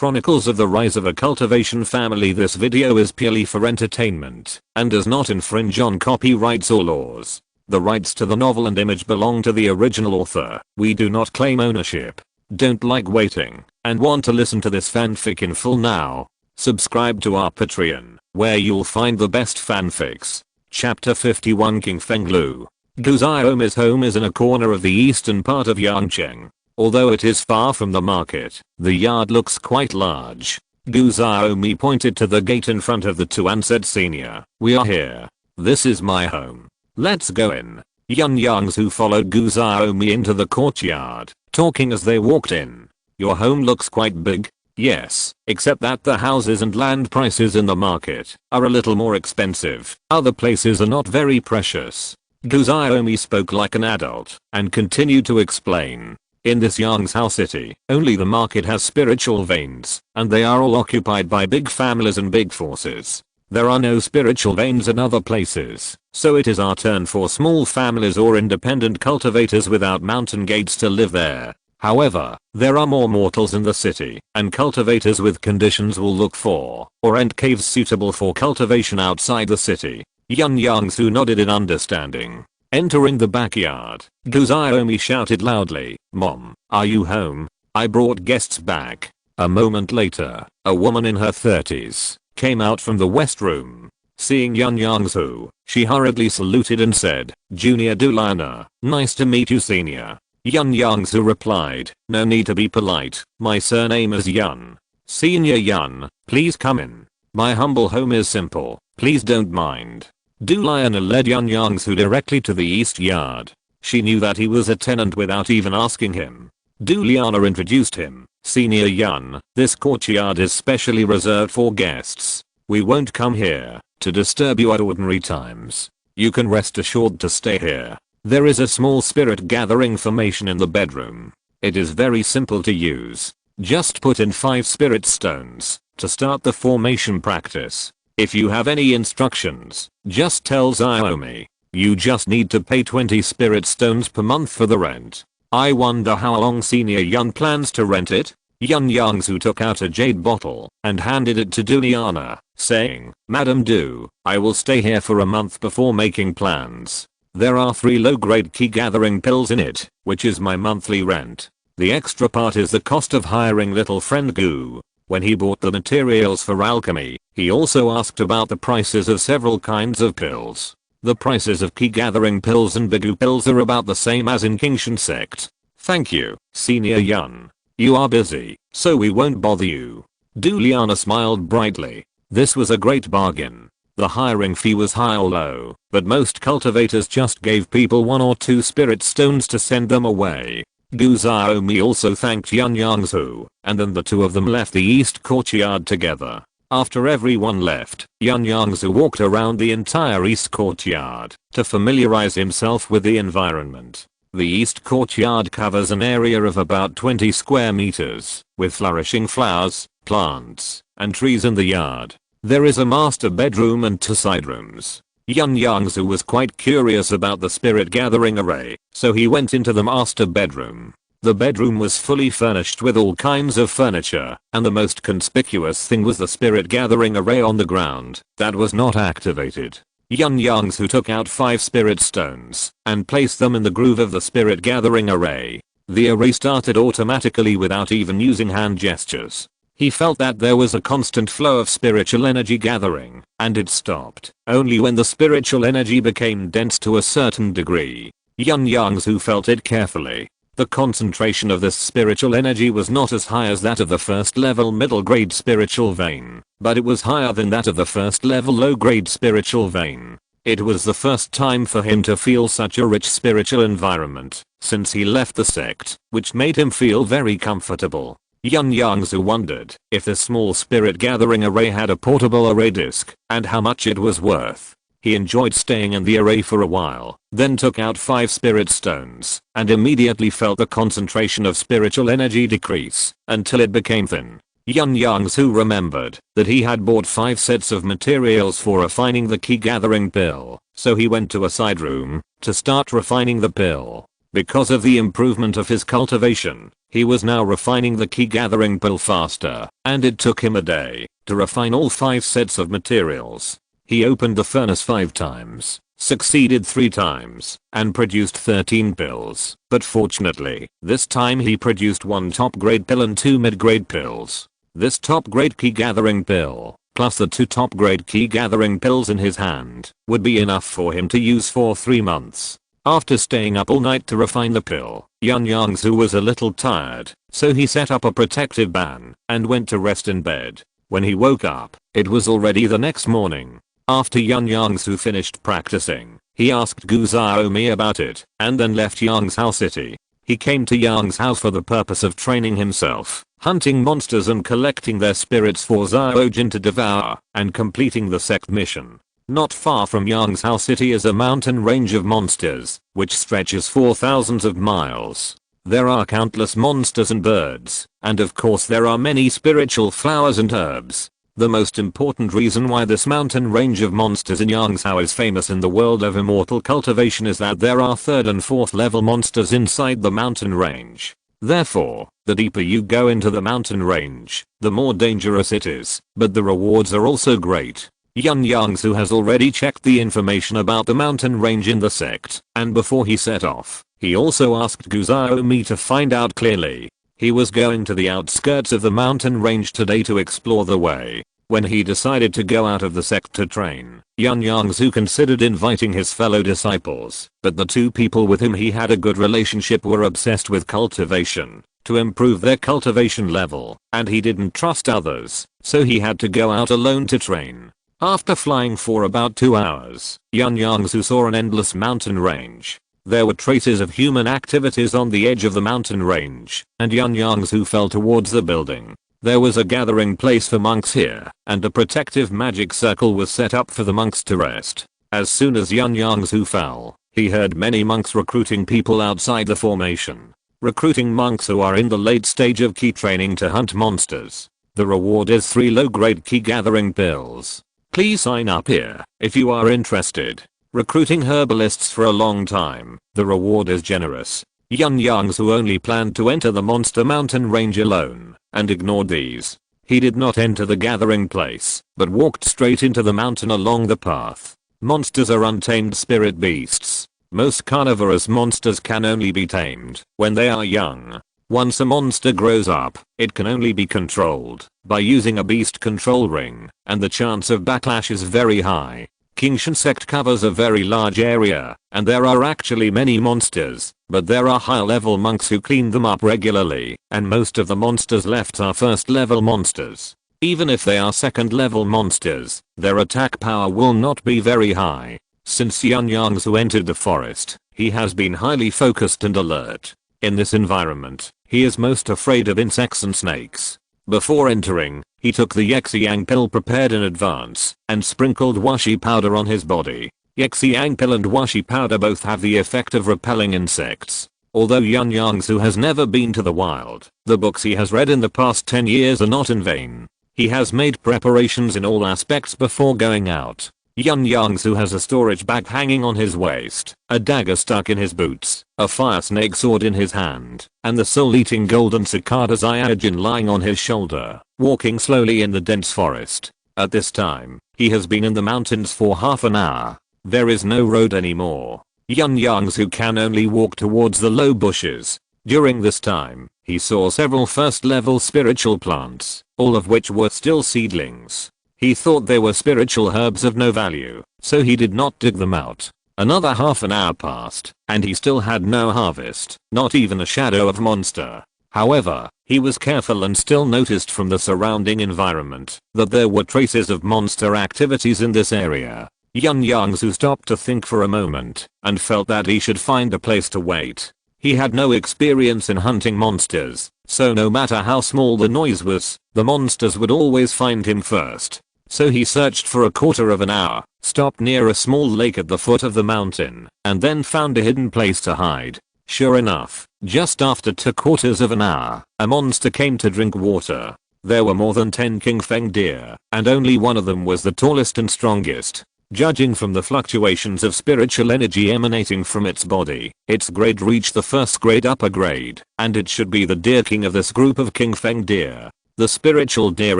Chronicles of the Rise of a Cultivation Family. This video is purely for entertainment and does not infringe on copyrights or laws. The rights to the novel and image belong to the original author. We do not claim ownership. Don't like waiting and want to listen to this fanfic in full now? Subscribe to our Patreon, where you'll find the best fanfics. Chapter 51 King Fenglu. Gu Xiaomi's home is in a corner of the eastern part of Yangcheng. Although it is far from the market, the yard looks quite large. Gu Xiaomi pointed to the gate in front of the two and said, "Senior, we are here. This is my home. Let's go in." Yun Yongzhu followed Gu Xiaomi into the courtyard, talking as they walked in. "Your home looks quite big." "Yes, except that the houses and land prices in the market are a little more expensive. Other places are not very precious." Gu Xiaomi spoke like an adult and continued to explain. "In this Yangzhou city, only the market has spiritual veins, and they are all occupied by big families and big forces. There are no spiritual veins in other places, so it is our turn for small families or independent cultivators without mountain gates to live there. However, there are more mortals in the city, and cultivators with conditions will look for or rent caves suitable for cultivation outside the city." Yun Yongzhu nodded in understanding. Entering the backyard, Gu Xiaomi shouted loudly, "Mom, are you home? I brought guests back." A moment later, a woman in her 30s came out from the west room. Seeing Yun Yongzhu, she hurriedly saluted and said, "Junior Dulana, nice to meet you, senior." Yun Yongzhu replied, "No need to be polite, my surname is Yun." "Senior Yun, please come in. My humble home is simple, please don't mind." Duliana led Yun Yongzhu directly to the east yard. She knew that he was a tenant without even asking him. Duliana introduced him. "Senior Yun, this courtyard is specially reserved for guests. We won't come here to disturb you at ordinary times. You can rest assured to stay here. There is a small spirit gathering formation in the bedroom. It is very simple to use. Just put in 5 spirit stones to start the formation practice. If you have any instructions, just tell Xiaomi. You just need to pay 20 spirit stones per month for the rent." "I wonder how long Senior Yun plans to rent it?" Yun Yongzhu took out a jade bottle and handed it to Duliana, saying, "Madam Du, I will stay here for a month before making plans. There are 3 low-grade key gathering pills in it, which is my monthly rent. The extra part is the cost of hiring little friend Gu." When he bought the materials for alchemy, he also asked about the prices of several kinds of pills. The prices of key gathering pills and Bigu pills are about the same as in Qingshan sect. "Thank you, Senior Yun. You are busy, so we won't bother you." Duliana smiled brightly. This was a great bargain. The hiring fee was high or low, but most cultivators just gave people 1 or 2 spirit stones to send them away. Gu Xiaomi also thanked Yun Yongzhu, and then the two of them left the east courtyard together. After everyone left, Yun Yongzhu walked around the entire east courtyard to familiarize himself with the environment. The east courtyard covers an area of about 20 square meters, with flourishing flowers, plants, and trees in the yard. There is a master bedroom and 2 side rooms. Yun Yongzhu was quite curious about the spirit gathering array, so he went into the master bedroom. The bedroom was fully furnished with all kinds of furniture, and the most conspicuous thing was the spirit gathering array on the ground that was not activated. Yun Yongzhu took out 5 spirit stones and placed them in the groove of the spirit gathering array. The array started automatically without even using hand gestures. He felt that there was a constant flow of spiritual energy gathering, and it stopped only when the spiritual energy became dense to a certain degree. Yun Yongzhu felt it carefully. The concentration of this spiritual energy was not as high as that of the first level middle grade spiritual vein, but it was higher than that of the first level low grade spiritual vein. It was the first time for him to feel such a rich spiritual environment since he left the sect, which made him feel very comfortable. Yun Yongzhu wondered if the small spirit gathering array had a portable array disk and how much it was worth. He enjoyed staying in the array for a while, then took out 5 spirit stones and immediately felt the concentration of spiritual energy decrease until it became thin. Yun Yongzhu remembered that he had bought 5 sets of materials for refining the key gathering pill, so he went to a side room to start refining the pill. Because of the improvement of his cultivation, he was now refining the key gathering pill faster, and it took him a day to refine all 5 sets of materials. He opened the furnace 5 times, succeeded 3 times, and produced 13 pills. But fortunately, this time he produced 1 top grade pill and 2 mid grade pills. This top grade key gathering pill, plus the 2 top grade key gathering pills in his hand, would be enough for him to use for 3 months. After staying up all night to refine the pill, Yun Yongzhu was a little tired, so he set up a protective ban and went to rest in bed. When he woke up, it was already the next morning. After Yun Yongzhu finished practicing, he asked Gu Xiaomi about it and then left Yangzhou city. He came to Yangzhou for the purpose of training himself, hunting monsters and collecting their spirits for Xiaojin to devour, and completing the sect mission. Not far from Yangzhou city is a mountain range of monsters, which stretches for thousands of miles. There are countless monsters and birds, and of course there are many spiritual flowers and herbs. The most important reason why this mountain range of monsters in Yangzhou is famous in the world of immortal cultivation is that there are 3rd and 4th level monsters inside the mountain range. Therefore, the deeper you go into the mountain range, the more dangerous it is, but the rewards are also great. Yun Yongzhu has already checked the information about the mountain range in the sect, and before he set off, he also asked Gu Xiaomi to find out clearly. He was going to the outskirts of the mountain range today to explore the way. When he decided to go out of the sect to train, Yun Yongzhu considered inviting his fellow disciples, but the 2 people with whom he had a good relationship were obsessed with cultivation to improve their cultivation level, and he didn't trust others, so he had to go out alone to train. After flying for about 2 hours, Yun Yongzhu saw an endless mountain range. There were traces of human activities on the edge of the mountain range, and Yun Yongzhu fell towards the building. There was a gathering place for monks here, and a protective magic circle was set up for the monks to rest. As soon as Yun Yongzhu fell, he heard many monks recruiting people outside the formation. Recruiting monks who are in the late stage of key training to hunt monsters. The reward is 3 low-grade key gathering pills. Please sign up here if you are interested. Recruiting herbalists for a long time, the reward is generous. Yun Yongzhu only planned to enter the monster mountain range alone, and ignored these. He did not enter the gathering place, but walked straight into the mountain along the path. Monsters are untamed spirit beasts. Most carnivorous monsters can only be tamed when they are young. Once a monster grows up, it can only be controlled by using a beast control ring, and the chance of backlash is very high. Qingshan sect covers a very large area, and there are actually many monsters, but there are high level monks who clean them up regularly, and most of the monsters left are 1st level monsters. Even if they are 2nd level monsters, their attack power will not be very high. Since Yun Yongzhu entered the forest, he has been highly focused and alert. In this environment, he is most afraid of insects and snakes. Before entering, he took the Yexiang pill prepared in advance and sprinkled washi powder on his body. Yexiang pill and washi powder both have the effect of repelling insects. Although Yun Yongzhu has never been to the wild, the books he has read in the past 10 years are not in vain. He has made preparations in all aspects before going out. Yun Yongzhu has a storage bag hanging on his waist, a dagger stuck in his boots, a fire snake sword in his hand, and the soul-eating golden cicada Zyajin lying on his shoulder, walking slowly in the dense forest. At this time, he has been in the mountains for half an hour. There is no road anymore. Yun Yongzhu can only walk towards the low bushes. During this time, he saw several 1st level spiritual plants, all of which were still seedlings. He thought they were spiritual herbs of no value, so he did not dig them out. Another half an hour passed, and he still had no harvest, not even a shadow of monster. However, he was careful and still noticed from the surrounding environment that there were traces of monster activities in this area. Yun Yongzhu stopped to think for a moment, and felt that he should find a place to wait. He had no experience in hunting monsters, so no matter how small the noise was, the monsters would always find him first. So he searched for a quarter of an hour, stopped near a small lake at the foot of the mountain, and then found a hidden place to hide. Sure enough, just after 2/4 of an hour, a monster came to drink water. There were more than 10 King Feng deer, and only one of them was the tallest and strongest. Judging from the fluctuations of spiritual energy emanating from its body, its grade reached the first grade upper grade, and it should be the deer king of this group of king feng deer. The spiritual deer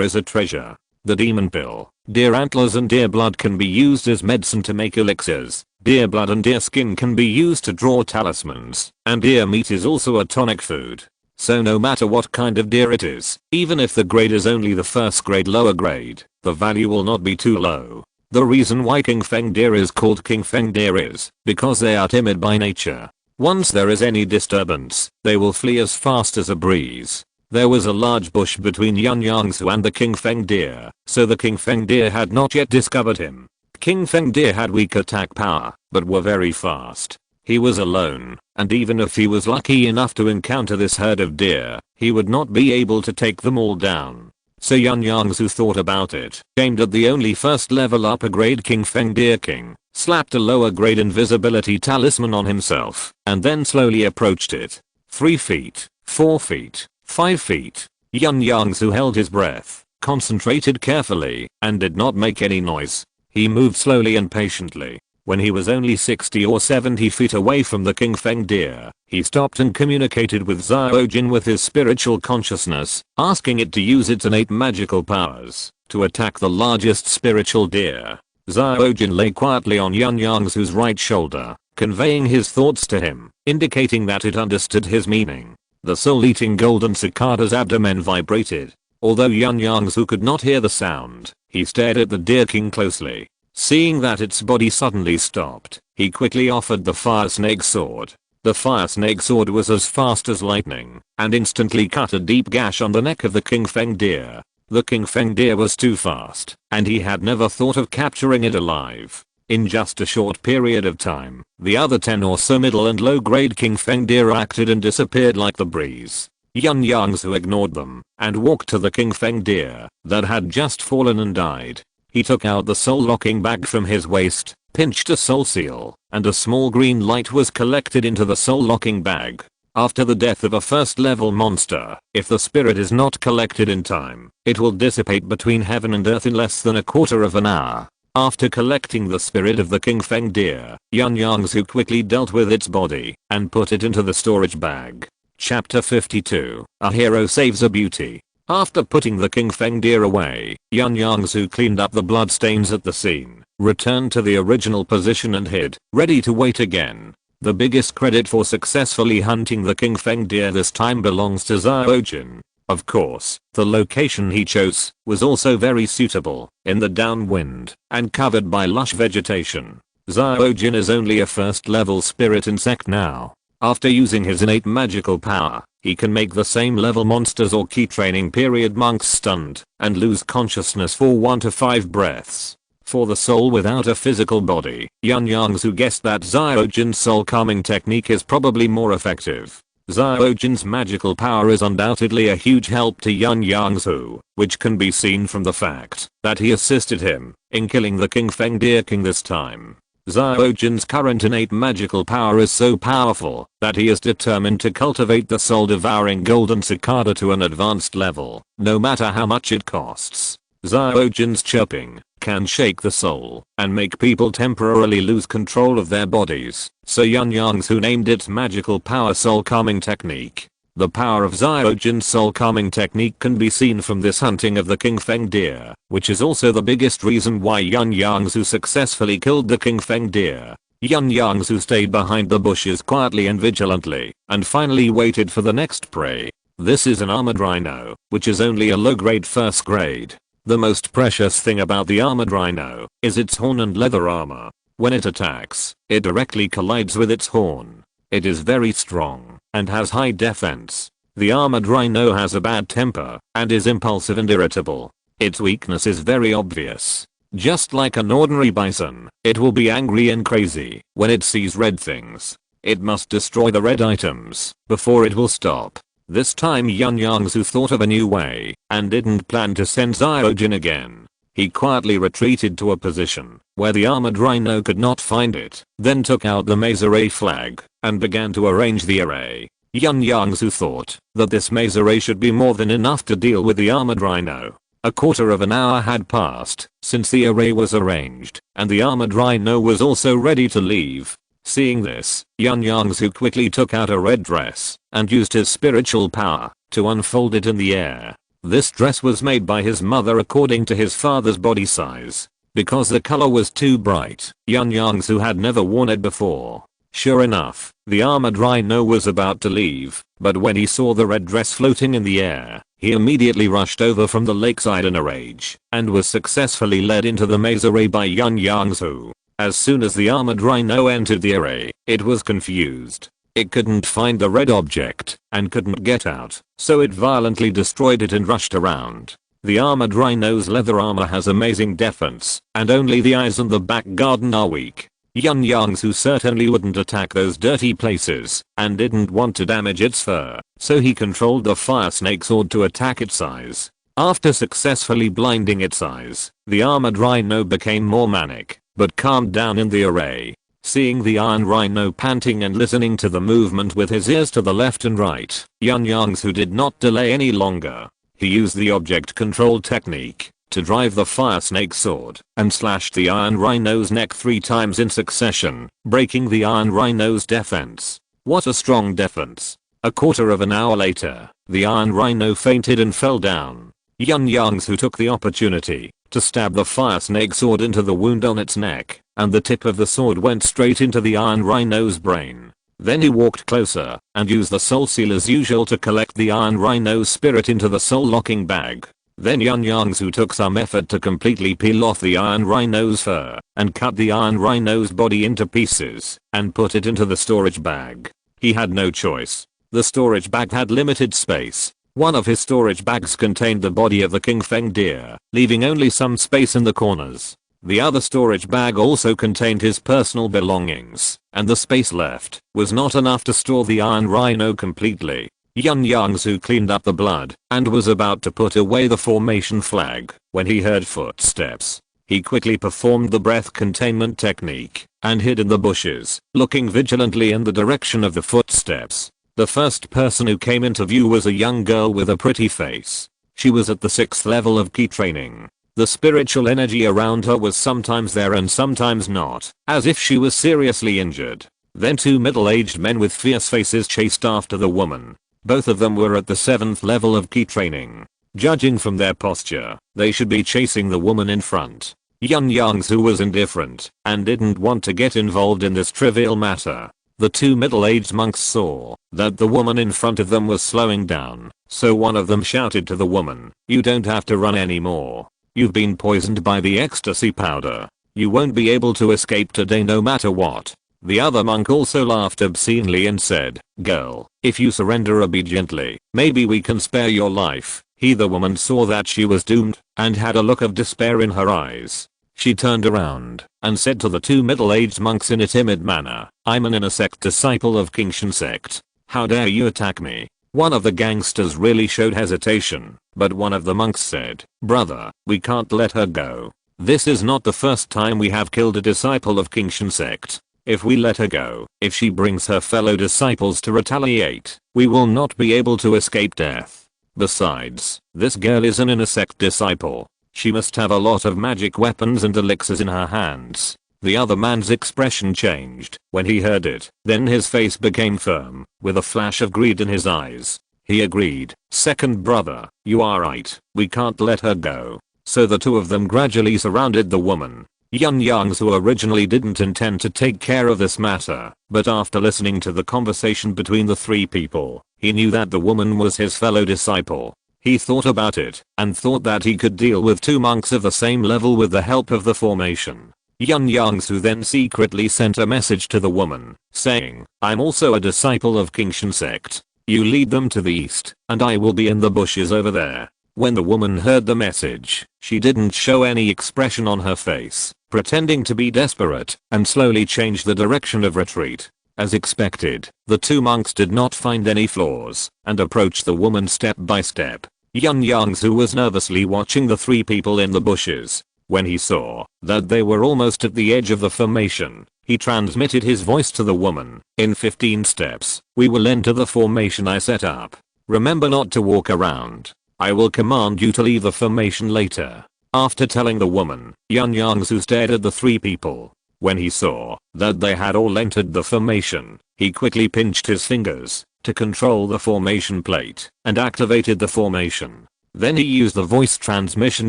is a treasure. The demon pill, deer antlers and deer blood can be used as medicine to make elixirs. Deer blood and deer skin can be used to draw talismans, and deer meat is also a tonic food. So no matter what kind of deer it is, even if the grade is only the first grade lower grade, the value will not be too low. The reason why king feng deer is called king feng deer is because they are timid by nature. Once there is any disturbance, they will flee as fast as a breeze. There was a large bush between Yun Yongzhu and the king feng deer, so the king feng deer had not yet discovered him. King feng deer had weak attack power, but were very fast. He was alone, and even if he was lucky enough to encounter this herd of deer, he would not be able to take them all down. So Yun Yongzhu thought about it, aimed at the only first level upper grade king feng deer king, slapped a lower grade invisibility talisman on himself, and then slowly approached it. 3 feet, 4 feet, 5 feet. Yun Yongzhu held his breath, concentrated carefully, and did not make any noise. He moved slowly and patiently. When he was only 60 or 70 feet away from the king feng deer, he stopped and communicated with Xiaojin with his spiritual consciousness, asking it to use its innate magical powers to attack the largest spiritual deer. Xiaojin lay quietly on Yun Yongzhu's right shoulder, conveying his thoughts to him, indicating that it understood his meaning. The soul-eating golden cicada's abdomen vibrated. Although Yun Yongzhu could not hear the sound, he stared at the deer king closely. Seeing that its body suddenly stopped, he quickly offered the fire snake sword. The fire snake sword was as fast as lightning, and instantly cut a deep gash on the neck of the king feng deer. The king feng deer was too fast, and he had never thought of capturing it alive. In just a short period of time, the other 10 or so middle and low grade king feng deer acted and disappeared like the breeze. Yun Yongzhu ignored them, and walked to the king feng deer that had just fallen and died. He took out the soul locking bag from his waist, pinched a soul seal, and a small green light was collected into the soul locking bag. After the death of a first level monster, if the spirit is not collected in time, it will dissipate between heaven and earth in less than a quarter of an hour. After collecting the spirit of the king feng deer, Yun Yongzhu quickly dealt with its body and put it into the storage bag. Chapter 52. A hero saves a beauty. After putting the king feng deer away, Yun Yongzhu cleaned up the bloodstains at the scene, returned to the original position and hid, ready to wait again. The biggest credit for successfully hunting the king feng deer this time belongs to Xiaojin. Of course, the location he chose was also very suitable, in the downwind, and covered by lush vegetation. Xiaojin is only a first level spirit insect now. After using his innate magical power, he can make the same level monsters or key training period monks stunned and lose consciousness for 1 to 5 breaths. For the soul without a physical body, Yun Yongzhu guessed that Xiaojin's soul calming technique is probably more effective. Xiaojin's magical power is undoubtedly a huge help to Yun Yongzhu, which can be seen from the fact that he assisted him in killing the king feng deer king this time. Xiaojin's current innate magical power is so powerful that he is determined to cultivate the soul-devouring golden cicada to an advanced level, no matter how much it costs. Xiaojin's chirping can shake the soul and make people temporarily lose control of their bodies, so Yun Yongzhu named its magical power soul calming technique. The power of Xiaojin's soul calming technique can be seen from this hunting of the king feng deer, which is also the biggest reason why Yun Yongzhu successfully killed the king feng deer. Yun Yongzhu stayed behind the bushes quietly and vigilantly, and finally waited for the next prey. This is an armored rhino, which is only a low grade first grade. The most precious thing about the armored rhino is its horn and leather armor. When it attacks, it directly collides with its horn. It is very strong and has high defense. The armored rhino has a bad temper and is impulsive and irritable. Its weakness is very obvious. Just like an ordinary bison, it will be angry and crazy when it sees red things. It must destroy the red items before it will stop. This time Yun Yongzhu thought of a new way and didn't plan to send Xiaojin again. He quietly retreated to a position where the armored rhino could not find it, then took out the maze array flag and began to arrange the array. Yun Yongzhu thought that this maze array should be more than enough to deal with the armored rhino. A quarter of an hour had passed since the array was arranged, and the armored rhino was also ready to leave. Seeing this, Yun Yongzhu quickly took out a red dress and used his spiritual power to unfold it in the air. This dress was made by his mother according to his father's body size. Because the color was too bright, Yun Yongzhu had never worn it before. Sure enough, the armored rhino was about to leave, but when he saw the red dress floating in the air, he immediately rushed over from the lakeside in a rage, and was successfully led into the maze array by Yun Yongzhu. As soon as the armored rhino entered the array, it was confused. It couldn't find the red object, and couldn't get out, so it violently destroyed it and rushed around. The armored rhino's leather armor has amazing defense, and only the eyes and the back garden are weak. Yun Yongzhu certainly wouldn't attack those dirty places, and didn't want to damage its fur, so he controlled the fire snake sword to attack its eyes. After successfully blinding its eyes, the armored rhino became more manic, but calmed down in the array. Seeing the iron rhino panting and listening to the movement with his ears to the left and right, Yun Yongzhu did not delay any longer. He used the object control technique to drive the fire snake sword and slashed the iron rhino's neck 3 times in succession, breaking the iron rhino's defense. What a strong defense. A quarter of an hour later, the iron rhino fainted and fell down. Yun Yongzhu took the opportunity to stab the fire snake sword into the wound on its neck, and the tip of the sword went straight into the iron rhino's brain. Then he walked closer and used the soul seal as usual to collect the iron rhino's spirit into the soul locking bag. Then Yun Yongzhu took some effort to completely peel off the iron rhino's fur and cut the iron rhino's body into pieces and put it into the storage bag. He had no choice. The storage bag had limited space. One of his storage bags contained the body of the king feng deer, leaving only some space in the corners. The other storage bag also contained his personal belongings, and the space left was not enough to store the iron rhino completely. Yun Yongzhu cleaned up the blood and was about to put away the formation flag when he heard footsteps. He quickly performed the breath containment technique and hid in the bushes, looking vigilantly in the direction of the footsteps. The first person who came into view was a young girl with a pretty face. She was at the 6th level of key training. The spiritual energy around her was sometimes there and sometimes not, as if she was seriously injured. Then 2 middle-aged men with fierce faces chased after the woman. Both of them were at the 7th level of key training. Judging from their posture, they should be chasing the woman in front. Yun Yongzhu was indifferent and didn't want to get involved in this trivial matter. The 2 middle-aged monks saw that the woman in front of them was slowing down, so one of them shouted to the woman, "You don't have to run anymore. You've been poisoned by the ecstasy powder. You won't be able to escape today no matter what." The other monk also laughed obscenely and said, "Girl, if you surrender obediently, maybe we can spare your life." The woman saw that she was doomed and had a look of despair in her eyes. She turned around and said to the 2 middle-aged monks in a timid manner, "I'm an inner sect disciple of Kingshan sect. How dare you attack me?" One of the gangsters really showed hesitation, but one of the monks said, "Brother, we can't let her go. This is not the first time we have killed a disciple of Kingshan sect. If we let her go, if she brings her fellow disciples to retaliate, we will not be able to escape death. Besides, this girl is an inner sect disciple. She must have a lot of magic weapons and elixirs in her hands." The other man's expression changed when he heard it. Then his face became firm, with a flash of greed in his eyes. He agreed, "Second brother, you are right. We can't let her go." So the 2 of them gradually surrounded the woman. Yun Yongzhu originally didn't intend to take care of this matter, but after listening to the conversation between the 3 people, he knew that the woman was his fellow disciple. He thought about it and thought that he could deal with 2 monks of the same level with the help of the formation. Yun Yongzhu then secretly sent a message to the woman, saying, "I'm also a disciple of Kingshan sect. You lead them to the east, and I will be in the bushes over there." When the woman heard the message, she didn't show any expression on her face, pretending to be desperate, and slowly changed the direction of retreat. As expected, the 2 monks did not find any flaws, and approached the woman step by step. Yun Yongzhu was nervously watching the 3 people in the bushes. When he saw that they were almost at the edge of the formation, he transmitted his voice to the woman. "In 15 steps, we will enter the formation I set up. Remember not to walk around. I will command you to leave the formation later." After telling the woman, Yun Yongzhu stared at the three people. When he saw that they had all entered the formation, he quickly pinched his fingers to control the formation plate and activated the formation. Then he used the voice transmission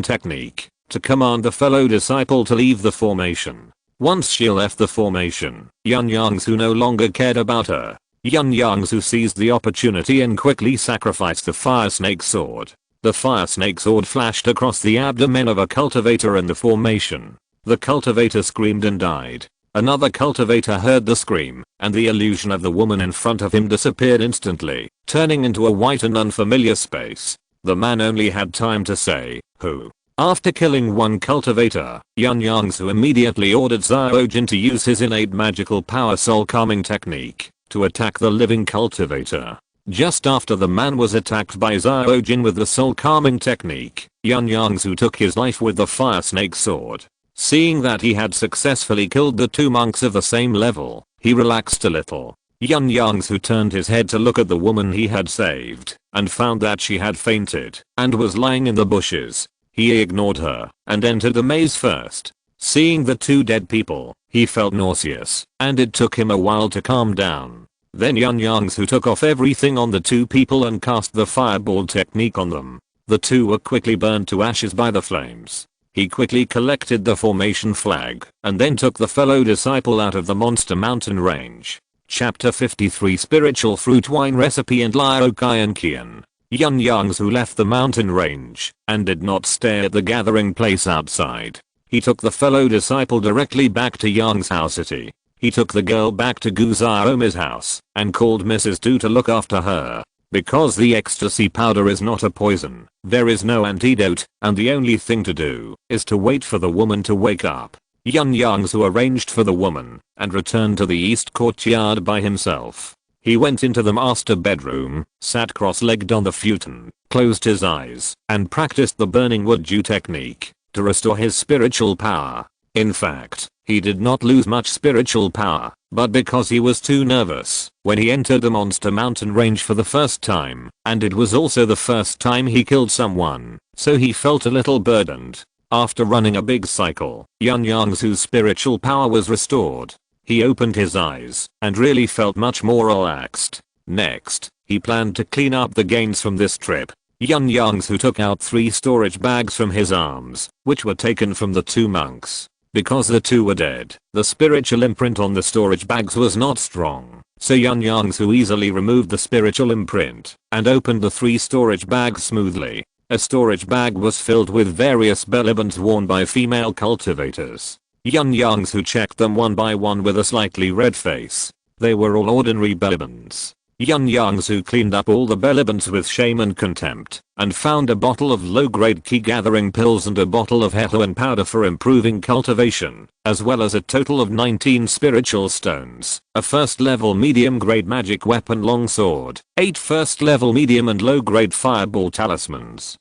technique to command the fellow disciple to leave the formation. Once she left the formation, Yun Yongzhu no longer cared about her. Yun Yongzhu seized the opportunity and quickly sacrificed the fire snake sword. The fire snake sword flashed across the abdomen of a cultivator in the formation. The cultivator screamed and died. Another cultivator heard the scream, and the illusion of the woman in front of him disappeared instantly, turning into a white and unfamiliar space. The man only had time to say, "Who?" After killing one cultivator, Yun Yongzhu immediately ordered Xiaojin to use his innate magical power soul calming technique to attack the living cultivator. Just after the man was attacked by Xiaojin with the soul calming technique, Yun Yongzhu took his life with the fire snake sword. Seeing that he had successfully killed the two monks of the same level, he relaxed a little. Yun Yongzhu turned his head to look at the woman he had saved, and found that she had fainted and was lying in the bushes. He ignored her and entered the maze first. Seeing the two dead people, he felt nauseous, and it took him a while to calm down. Then Yun Yongzhu took off everything on the two people and cast the fireball technique on them. The two were quickly burned to ashes by the flames. He quickly collected the formation flag and then took the fellow disciple out of the monster mountain range. Chapter 53 Spiritual Fruit Wine Recipe and Liaokai Qian. Yun Yongzhu left the mountain range and did not stay at the gathering place outside. He took the fellow disciple directly back to Yongzhou City. He took the girl back to Gu Xiaomi's house and called Mrs. Du to look after her. Because the ecstasy powder is not a poison, there is no antidote, and the only thing to do is to wait for the woman to wake up. Yun Yongzhu arranged for the woman and returned to the east courtyard by himself. He went into the master bedroom, sat cross-legged on the futon, closed his eyes, and practiced the burning wood dew technique to restore his spiritual power. In fact, he did not lose much spiritual power, but because he was too nervous when he entered the monster mountain range for the first time, and it was also the first time he killed someone, so he felt a little burdened. After running a big cycle, Yun Yongzhu's spiritual power was restored. He opened his eyes and really felt much more relaxed. Next, he planned to clean up the gains from this trip. Yun Yongzhu took out 3 storage bags from his arms, which were taken from the 2 monks. Because the 2 were dead, the spiritual imprint on the storage bags was not strong, so Yun Yongzhu easily removed the spiritual imprint and opened the 3 storage bags smoothly. A storage bag was filled with various bellybands worn by female cultivators. Yun Yongzhu checked them one by one with a slightly red face. They were all ordinary bellybands. Yun Yongzhu cleaned up all the bellybands with shame and contempt, and found a bottle of low-grade key gathering pills and a bottle of heroin powder for improving cultivation, as well as a total of 19 spiritual stones, a first-level medium-grade magic weapon longsword, 8 first-level medium and low-grade fireball talismans,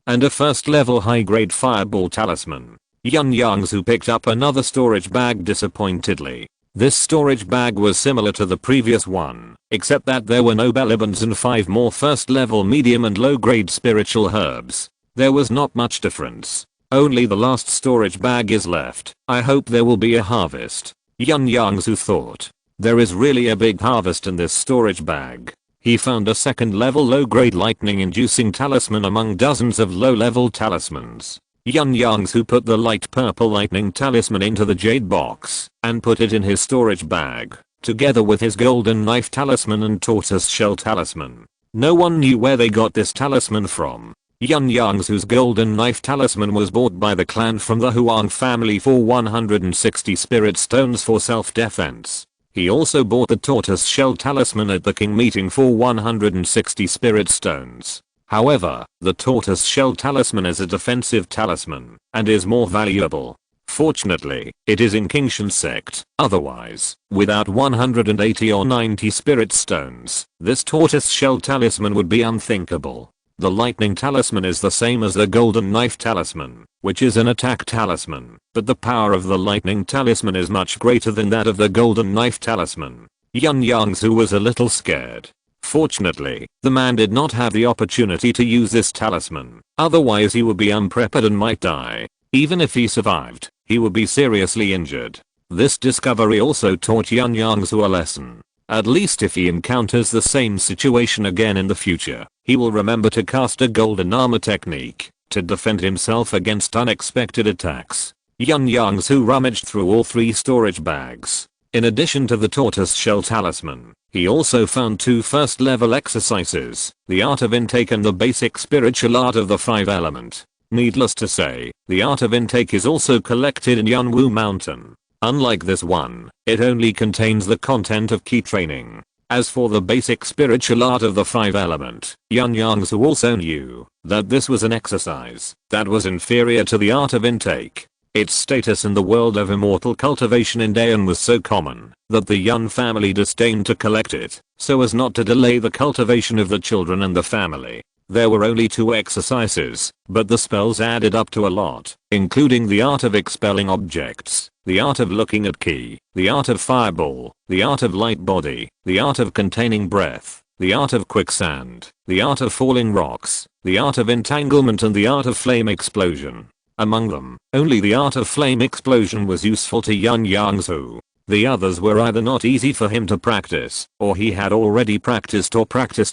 and a first-level high-grade fireball talisman. Yun Yongzhu picked up another storage bag disappointedly. This storage bag was similar to the previous one, except that there were no bellybands and 5 more first level medium and low grade spiritual herbs. There was not much difference. Only the last storage bag is left. I hope there will be a harvest. Yun Yongzhu thought. There is really a big harvest in this storage bag. He found a second level low grade lightning inducing talisman among dozens of low level talismans. Yun Yongzhu put the light purple lightning talisman into the jade box and put it in his storage bag, together with his golden knife talisman and tortoise shell talisman. No one knew where they got this talisman from. Yun Yongzhu's golden knife talisman was bought by the clan from the Huang family for 160 spirit stones for self-defense. He also bought the tortoise shell talisman at the king meeting for 160 spirit stones. However, the tortoise shell talisman is a defensive talisman and is more valuable. Fortunately, it is in Qingshan sect. Otherwise, without 180 or 90 spirit stones, this tortoise shell talisman would be unthinkable. The lightning talisman is the same as the golden knife talisman, which is an attack talisman, but the power of the lightning talisman is much greater than that of the golden knife talisman. Yun Yongzhu was a little scared. Fortunately, the man did not have the opportunity to use this talisman, otherwise he would be unprepared and might die. Even if he survived, he would be seriously injured. This discovery also taught Yun Yongzhu a lesson. At least if he encounters the same situation again in the future, he will remember to cast a golden armor technique to defend himself against unexpected attacks. Yun Yongzhu rummaged through all 3 storage bags. In addition to the tortoise shell talisman, he also found 2 first-level exercises, the art of intake and the basic spiritual art of the 5 element. Needless to say, the art of intake is also collected in Yunwu Mountain. Unlike this one, it only contains the content of key training. As for the basic spiritual art of the 5 element, Yun Yongzhu also knew that this was an exercise that was inferior to the art of intake. Its status in the world of immortal cultivation in Daeon was so common that the Yun family disdained to collect it, so as not to delay the cultivation of the children and the family. There were only 2 exercises, but the spells added up to a lot, including the art of expelling objects, the art of looking at key, the art of fireball, the art of light body, the art of containing breath, the art of quicksand, the art of falling rocks, the art of entanglement and the art of flame explosion. Among them, only the art of flame explosion was useful to Yun Yongzhu. The others were either not easy for him to practice, or he had already practiced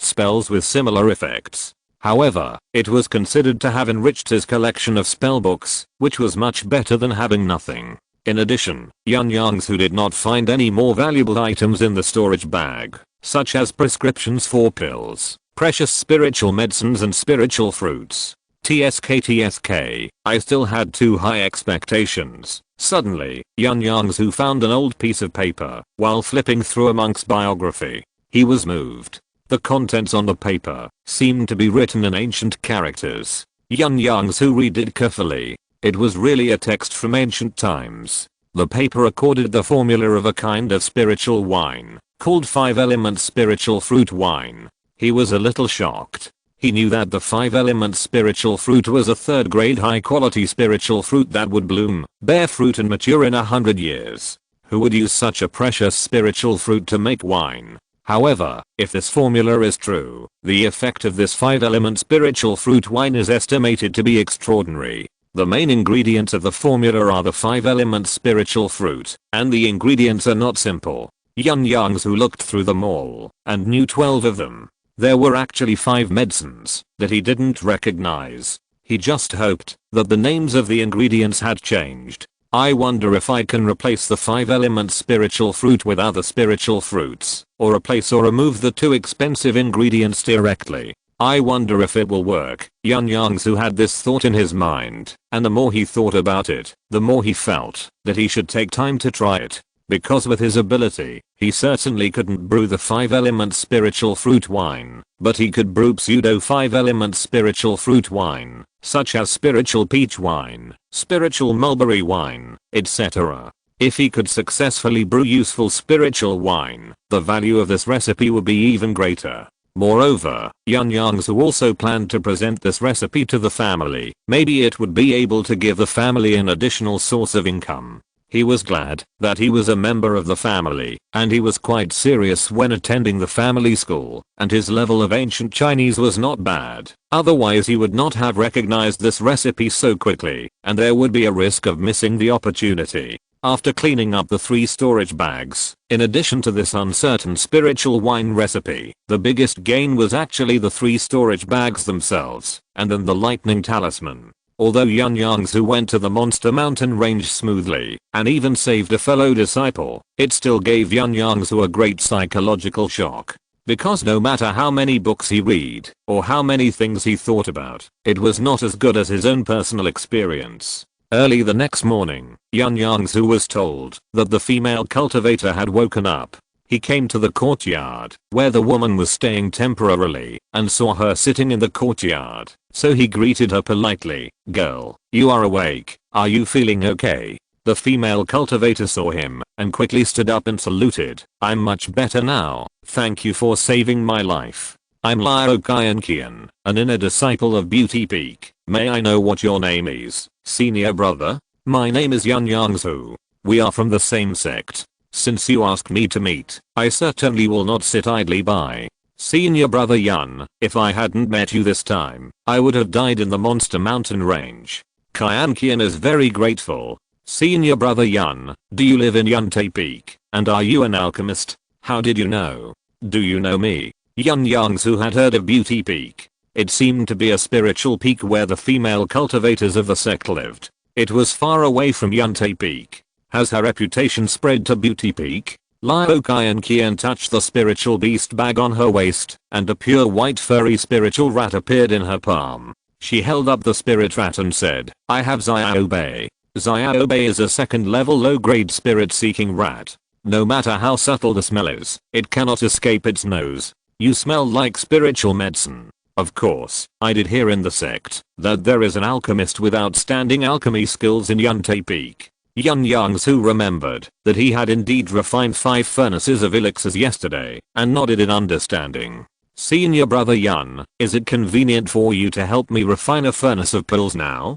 spells with similar effects. However, it was considered to have enriched his collection of spellbooks, which was much better than having nothing. In addition, Yun Yongzhu did not find any more valuable items in the storage bag, such as prescriptions for pills, precious spiritual medicines and spiritual fruits. TSK, I still had too high expectations. Suddenly, Yun Yongzhu found an old piece of paper while flipping through a monk's biography. He was moved. The contents on the paper seemed to be written in ancient characters. Yun Yongzhu read it carefully. It was really a text from ancient times. The paper recorded the formula of a kind of spiritual wine, called 5-element spiritual fruit wine. He was a little shocked. He knew that the 5-element spiritual fruit was a 3rd-grade high-quality spiritual fruit that would bloom, bear fruit and mature in 100 years. Who would use such a precious spiritual fruit to make wine? However, if this formula is true, the effect of this 5-element spiritual fruit wine is estimated to be extraordinary. The main ingredients of the formula are the 5-element spiritual fruit, and the ingredients are not simple. Yun Yongzhu looked through them all, and knew 12 of them. There were actually 5 medicines that he didn't recognize. He just hoped that the names of the ingredients had changed. I wonder if I can replace the 5-element spiritual fruit with other spiritual fruits, or replace or remove the 2 expensive ingredients directly. I wonder if it will work. Yun Yongzhu had this thought in his mind, and the more he thought about it, the more he felt that he should take time to try it. Because with his ability, he certainly couldn't brew the 5-element spiritual fruit wine, but he could brew pseudo 5-element spiritual fruit wine, such as spiritual peach wine, spiritual mulberry wine, etc. If he could successfully brew useful spiritual wine, the value of this recipe would be even greater. Moreover, Yun Yongzhu also planned to present this recipe to the family. Maybe it would be able to give the family an additional source of income. He was glad that he was a member of the family, and he was quite serious when attending the family school, and his level of ancient Chinese was not bad. Otherwise he would not have recognized this recipe so quickly, and there would be a risk of missing the opportunity. After cleaning up the 3 storage bags, in addition to this uncertain spiritual wine recipe, the biggest gain was actually the 3 storage bags themselves, and then the lightning talisman. Although Yun Yongzhu went to the monster mountain range smoothly, and even saved a fellow disciple, it still gave Yun Yongzhu a great psychological shock. Because no matter how many books he read, or how many things he thought about, it was not as good as his own personal experience. Early the next morning, Yun Yongzhu was told that the female cultivator had woken up. He came to the courtyard, where the woman was staying temporarily, and saw her sitting in the courtyard, so he greeted her politely. "Girl, you are awake, are you feeling okay?" The female cultivator saw him, and quickly stood up and saluted. "I'm much better now, thank you for saving my life. I'm Liao Qianqian, an inner disciple of Beauty Peak. May I know what your name is, senior brother?" "My name is Yun Yongzhu. We are from the same sect. Since you asked me to meet, I certainly will not sit idly by." Senior brother Yun, if I hadn't met you this time, I would have died in the monster mountain range. Kian is very grateful. Senior brother Yun, do you live in Yunte Peak, and are you an alchemist? How did you know? Do you know me? Yun Yongzhu had heard of Beauty Peak. It seemed to be a spiritual peak where the female cultivators of the sect lived. It was far away from Yunte Peak. Has her reputation spread to Beauty Peak? Liao Kian touched the spiritual beast bag on her waist, and a pure white furry spiritual rat appeared in her palm. She held up the spirit rat and said, I have Xiaobei. Xiaobei is a second level low grade spirit seeking rat. No matter how subtle the smell is, it cannot escape its nose. You smell like spiritual medicine. Of course, I did hear in the sect that there is an alchemist with outstanding alchemy skills in Yunte Peak. Yun Yongzhu remembered that he had indeed refined 5 furnaces of elixirs yesterday and nodded in understanding. Senior brother Yun, is it convenient for you to help me refine a furnace of pills now?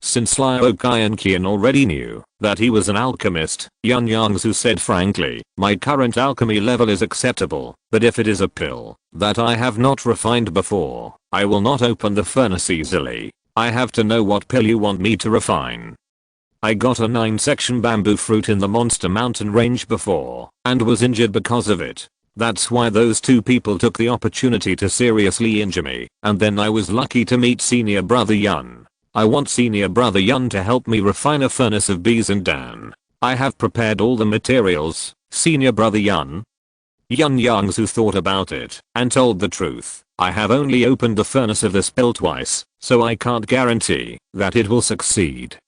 Since Liao Kian already knew that he was an alchemist, Yun Yongzhu said frankly, my current alchemy level is acceptable, but if it is a pill that I have not refined before, I will not open the furnace easily. I have to know what pill you want me to refine. I got a 9-section bamboo fruit in the monster mountain range before, and was injured because of it. That's why those 2 people took the opportunity to seriously injure me, and then I was lucky to meet senior brother Yun. I want senior brother Yun to help me refine a furnace of bees and dan. I have prepared all the materials, senior brother Yun. Yun Yongzhu thought about it and told the truth. I have only opened the furnace of this pill twice, so I can't guarantee that it will succeed.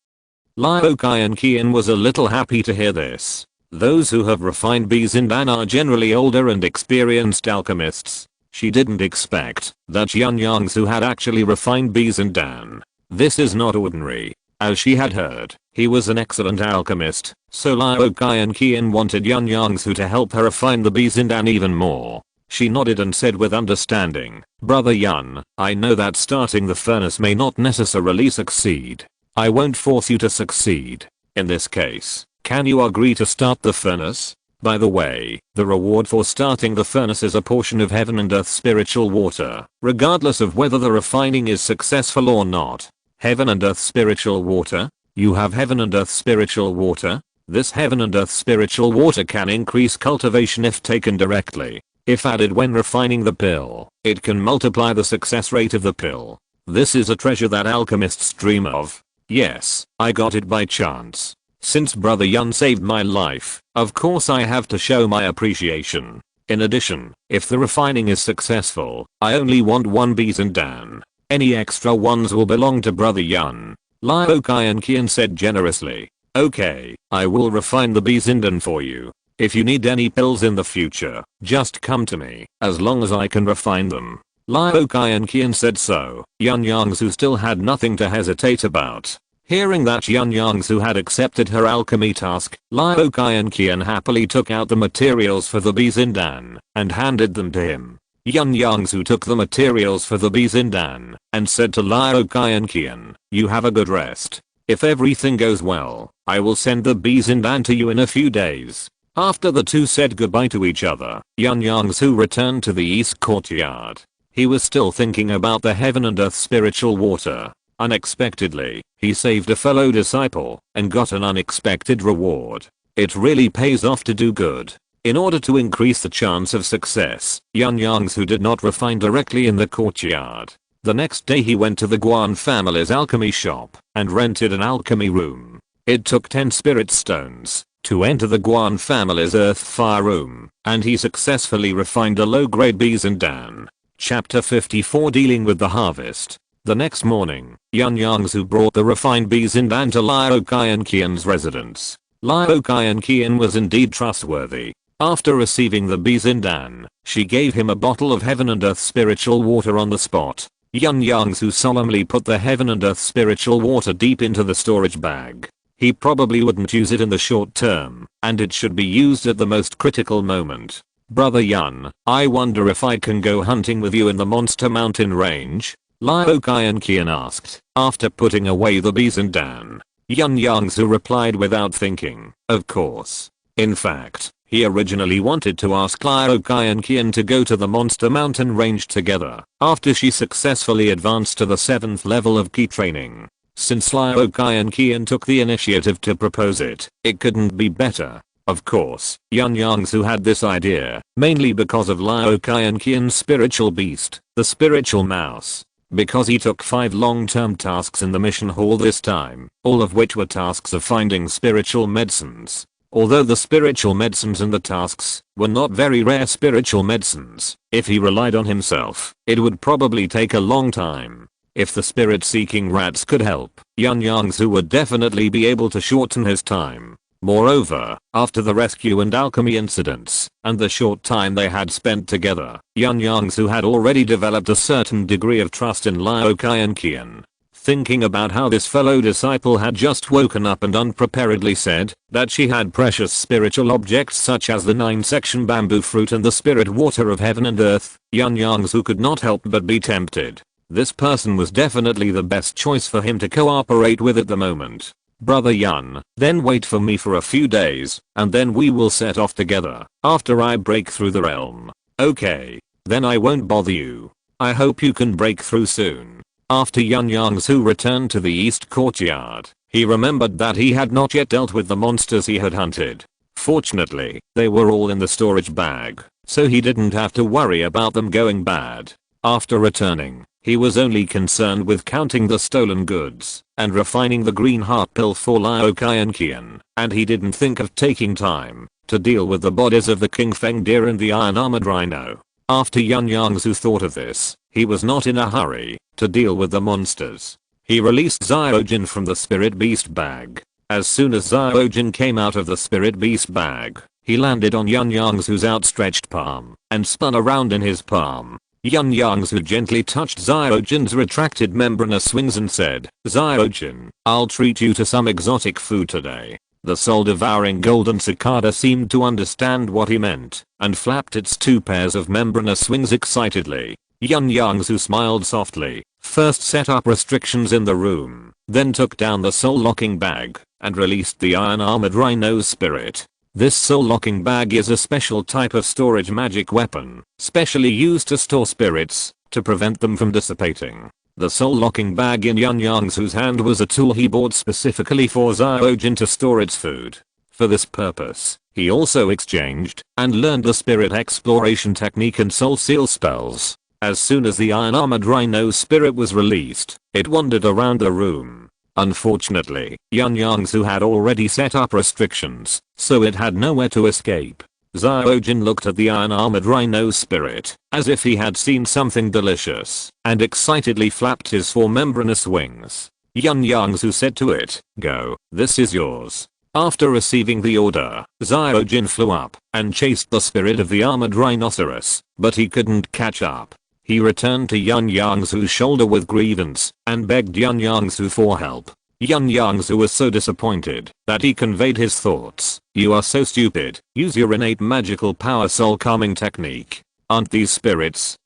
Liao Kian was a little happy to hear this. Those who have refined bees in dan are generally older and experienced alchemists. She didn't expect that Yun Yongzhu had actually refined bees and dan. This is not ordinary. As she had heard, he was an excellent alchemist, so Liao Kian wanted Yun Yongzhu to help her refine the bees in dan even more. She nodded and said with understanding, Brother Yun, I know that starting the furnace may not necessarily succeed. I won't force you to succeed. In this case, can you agree to start the furnace? By the way, the reward for starting the furnace is a portion of heaven and earth spiritual water, regardless of whether the refining is successful or not. Heaven and earth spiritual water? You have heaven and earth spiritual water? This heaven and earth spiritual water can increase cultivation if taken directly. If added when refining the pill, it can multiply the success rate of the pill. This is a treasure that alchemists dream of. Yes, I got it by chance. Since brother Yun saved my life, of course I have to show my appreciation. In addition, if the refining is successful, I only want 1 bees and dan. Any extra ones will belong to brother Yun. Liao Kian said generously. Okay, I will refine the bees and dan for you. If you need any pills in the future, just come to me, as long as I can refine them. Liao Kian said so. Yun Yongzhu still had nothing to hesitate about. Hearing that Yun Yongzhu had accepted her alchemy task, Liao Kian happily took out the materials for the bees in dan and handed them to him. Yun Yongzhu took the materials for the bees in dan and said to Liao Kian, you have a good rest. If everything goes well, I will send the bees in dan to you in a few days. After the 2 said goodbye to each other, Yun Yongzhu returned to the east courtyard. He was still thinking about the heaven and earth spiritual water. Unexpectedly, he saved a fellow disciple and got an unexpected reward. It really pays off to do good. In order to increase the chance of success, Yun Yongzhu did not refine directly in the courtyard. The next day he went to the Guan family's alchemy shop and rented an alchemy room. It took 10 spirit stones to enter the Guan family's earth fire room, and he successfully refined a low-grade bees and dan. Chapter 54 Dealing with the Harvest. The next morning, Yun Yongzhu brought the refined bees and dan to Liao Kian's residence. Liao Kian was indeed trustworthy. After receiving the bees and dan, she gave him a bottle of heaven and earth spiritual water on the spot. Yun Yongzhu solemnly put the heaven and earth spiritual water deep into the storage bag. He probably wouldn't use it in the short term, and it should be used at the most critical moment. Brother Yun, I wonder if I can go hunting with you in the monster mountain range? Liao Kian asked, after putting away the bees and dan. Yun Yongzhu replied without thinking, of course. In fact, He originally wanted to ask Liu Kai and Qian to go to the monster mountain range together after she successfully advanced to the 7th level of key training. Since Liu Kai and Qian took the initiative to propose it, it couldn't be better. Of course, Yun Yongzhu had this idea, mainly because of Liu Kai and Qian's spiritual beast, the spiritual mouse. Because he took 5 long-term tasks in the mission hall this time, all of which were tasks of finding spiritual medicines. Although the spiritual medicines in the tasks were not very rare spiritual medicines, if he relied on himself, it would probably take a long time. If the spirit-seeking rats could help, Yun Yongzhu would definitely be able to shorten his time. Moreover, after the rescue and alchemy incidents, and the short time they had spent together, Yun Yongzhu had already developed a certain degree of trust in Liu Kai and Qian. Thinking about how this fellow disciple had just woken up and unpreparedly said that she had precious spiritual objects such as the 9-section bamboo fruit and the spirit water of heaven and earth, Yun Yongzhu could not help but be tempted. This person was definitely the best choice for him to cooperate with at the moment. Brother Yun, then wait for me for a few days, and then we will set off together after I break through the realm. Okay. Then I won't bother you. I hope you can break through soon. After Yun Yongzhu returned to the east courtyard, he remembered that he had not yet dealt with the monsters he had hunted. Fortunately, they were all in the storage bag, so he didn't have to worry about them going bad. After returning, he was only concerned with counting the stolen goods and refining the green heart pill for Liu Kai and Qian, and he didn't think of taking time to deal with the bodies of the King Feng deer and the iron armored rhino. After Yun Yongzhu thought of this, he was not in a hurry to deal with the monsters. He released Zyojin from the spirit beast bag. As soon as Zyojin came out of the spirit beast bag, he landed on Yun Yongzhu's outstretched palm and spun around in his palm. Yun Yongzhu gently touched Zyojin's retracted membranous wings and said, "Zyojin, I'll treat you to some exotic food today." The soul-devouring golden cicada seemed to understand what he meant and flapped its 2 pairs of membranous wings excitedly. Yun Yongzhu smiled softly, first set up restrictions in the room, then took down the soul-locking bag and released the iron-armored rhino's spirit. This soul-locking bag is a special type of storage magic weapon, specially used to store spirits to prevent them from dissipating. The soul-locking bag in Yun Yongzhu's hand was a tool he bought specifically for Zyojin to store its food. For this purpose, he also exchanged and learned the spirit exploration technique and soul seal spells. As soon as the iron-armored rhino's spirit was released, it wandered around the room. Unfortunately, Yun Yongzhu had already set up restrictions, so it had nowhere to escape. Zyojin looked at the iron-armored rhino's spirit, as if he had seen something delicious, and excitedly flapped his 4 membranous wings. Yun Yongzhu said to it, "Go, this is yours." After receiving the order, Zyojin flew up and chased the spirit of the armored rhinoceros, but he couldn't catch up. He returned to Yun Yongzhu's shoulder with grievance and begged Yun Yongzhu for help. Yun Yongzhu was so disappointed that he conveyed his thoughts. "You are so stupid. Use your innate magical power soul calming technique. Aren't these spirits,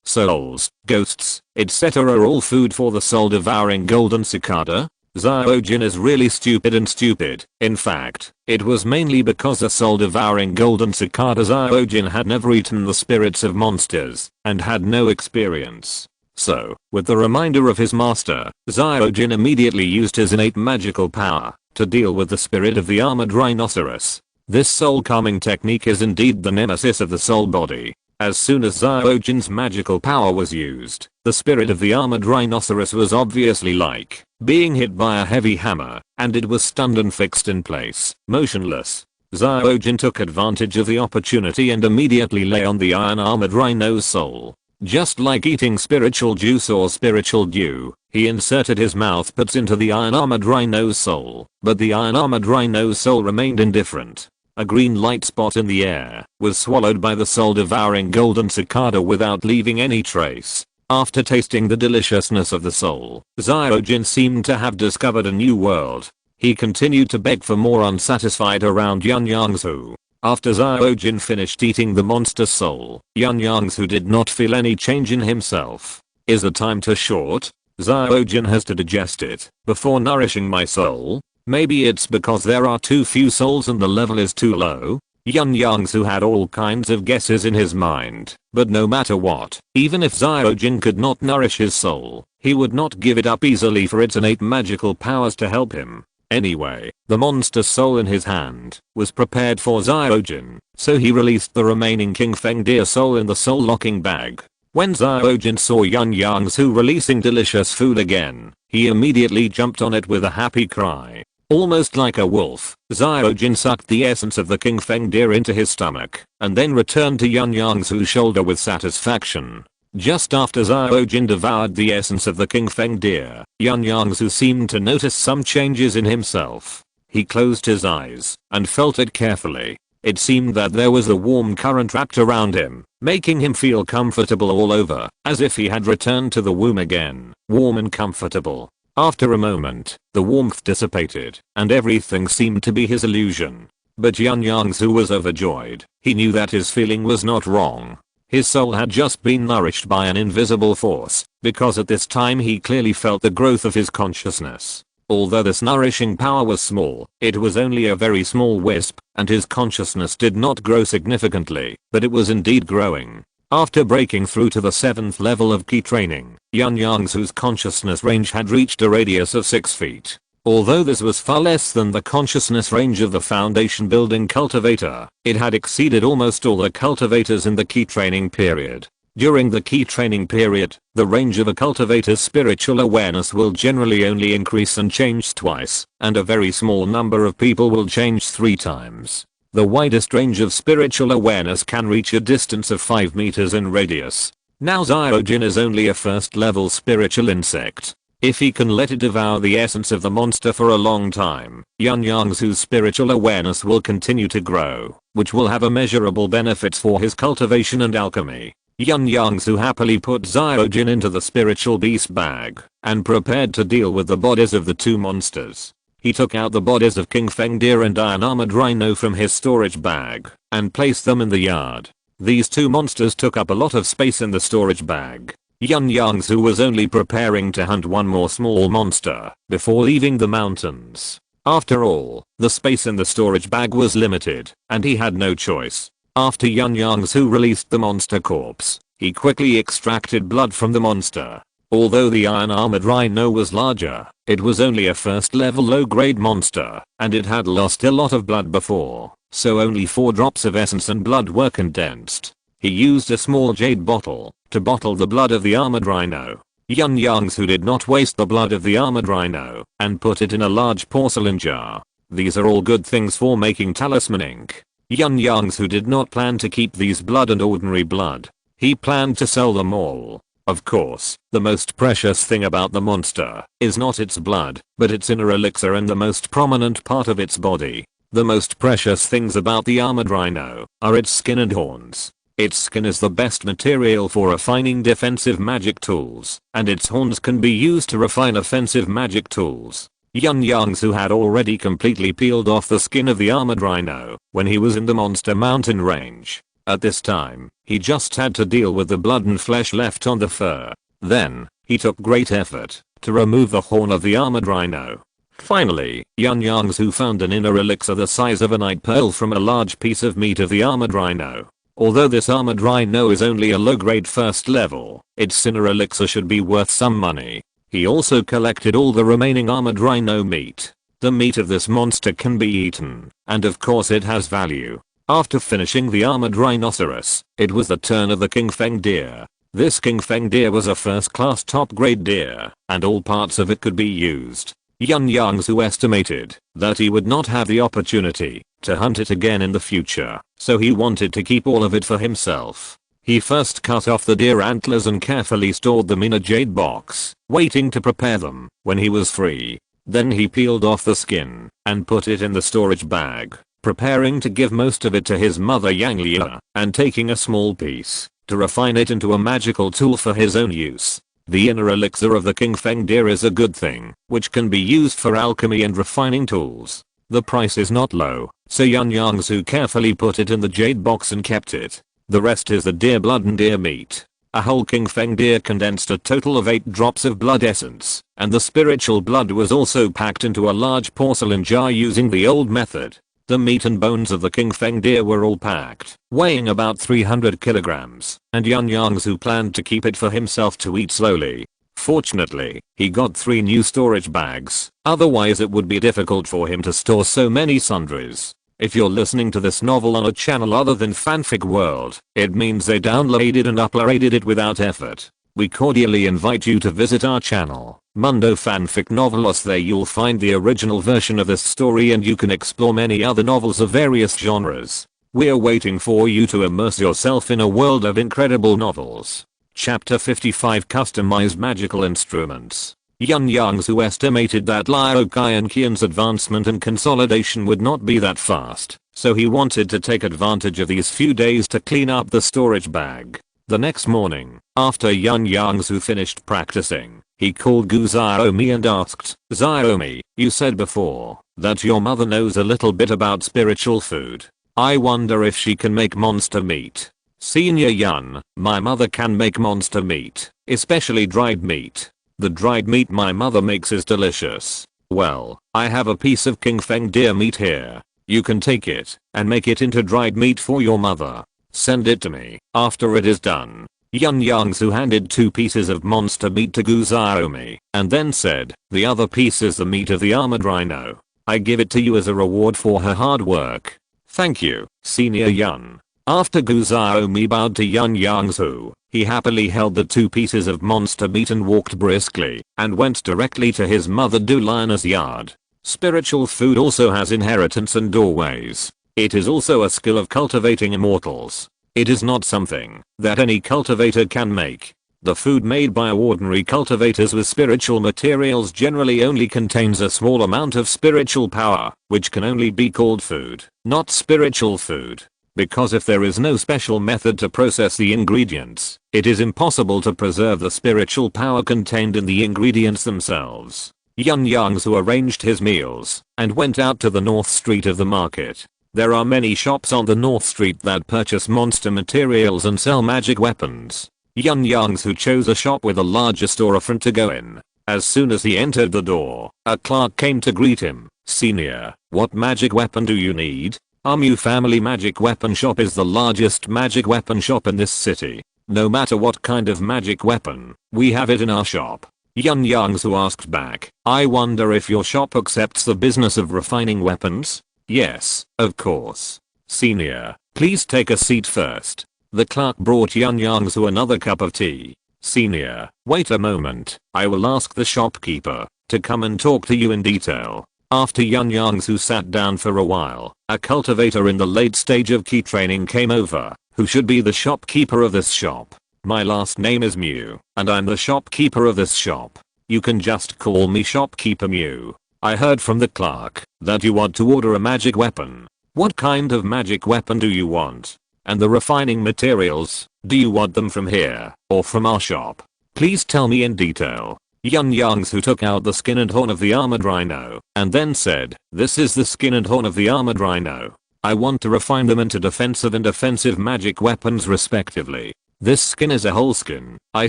souls, ghosts, etc. all food for the soul-devouring golden cicada? Zyojin is really stupid and stupid." In fact, it was mainly because the soul-devouring golden cicada Zyojin had never eaten the spirits of monsters and had no experience. So, with the reminder of his master, Zyojin immediately used his innate magical power to deal with the spirit of the armored rhinoceros. This soul calming technique is indeed the nemesis of the soul body. As soon as Zyojin's magical power was used, the spirit of the armored rhinoceros was obviously like being hit by a heavy hammer, and it was stunned and fixed in place, motionless. Zyojin took advantage of the opportunity and immediately lay on the iron-armored rhino's soul. Just like eating spiritual juice or spiritual dew, he inserted his mouthparts into the iron-armored rhino's soul, but the iron-armored rhino's soul remained indifferent. A green light spot in the air was swallowed by the soul-devouring golden cicada without leaving any trace. After tasting the deliciousness of the soul, Zyojin seemed to have discovered a new world. He continued to beg for more unsatisfied around Yun Yongzhu. After Zyojin finished eating the monster soul, Yun Yongzhu did not feel any change in himself. "Is the time too short? Zyojin has to digest it before nourishing my soul. Maybe it's because there are too few souls and the level is too low." Yun Yongzhu had all kinds of guesses in his mind, but no matter what, even if Zyojin could not nourish his soul, he would not give it up easily for its innate magical powers to help him. Anyway, the monster soul in his hand was prepared for Zyojin, so he released the remaining King Feng deer soul in the soul locking bag. When Zyojin saw Yun Yongzhu releasing delicious food again, he immediately jumped on it with a happy cry. Almost like a wolf, Zyojin sucked the essence of the King Feng deer into his stomach, and then returned to Yun Yongzhu's shoulder with satisfaction. Just after Zyojin devoured the essence of the King Feng deer, Yun Yongzhu seemed to notice some changes in himself. He closed his eyes and felt it carefully. It seemed that there was a warm current wrapped around him, making him feel comfortable all over, as if he had returned to the womb again, warm and comfortable. After a moment, the warmth dissipated, and everything seemed to be his illusion. But Yun Yongzhu was overjoyed. He knew that his feeling was not wrong. His soul had just been nourished by an invisible force, because at this time he clearly felt the growth of his consciousness. Although this nourishing power was small, it was only a very small wisp, and his consciousness did not grow significantly, but it was indeed growing. After breaking through to the 7th level of key training, Yun Yongzhu's consciousness range had reached a radius of 6 feet. Although this was far less than the consciousness range of the foundation building cultivator, it had exceeded almost all the cultivators in the key training period. During the key training period, the range of a cultivator's spiritual awareness will generally only increase and change twice, and a very small number of people will change 3 times. The widest range of spiritual awareness can reach a distance of 5 meters in radius. Now Zyojin is only a first level spiritual insect. If he can let it devour the essence of the monster for a long time, Yun Yongzhu's spiritual awareness will continue to grow, which will have immeasurable benefits for his cultivation and alchemy. Yun Yongzhu happily put Zyojin into the spiritual beast bag, and prepared to deal with the bodies of the 2 monsters. He took out the bodies of King Feng deer and iron armored rhino from his storage bag, and placed them in the yard. These 2 monsters took up a lot of space in the storage bag. Yun Yongzhu was only preparing to hunt one more small monster before leaving the mountains. After all, the space in the storage bag was limited, and he had no choice. After Yun Yongzhu released the monster corpse, he quickly extracted blood from the monster. Although the iron armored rhino was larger, it was only a first level low grade monster, and it had lost a lot of blood before, so only 4 drops of essence and blood were condensed. He used a small jade bottle to bottle the blood of the armored rhino. Yun Yongzhu did not waste the blood of the armored rhino and put it in a large porcelain jar. These are all good things for making talisman ink. Yun Yongzhu did not plan to keep these blood and ordinary blood. He planned to sell them all. Of course, the most precious thing about the monster is not its blood, but its inner elixir and the most prominent part of its body. The most precious things about the armored rhino are its skin and horns. Its skin is the best material for refining defensive magic tools, and its horns can be used to refine offensive magic tools. Yun Yongzhu had already completely peeled off the skin of the armored rhino when he was in the monster mountain range. At this time, he just had to deal with the blood and flesh left on the fur. Then, he took great effort to remove the horn of the armored rhino. Finally, Yun Yongzhu found an inner elixir the size of a night pearl from a large piece of meat of the armored rhino. Although this armored rhino is only a low-grade first level, its inner elixir should be worth some money. He also collected all the remaining armored rhino meat. The meat of this monster can be eaten, and of course it has value. After finishing the armored rhinoceros, it was the turn of the King Feng deer. This King Feng deer was a first-class top-grade deer, and all parts of it could be used. Yun Yongzhu estimated that he would not have the opportunity to hunt it again in the future, so he wanted to keep all of it for himself. He first cut off the deer antlers and carefully stored them in a jade box, waiting to prepare them when he was free. Then he peeled off the skin and put it in the storage bag, preparing to give most of it to his mother Yang Lia, and taking a small piece to refine it into a magical tool for his own use. The inner elixir of the King Feng deer is a good thing, which can be used for alchemy and refining tools. The price is not low, so Yun Yongzhu carefully put it in the jade box and kept it. The rest is the deer blood and deer meat. A whole King Feng deer condensed a total of 8 drops of blood essence, and the spiritual blood was also packed into a large porcelain jar using the old method. The meat and bones of the king feng deer were all packed, weighing about 300 kilograms, and Yun Yongzhu planned to keep it for himself to eat slowly. Fortunately, he got 3 new storage bags, otherwise it would be difficult for him to store so many sundries. If you're listening to this novel on a channel other than Fanfic World, it means they downloaded and uploaded it without effort. We cordially invite you to visit our channel, Mundo Fanfic Novelos. There you'll find the original version of this story and you can explore many other novels of various genres. We're waiting for you to immerse yourself in a world of incredible novels. Chapter 55 Customized Magical Instruments. Yun Yongzhu estimated that Liu Kai and Qian's advancement and consolidation would not be that fast, so he wanted to take advantage of these few days to clean up the storage bag. The next morning, after Yun Yongzhu finished practicing, he called Gu Xiaomi and asked, "Xiaomi, you said before that your mother knows a little bit about spiritual food. I wonder if she can make monster meat." "Senior Yun, my mother can make monster meat, especially dried meat. The dried meat my mother makes is delicious. Well, I have a piece of king feng deer meat here. You can take it and make it into dried meat for your mother. Send it to me after it is done." Yun Yongzhu handed 2 pieces of monster meat to Gu Xiaomi and then said, "The other piece is the meat of the armored rhino. I give it to you as a reward for her hard work." "Thank you, Senior Yun." After Gu Xiaomi bowed to Yun Yongzhu, he happily held the 2 pieces of monster meat and walked briskly and went directly to his mother Du Lina's yard. Spiritual food also has inheritance and doorways. It is also a skill of cultivating immortals. It is not something that any cultivator can make. The food made by ordinary cultivators with spiritual materials generally only contains a small amount of spiritual power, which can only be called food, not spiritual food. Because if there is no special method to process the ingredients, it is impossible to preserve the spiritual power contained in the ingredients themselves. Yun Yongzhu arranged his meals and went out to the north street of the market. There are many shops on the north street that purchase monster materials and sell magic weapons. Yun Yongzhu chose a shop with a larger storefront to go in. As soon as he entered the door, a clerk came to greet him. "Senior, what magic weapon do you need?" "Our Mu Family Magic Weapon Shop is the largest magic weapon shop in this city. No matter what kind of magic weapon, we have it in our shop." Yun Yongzhu asked back, "I wonder if your shop accepts the business of refining weapons?" "Yes, of course. Senior, please take a seat first." The clerk brought Yun Yongzhu another cup of tea. "Senior, wait a moment. I will ask the shopkeeper to come and talk to you in detail." After Yun Yongzhu sat down for a while, a cultivator in the late stage of key training came over, who should be the shopkeeper of this shop. "My last name is Mu, and I'm the shopkeeper of this shop. You can just call me Shopkeeper Mu. I heard from the clerk that you want to order a magic weapon. What kind of magic weapon do you want? And the refining materials, do you want them from here or from our shop? Please tell me in detail." Yun Yongzhu took out the skin and horn of the armored rhino and then said, "This is the skin and horn of the armored rhino. I want to refine them into defensive and offensive magic weapons respectively. This skin is a whole skin. I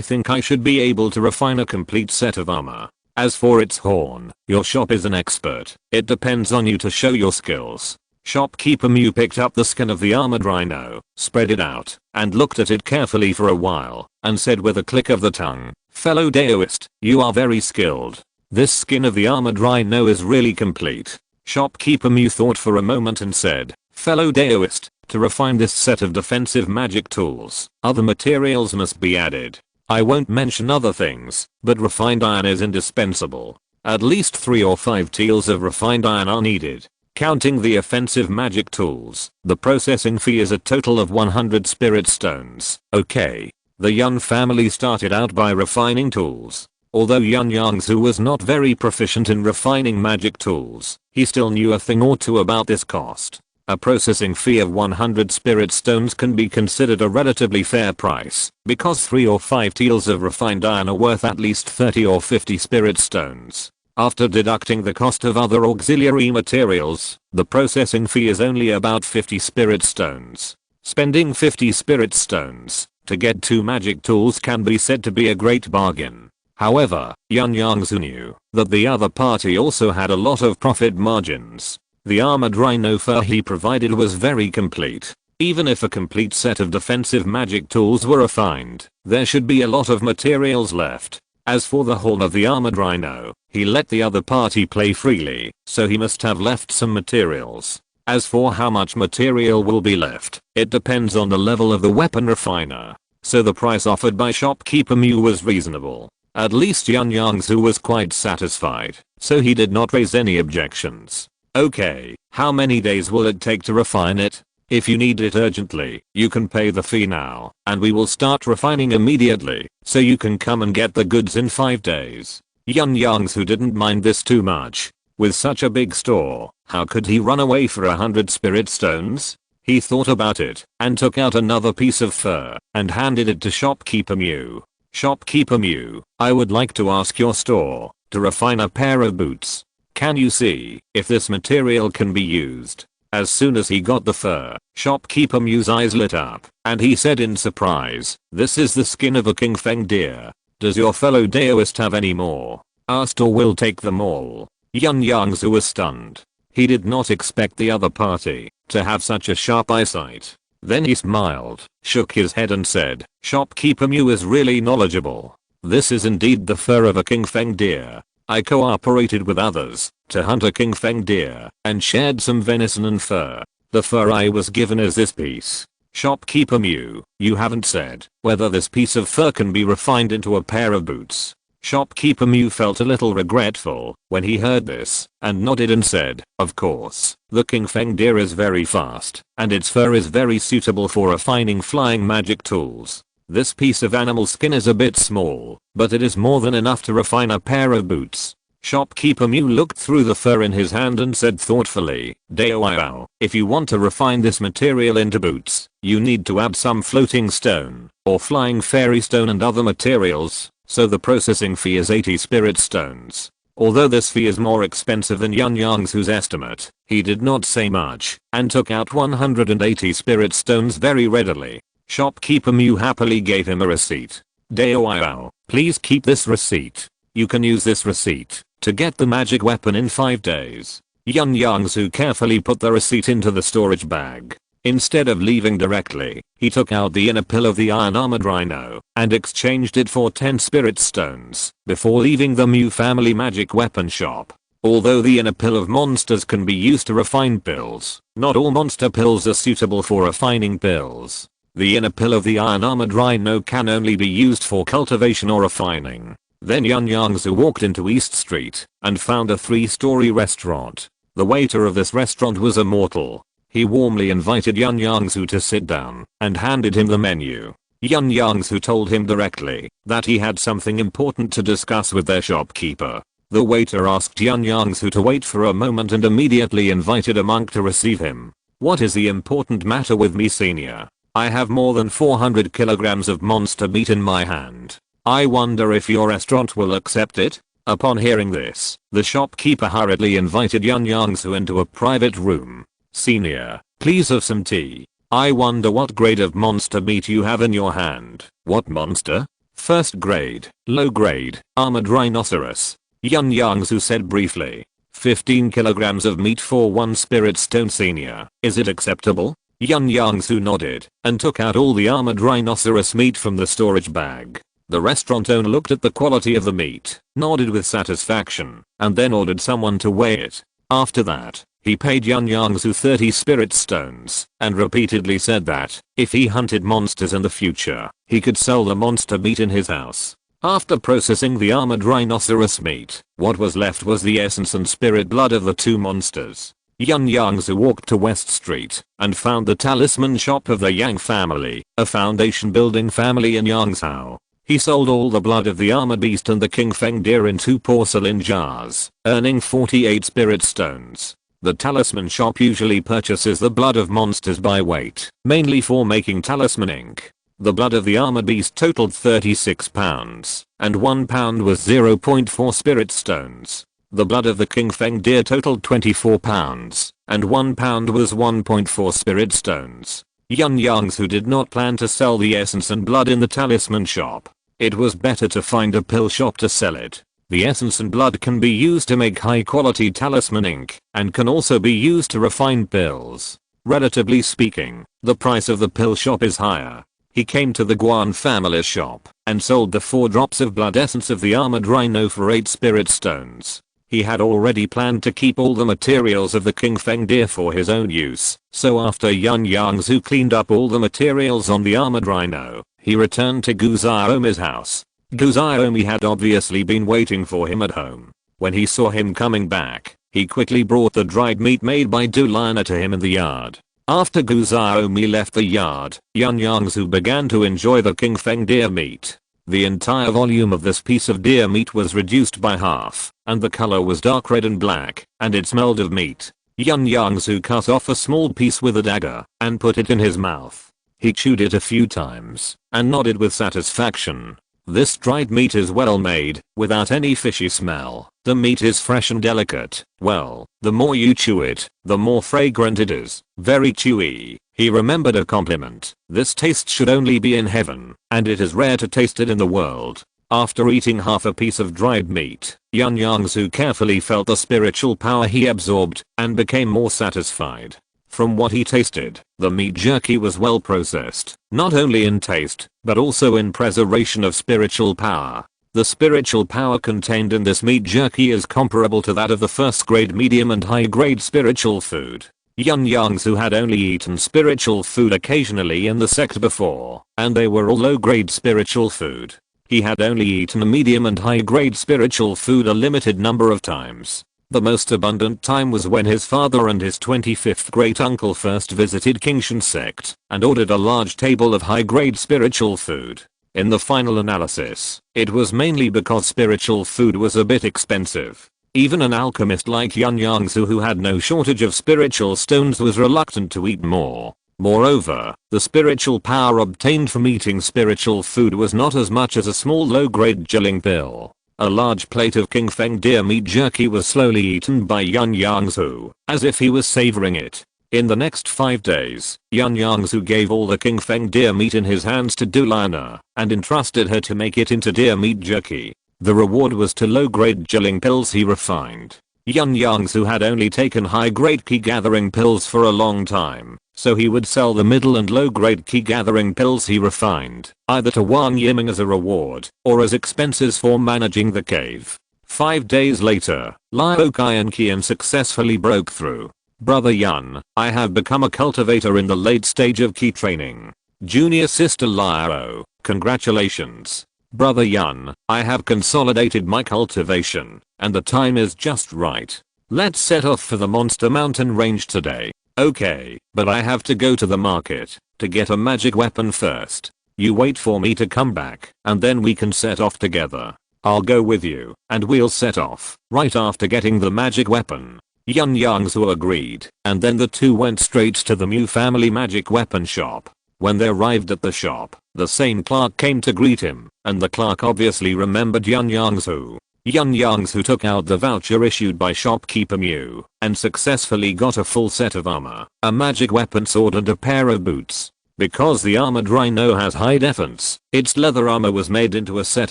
think I should be able to refine a complete set of armor. As for its horn, your shop is an expert. It depends on you to show your skills." Shopkeeper Mu picked up the skin of the armored rhino, spread it out, and looked at it carefully for a while, and said with a click of the tongue, "Fellow Daoist, you are very skilled. This skin of the armored rhino is really complete." Shopkeeper Mu thought for a moment and said, "Fellow Daoist, to refine this set of defensive magic tools, other materials must be added. I won't mention other things, but refined iron is indispensable. At least 3 or 5 teals of refined iron are needed. Counting the offensive magic tools, the processing fee is a total of 100 spirit stones." Okay. The Yun family started out by refining tools. Although Yun Yongzhu was not very proficient in refining magic tools, he still knew a thing or two about this cost. A processing fee of 100 spirit stones can be considered a relatively fair price, because 3 or 5 teals of refined iron are worth at least 30 or 50 spirit stones. After deducting the cost of other auxiliary materials, the processing fee is only about 50 spirit stones. Spending 50 spirit stones to get 2 magic tools can be said to be a great bargain. However, Yun Yongzhu knew that the other party also had a lot of profit margins. The armored rhino fur he provided was very complete. Even if a complete set of defensive magic tools were refined, there should be a lot of materials left. As for the horn of the armored rhino, he let the other party play freely, so he must have left some materials. As for how much material will be left, it depends on the level of the weapon refiner. So the price offered by shopkeeper Mew was reasonable. At least Yun Yongzhu was quite satisfied, so he did not raise any objections. Okay, how many days will it take to refine it? If you need it urgently, you can pay the fee now, and we will start refining immediately, so you can come and get the goods in 5 days. Yun Yongzhu didn't mind this too much. With such a big store, how could he run away for 100 spirit stones? He thought about it, and took out another piece of fur, and handed it to shopkeeper Mew. Shopkeeper Mew, I would like to ask your store to refine a pair of boots. Can you see if this material can be used? As soon as he got the fur, shopkeeper Mew's eyes lit up, and he said in surprise, "This is the skin of a king feng deer. Does your fellow Daoist have any more? Our store will take them all." Yun Yongzhu was stunned. He did not expect the other party to have such a sharp eyesight. Then he smiled, shook his head and said, "Shopkeeper Mew is really knowledgeable. This is indeed the fur of a king feng deer. I cooperated with others to hunt a king feng deer and shared some venison and fur. The fur I was given is this piece." Shopkeeper Mew, you haven't said whether this piece of fur can be refined into a pair of boots. Shopkeeper Mew felt a little regretful when he heard this and nodded and said, "Of course, the king feng deer is very fast and its fur is very suitable for refining flying magic tools. This piece of animal skin is a bit small, but it is more than enough to refine a pair of boots." Shopkeeper Mew looked through the fur in his hand and said thoughtfully, "Dao, if you want to refine this material into boots, you need to add some floating stone, or flying fairy stone and other materials, so the processing fee is 80 spirit stones." Although this fee is more expensive than Yun Yongzhu's estimate, he did not say much, and took out 180 spirit stones very readily. Shopkeeper Mew happily gave him a receipt. "Dao, please keep this receipt. You can use this receipt to get the magic weapon in 5 days." Yun Yongzhu carefully put the receipt into the storage bag. Instead of leaving directly, he took out the inner pill of the iron armored rhino and exchanged it for 10 spirit stones before leaving the Mew family magic weapon shop. Although the inner pill of monsters can be used to refine pills, not all monster pills are suitable for refining pills. The inner pill of the iron armored rhino can only be used for cultivation or refining. Then Yun Yongzhu walked into East Street and found a 3-story restaurant. The waiter of this restaurant was a mortal. He warmly invited Yun Yongzhu to sit down and handed him the menu. Yun Yongzhu told him directly that he had something important to discuss with their shopkeeper. The waiter asked Yun Yongzhu to wait for a moment and immediately invited a monk to receive him. "What is the important matter with me, senior? I have more than 400 kilograms of monster meat in my hand. I wonder if your restaurant will accept it?" Upon hearing this, the shopkeeper hurriedly invited Yun Yongzhu into a private room. "Senior, please have some tea. I wonder what grade of monster meat you have in your hand." "What monster?" "First grade, low grade, armored rhinoceros," Yun Yongzhu said briefly. 15 kilograms of meat for 1 spirit stone, senior. Is it acceptable?" Yun Yongzhu nodded and took out all the armored rhinoceros meat from the storage bag. The restaurant owner looked at the quality of the meat, nodded with satisfaction, and then ordered someone to weigh it. After that, he paid Yun Yongzhu 30 spirit stones and repeatedly said that if he hunted monsters in the future, he could sell the monster meat in his house. After processing the armored rhinoceros meat, what was left was the essence and spirit blood of the 2 monsters. Yun Yongzhu walked to West Street and found the talisman shop of the Yang family, a foundation building family in Yongzhou. He sold all the blood of the armored beast and the king feng deer in 2 porcelain jars, earning 48 spirit stones. The talisman shop usually purchases the blood of monsters by weight, mainly for making talisman ink. The blood of the armored beast totaled 36 pounds, and 1 pound was 0.4 spirit stones. The blood of the king feng deer totaled 24 pounds, and 1 pound was 1.4 spirit stones. Yun Yongzhu did not plan to sell the essence and blood in the talisman shop. It was better to find a pill shop to sell it. The essence and blood can be used to make high quality talisman ink and can also be used to refine pills. Relatively speaking, the price of the pill shop is higher. He came to the Guan family's shop and sold the 4 drops of blood essence of the armored rhino for 8 spirit stones. He had already planned to keep all the materials of the King Feng deer for his own use, so after Yun Yongzhu cleaned up all the materials on the armored rhino, he returned to Gu Xiaomi's house. Gu Xiaomi had obviously been waiting for him at home. When he saw him coming back, he quickly brought the dried meat made by Du Liner to him in the yard. After Gu Xiaomi left the yard, Yun Yongzhu began to enjoy the King Feng deer meat. The entire volume of this piece of deer meat was reduced by half, and the color was dark red and black, and it smelled of meat. Yun Yongzhu cut off a small piece with a dagger and put it in his mouth. He chewed it a few times and nodded with satisfaction. This dried meat is well made, without any fishy smell. The meat is fresh and delicate. Well, the more you chew it, the more fragrant it is. Very chewy. He remembered a compliment. This taste should only be in heaven, and it is rare to taste it in the world. After eating half a piece of dried meat, Yun Yongzhu carefully felt the spiritual power he absorbed and became more satisfied. From what he tasted, the meat jerky was well processed, not only in taste, but also in preservation of spiritual power. The spiritual power contained in this meat jerky is comparable to that of the first grade medium and high grade spiritual food. Yun Yongzhu had only eaten spiritual food occasionally in the sect before, and they were all low grade spiritual food. He had only eaten a medium and high grade spiritual food a limited number of times. The most abundant time was when his father and his 25th great uncle first visited Qingshan sect and ordered a large table of high grade spiritual food. In the final analysis, it was mainly because spiritual food was a bit expensive. Even an alchemist like Yun Yongzhu who had no shortage of spiritual stones was reluctant to eat more. Moreover, the spiritual power obtained from eating spiritual food was not as much as a small low-grade gelling pill. A large plate of King Feng deer meat jerky was slowly eaten by Yun Yongzhu, as if he was savoring it. In the next 5 days, Yun Yongzhu gave all the King Feng deer meat in his hands to Du Liner and entrusted her to make it into deer meat jerky. The reward was to low-grade gelling pills he refined. Yun Yongzhu had only taken high-grade key-gathering pills for a long time, so he would sell the middle and low-grade key-gathering pills he refined, either to Wang Yiming as a reward, or as expenses for managing the cave. 5 days later, Liao Qian successfully broke through. Brother Yun, I have become a cultivator in the late stage of key training. Junior sister Liao, congratulations. Brother Yun, I have consolidated my cultivation, and the time is just right. Let's set off for the Monster Mountain range today. Okay, but I have to go to the market to get a magic weapon first. You wait for me to come back, and then we can set off together. I'll go with you, and we'll set off right after getting the magic weapon. Yun Yongzhu agreed, and then the two went straight to the Mu family magic weapon shop. When they arrived at the shop, the same clerk came to greet him, and the clerk obviously remembered Yun Yongzhu. Yun Yongzhu took out the voucher issued by shopkeeper Mu, and successfully got a full set of armor, a magic weapon sword and a pair of boots. Because the armored rhino has high defense, its leather armor was made into a set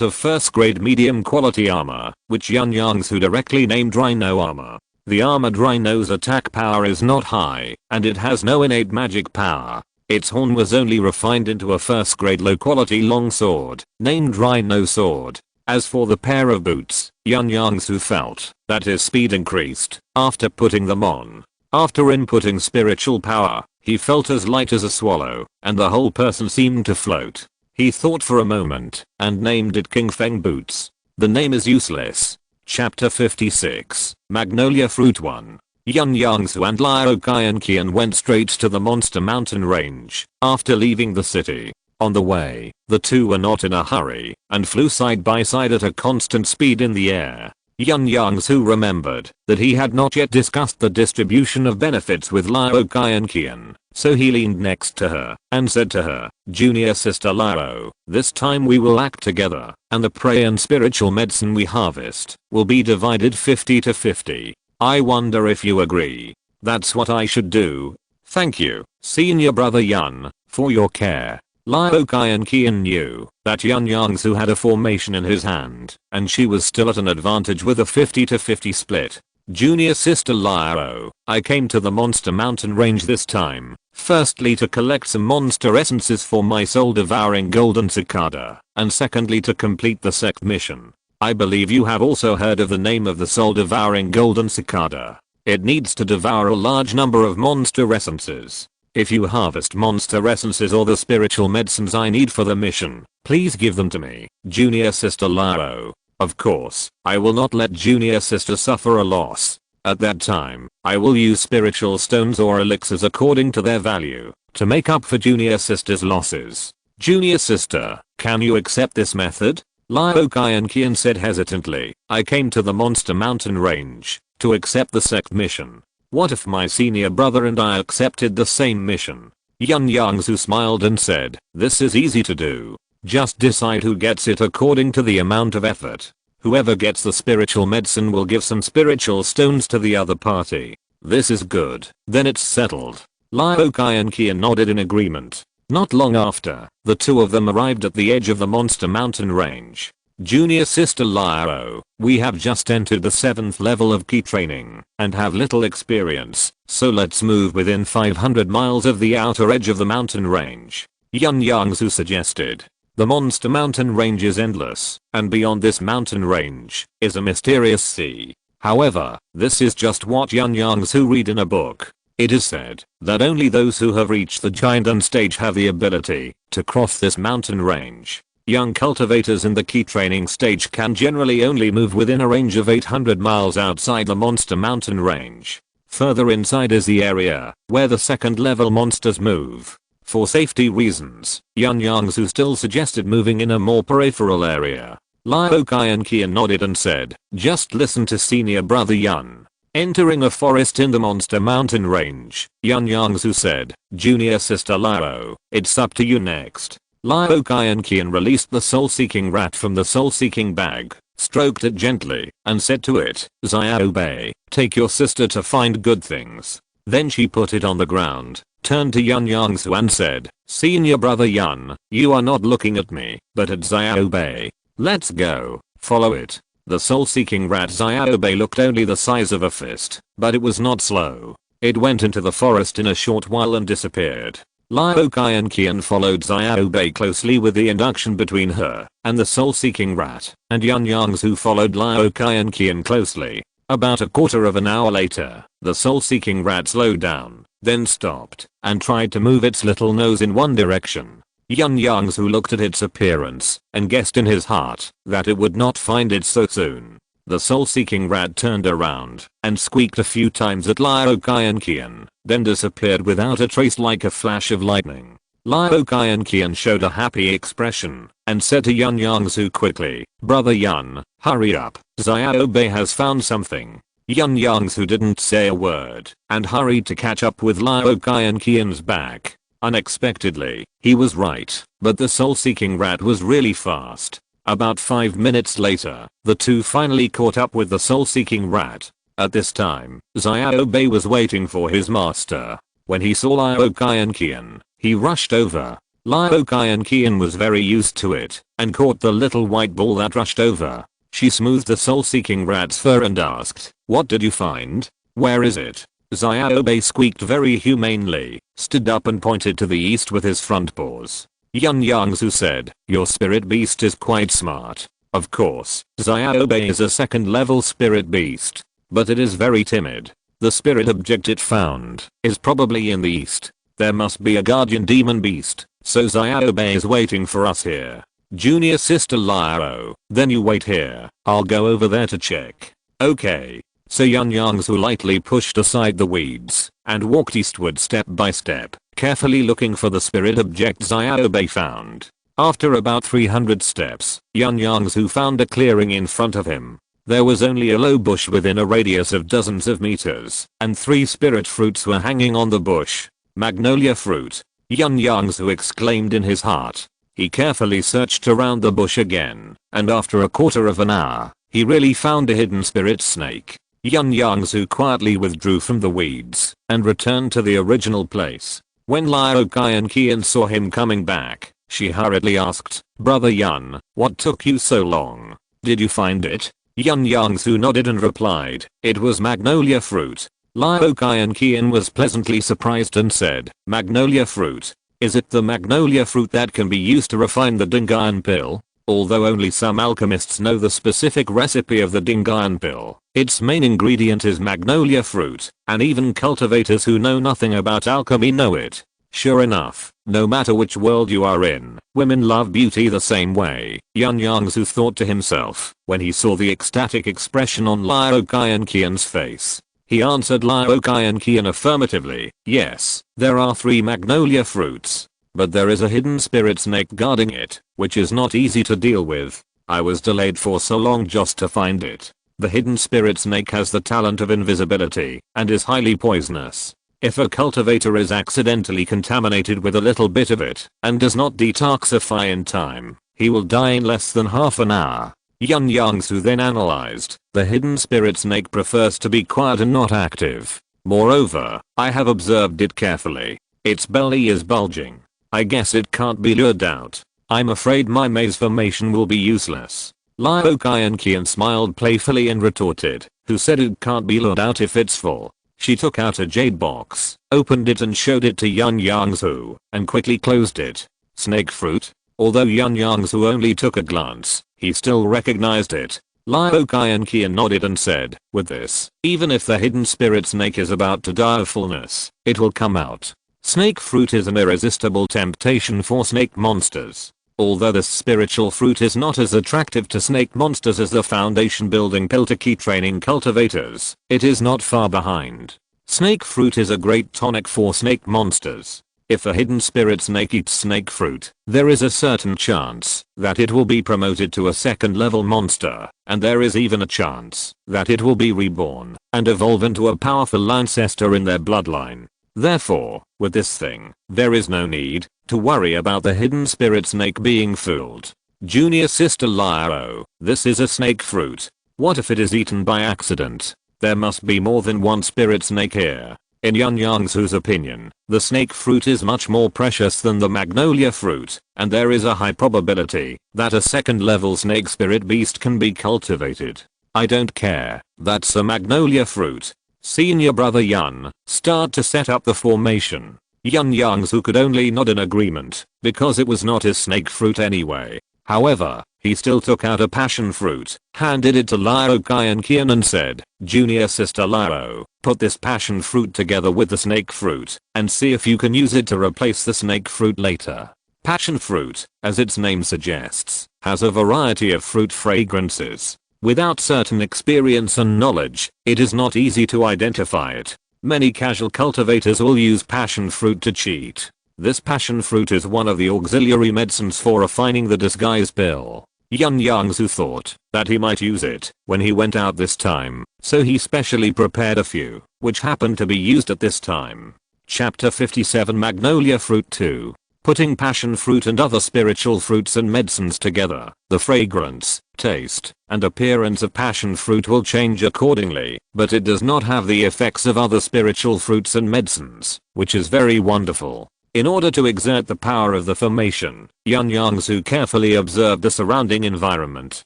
of first grade medium quality armor, which Yun Yongzhu directly named Rhino armor. The armored rhino's attack power is not high, and it has no innate magic power. Its horn was only refined into a first grade low quality long sword, named Rhino Sword. As for the pair of boots, Yun Yongzhu felt that his speed increased after putting them on. After inputting spiritual power, he felt as light as a swallow, and the whole person seemed to float. He thought for a moment, and named it King Feng Boots. The name is useless. Chapter 56, Magnolia Fruit 1. Yun Yongzhu and Liao Qian went straight to the Monster Mountain range after leaving the city. On the way, the two were not in a hurry and flew side by side at a constant speed in the air. Yun Yongzhu remembered that he had not yet discussed the distribution of benefits with Liao Qian, so he leaned next to her and said to her, "Junior sister Liao, this time we will act together, and the prey and spiritual medicine we harvest will be divided 50 to 50. I wonder if you agree." "That's what I should do. Thank you, senior brother Yun, for your care." Liu Kai and Qian knew that Yun Yongzhu had a formation in his hand, and she was still at an advantage with a 50-50 split. Junior sister Liu, I came to the Monster Mountain range this time, firstly to collect some monster essences for my soul-devouring golden cicada, and secondly to complete the sect mission. I believe you have also heard of the name of the soul-devouring golden cicada. It needs to devour a large number of monster essences. If you harvest monster essences or the spiritual medicines I need for the mission, please give them to me, junior sister Liu. Of course, I will not let junior sister suffer a loss. At that time, I will use spiritual stones or elixirs according to their value, to make up for junior sister's losses. Junior sister, can you accept this method? Liu Kai and Qian said hesitantly, I came to the Monster Mountain range, to accept the sect mission. What if my senior brother and I accepted the same mission? Yun Yongzhu smiled and said, this is easy to do. Just decide who gets it according to the amount of effort. Whoever gets the spiritual medicine will give some spiritual stones to the other party. This is good. Then it's settled. Liu Kai and Qian nodded in agreement. Not long after, the two of them arrived at the edge of the Monster Mountain range. Junior sister Liu, we have just entered the 7th level of key training and have little experience, so let's move within 500 miles of the outer edge of the mountain range. Yun Yongzhu suggested. The Monster Mountain range is endless, and beyond this mountain range is a mysterious sea. However, this is just what Yun Yongzhu read in a book. It is said that only those who have reached the Giant stage have the ability to cross this mountain range. Young cultivators in the key training stage can generally only move within a range of 800 miles outside the Monster Mountain range. Further inside is the area where the 2nd level monsters move. For safety reasons, Yun Yongzhu still suggested moving in a more peripheral area. Liu Kai and Qian nodded and said, just listen to senior brother Yun. Entering a forest in the Monster Mountain range, Yun Yongzhu said, junior sister Liu, it's up to you next. Liu Kai and Qian released the soul-seeking rat from the soul-seeking bag, stroked it gently, and said to it, Xiao Bei, take your sister to find good things. Then she put it on the ground, turned to Yun Yongzhu and said, senior brother Yun, you are not looking at me, but at Xiao Bei. Let's go, follow it. The soul-seeking rat Xiao Bei looked only the size of a fist, but it was not slow. It went into the forest in a short while and disappeared. Liu Kai and Qian followed Xiao Bei closely with the induction between her and the soul-seeking rat, and Yun Yongzhu followed Liu Kai and Qian closely. About a quarter of an hour later, the soul-seeking rat slowed down, then stopped, and tried to move its little nose in one direction. Yun Yongzhu looked at its appearance and guessed in his heart that it would not find it so soon. The soul-seeking rat turned around and squeaked a few times at Liu Kai and Qian, then disappeared without a trace like a flash of lightning. Liu Kai and Qian showed a happy expression and said to Yun Yongzhu quickly, brother Yun, hurry up, Xiao Bei has found something. Yun Yongzhu didn't say a word and hurried to catch up with Liu Kai and Qian's back. Unexpectedly, he was right, but the soul-seeking rat was really fast. About 5 minutes later, the two finally caught up with the soul-seeking rat. At this time, Xiao Bei was waiting for his master. When he saw Liu Kai and Qian, he rushed over. Liu Kai and Qian was very used to it, and caught the little white ball that rushed over. She smoothed the soul-seeking rat's fur and asked, what did you find? Where is it? Xiao Bei squeaked very humanely, stood up and pointed to the east with his front paws. Yun Yongzhu said, your spirit beast is quite smart. Of course, Xiao Bei is a 2nd level spirit beast, but it is very timid. The spirit object it found is probably in the east. There must be a guardian demon beast, so Xiao Bei is waiting for us here. Junior sister Liu, then you wait here, I'll go over there to check. Okay. So Yun Yongzhu lightly pushed aside the weeds and walked eastward step by step, carefully looking for the spirit object Xiao Bei found. After about 300 steps, Yun Yongzhu found a clearing in front of him. There was only a low bush within a radius of dozens of meters, and 3 spirit fruits were hanging on the bush. Magnolia fruit. Yun Yongzhu exclaimed in his heart. He carefully searched around the bush again, and after a quarter of an hour, he really found a hidden spirit snake. Yun Yongzhu quietly withdrew from the weeds and returned to the original place. When Liu Kai and Qian saw him coming back, She hurriedly asked, "Brother Yun, what took you so long? Did you find it?" Yun Yongzhu nodded and replied, "It was magnolia fruit." Liao Qian was pleasantly surprised and said, "Magnolia fruit? Is it the magnolia fruit that can be used to refine the Dingyuan pill?" Although only some alchemists know the specific recipe of the Dingyuan pill, its main ingredient is magnolia fruit, and even cultivators who know nothing about alchemy know it. Sure enough, no matter which world you are in, women love beauty the same way, Yun Yongzhu thought to himself when he saw the ecstatic expression on Liao Qian's face. He answered Liao Qian affirmatively, "Yes, there are 3 magnolia fruits. But there is a hidden spirit snake guarding it, which is not easy to deal with. I was delayed for so long just to find it. The hidden spirit snake has the talent of invisibility and is highly poisonous. If a cultivator is accidentally contaminated with a little bit of it and does not detoxify in time, he will die in less than half an hour." Yun Yongzhu then analyzed, the hidden spirit snake prefers to be quiet and not active. Moreover, I have observed it carefully. Its belly is bulging. I guess it can't be lured out. I'm afraid my maze formation will be useless. Liao Qian smiled playfully and retorted, "Who said it can't be lured out if it's full?" She took out a jade box, opened it and showed it to Yun Yongzhu, and quickly closed it. Snake fruit? Although Yun Yongzhu only took a glance, he still recognized it. Liao Qian nodded and said, "With this, even if the hidden spirit snake is about to die of fullness, it will come out." Snake fruit is an irresistible temptation for snake monsters. Although this spiritual fruit is not as attractive to snake monsters as the foundation building pill to keep training cultivators, it is not far behind. Snake fruit is a great tonic for snake monsters. If a hidden spirit snake eats snake fruit, there is a certain chance that it will be promoted to a 2nd level monster, and there is even a chance that it will be reborn and evolve into a powerful ancestor in their bloodline. Therefore, with this thing, there is no need to worry about the hidden spirit snake being fooled. Junior sister Liao, this is a snake fruit. What if it is eaten by accident? There must be more than one spirit snake here. In Yun Yongzhu's opinion, the snake fruit is much more precious than the magnolia fruit, and there is a high probability that a 2nd level snake spirit beast can be cultivated. I don't care, that's a magnolia fruit. Senior brother Yun, start to set up the formation. Yun Yongzhu could only nod in agreement, because it was not his snake fruit anyway. However, he still took out a passion fruit, handed it to Liao Qian and said, "Junior sister Liao, put this passion fruit together with the snake fruit, and see if you can use it to replace the snake fruit later." Passion fruit, as its name suggests, has a variety of fruit fragrances. Without certain experience and knowledge, it is not easy to identify it. Many casual cultivators will use passion fruit to cheat. This passion fruit is one of the auxiliary medicines for refining the disguise pill. Yun Yongzhu thought that he might use it when he went out this time, so he specially prepared a few, which happened to be used at this time. Chapter 57 Magnolia Fruit 2. Putting passion fruit and other spiritual fruits and medicines together, the fragrance, taste, and appearance of passion fruit will change accordingly, but it does not have the effects of other spiritual fruits and medicines, which is very wonderful. In order to exert the power of the formation, Yun Yongzhu carefully observed the surrounding environment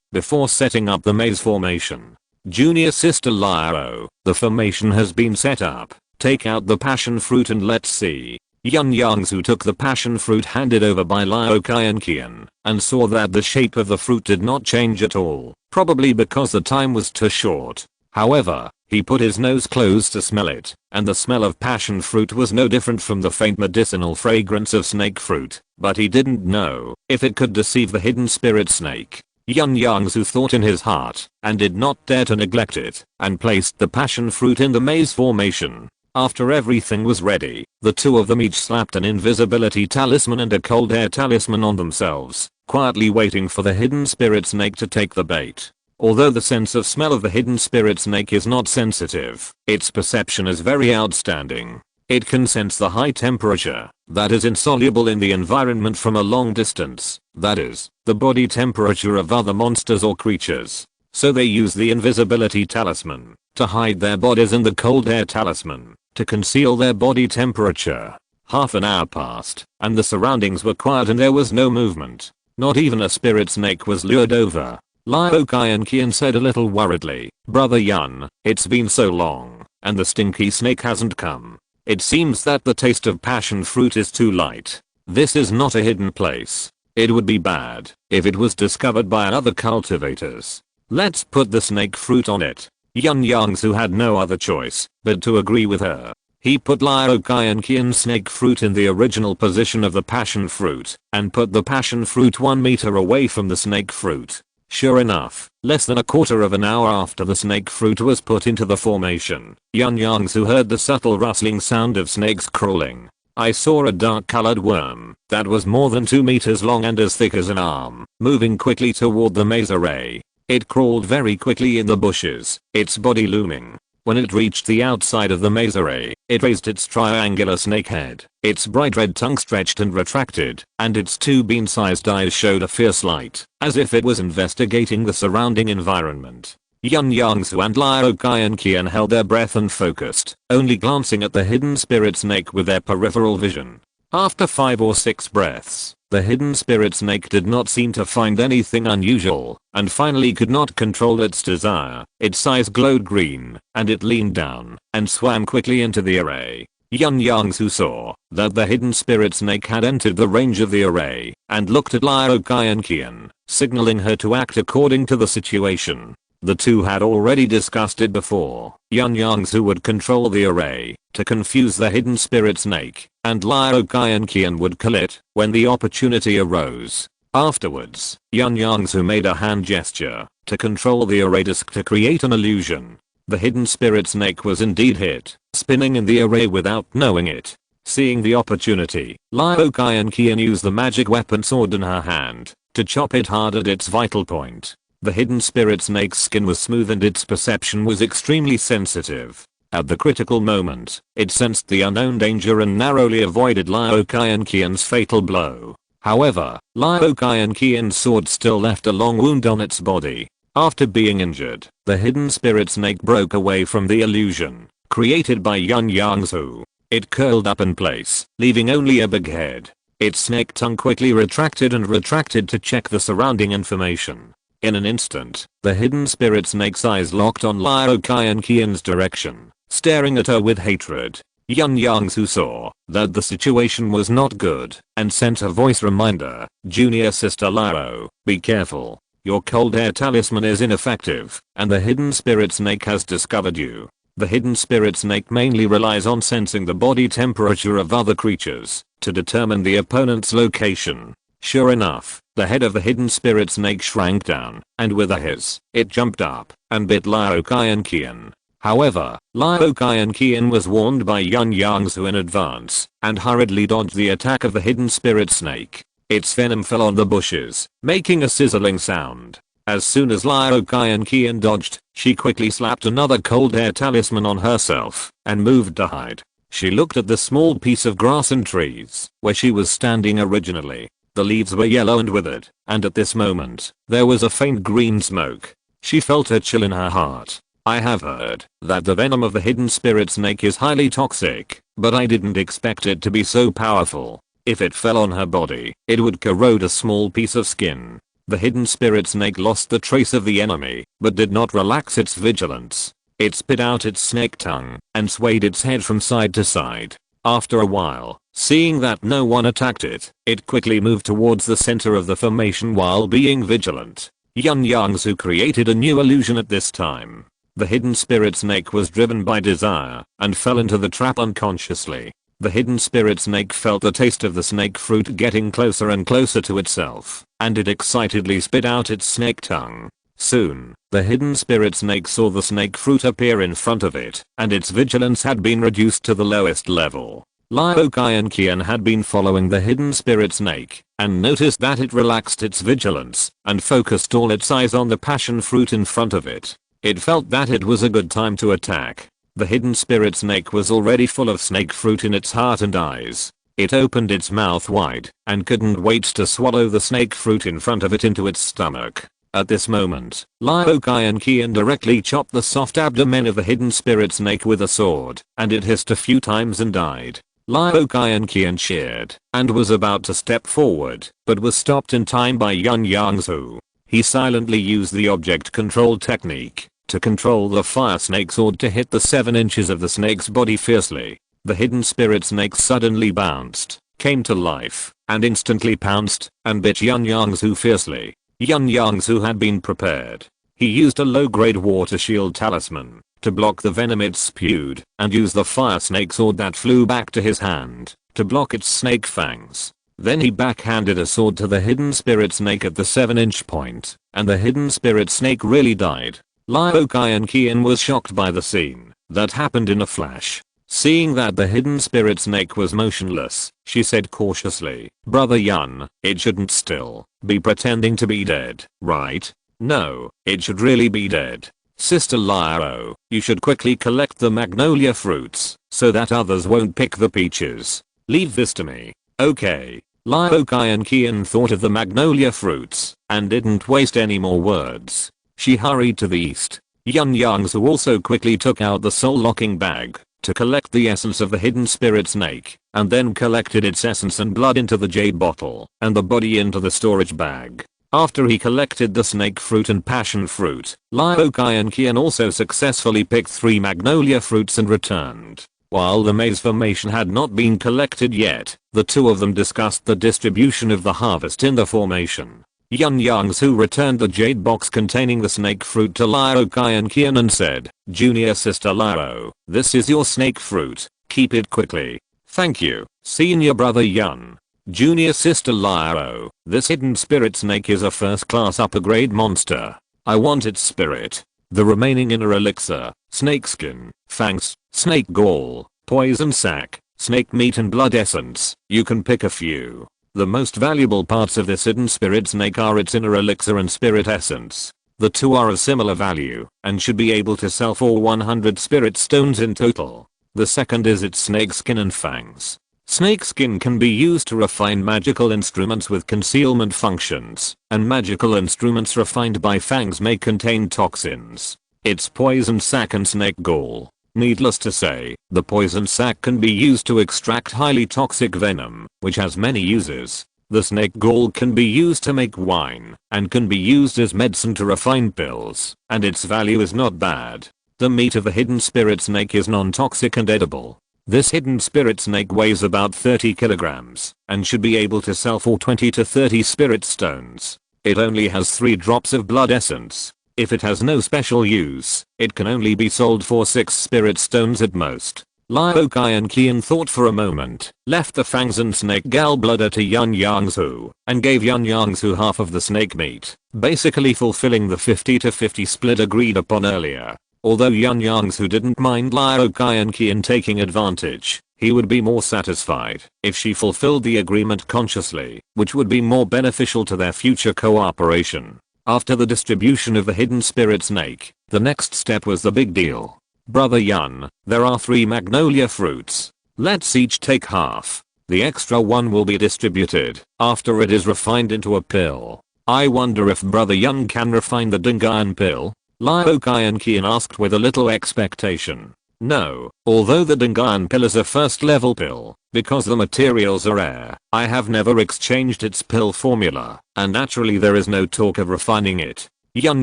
before setting up the maze formation. Junior sister Liao, the formation has been set up. Take out the passion fruit and let's see. Yun Yongzhu took the passion fruit handed over by Liao Qian and saw that the shape of the fruit did not change at all, probably because the time was too short. However, he put his nose close to smell it, and the smell of passion fruit was no different from the faint medicinal fragrance of snake fruit, but he didn't know if it could deceive the hidden spirit snake. Yun Yongzhu thought in his heart, and did not dare to neglect it, and placed the passion fruit in the maze formation. After everything was ready, the two of them each slapped an invisibility talisman and a cold air talisman on themselves, quietly waiting for the hidden spirit snake to take the bait. Although the sense of smell of the hidden spirit snake is not sensitive, its perception is very outstanding. It can sense the high temperature that is insoluble in the environment from a long distance, that is, the body temperature of other monsters or creatures. So they use the invisibility talisman to hide their bodies and the cold air talisman to conceal their body temperature. Half an hour passed, and the surroundings were quiet and there was no movement. Not even a spirit snake was lured over. Liao Qian said a little worriedly, "Brother Yun, it's been so long, and the stinky snake hasn't come. It seems that the taste of passion fruit is too light. This is not a hidden place. It would be bad if it was discovered by other cultivators. Let's put the snake fruit on it." Yun Yongzhu had no other choice but to agree with her. He put Liao Qian's snake fruit in the original position of the passion fruit and put the passion fruit 1 meter away from the snake fruit. Sure enough, less than a quarter of an hour after the snake fruit was put into the formation, Yun Yongzhu heard the subtle rustling sound of snakes crawling. "I saw a dark colored worm that was more than 2 meters long and as thick as an arm, moving quickly toward the maze array. It crawled very quickly in the bushes, its body looming. When it reached the outside of the maze array, it raised its triangular snake head, its bright red tongue stretched and retracted, and its 2 bean-sized eyes showed a fierce light, as if it was investigating the surrounding environment. Yun Yongzhu and Liao Qian held their breath and focused, only glancing at the hidden spirit snake with their peripheral vision. After 5 or 6 breaths, the hidden spirit snake did not seem to find anything unusual, and finally could not control its desire. Its eyes glowed green, and it leaned down and swam quickly into the array. Yun Yongzhu saw that the hidden spirit snake had entered the range of the array and looked at Liao Qian, signaling her to act according to the situation. The two had already discussed it before. Yun Yongzhu would control the array to confuse the hidden spirit snake, and Liao Qian would kill it when the opportunity arose. Afterwards, Yun Yongzhu made a hand gesture to control the array disk to create an illusion. The hidden spirit snake was indeed hit, spinning in the array without knowing it. Seeing the opportunity, Liao Qian used the magic weapon sword in her hand to chop it hard at its vital point. The hidden spirit snake's skin was smooth and its perception was extremely sensitive. At the critical moment, it sensed the unknown danger and narrowly avoided Liao Qian's fatal blow. However, Liao Qian's sword still left a long wound on its body. After being injured, the hidden spirit snake broke away from the illusion created by Yun Yongzhu. It curled up in place, leaving only a big head. Its snake tongue quickly retracted to check the surrounding information. In an instant, the hidden spirit snake's eyes locked on Liao Qian's direction, staring at her with hatred. Yun Yongzhu saw that the situation was not good and sent a voice reminder, "Junior sister Liao, be careful. Your cold air talisman is ineffective, and the hidden spirit snake has discovered you." The hidden spirit snake mainly relies on sensing the body temperature of other creatures to determine the opponent's location. Sure enough, the head of the hidden spirit snake shrank down, and with a hiss, it jumped up and bit Liao Qian. However, Liao Qian was warned by Yun Yongzhu in advance and hurriedly dodged the attack of the hidden spirit snake. Its venom fell on the bushes, making a sizzling sound. As soon as Liao Qian dodged, she quickly slapped another cold air talisman on herself and moved to hide. She looked at the small piece of grass and trees where she was standing originally. The leaves were yellow and withered, and at this moment, there was a faint green smoke. She felt a chill in her heart. "I have heard that the venom of the hidden spirit snake is highly toxic, but I didn't expect it to be so powerful. If it fell on her body, it would corrode a small piece of skin." The hidden spirit snake lost the trace of the enemy, but did not relax its vigilance. It spit out its snake tongue and swayed its head from side to side. After a while, seeing that no one attacked it, it quickly moved towards the center of the formation while being vigilant. Yun Yongzhu created a new illusion at this time. The hidden spirit snake was driven by desire and fell into the trap unconsciously. The hidden spirit snake felt the taste of the snake fruit getting closer and closer to itself, and it excitedly spit out its snake tongue. Soon, the hidden spirit snake saw the snake fruit appear in front of it, and its vigilance had been reduced to the lowest level. Liao Qian had been following the hidden spirit snake, and noticed that it relaxed its vigilance, and focused all its eyes on the passion fruit in front of it. It felt that it was a good time to attack. The hidden spirit snake was already full of snake fruit in its heart and eyes. It opened its mouth wide, and couldn't wait to swallow the snake fruit in front of it into its stomach. At this moment, Liao Qian directly chopped the soft abdomen of the hidden spirit snake with a sword, and it hissed a few times and died. Liu Kai and Qian cheered and was about to step forward, but was stopped in time by Yun Yongzhu. He silently used the object control technique to control the fire snake sword to hit the 7 inches of the snake's body fiercely. The hidden spirit snake suddenly bounced, came to life, and instantly pounced and bit Yun Yongzhu fiercely. Yun Yongzhu had been prepared. He used a low-grade water shield talisman to block the venom it spewed and used the fire snake sword that flew back to his hand to block its snake fangs. Then he backhanded a sword to the hidden spirit snake at the 7-inch point, and the hidden spirit snake really died. Liu Kai and Qian was shocked by the scene that happened in a flash. Seeing that the hidden spirit snake was motionless, she said cautiously, "Brother Yun, it shouldn't still be pretending to be dead, right? No, it should really be dead. Sister Liu, you should quickly collect the magnolia fruits so that others won't pick the peaches. Leave this to me, okay?" Liu Kai and Qian thought of the magnolia fruits and didn't waste any more words. She hurried to the east. Yun Yongzhu also quickly took out the soul-locking bag to collect the essence of the hidden spirit snake, and then collected its essence and blood into the jade bottle and the body into the storage bag. After he collected the snake fruit and passion fruit, Liu Kai and Qian also successfully picked 3 magnolia fruits and returned. While the maize formation had not been collected yet, the two of them discussed the distribution of the harvest in the formation. Yun Yongzhu returned the jade box containing the snake fruit to Liu Kai and Qian and said, "Junior sister Liu, this is your snake fruit, keep it quickly." "Thank you, senior brother Yun." "Junior sister Liu, this hidden spirit snake is a first-class upper-grade monster. I want its spirit. The remaining inner elixir, snake skin, fangs, snake gall, poison sac, snake meat and blood essence, you can pick a few. The most valuable parts of this hidden spirit snake are its inner elixir and spirit essence. The two are of similar value and should be able to sell for 100 spirit stones in total. The second is its snake skin and fangs. Snake skin can be used to refine magical instruments with concealment functions, and magical instruments refined by fangs may contain toxins. Its poison sac and snake gall. Needless to say, the poison sac can be used to extract highly toxic venom, which has many uses. The snake gall can be used to make wine, and can be used as medicine to refine pills, and its value is not bad. The meat of the hidden spirit snake is non-toxic and edible. This hidden spirit snake weighs about 30 kilograms, and should be able to sell for 20 to 30 spirit stones. It only has 3 drops of blood essence. If it has no special use, it can only be sold for 6 spirit stones at most. Liu Kai and Qian thought for a moment, left the fangs and snake gallbladder to Yun Yongzhu, and gave Yun Yongzhu half of the snake meat, basically fulfilling the 50-50 split agreed upon earlier. Although Yun Yongzhu didn't mind Liu Kai and Qian taking advantage, he would be more satisfied if she fulfilled the agreement consciously, which would be more beneficial to their future cooperation. After the distribution of the hidden spirit snake, the next step was the big deal. "Brother Yun, there are 3 magnolia fruits. Let's each take half. The extra one will be distributed after it is refined into a pill. I wonder if Brother Yun can refine the Dingan pill?" Liu Kai and Qian asked with a little expectation. "No, although the Dingan pill is a first level pill, because the materials are rare, I have never exchanged its pill formula, and naturally there is no talk of refining it." Yun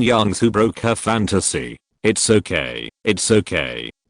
Yongzhu broke her fantasy. It's okay.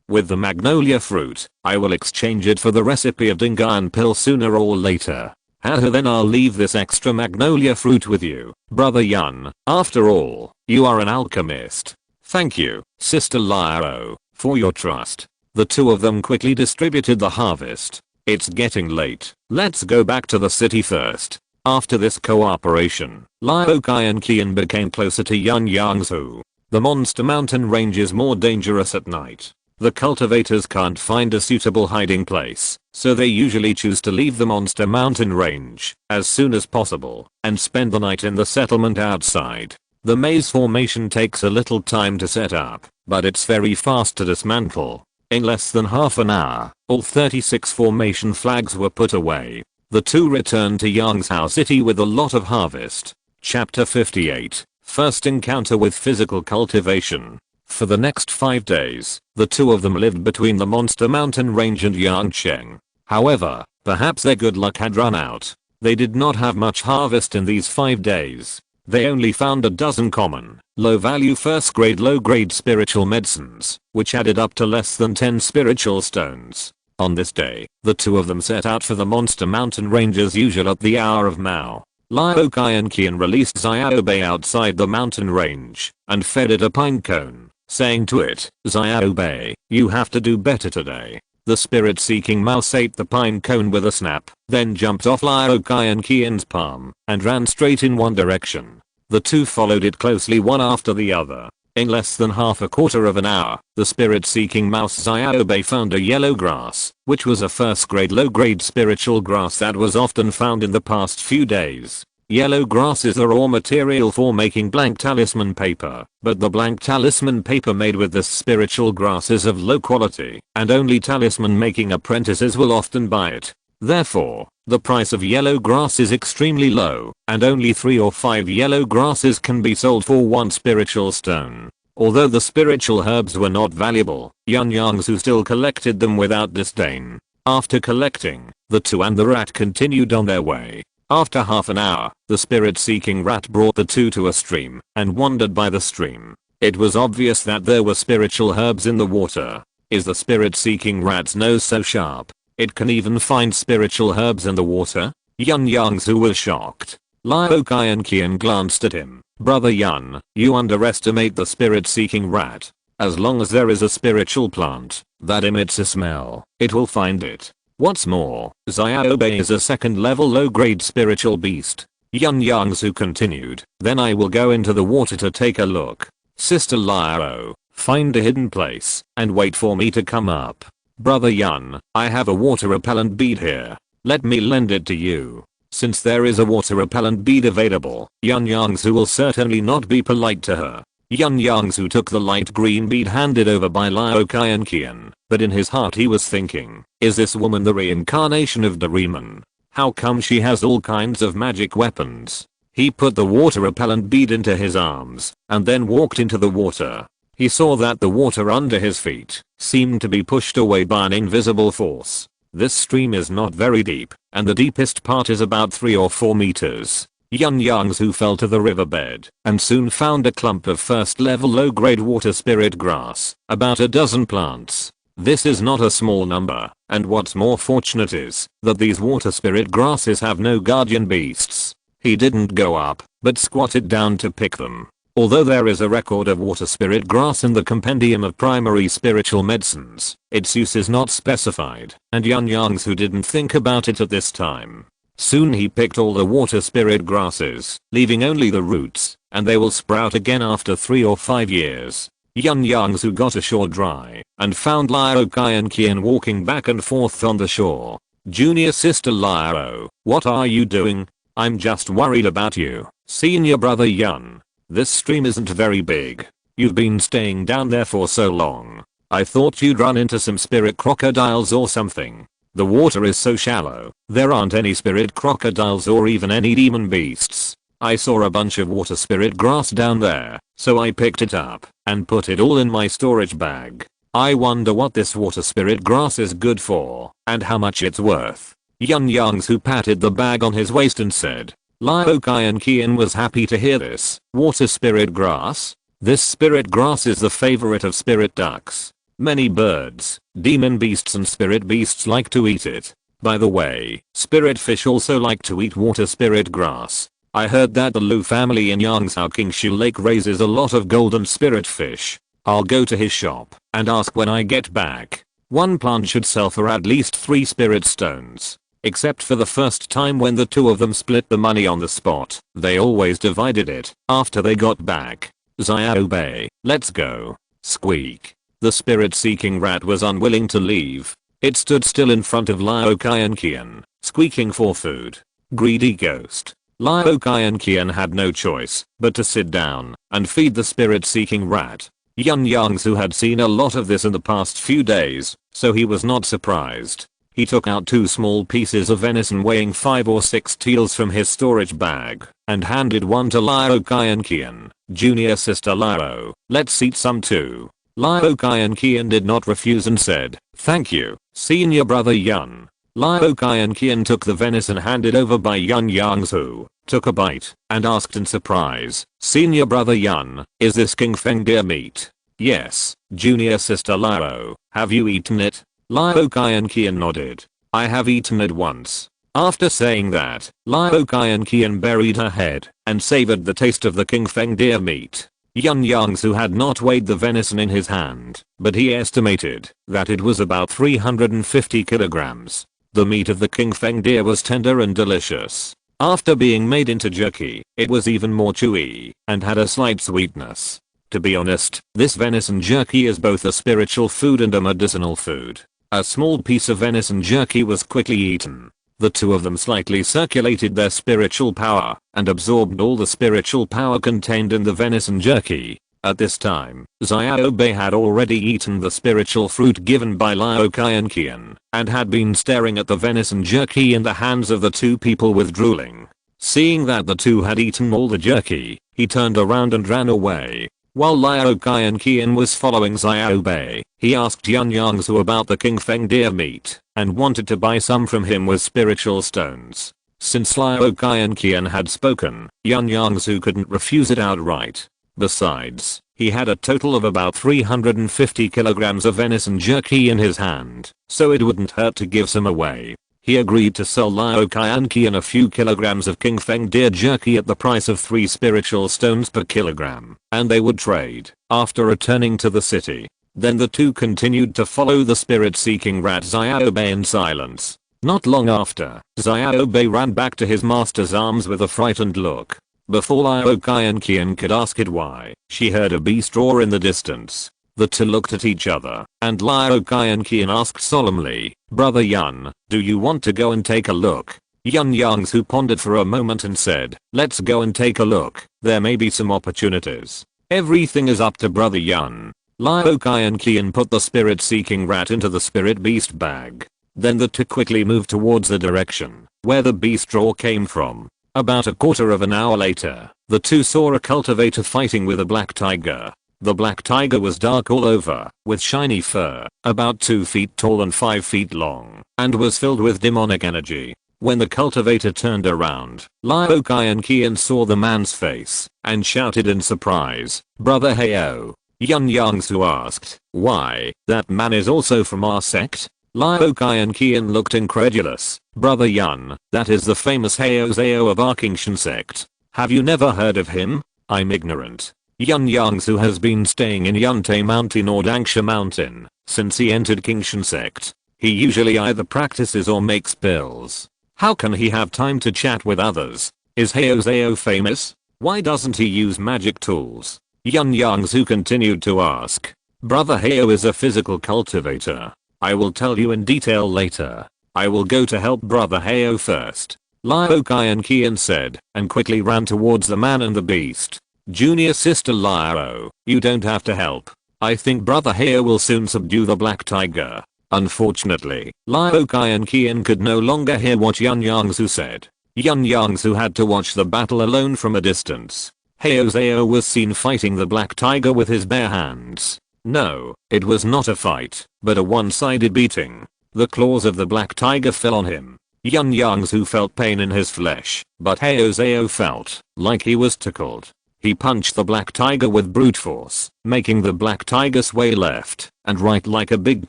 With the magnolia fruit, I will exchange it for the recipe of Dingan pill sooner or later. Then I'll leave this extra magnolia fruit with you, Brother Yun. After all, you are an alchemist. Thank you, Sister Liu, for your trust. The two of them quickly distributed the harvest. It's getting late. Let's go back to the city first. After this cooperation, Liu Kai and Qian became closer to Yun Yongzhu. The Monster Mountain range is more dangerous at night. The cultivators can't find a suitable hiding place, so they usually choose to leave the Monster Mountain range as soon as possible and spend the night in the settlement outside. The maze formation takes a little time to set up, but it's very fast to dismantle. In less than half an hour, all 36 formation flags were put away. The two returned to Yongzhou City with a lot of harvest. Chapter 58. First encounter with physical cultivation. For the next 5 days, the two of them lived between the Monster Mountain Range and Yangcheng. However, perhaps their good luck had run out. They did not have much harvest in these 5 days. They only found a dozen common, low-value first-grade low-grade spiritual medicines, which added up to less than 10 spiritual stones. On this day, the two of them set out for the monster mountain range as usual at the hour of Mao. Liao Kai and Qian released Xiao Bei outside the mountain range and fed it a pine cone, saying to it, "Xiao Bei, you have to do better today." The spirit-seeking mouse ate the pine cone with a snap, then jumped off Liao Kai and Qian's palm and ran straight in one direction. The two followed it closely one after the other. In less than half a quarter of an hour, the spirit-seeking mouse Xiao Bei found a yellow grass, which was a first-grade low-grade spiritual grass that was often found in the past few days. Yellow grass is the raw material for making blank talisman paper, but the blank talisman paper made with this spiritual grass is of low quality, and only talisman making apprentices will often buy it. Therefore, the price of yellow grass is extremely low, and only 3 or 5 yellow grasses can be sold for 1 spiritual stone. Although the spiritual herbs were not valuable, Yun Yongzhu still collected them without disdain. After collecting, the two and the rat continued on their way. After half an hour, the spirit-seeking rat brought the two to a stream and wandered by the stream. It was obvious that there were spiritual herbs in the water. Is the spirit-seeking rat's nose so sharp? It can even find spiritual herbs in the water? Yun Yongzhu was shocked. Liao Kai and Qian glanced at him. Brother Yun, you underestimate the spirit-seeking rat. As long as there is a spiritual plant that emits a smell, it will find it. What's more, Xiao Bei is a second-level low-grade spiritual beast. Yun Yongzhu continued. Then I will go into the water to take a look. Sister Liao, find a hidden place and wait for me to come up. Brother Yun, I have a water repellent bead here. Let me lend it to you. Since there is a water repellent bead available, Yun Yongzhu will certainly not be polite to her. Yun Yongzhu took the light green bead handed over by Liao Kai and Qian, but in his heart he was thinking, is this woman the reincarnation of Doraemon? How come she has all kinds of magic weapons? He put the water repellent bead into his arms and then walked into the water. He saw that the water under his feet seemed to be pushed away by an invisible force. This stream is not very deep, and the deepest part is about 3 or 4 meters. Yun Yongzhu fell to the riverbed and soon found a clump of first-level low-grade water spirit grass, about a dozen plants. This is not a small number, and what's more fortunate is that these water spirit grasses have no guardian beasts. He didn't go up, but squatted down to pick them. Although there is a record of water spirit grass in the compendium of primary spiritual medicines, its use is not specified, and Yun Yongzhu didn't think about it at this time. Soon he picked all the water spirit grasses, leaving only the roots, and they will sprout again after 3 or 5 years. Yun Yongzhu got ashore dry and found Liao Kai and Qian walking back and forth on the shore. Junior sister Liao, what are you doing? I'm just worried about you. Senior brother Yun. This stream isn't very big. You've been staying down there for so long. I thought you'd run into some spirit crocodiles or something. The water is so shallow, there aren't any spirit crocodiles or even any demon beasts. I saw a bunch of water spirit grass down there, so I picked it up and put it all in my storage bag. I wonder what this water spirit grass is good for and how much it's worth. Yun Yongzhu patted the bag on his waist and said. Liao Kai and Qian was happy to hear this. Water spirit grass? This spirit grass is the favorite of spirit ducks. Many birds, demon beasts and spirit beasts like to eat it. By the way, spirit fish also like to eat water spirit grass. I heard that the Lu family in Yangzhou Kingshu Lake raises a lot of golden spirit fish. I'll go to his shop and ask when I get back. One plant should sell for at least 3 spirit stones. Except for the first time when the two of them split the money on the spot, they always divided it after they got back. Xiao Bei, let's go. Squeak. The spirit-seeking rat was unwilling to leave. It stood still in front of Liao Kai and Qian, squeaking for food. Greedy ghost. Liao Kai and Qian had no choice but to sit down and feed the spirit-seeking rat. Yun Yongzhu had seen a lot of this in the past few days, so he was not surprised. He took out 2 small pieces of venison weighing 5 or 6 taels from his storage bag and handed one to Liao Kai and Qian. Junior sister Liao, let's eat some too. Liao Kai and Qian did not refuse and said, thank you, senior brother Yun. Liao Kai and Qian took the venison handed over by Yun Yongzhu, took a bite, and asked in surprise, "Senior brother Yun, is this king feng deer meat?" "Yes, junior sister Liao, have you eaten it?" Liao Kai and Qian nodded. "I have eaten it once." After saying that, Liao Kai and Qian buried her head and savored the taste of the king feng deer meat. Yun Yongzhu had not weighed the venison in his hand, but he estimated that it was about 350 kilograms. The meat of the king feng deer was tender and delicious. After being made into jerky, it was even more chewy and had a slight sweetness. To be honest, this venison jerky is both a spiritual food and a medicinal food. A small piece of venison jerky was quickly eaten. The two of them slightly circulated their spiritual power and absorbed all the spiritual power contained in the venison jerky. At this time, Xiao Bei had already eaten the spiritual fruit given by Liao Kai and Qian, and had been staring at the venison jerky in the hands of the two people with drooling. Seeing that the two had eaten all the jerky, he turned around and ran away. While Liao Kai and Qian was following Xiao Bei, he asked Yun Yongzhu about the king feng deer meat, and wanted to buy some from him with spiritual stones. Since Liao Kai and Qian had spoken, Yun Yongzhu couldn't refuse it outright. Besides, he had a total of about 350 kilograms of venison jerky in his hand, so it wouldn't hurt to give some away. He agreed to sell Liao Kai and Qian a few kilograms of king feng deer jerky at the price of 3 spiritual stones per kilogram, and they would trade. After returning to the city, then the two continued to follow the spirit-seeking rat Xiao Bei in silence. Not long after, Xiao Bei ran back to his master's arms with a frightened look. Before Liao Kai and Qian could ask it why, she heard a beast roar in the distance. The two looked at each other, and Liao Kai and Qian asked solemnly, "Brother Yun, do you want to go and take a look?" Yun Yongzhu pondered for a moment and said, "Let's go and take a look, there may be some opportunities. Everything is up to brother Yun." Liao Kai and Qian put the spirit-seeking rat into the spirit beast bag. Then the two quickly moved towards the direction where the beast roar came from. About a quarter of an hour later, the two saw a cultivator fighting with a black tiger. The black tiger was dark all over, with shiny fur, about 2 feet tall and 5 feet long, and was filled with demonic energy. When the cultivator turned around, Liao Kai and Qian saw the man's face, and shouted in surprise, "Brother Heo." Yun Yongzhu asked, "Why, that man is also from our sect?" Liao Kai and Qian looked incredulous. "Brother Yun, that is the famous Heo Zhao of our Qingshan sect. Have you never heard of him?" "I'm ignorant." Yun Yongzhu has been staying in Yuntai Mountain or Dangsha Mountain since he entered Qingshan sect. He usually either practices or makes pills. How can he have time to chat with others? Is Heo Zhao famous? Why doesn't he use magic tools? Yun Yongzhu continued to ask. "Brother Heo is a physical cultivator. I will tell you in detail later. I will go to help brother Heo first," Liao Kai and Qian said, and quickly ran towards the man and the beast. "Junior sister Liao, you don't have to help. I think brother Heo will soon subdue the black tiger." Unfortunately, Liao Kai and Qian could no longer hear what Yun Yongzhu said. Yun Yongzhu had to watch the battle alone from a distance. Heo Zhao was seen fighting the black tiger with his bare hands. No, it was not a fight, but a one-sided beating. The claws of the black tiger fell on him. Yun Yongzhu felt pain in his flesh, but Heo Zhao felt like he was tickled. He punched the black tiger with brute force, making the black tiger sway left and right like a big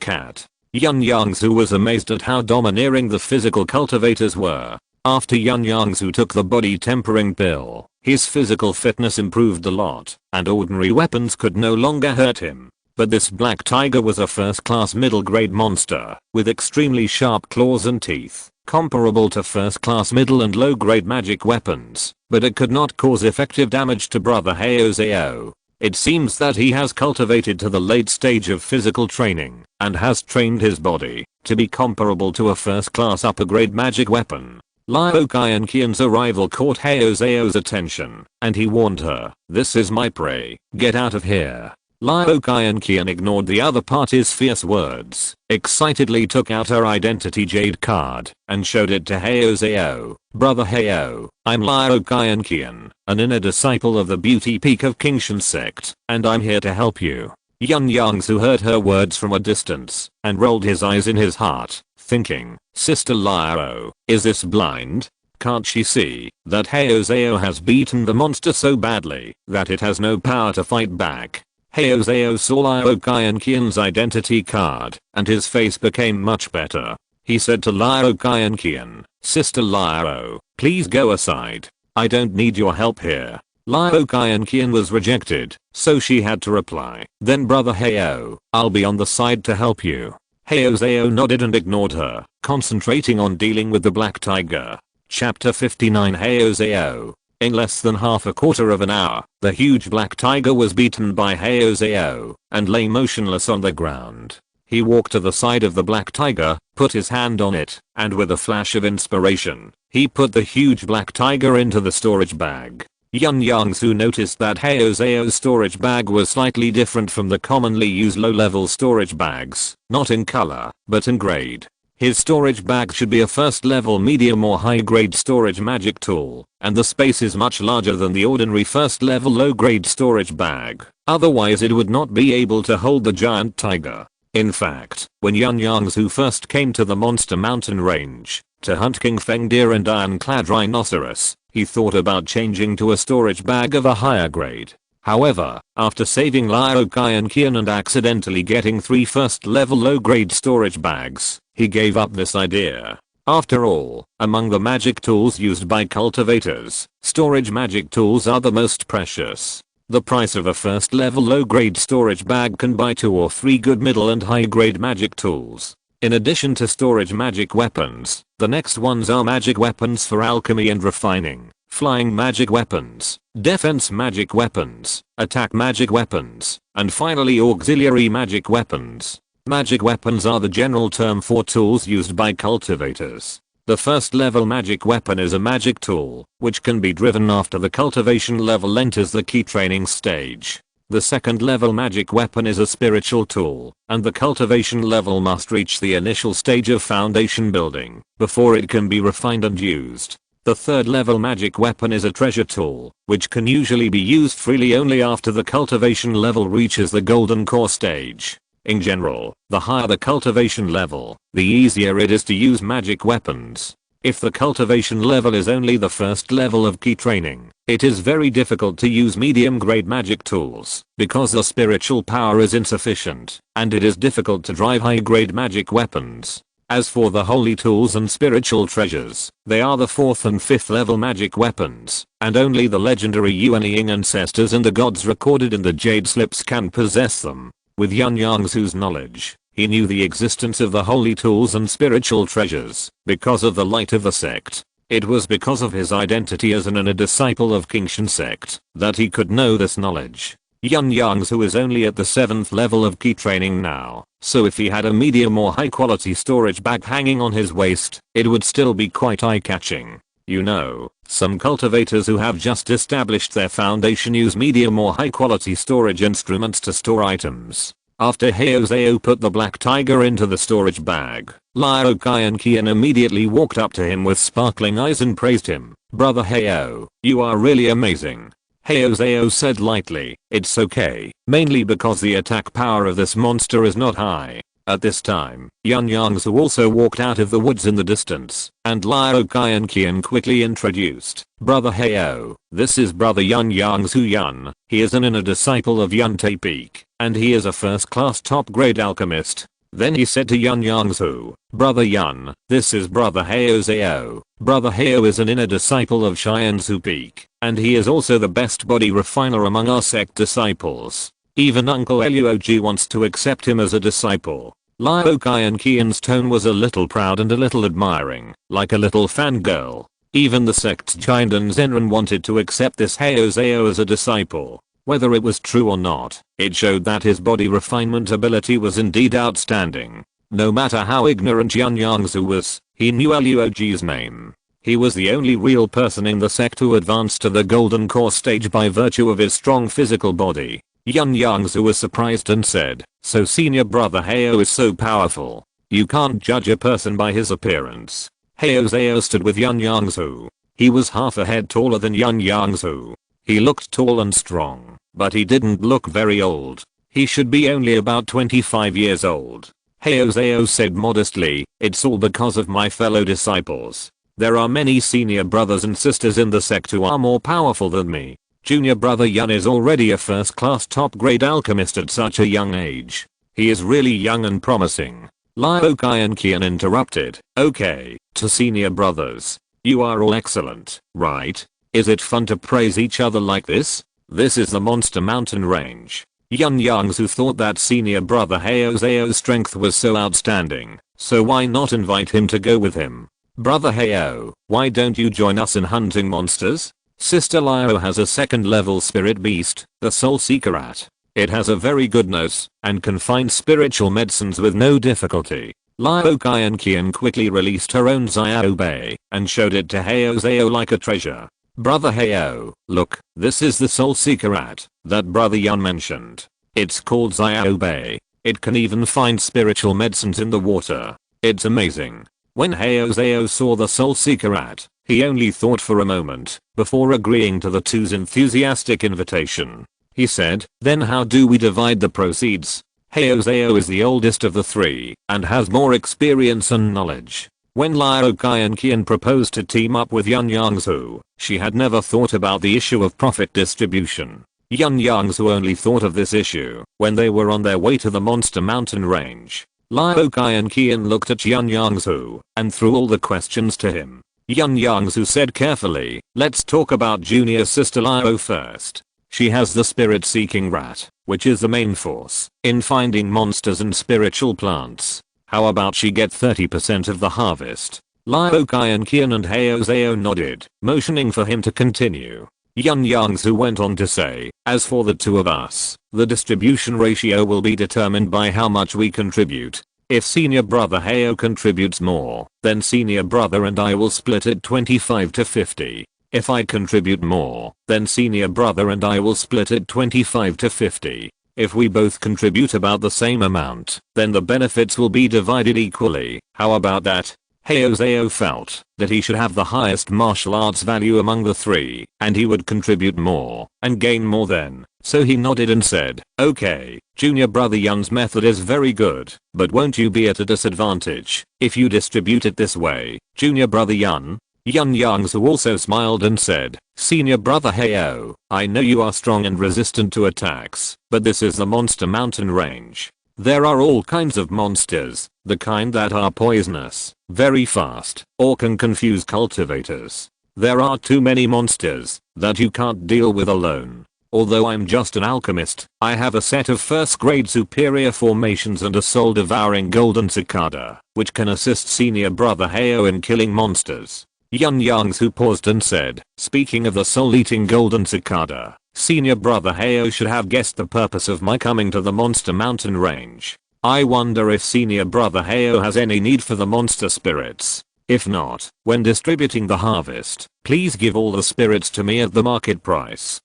cat. Yun Yongzhu was amazed at how domineering the physical cultivators were. After Yun Yongzhu took the body tempering pill, his physical fitness improved a lot, and ordinary weapons could no longer hurt him. But this black tiger was a first-class middle-grade monster, with extremely sharp claws and teeth, comparable to first-class middle and low-grade magic weapons, but it could not cause effective damage to brother Heo Zhao. It seems that he has cultivated to the late stage of physical training, and has trained his body to be comparable to a first-class upper-grade magic weapon. Liao Kai and Qian's arrival caught Heo Zhao's attention, and he warned her, "This is my prey, get out of here." Liao Kai and Qian ignored the other party's fierce words, excitedly took out her identity jade card, and showed it to Heo Zhao. "Brother Heo, I'm Liao Kai and Qian, an inner disciple of the beauty peak of Qingshan sect, and I'm here to help you." Yun Yongzhu heard her words from a distance, and rolled his eyes in his heart, thinking, Sister Lyro, is this blind? Can't she see that Heozeo has beaten the monster so badly that it has no power to fight back? Heozeo saw Lyro Kyankian's identity card, and his face became much better. He said to Lyro Kyankian, Sister Lyro, please go aside. I don't need your help here. Lyro Kyankian was rejected, so she had to reply, then brother Heo, I'll be on the side to help you. Heozeo nodded and ignored her, concentrating on dealing with the black tiger. Chapter 59 Heozeo. In less than half a quarter of an hour, the huge black tiger was beaten by Heozeo, and lay motionless on the ground. He walked to the side of the black tiger, put his hand on it, and with a flash of inspiration, he put the huge black tiger into the storage bag. Yun Yongzhu noticed that Heozeo's storage bag was slightly different from the commonly used low-level storage bags, not in color, but in grade. His storage bag should be a first level medium or high grade storage magic tool, and the space is much larger than the ordinary first level low grade storage bag, otherwise it would not be able to hold the giant tiger. In fact, when Yun Yongzhu first came to the Monster Mountain range, to hunt king feng deer and iron-clad rhinoceros, he thought about changing to a storage bag of a higher grade. However, after saving Lyro Kyankian and accidentally getting 3 first level low grade storage bags, he gave up this idea. After all, among the magic tools used by cultivators, storage magic tools are the most precious. The price of a first level low grade storage bag can buy 2 or 3 good middle and high grade magic tools. In addition to storage magic weapons, the next ones are magic weapons for alchemy and refining, flying magic weapons, defense magic weapons, attack magic weapons, and finally auxiliary magic weapons. Magic weapons are the general term for tools used by cultivators. The first level magic weapon is a magic tool, which can be driven after the cultivation level enters the key training stage. The second level magic weapon is a spiritual tool, and the cultivation level must reach the initial stage of foundation building before it can be refined and used. The third level magic weapon is a treasure tool, which can usually be used freely only after the cultivation level reaches the golden core stage. In general, the higher the cultivation level, the easier it is to use magic weapons. If the cultivation level is only the first level of key training, it is very difficult to use medium grade magic tools, because the spiritual power is insufficient, and it is difficult to drive high grade magic weapons. As for the holy tools and spiritual treasures, they are the 4th and 5th level magic weapons, and only the legendary Yuan Ying ancestors and the gods recorded in the Jade Slips can possess them. With Yun Yongzhu's knowledge, he knew the existence of the holy tools and spiritual treasures because of the light of the sect. It was because of his identity as a disciple of Qingshan sect that he could know this knowledge. Yun Yongzhu is only at the 7th level of key training now, so if he had a medium or high quality storage bag hanging on his waist, it would still be quite eye-catching. You know, some cultivators who have just established their foundation use medium or high quality storage instruments to store items. After Heozeo put the black tiger into the storage bag, Lyro Kyankian immediately walked up to him with sparkling eyes and praised him. Brother Heo, you are really amazing. Heozeo said lightly, it's okay, mainly because the attack power of this monster is not high. At this time, Yun Yongzhu also walked out of the woods in the distance, and Lyro Kyankian quickly introduced, Brother Heo, this is Brother Yun Yongzhu Yun, he is an inner disciple of Yun Taepik, and he is a first-class top-grade alchemist. Then he said to Yun Yongzhu, Brother Yun, this is Brother Heozeo. Brother Heo is an inner disciple of Cheyenne Peak, and he is also the best body refiner among our sect disciples. Even Uncle Luog wants to accept him as a disciple. Lyro Kyankian's tone was a little proud and a little admiring, like a little fangirl. Even the sect's Jindan Zenran wanted to accept this Heozeo as a disciple. Whether it was true or not, it showed that his body refinement ability was indeed outstanding. No matter how ignorant Yun Yongzhu was, he knew Luog's name. He was the only real person in the sect who advanced to the golden core stage by virtue of his strong physical body. Yun Yongzhu was surprised and said, so senior brother Heo is so powerful. You can't judge a person by his appearance. Heozeo stood with Yun Yongzhu. He was half a head taller than Yun Yongzhu. He looked tall and strong, but he didn't look very old. He should be only about 25 years old. Haozeo said modestly, it's all because of my fellow disciples. There are many senior brothers and sisters in the sect who are more powerful than me. Junior brother Yun is already a first-class top-grade alchemist at such a young age. He is really young and promising. Liao Kai and Qian interrupted. Okay, to senior brothers. You are all excellent, right? Is it fun to praise each other like this? This is the Monster Mountain Range. Yun Yongzhu thought that senior brother Haozeo's strength was so outstanding, so why not invite him to go with him? Brother Hao, why don't you join us in hunting monsters? Sister Liao has a second level spirit beast, the Soul Seeker Rat. It has a very good nose and can find spiritual medicines with no difficulty. Liao Kai and Qian quickly released her own Xiao Bei and showed it to Haozeo like a treasure. Brother Hao, look, this is the Soul Seeker Rat that Brother Yun mentioned. It's called Xiao Bei. It can even find spiritual medicines in the water. It's amazing. When Haozeo saw the Soul Seeker Rat, he only thought for a moment before agreeing to the two's enthusiastic invitation. He said, then how do we divide the proceeds? Haozeo is the oldest of the three and has more experience and knowledge. When Liao Kai and Qian proposed to team up with Yun Yongzhu, she had never thought about the issue of profit distribution. Yun Yongzhu only thought of this issue when they were on their way to the Monster Mountain Range. Liao Kai and Qian looked at Yun Yongzhu and threw all the questions to him. Yun Yongzhu said carefully, let's talk about junior sister Liao first. She has the spirit-seeking rat, which is the main force in finding monsters and spiritual plants. How about she get 30% of the harvest? Liao Kai and Qian and Haozeo nodded, motioning for him to continue. Yun Yongzhu went on to say, as for the two of us, the distribution ratio will be determined by how much we contribute. If senior brother Hao contributes more, then senior brother and I will split it 25 to 50. If I contribute more, then senior brother and I will split it 25 to 50. If we both contribute about the same amount, then the benefits will be divided equally. How about that? Haozeo felt that he should have the highest martial arts value among the three, and he would contribute more and gain more then. So he nodded and said, okay, junior brother Yun's method is very good, but won't you be at a disadvantage if you distribute it this way, junior brother Yun? Yun Yongzhu also smiled and said, senior brother Hao, I know you are strong and resistant to attacks, but this is the Monster Mountain Range. There are all kinds of monsters, the kind that are poisonous, very fast, or can confuse cultivators. There are too many monsters that you can't deal with alone. Although I'm just an alchemist, I have a set of first-grade superior formations and a soul-devouring golden cicada, which can assist senior brother Hao in killing monsters. Yun Yongzhu paused and said, speaking of the soul-eating golden cicada, senior brother Hao should have guessed the purpose of my coming to the Monster Mountain Range. I wonder if senior brother Hao has any need for the monster spirits. If not, when distributing the harvest, please give all the spirits to me at the market price.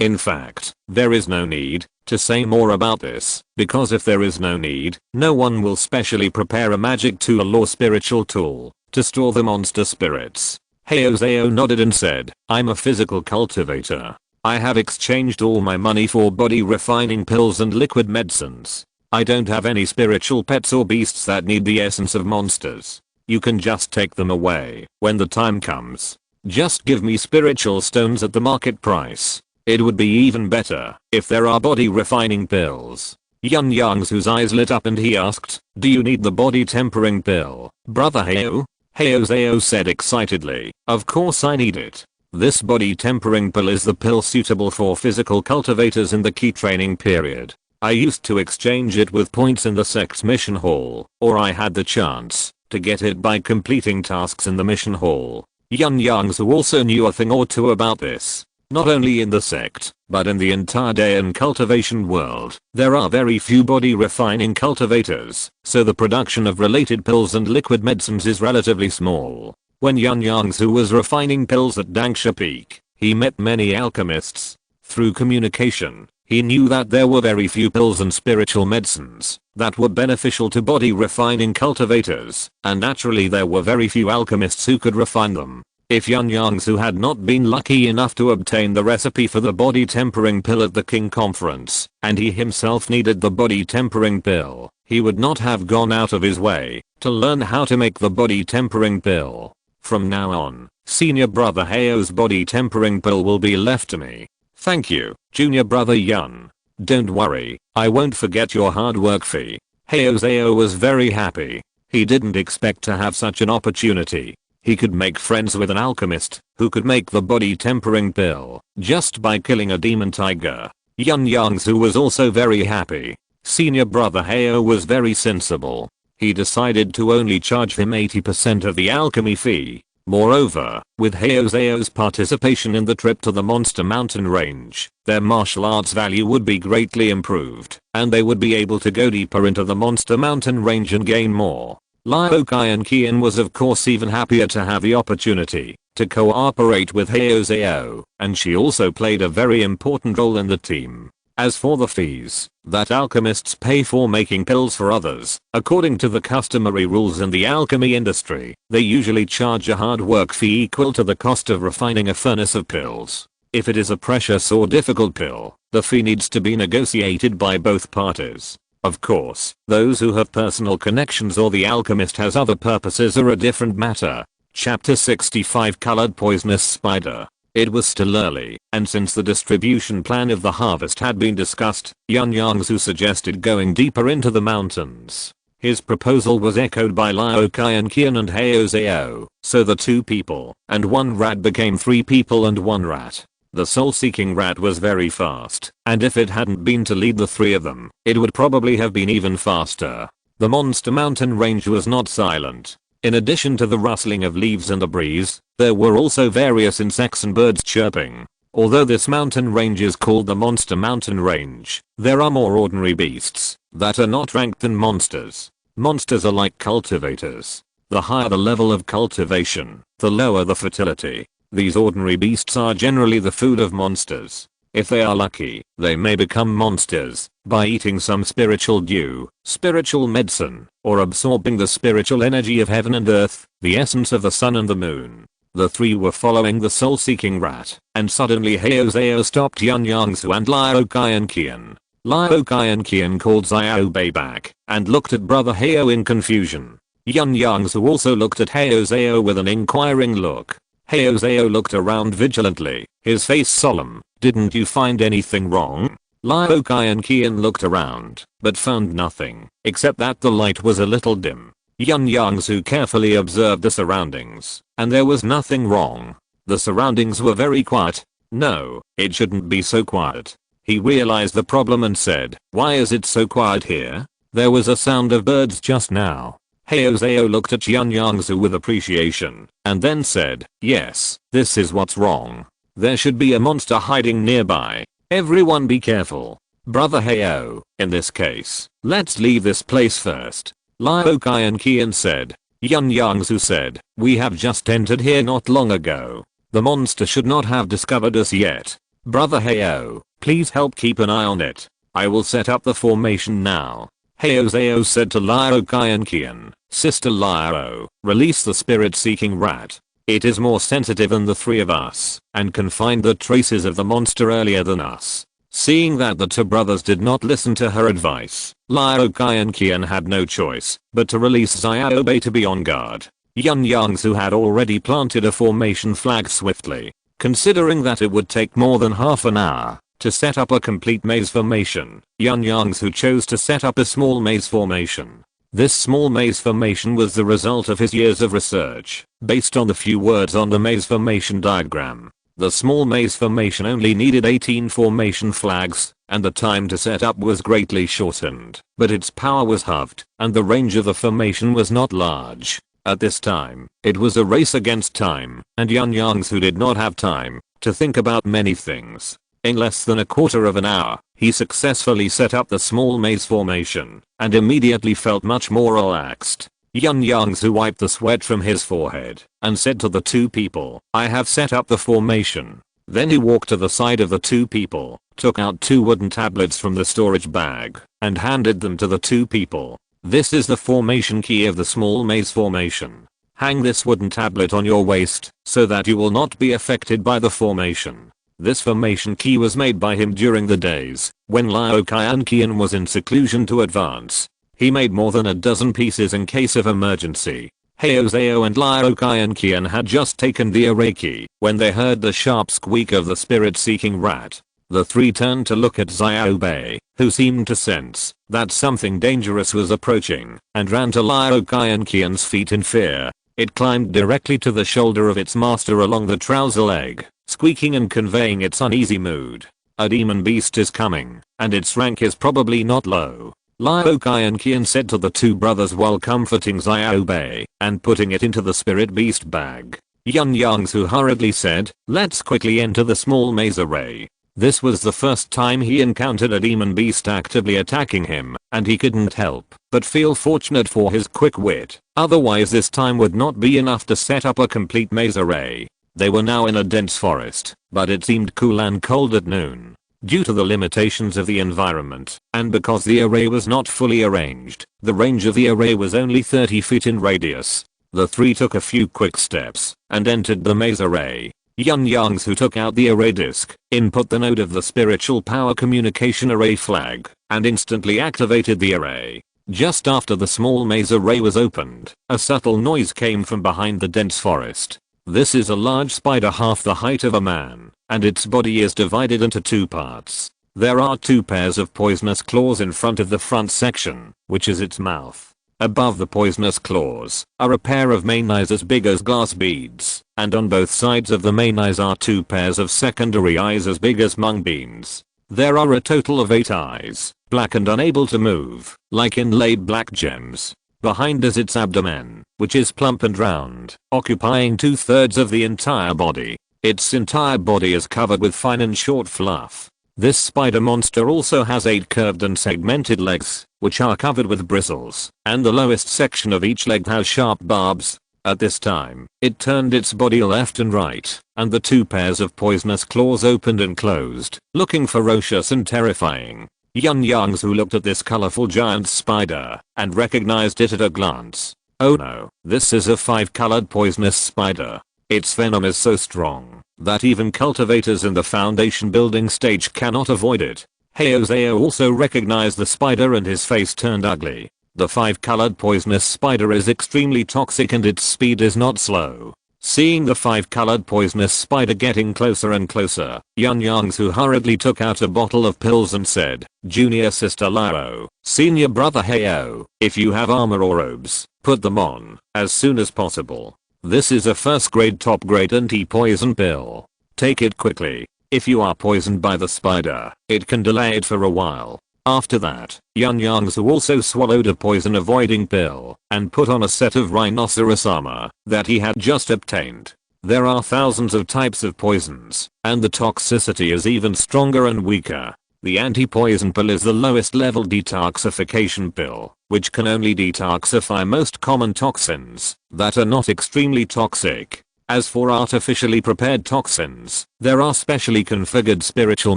In fact, there is no need to say more about this, because if there is no need, no one will specially prepare a magic tool or spiritual tool to store the monster spirits. Haozeo nodded and said, I'm a physical cultivator. I have exchanged all my money for body refining pills and liquid medicines. I don't have any spiritual pets or beasts that need the essence of monsters. You can just take them away when the time comes. Just give me spiritual stones at the market price. It would be even better if there are body refining pills. Yun Yongzhu's eyes lit up and he asked, do you need the body tempering pill, brother Hao? Haozeo said excitedly, of course I need it. This body tempering pill is the pill suitable for physical cultivators in the key training period. I used to exchange it with points in the sect's mission hall, or I had the chance to get it by completing tasks in the mission hall. Yun Yongzhu also knew a thing or two about this. Not only in the sect, but in the entire Daean cultivation world, there are very few body refining cultivators, so the production of related pills and liquid medicines is relatively small. When Yun Yongzhu was refining pills at Dangsha Peak, he met many alchemists. Through communication, he knew that there were very few pills and spiritual medicines that were beneficial to body refining cultivators, and naturally there were very few alchemists who could refine them. If Yun Yongzhu had not been lucky enough to obtain the recipe for the body tempering pill at the King Conference, and he himself needed the body tempering pill, he would not have gone out of his way to learn how to make the body tempering pill. From now on, senior brother Heyo's body tempering pill will be left to me. Thank you, junior brother Yun. Don't worry, I won't forget your hard work fee. Heyo was very happy. He didn't expect to have such an opportunity. He could make friends with an alchemist who could make the body tempering pill just by killing a demon tiger. Yun Yongzhu was also very happy. Senior brother Heyo was very sensible. He decided to only charge him 80% of the alchemy fee. Moreover, with Heyo's participation in the trip to the Monster Mountain range, their martial arts value would be greatly improved, and they would be able to go deeper into the Monster Mountain range and gain more. Liao Qian was of course even happier to have the opportunity to cooperate with Heyo, and she also played a very important role in the team. As for the fees that alchemists pay for making pills for others, according to the customary rules in the alchemy industry, they usually charge a hard work fee equal to the cost of refining a furnace of pills. If it is a precious or difficult pill, the fee needs to be negotiated by both parties. Of course, those who have personal connections or the alchemist has other purposes are a different matter. Chapter 65 Colored Poisonous Spider. It was still early, and since the distribution plan of the harvest had been discussed, Yun Yongzhu suggested going deeper into the mountains. His proposal was echoed by Liao Qian and Heyo, so the 2 people and 1 rat became 3 people and 1 rat. The soul-seeking rat was very fast, and if it hadn't been to lead the 3 of them, it would probably have been even faster. The Monster Mountain range was not silent. In addition to the rustling of leaves and the breeze, there were also various insects and birds chirping. Although this mountain range is called the Monster Mountain range, there are more ordinary beasts that are not ranked than monsters. Monsters are like cultivators. The higher the level of cultivation, the lower the fertility. These ordinary beasts are generally the food of monsters. If they are lucky, they may become monsters by eating some spiritual dew, spiritual medicine, or absorbing the spiritual energy of heaven and earth, the essence of the sun and the moon. The 3 were following the soul-seeking rat, and suddenly Heyo stopped Yun Yongzhu and Liao Qian. Liao Qian called Xiaobei back and looked at brother Heyo in confusion. Yun Yongzhu also looked at Heyo with an inquiring look. Heyo looked around vigilantly, his face solemn. Didn't you find anything wrong? Liao Qian looked around, but found nothing, except that the light was a little dim. Yun Yongzhu carefully observed the surroundings, and there was nothing wrong. The surroundings were very quiet. No, it shouldn't be so quiet. He realized the problem and said, why is it so quiet here? There was a sound of birds just now. Heyo looked at Yun Yongzhu with appreciation, and then said, yes, this is what's wrong. There should be a monster hiding nearby. Everyone be careful. Brother Heyo, in this case, let's leave this place first. Liao Qian said. Yun Yongzhu said, we have just entered here not long ago. The monster should not have discovered us yet. Brother Heyo, please help keep an eye on it. I will set up the formation now. Heyo said to Liao Qian, Sister Liao, release the spirit-seeking rat. It is more sensitive than the 3 of us, and can find the traces of the monster earlier than us. Seeing that the 2 brothers did not listen to her advice, Liao Qian had no choice but to release Xiaobei to be on guard. Yun Yongzhu had already planted a formation flag swiftly. Considering that it would take more than half an hour to set up a complete maze formation, Yun Yongzhu chose to set up a small maze formation. This small maze formation was the result of his years of research, based on the few words on the maze formation diagram. The small maze formation only needed 18 formation flags, and the time to set up was greatly shortened, but its power was halved, and the range of the formation was not large. At this time, it was a race against time, and Yun Yongzhu did not have time to think about many things. In less than a quarter of an hour, he successfully set up the small maze formation, and immediately felt much more relaxed. Yun Yongzhu wiped the sweat from his forehead, and said to the 2 people, I have set up the formation. Then he walked to the side of the 2 people, took out 2 wooden tablets from the storage bag, and handed them to the 2 people. This is the formation key of the small maze formation. Hang this wooden tablet on your waist, so that you will not be affected by the formation. This formation key was made by him during the days when Liao Qian was in seclusion to advance. He made more than a dozen pieces in case of emergency. Haozeo and Liaoqian had just taken the array key when they heard the sharp squeak of the spirit-seeking rat. The three turned to look at Xiaobei, who seemed to sense that something dangerous was approaching, and ran to Liaoqian's feet in fear. It climbed directly to the shoulder of its master along the trouser leg, squeaking and conveying its uneasy mood. A demon beast is coming, and its rank is probably not low. Liaoqian said to the two brothers while comforting Xiaobei and putting it into the spirit beast bag. Yun Yongzhu hurriedly said, "Let's quickly enter the small maze array." This was the first time he encountered a demon beast actively attacking him, and he couldn't help but feel fortunate for his quick wit. Otherwise this time would not be enough to set up a complete maze array. They were now in a dense forest, but it seemed cool and cold at noon. Due to the limitations of the environment, and because the array was not fully arranged, the range of the array was only 30 feet in radius. The three took a few quick steps and entered the maze array. Yun Yongzhu took out the array disk, input the node of the spiritual power communication array flag, and instantly activated the array. Just after the small maze array was opened, a subtle noise came from behind the dense forest. This is a large spider half the height of a man, and its body is divided into two parts. There are two pairs of poisonous claws in front of the front section, which is its mouth. Above the poisonous claws are a pair of main eyes as big as glass beads, and on both sides of the main eyes are two pairs of secondary eyes as big as mung beans. There are a total of 8 eyes, black and unable to move, like inlaid black gems. Behind is its abdomen, which is plump and round, occupying 2/3 of the entire body. Its entire body is covered with fine and short fluff. This spider monster also has 8 curved and segmented legs, which are covered with bristles, and the lowest section of each leg has sharp barbs. At this time, it turned its body left and right, and the two pairs of poisonous claws opened and closed, looking ferocious and terrifying. Yun Yongzhu looked at this colorful giant spider and recognized it at a glance. Oh no, this is a 5-colored poisonous spider. Its venom is so strong that even cultivators in the foundation building stage cannot avoid it. Haozeo also recognized the spider and his face turned ugly. The 5-colored poisonous spider is extremely toxic and its speed is not slow. Seeing the 5-colored poisonous spider getting closer and closer, Yun Yongzhu hurriedly took out a bottle of pills and said, "Junior sister Lao, senior brother Heo, if you have armor or robes, put them on, as soon as possible. This is a first-grade top-grade anti-poison pill. Take it quickly. If you are poisoned by the spider, it can delay it for a while." After that, Yun Yongzhu also swallowed a poison-avoiding pill and put on a set of rhinoceros armor that he had just obtained. There are thousands of types of poisons, and the toxicity is even stronger and weaker. The anti-poison pill is the lowest level detoxification pill, which can only detoxify most common toxins that are not extremely toxic. As for artificially prepared toxins, there are specially configured spiritual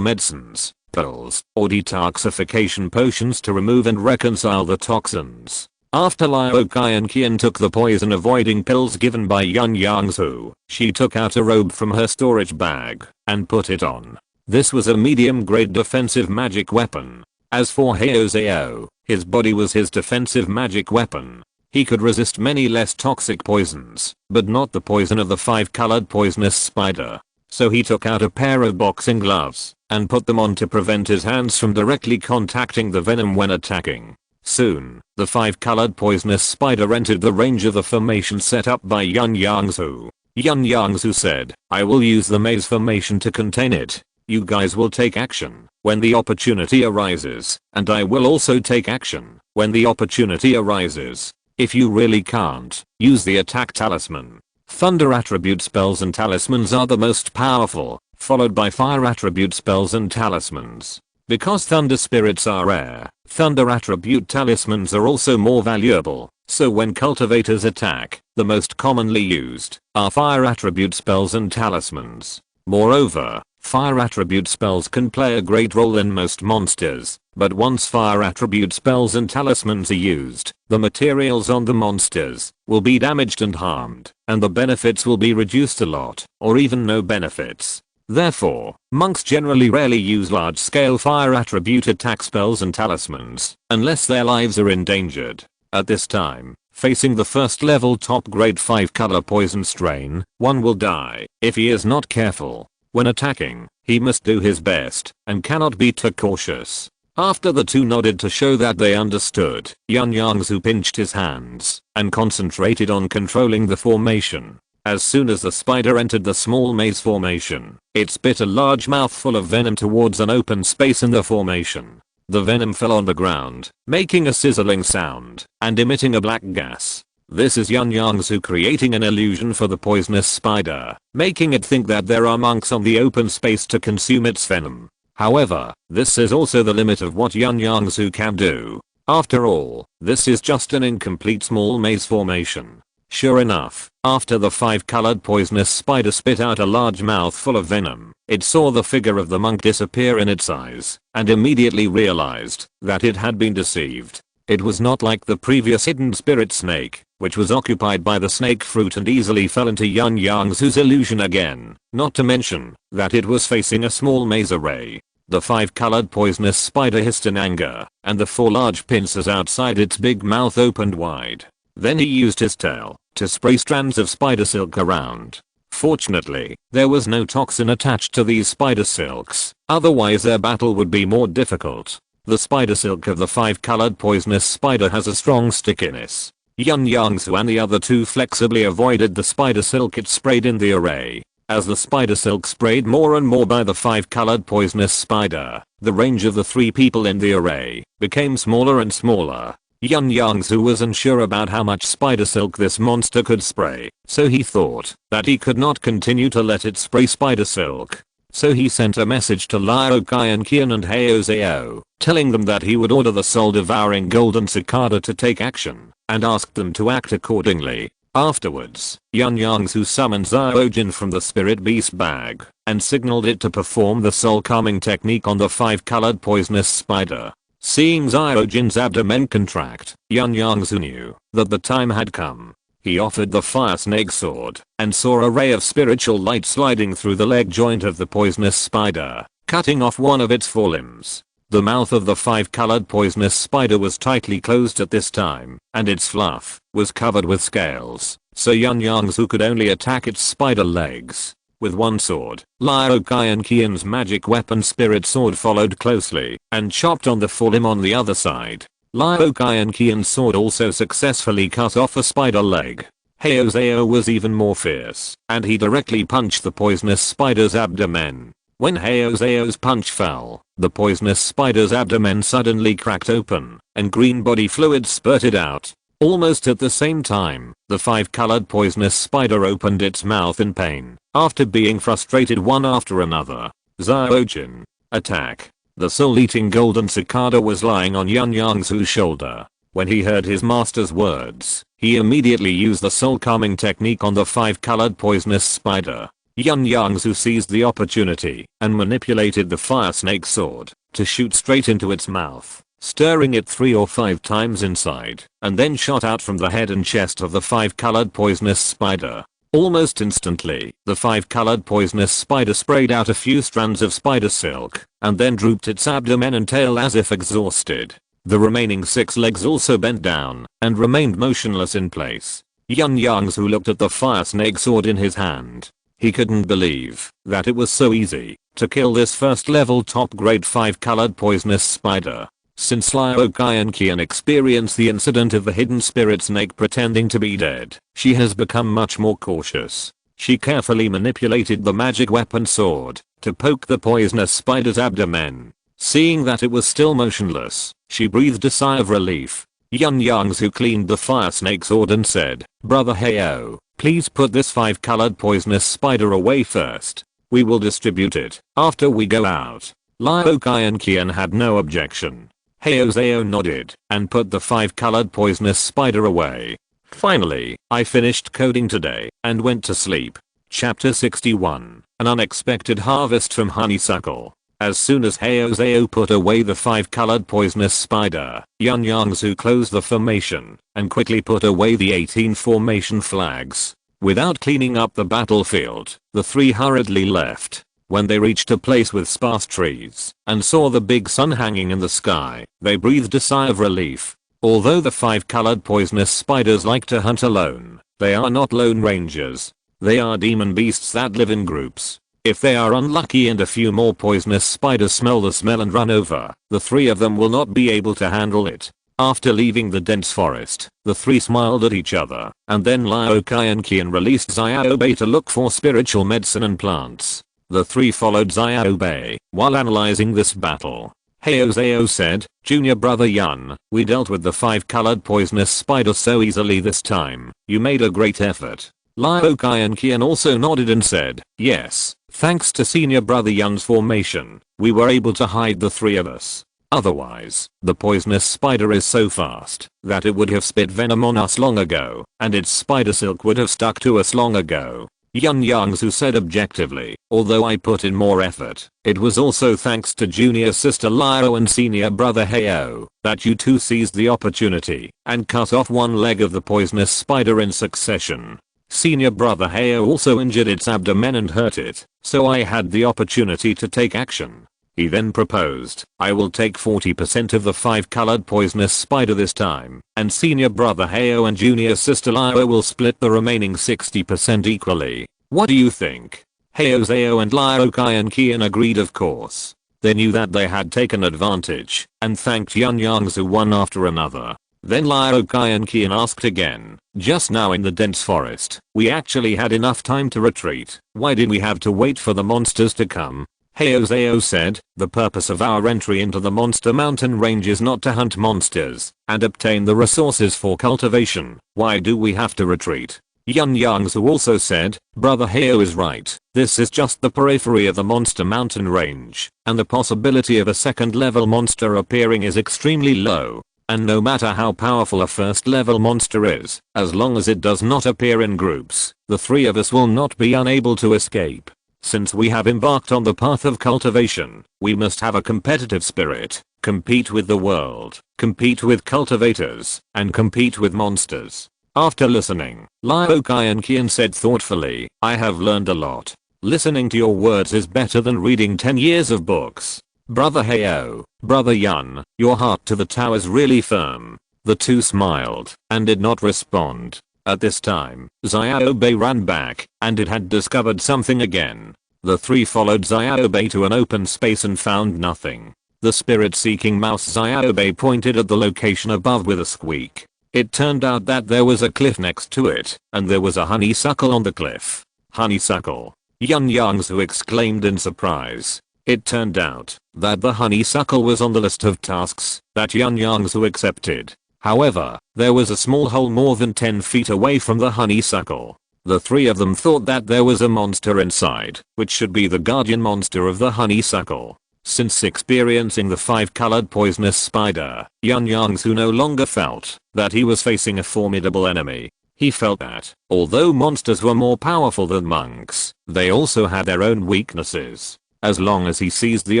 medicines, pills, or detoxification potions to remove and reconcile the toxins. After Liaoqian took the poison avoiding pills given by Yun Yongzhu, she took out a robe from her storage bag and put it on. This was a medium grade defensive magic weapon. As for Haozeo, his body was his defensive magic weapon. He could resist many less toxic poisons, but not the poison of the 5-colored poisonous spider. So he took out a pair of boxing gloves and put them on to prevent his hands from directly contacting the venom when attacking. Soon, the 5-colored poisonous spider entered the range of the formation set up by Yun Yongzhu. Yun Yongzhu said, "I will use the maze formation to contain it. You guys will take action when the opportunity arises, and I will also take action when the opportunity arises. If you really can't, use the attack talisman." Thunder attribute spells and talismans are the most powerful, followed by fire attribute spells and talismans. Because thunder spirits are rare, thunder attribute talismans are also more valuable, so when cultivators attack, the most commonly used are fire attribute spells and talismans. Moreover, fire attribute spells can play a great role in most monsters, but once fire attribute spells and talismans are used, the materials on the monsters will be damaged and harmed, and the benefits will be reduced a lot, or even no benefits. Therefore, monks generally rarely use large-scale fire attribute attack spells and talismans, unless their lives are endangered. At this time, facing the first level top grade 5 color poison strain, one will die if he is not careful. When attacking, he must do his best and cannot be too cautious. After the two nodded to show that they understood, Yun Yongzhu pinched his hands and concentrated on controlling the formation. As soon as the spider entered the small maze formation, it spit a large mouthful of venom towards an open space in the formation. The venom fell on the ground, making a sizzling sound and emitting a black gas. This is Yun Yongzhu creating an illusion for the poisonous spider, making it think that there are monks on the open space to consume its venom. However, this is also the limit of what Yun Yongzhu can do. After all, this is just an incomplete small maze formation. Sure enough, after the 5-colored poisonous spider spit out a large mouthful of venom, it saw the figure of the monk disappear in its eyes, and immediately realized that it had been deceived. It was not like the previous hidden spirit snake, which was occupied by the snake fruit and easily fell into Yun Yongzhu's illusion again, not to mention that it was facing a small maze array. The 5-colored poisonous spider hissed in anger, and the 4 large pincers outside its big mouth opened wide. Then he used his tail to spray strands of spider silk around. Fortunately, there was no toxin attached to these spider silks, otherwise their battle would be more difficult. The spider silk of the 5-colored poisonous spider has a strong stickiness. Yun Yongzhu and the other two flexibly avoided the spider silk it sprayed in the array. As the spider silk sprayed more and more by the 5-colored poisonous spider, the range of the 3 people in the array became smaller and smaller. Yun Yongzhu was unsure about how much spider silk this monster could spray, so he thought that he could not continue to let it spray spider silk. So he sent a message to Liao Qian and Hao Zhao, telling them that he would order the soul-devouring golden cicada to take action, and asked them to act accordingly. Afterwards, Yun Yongzhu summoned Xiaojin from the spirit beast bag, and signaled it to perform the soul-calming technique on the 5-colored poisonous spider. Seeing Xiaojin's abdomen contract, Yun Yongzhu knew that the time had come. He offered the fire snake sword and saw a ray of spiritual light sliding through the leg joint of the poisonous spider, cutting off one of its forelimbs. The mouth of the 5-colored poisonous spider was tightly closed at this time, and its fluff was covered with scales, so Yun Yongzhu could only attack its spider legs. With one sword, Liao Qian's magic weapon spirit sword followed closely and chopped on the forelimb on the other side. Liao Qian's sword also successfully cut off a spider leg. Hao Zhao was even more fierce, and he directly punched the poisonous spider's abdomen. When Hao Zhao's punch fell, the poisonous spider's abdomen suddenly cracked open, and green body fluid spurted out. Almost at the same time, the 5-colored poisonous spider opened its mouth in pain, after being frustrated one after another. Xiaojin, attack. The soul-eating golden cicada was lying on Yun Yongzhu's shoulder. When he heard his master's words, he immediately used the soul-calming technique on the 5-colored poisonous spider. Yun Yongzhu seized the opportunity and manipulated the fire snake sword to shoot straight into its mouth, stirring it 3 or 5 times inside, and then shot out from the head and chest of the 5-colored poisonous spider. Almost instantly, the 5-colored poisonous spider sprayed out a few strands of spider silk, and then drooped its abdomen and tail as if exhausted. The remaining 6 legs also bent down, and remained motionless in place. Yun Yongzhu looked at the fire snake sword in his hand. He couldn't believe that it was so easy to kill this first level top grade 5-colored poisonous spider. Since Liao Qian experienced the incident of the hidden spirit snake pretending to be dead, she has become much more cautious. She carefully manipulated the magic weapon sword to poke the poisonous spider's abdomen. Seeing that it was still motionless, she breathed a sigh of relief. Yun Yongzhu cleaned the fire snake sword and said, "Brother Hao, please put this 5-colored poisonous spider away first. We will distribute it after we go out." Liao Qian had no objection. Hao Zhao nodded and put the 5-colored poisonous spider away. Finally, I finished coding today and went to sleep. Chapter 61, An Unexpected Harvest from Honeysuckle. As soon as Hao Zhao put away the 5-colored poisonous spider, Yun Yongzhu closed the formation and quickly put away the 18 formation flags. Without cleaning up the battlefield, the 3 hurriedly left. When they reached a place with sparse trees and saw the big sun hanging in the sky, they breathed a sigh of relief. Although the 5-colored poisonous spiders like to hunt alone, they are not lone rangers. They are demon beasts that live in groups. If they are unlucky and a few more poisonous spiders smell the smell and run over, the 3 of them will not be able to handle it. After leaving the dense forest, the 3 smiled at each other, and then Liao Kai and Qian released Xiao Bei to look for spiritual medicine and plants. The 3 followed Xiao Bei while analyzing this battle. Heo Zhao said, "Junior brother Yun, we dealt with the 5-colored poisonous spider so easily this time. You made a great effort." Liao Kai and Qian also nodded and said, "Yes, thanks to senior brother Yun's formation, we were able to hide the 3 of us. Otherwise, the poisonous spider is so fast that it would have spit venom on us long ago, and its spider silk would have stuck to us long ago." Yun Yongzhu said objectively, "Although I put in more effort, it was also thanks to junior sister Liao and senior brother Heo that you 2 seized the opportunity and cut off one leg of the poisonous spider in succession. Senior brother Heo also injured its abdomen and hurt it, so I had the opportunity to take action." He then proposed, "I will take 40% of the 5-colored poisonous spider this time, and senior brother Heo and junior sister Liao will split the remaining 60% equally. What do you think?" Heo Zhao and Liao Kai and Qian agreed of course. They knew that they had taken advantage, and thanked Yun Yongzhu one after another. Then Liao Kai and Qian asked again, "Just now in the dense forest, we actually had enough time to retreat. Why did we have to wait for the monsters to come?" Heo Zhao said, "The purpose of our entry into the monster mountain range is not to hunt monsters and obtain the resources for cultivation. Why do we have to retreat?" Yun Yongzhu also said, "Brother Heo is right. This is just the periphery of the monster mountain range, and the possibility of a 2nd level monster appearing is extremely low. And no matter how powerful a 1st level monster is, as long as it does not appear in groups, the 3 of us will not be unable to escape. Since we have embarked on the path of cultivation, we must have a competitive spirit, compete with the world, compete with cultivators, and compete with monsters." After listening, Liao Kai and Qian said thoughtfully, "I have learned a lot. Listening to your words is better than reading 10 years of books. Brother Heo, brother Yun, your heart to the Tao is really firm." The 2 smiled and did not respond. At this time, Xiao Bei ran back, and it had discovered something again. The 3 followed Xiao Bei to an open space and found nothing. The spirit-seeking mouse Xiao Bei pointed at the location above with a squeak. It turned out that there was a cliff next to it, and there was a honeysuckle on the cliff. "Honeysuckle!" Yun Yongzhu exclaimed in surprise. It turned out that the honeysuckle was on the list of tasks that Yun Yongzhu accepted. However, there was a small hole more than 10 feet away from the honeysuckle. The 3 of them thought that there was a monster inside, which should be the guardian monster of the honeysuckle. Since experiencing the 5-colored poisonous spider, Yun Yongzhu no longer felt that he was facing a formidable enemy. He felt that, although monsters were more powerful than monks, they also had their own weaknesses. As long as he seized the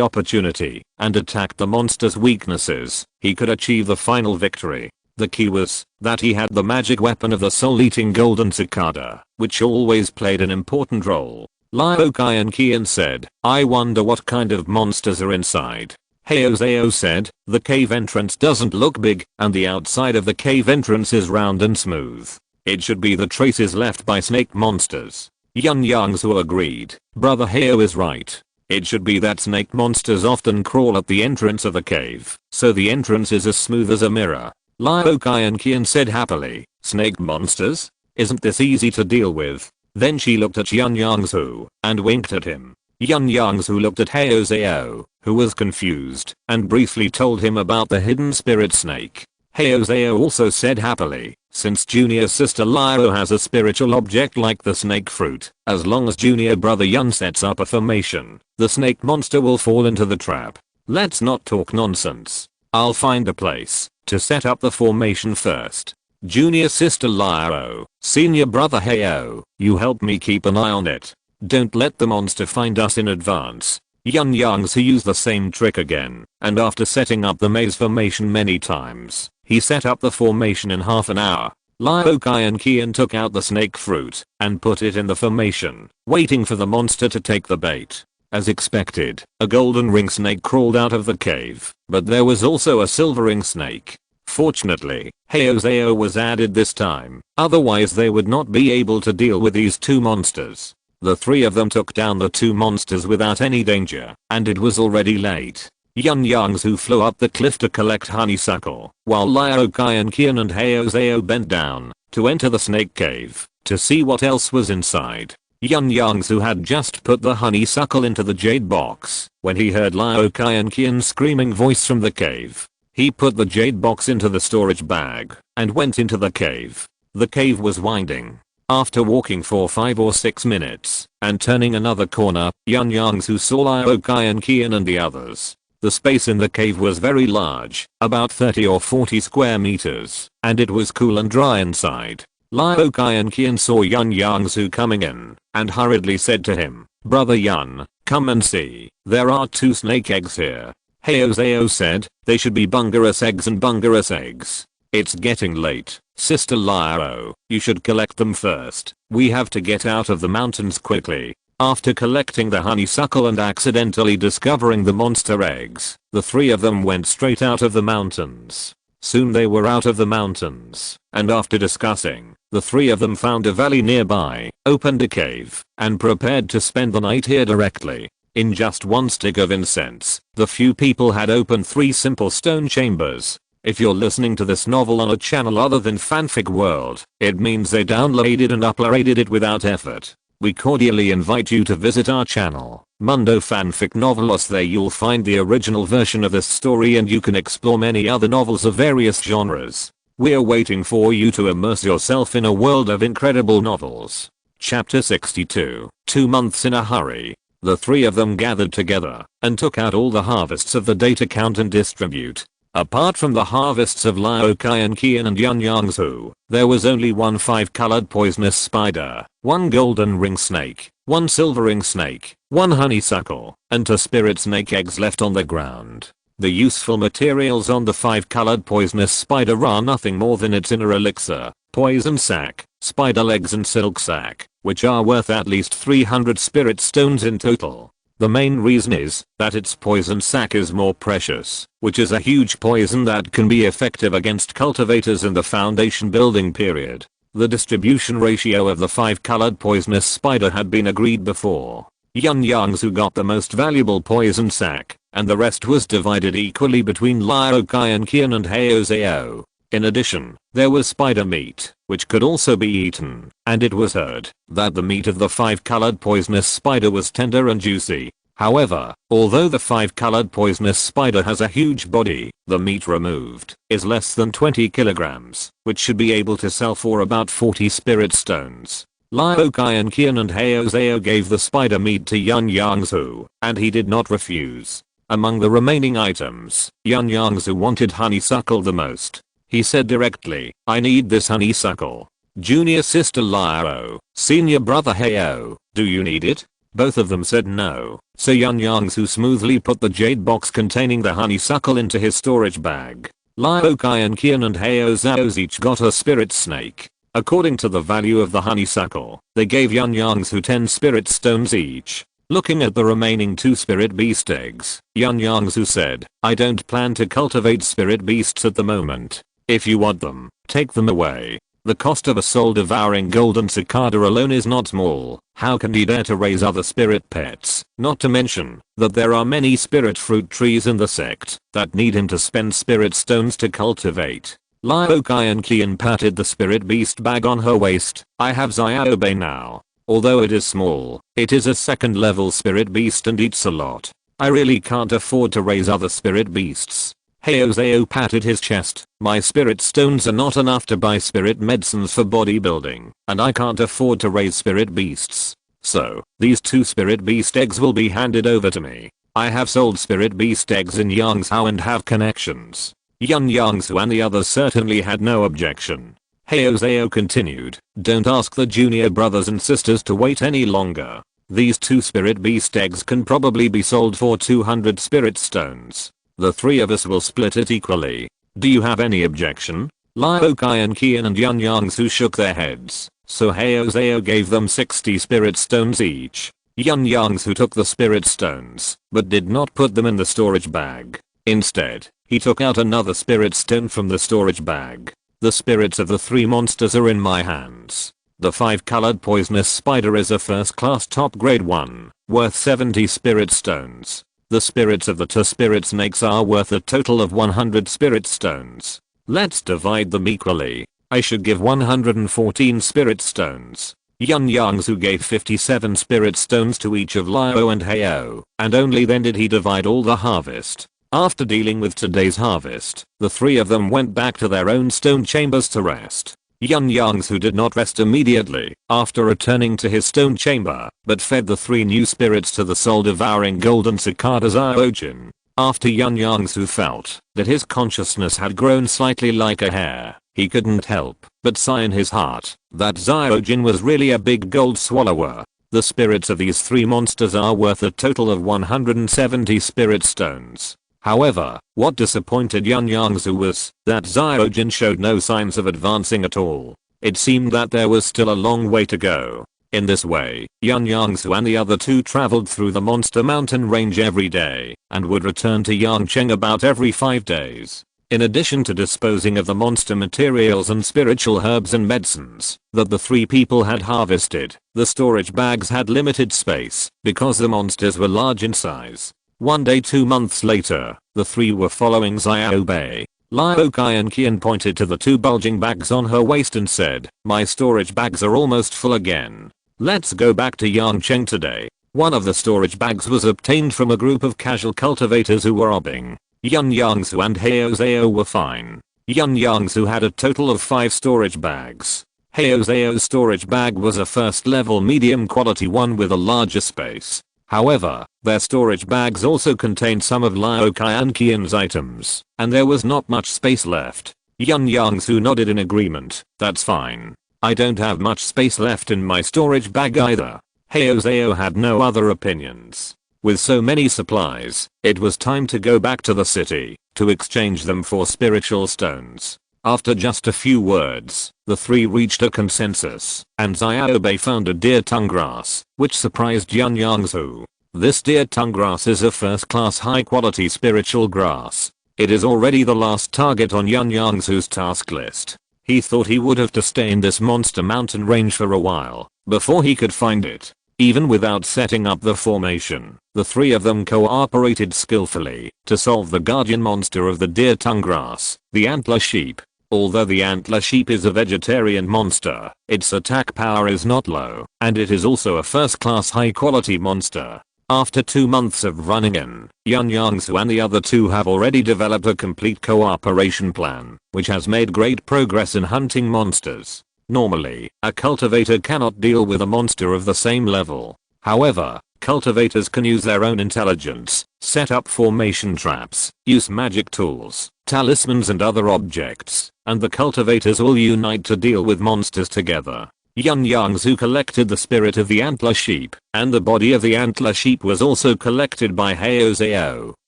opportunity and attacked the monster's weaknesses, he could achieve the final victory. The key was that he had the magic weapon of the soul-eating golden cicada, which always played an important role. Liao Kai and Qian said, "I wonder what kind of monsters are inside." Heo Zhao said, "The cave entrance doesn't look big, and the outside of the cave entrance is round and smooth. It should be the traces left by snake monsters." Yun Yongzhu agreed, "Brother Heo is right. It should be that snake monsters often crawl at the entrance of the cave, so the entrance is as smooth as a mirror." Liao Kai and Qian said happily, "Snake monsters? Isn't this easy to deal with?" Then she looked at Yun Yongzhu and winked at him. Yun Yongzhu looked at Heo Zhao, who was confused, and briefly told him about the hidden spirit snake. Heo Zhao also said happily, "Since junior sister Liao has a spiritual object like the snake fruit, as long as junior brother Yun sets up a formation, the snake monster will fall into the trap. Let's not talk nonsense. I'll find a place to set up the formation first. Junior sister Liao, senior brother Heo, you help me keep an eye on it. Don't let the monster find us in advance." Yun Yongzhu used the same trick again, and after setting up the maze formation many times, he set up the formation in half an hour. Liao Kai and Qian took out the snake fruit and put it in the formation, waiting for the monster to take the bait. As expected, a golden ring snake crawled out of the cave, but there was also a silver ring snake. Fortunately, Heozeo was added this time, otherwise they would not be able to deal with these two monsters. The three of them took down the two monsters without any danger, and it was already late. Yun Yongzhu flew up the cliff to collect honeysuckle, while Liao Qian and Heozeo bent down to enter the snake cave to see what else was inside. Yun Yongzhu had just put the honeysuckle into the jade box when he heard Liao Qian's screaming voice from the cave. He put the jade box into the storage bag and went into the cave. The cave was winding. After walking for 5 or 6 minutes and turning another corner, Yun Yongzhu saw Liao Qian and the others. The space in the cave was very large, about 30 or 40 square meters, and it was cool and dry inside. Liao Qian saw Yun Yongzhu coming in and hurriedly said to him, "Brother Yun, come and see, there are 2 snake eggs here." Heozeo said, "They should be bungarus eggs and bungarus eggs. It's getting late, Sister Liao, you should collect them first. We have to get out of the mountains quickly." After collecting the honeysuckle and accidentally discovering the monster eggs, the 3 of them went straight out of the mountains. Soon they were out of the mountains, and after discussing, the 3 of them found a valley nearby, opened a cave, and prepared to spend the night here directly. In just 1 stick of incense, the few people had opened 3 simple stone chambers. If you're listening to this novel on a channel other than Fanfic World, it means they downloaded and uploaded it without effort. We cordially invite you to visit our channel, Mundo Fanfic Novelos. There you'll find the original version of this story and you can explore many other novels of various genres. We're waiting for you to immerse yourself in a world of incredible novels. Chapter 62, 2 months in a hurry. The 3 of them gathered together and took out all the harvests of the day to count and distribute. Apart from the harvests of Liao Qian and Yun Yongzhu, there was only 1 5-colored poisonous spider, 1 golden ring snake, 1 silver ring snake, 1 honeysuckle, and 2 spirit snake eggs left on the ground. The useful materials on the 5-colored poisonous spider are nothing more than its inner elixir, poison sac, spider legs and silk sac, which are worth at least 300 spirit stones in total. The main reason is that its poison sac is more precious, which is a huge poison that can be effective against cultivators in the foundation building period. The distribution ratio of the 5-colored poisonous spider had been agreed before. Yun Yongzhu got the most valuable poison sac, and the rest was divided equally between Liao Qian and Heozeo. In addition, there was spider meat, which could also be eaten, and it was heard that the meat of the 5-colored poisonous spider was tender and juicy. However, although the 5-colored poisonous spider has a huge body, the meat removed is less than 20 kilograms, which should be able to sell for about 40 spirit stones. Liao Qian and Heozeo gave the spider meat to Yun Yongzhu, and he did not refuse. Among the remaining items, Yun Yongzhu wanted honeysuckle the most. He said directly, "I need this honeysuckle." Junior sister Liao, senior brother Heo, do you need it? Both of them said no, so Yun Yongzhu smoothly put the jade box containing the honeysuckle into his storage bag. Liao Qian and Heozeo each got a spirit snake. According to the value of the honeysuckle, they gave Yun Yongzhu 10 spirit stones each. Looking at the remaining 2 spirit beast eggs, Yun Yongzhu said, "I don't plan to cultivate spirit beasts at the moment. If you want them, take them away. The cost of a soul-devouring golden cicada alone is not small. How can he dare to raise other spirit pets? Not to mention that there are many spirit fruit trees in the sect that need him to spend spirit stones to cultivate." Liao Qian patted the spirit beast bag on her waist. "I have Xiaobei now. Although it is small, it is a 2nd level spirit beast and eats a lot. I really can't afford to raise other spirit beasts." Heozeo patted his chest. "My spirit stones are not enough to buy spirit medicines for bodybuilding, and I can't afford to raise spirit beasts. So, these 2 spirit beast eggs will be handed over to me. I have sold spirit beast eggs in Yongzhou and have connections." Yun Yongzhu and the others certainly had no objection. Heozeo continued, "Don't ask the junior brothers and sisters to wait any longer. These 2 spirit beast eggs can probably be sold for 200 spirit stones. The 3 of us will split it equally. Do you have any objection?" Liao Qian and Yun Yongzhu shook their heads, so Heozeo gave them 60 spirit stones each. Yun Yongzhu took the spirit stones, but did not put them in the storage bag. Instead, he took out another spirit stone from the storage bag. The spirits of the 3 monsters are in my hands. The 5-colored poisonous spider is a first-class top-grade one, worth 70 spirit stones. The spirits of the 2 spirit snakes are worth a total of 100 spirit stones. Let's divide them equally. I should give 114 spirit stones. Yun Yongzhu gave 57 spirit stones to each of Liao and Heo, and only then did he divide all the harvest. After dealing with today's harvest, the 3 of them went back to their own stone chambers to rest. Yun Yongzhu did not rest immediately after returning to his stone chamber, but fed the 3 new spirits to the soul-devouring golden cicada Zyojin. After Yun Yongzhu felt that his consciousness had grown slightly like a hair, he couldn't help but sigh in his heart that Zyojin was really a big gold swallower. The spirits of these 3 monsters are worth a total of 170 spirit stones. However, what disappointed Yun Yongzhu was that Zyojin showed no signs of advancing at all. It seemed that there was still a long way to go. In this way, Yun Yongzhu and the other 2 traveled through the monster mountain range every day and would return to Yangcheng about every 5 days. In addition to disposing of the monster materials and spiritual herbs and medicines that the 3 people had harvested, the storage bags had limited space because the monsters were large in size. One day 2 months later, the 3 were following Xiao Bei. Liao Qian pointed to the 2 bulging bags on her waist and said, "My storage bags are almost full again. Let's go back to Yangcheng today." One of the storage bags was obtained from a group of casual cultivators who were robbing. Yun Yongzhu and Heo Zhao were fine. Yun Yongzhu had a total of 5 storage bags. Heo Zhao's storage bag was a first-level medium quality one with a larger space. However, their storage bags also contained some of Liao Qian's items, and there was not much space left. Yun Yongzhu nodded in agreement. "That's fine. I don't have much space left in my storage bag either." Heo Zhao had no other opinions. With so many supplies, it was time to go back to the city to exchange them for spiritual stones. After just a few words, the 3 reached a consensus, and Xiao Bei found a deer tongue grass, which surprised Yun Yongzhu. This deer tongue grass is a first-class high-quality spiritual grass. It is already the last target on Yun Yongzhu's task list. He thought he would have to stay in this monster mountain range for a while before he could find it. Even without setting up the formation, the 3 of them cooperated skillfully to solve the guardian monster of the deer tongue grass, the antler sheep. Although the antler sheep is a vegetarian monster, its attack power is not low, and it is also a first-class high-quality monster. After 2 months of running in, Yun Yongzhu and the other 2 have already developed a complete cooperation plan, which has made great progress in hunting monsters. Normally, a cultivator cannot deal with a monster of the same level. However, cultivators can use their own intelligence, set up formation traps, use magic tools, talismans and other objects, and the cultivators will unite to deal with monsters together. Yun Yongzhu collected the spirit of the antler sheep, and the body of the antler sheep was also collected by Heo Zhao,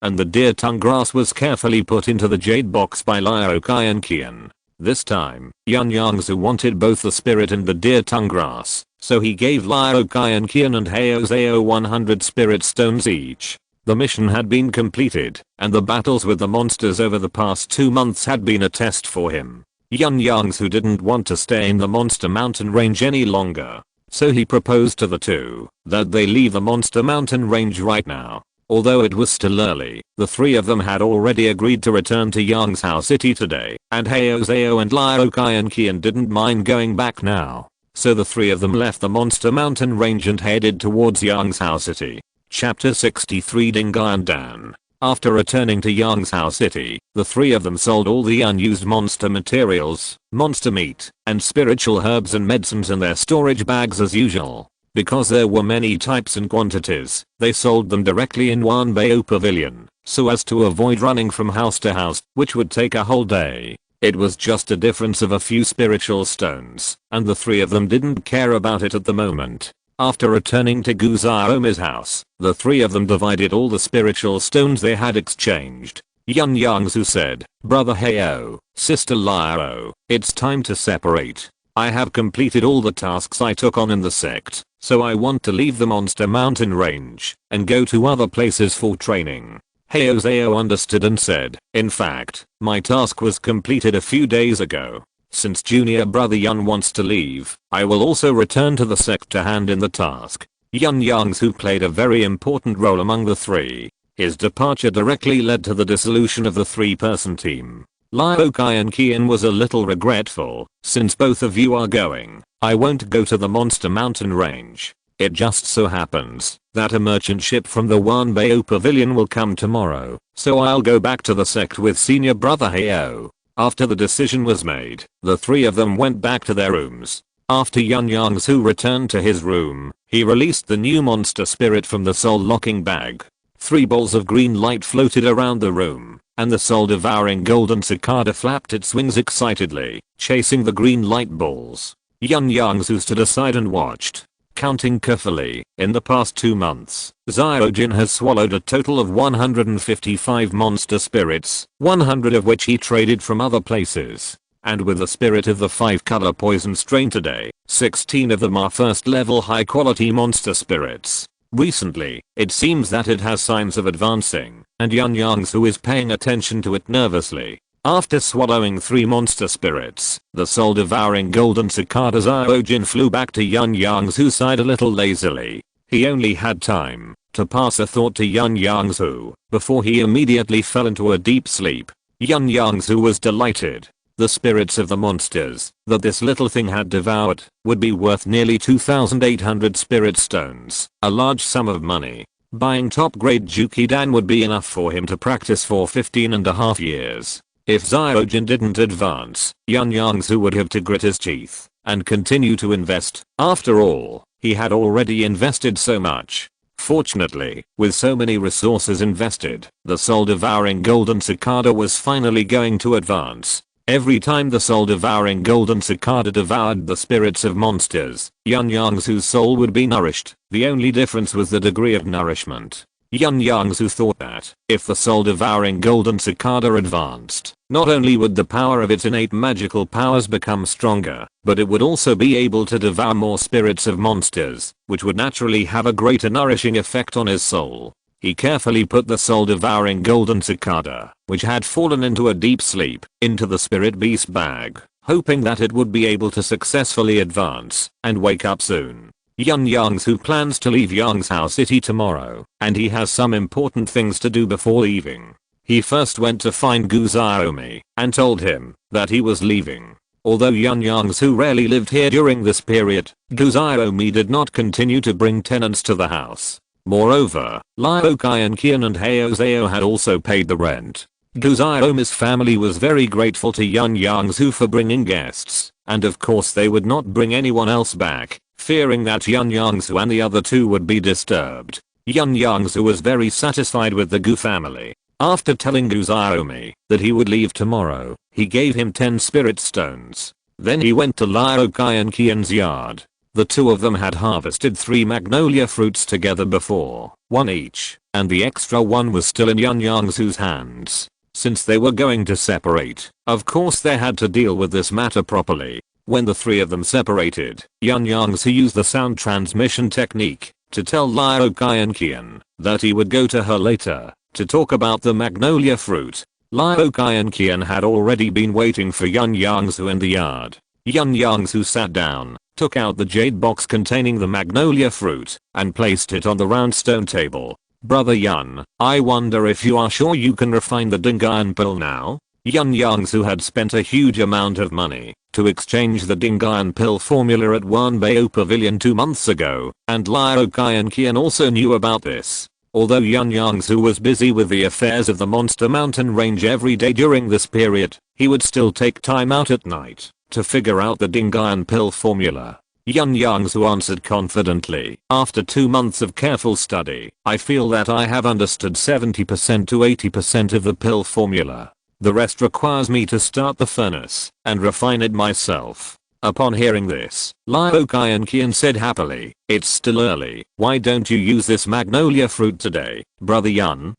and the deer tongue grass was carefully put into the jade box by Liao Qian. This time, Yun Yongzhu wanted both the spirit and the deer tongue grass, so he gave Liao Qian and Heo Zhao 100 spirit stones each. The mission had been completed, and the battles with the monsters over the past 2 months had been a test for him. Yun Yongzhu didn't want to stay in the monster mountain range any longer, so he proposed to the 2 that they leave the monster mountain range right now. Although it was still early, the 3 of them had already agreed to return to Yangzhou City today, and Heo Zhao and Liao Qian didn't mind going back now. So the 3 of them left the monster mountain range and headed towards Yangzhou City. Chapter 63 Dingai Dan. After returning to Yangzhou City, the 3 of them sold all the unused monster materials, monster meat, and spiritual herbs and medicines in their storage bags as usual. Because there were many types and quantities, they sold them directly in Wanbei Pavilion, so as to avoid running from house to house, which would take a whole day. It was just a difference of a few spiritual stones, and the 3 of them didn't care about it at the moment. After returning to Gu Xiaomi's house, the 3 of them divided all the spiritual stones they had exchanged. Yun Yongzhu said, "Brother Heo, Sister Liao, it's time to separate. I have completed all the tasks I took on in the sect, so I want to leave the monster mountain range and go to other places for training. Zhao understood and said, in fact, my task was completed a few days ago. Since junior brother Yun wants to leave, I will also return to the sect to hand in the task. Yun Yongzhu played a very important role among the three. His departure directly led to the dissolution of the three-person team. Liu Kai and Qian was a little regretful, since both of you are going, I won't go to the monster mountain range. It just so happens that a merchant ship from the Wanbei Pavilion will come tomorrow, so I'll go back to the sect with senior brother Hao. After the decision was made, the three of them went back to their rooms. After Yun Yongzhu returned to his room, he released the new monster spirit from the soul locking bag. 3 balls of green light floated around the room, and the soul-devouring golden cicada flapped its wings excitedly, chasing the green light balls. Yun Yongzhu stood aside and watched. Counting carefully, in the past 2 months, Xiaojin has swallowed a total of 155 monster spirits, 100 of which he traded from other places. And with the spirit of the 5-color poison strain today, 16 of them are first-level high-quality monster spirits. Recently, it seems that it has signs of advancing, and Yun Yongzhu is paying attention to it nervously. After swallowing 3 monster spirits, the soul-devouring golden cicada Xiaojin flew back to Yun Yongzhu's side a little lazily. He only had time to pass a thought to Yun Yongzhu before he immediately fell into a deep sleep. Yun Yongzhu was delighted. The spirits of the monsters that this little thing had devoured would be worth nearly 2,800 spirit stones, a large sum of money. Buying top-grade Jukidan would be enough for him to practice for 15.5 years. If Xiaojin didn't advance, Yun Yongzhu would have to grit his teeth and continue to invest. After all, he had already invested so much. Fortunately, with so many resources invested, the soul-devouring golden cicada was finally going to advance. Every time the soul-devouring golden cicada devoured the spirits of monsters, Yun Yongzhu's soul would be nourished. The only difference was the degree of nourishment. Yun Yongzhu thought that, if the soul-devouring golden cicada advanced, not only would the power of its innate magical powers become stronger, but it would also be able to devour more spirits of monsters, which would naturally have a greater nourishing effect on his soul. He carefully put the soul-devouring golden cicada, which had fallen into a deep sleep, into the spirit beast bag, hoping that it would be able to successfully advance and wake up soon. Yun Yongzhu plans to leave Yongzhou City tomorrow, and he has some important things to do before leaving. He first went to find Gu Xiaomi and told him that he was leaving. Although Yun Yongzhu rarely lived here during this period, Gu Xiaomi did not continue to bring tenants to the house. Moreover, Liu Kai and Qian and Hao Zhao had also paid the rent. Gu Xiaomi's family was very grateful to Yun Yongzhu for bringing guests, and of course they would not bring anyone else back, fearing that Yun Yongzhu and the other 2 would be disturbed. Yun Yongzhu was very satisfied with the Gu family. After telling Gu Xiaomi that he would leave tomorrow, he gave him 10 spirit stones. Then he went to Liu Kai and Qian's yard. The 2 of them had harvested 3 magnolia fruits together before, 1 each, and the extra 1 was still in Yun Yongzhu's hands. Since they were going to separate, of course they had to deal with this matter properly. When the 3 of them separated, Yun Yongzhu used the sound transmission technique to tell Liu Kai and Qian that he would go to her later to talk about the magnolia fruit. Liu Kai and Qian had already been waiting for Yun Yongzhu in the yard. Yun Yongzhu sat down, took out the jade box containing the magnolia fruit, and placed it on the round stone table. Brother Yun, I wonder if you are sure you can refine the Dingan pill now? Yun Yongzhu had spent a huge amount of money to exchange the Dingan pill formula at Wanbei Pavilion 2 months ago, and Liu Kai and Qian also knew about this. Although Yun Yongzhu was busy with the affairs of the Monster Mountain Range every day during this period, he would still take time out at night to figure out the Dingan pill formula. Yun Yongzhu answered confidently, after 2 months of careful study, I feel that I have understood 70% to 80% of the pill formula. The rest requires me to start the furnace and refine it myself. Upon hearing this, Liu Kai and Qian said happily, it's still early, why don't you use this magnolia fruit today, brother Yun?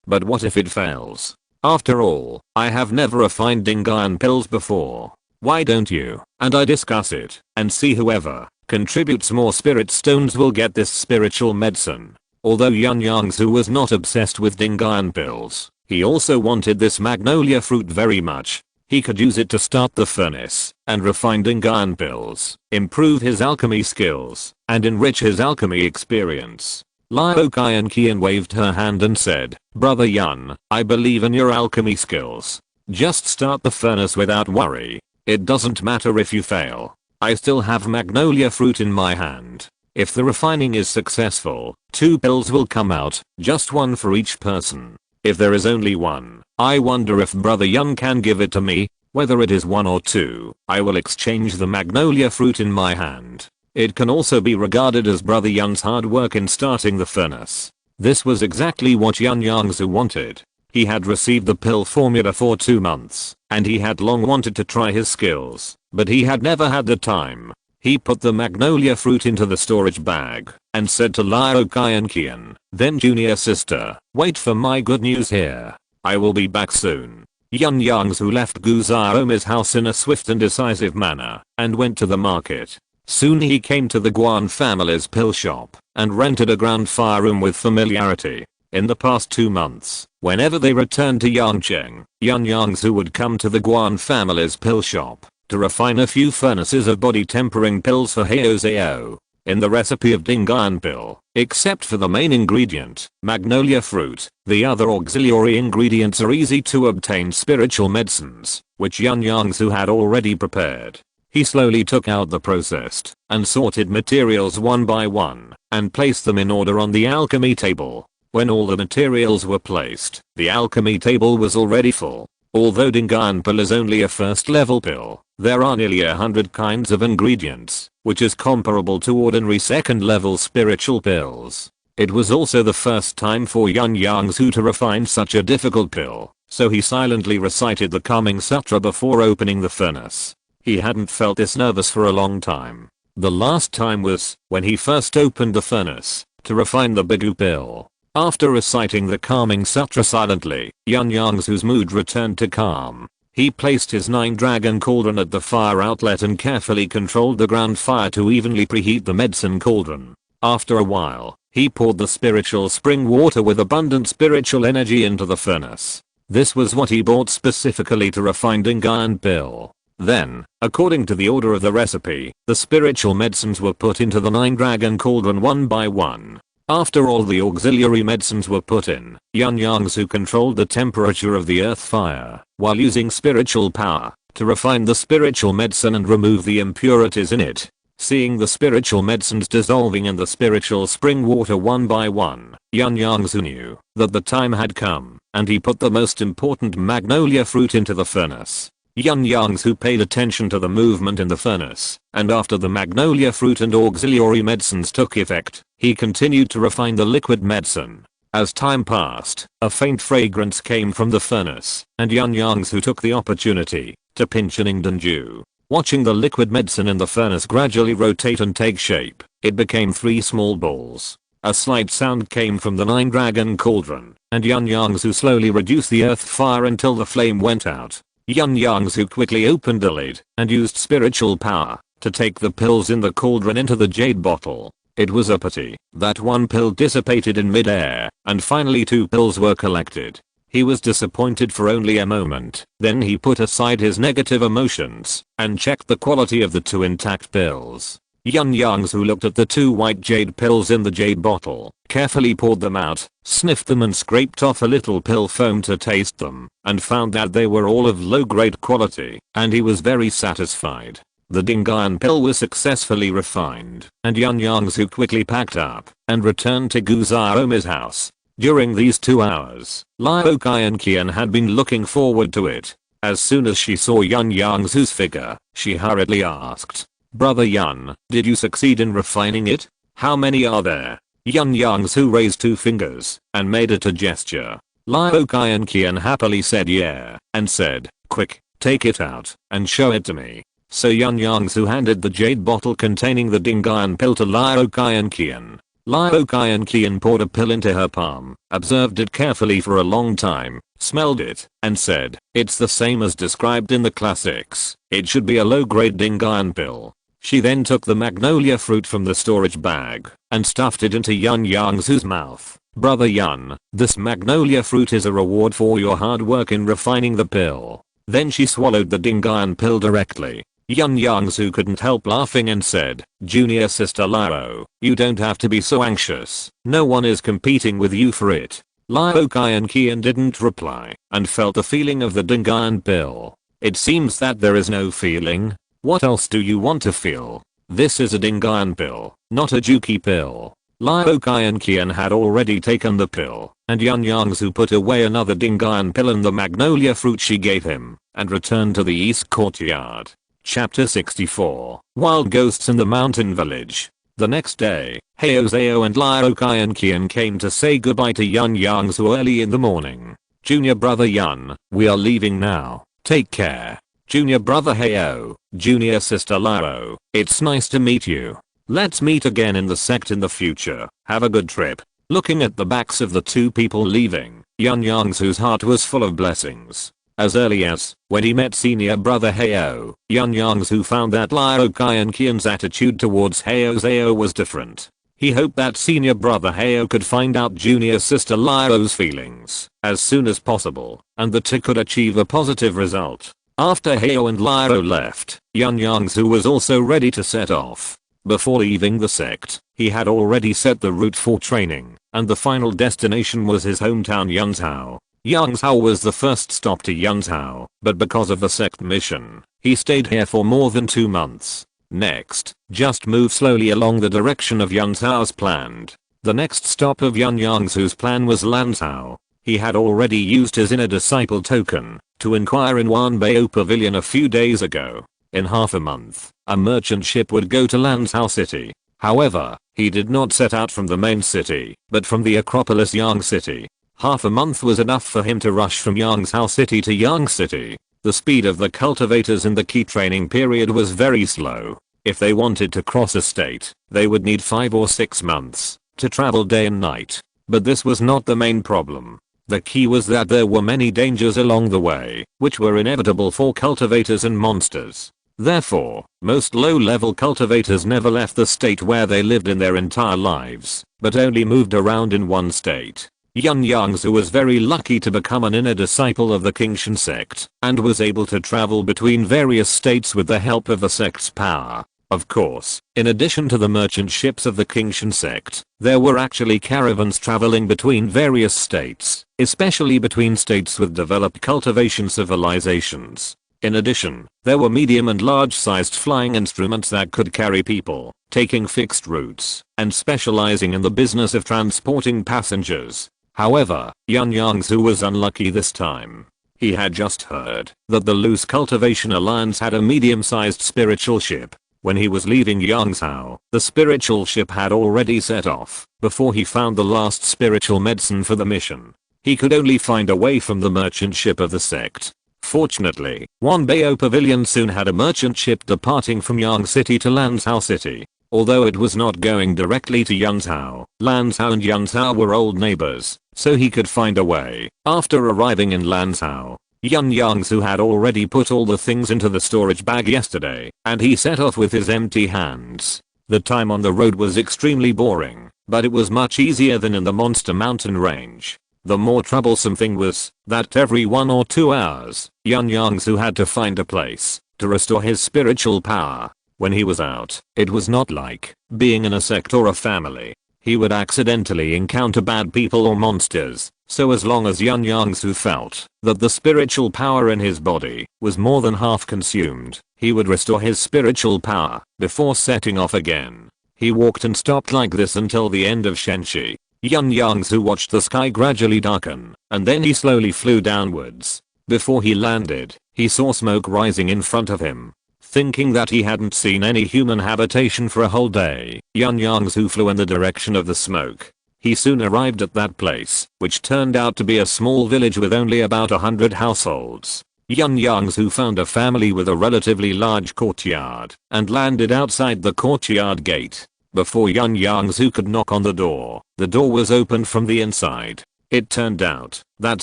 But what if it fails? After all, I have never refined Dingan pills before. Why don't you and I discuss it and see whoever contributes more spirit stones will get this spiritual medicine. Although Yun Yongzhu was not obsessed with Dingan pills, he also wanted this magnolia fruit very much. He could use it to start the furnace and refine Dingan pills, improve his alchemy skills, and enrich his alchemy experience. Liu Qian waved her hand and said, "Brother Yun, I believe in your alchemy skills. Just start the furnace without worry. It doesn't matter if you fail. I still have magnolia fruit in my hand. If the refining is successful, 2 pills will come out, just 1 for each person. If there is only 1, I wonder if Brother Yun can give it to me. Whether it is 1 or 2, I will exchange the magnolia fruit in my hand. It can also be regarded as Brother Yun's hard work in starting the furnace." This was exactly what Yun Yongzhu wanted. He had received the pill formula for 2 months, and he had long wanted to try his skills, but he had never had the time. He put the magnolia fruit into the storage bag and said to Liu Qian, "Then junior sister, wait for my good news here. I will be back soon." Yun Yongzhu left Gu Xiaomi's house in a swift and decisive manner and went to the market. Soon he came to the Guan family's pill shop and rented a ground fire room with familiarity. In the past 2 months, whenever they returned to Yangcheng, Yun Yongzhu would come to the Guan family's pill shop to refine a few furnaces of body tempering pills for Heo Zhao. In the recipe of Dingan pill, except for the main ingredient, magnolia fruit, the other auxiliary ingredients are easy to obtain spiritual medicines, which Yun Yongzhu had already prepared. He slowly took out the processed and sorted materials one by one and placed them in order on the alchemy table. When all the materials were placed, the alchemy table was already full. Although Dingan pill is only a first level pill, there are nearly 100 kinds of ingredients, which is comparable to ordinary second level spiritual pills. It was also the first time for Yun Yongzhu to refine such a difficult pill, so he silently recited the calming sutra before opening the furnace. He hadn't felt this nervous for a long time. The last time was when he first opened the furnace to refine the Bigu pill. After reciting the calming sutra silently, Yun Yongzhu's mood returned to calm. He placed his 9-dragon cauldron at the fire outlet and carefully controlled the ground fire to evenly preheat the medicine cauldron. After a while, he poured the spiritual spring water with abundant spiritual energy into the furnace. This was what he bought specifically to refine Dingan pill. Then, according to the order of the recipe, the spiritual medicines were put into the 9-dragon cauldron one by one. After all the auxiliary medicines were put in, Yun Yongzhu controlled the temperature of the earth fire while using spiritual power to refine the spiritual medicine and remove the impurities in it. Seeing the spiritual medicines dissolving in the spiritual spring water one by one, Yun Yongzhu knew that the time had come, and he put the most important magnolia fruit into the furnace. Yun Yongzhu paid attention to the movement in the furnace, and after the magnolia fruit and auxiliary medicines took effect, he continued to refine the liquid medicine. As time passed, a faint fragrance came from the furnace, and Yun Yongzhu took the opportunity to pinch an Yongzhu. Watching the liquid medicine in the furnace gradually rotate and take shape, it became 3 small balls. A slight sound came from the 9-dragon cauldron, and Yun Yongzhu slowly reduced the earth fire until the flame went out. Yun Yongzhu quickly opened the lid and used spiritual power to take the pills in the cauldron into the jade bottle. It was a pity that 1 pill dissipated in midair, and finally 2 pills were collected. He was disappointed for only a moment, then he put aside his negative emotions and checked the quality of the 2 intact pills. Yun Yongzhu looked at the 2 white jade pills in the jade bottle, carefully poured them out, sniffed them and scraped off a little pill foam to taste them, and found that they were all of low-grade quality, and he was very satisfied. The Dingan pill was successfully refined, and Yun Yongzhu quickly packed up and returned to Gu Xiaomi's house. During these 2 hours, Liu Qian had been looking forward to it. As soon as she saw Yun Yongzhu's figure, she hurriedly asked, "Brother Yun, did you succeed in refining it? How many are there?" Yun Yongzhu raised 2 fingers and made it a gesture. Liu Qian happily said yeah, and said, "Quick, take it out and show it to me." So Yun Yongzhu handed the jade bottle containing the Dingan pill to Liu Qian. Liu Kai and Qian poured a pill into her palm, observed it carefully for a long time, smelled it, and said, "It's the same as described in the classics. It should be a low-grade Dingayan pill." She then took the magnolia fruit from the storage bag and stuffed it into Yun Yongzhu's mouth. "Brother Yun, this magnolia fruit is a reward for your hard work in refining the pill." Then she swallowed the Dingayan pill directly. Yun Yongzhu couldn't help laughing and said, "Junior sister Liu, you don't have to be so anxious. No one is competing with you for it." Liu Kai and Qian didn't reply and felt the feeling of the Dingayan pill. "It seems that there is no feeling. What else do you want to feel? This is a Dingayan pill, not a Juki pill." Liu Kai and Qian had already taken the pill, and Yun Yongzhu put away another Dingayan pill and the magnolia fruit she gave him, and returned to the east courtyard. Chapter 64. Wild Ghosts in the Mountain Village. The next day, Heo Zhao and Liu Kai and Qian came to say goodbye to Yun Yongzhu early in the morning. "Junior brother Yun, we are leaving now. Take care. Junior brother Heo, junior sister Liu, it's nice to meet you. Let's meet again in the sect in the future. Have a good trip." Looking at the backs of the two people leaving, Yun Yongzhu's heart was full of blessings. As early as when he met senior brother Heo, Yun Yongzhu found that Liu Kai and Qian's attitude towards Heo Zhao was different. He hoped that senior brother Heo could find out junior sister Liu's feelings as soon as possible, and the two could achieve a positive result. After Heo and Liu left, Yun Yongzhu was also ready to set off. Before leaving the sect, he had already set the route for training, and the final destination was his hometown Yunzhou. Yunzhou was the first stop to Yunzhou, but because of the sect mission, he stayed here for more than 2 months. Next, just move slowly along the direction of Yunzhou's planned. The next stop of Yun Yongzhu's plan was Lanzhou. He had already used his inner disciple token to inquire in Wanbei Pavilion a few days ago. In half a month, a merchant ship would go to Lanzhou city. However, he did not set out from the main city, but from the Acropolis Yang city. Half a month was enough for him to rush from Yangzhou city to Yang city. The speed of the cultivators in the key training period was very slow. If they wanted to cross a state, they would need 5 or 6 months to travel day and night. But this was not the main problem. The key was that there were many dangers along the way, which were inevitable for cultivators and monsters. Therefore, most low-level cultivators never left the state where they lived in their entire lives, but only moved around in one state. Yun Yongzhu was very lucky to become an inner disciple of the Qingshan sect, and was able to travel between various states with the help of the sect's power. Of course, in addition to the merchant ships of the Qingshan sect, there were actually caravans traveling between various states, especially between states with developed cultivation civilizations. In addition, there were medium and large-sized flying instruments that could carry people, taking fixed routes, and specializing in the business of transporting passengers. However, Yun Yongzhu was unlucky this time. He had just heard that the Loose Cultivation Alliance had a medium-sized spiritual ship. When he was leaving Yangzhou, the spiritual ship had already set off before he found the last spiritual medicine for the mission. He could only find a way from the merchant ship of the sect. Fortunately, Wanbei Pavilion soon had a merchant ship departing from Yang City to Lanzhou City. Although it was not going directly to Yunzhou, Lanzhou and Yunzhou were old neighbors, so he could find a way. After arriving in Lanzhou, Yun Yongzhu had already put all the things into the storage bag yesterday, and he set off with his empty hands. The time on the road was extremely boring, but it was much easier than in the Monster Mountain range. The more troublesome thing was that every 1 or 2 hours, Yun Yongzhu had to find a place to restore his spiritual power. When he was out, it was not like being in a sect or a family. He would accidentally encounter bad people or monsters, so as long as Yun Yongzhu felt that the spiritual power in his body was more than half consumed, he would restore his spiritual power before setting off again. He walked and stopped like this until the end of Shenxi. Yun Yongzhu watched the sky gradually darken, and then he slowly flew downwards. Before he landed, he saw smoke rising in front of him. Thinking that he hadn't seen any human habitation for a whole day, Yun Yongzhu flew in the direction of the smoke. He soon arrived at that place, which turned out to be a small village with only about 100 households. Yun Yongzhu found a family with a relatively large courtyard, and landed outside the courtyard gate. Before Yun Yongzhu could knock on the door was opened from the inside. It turned out that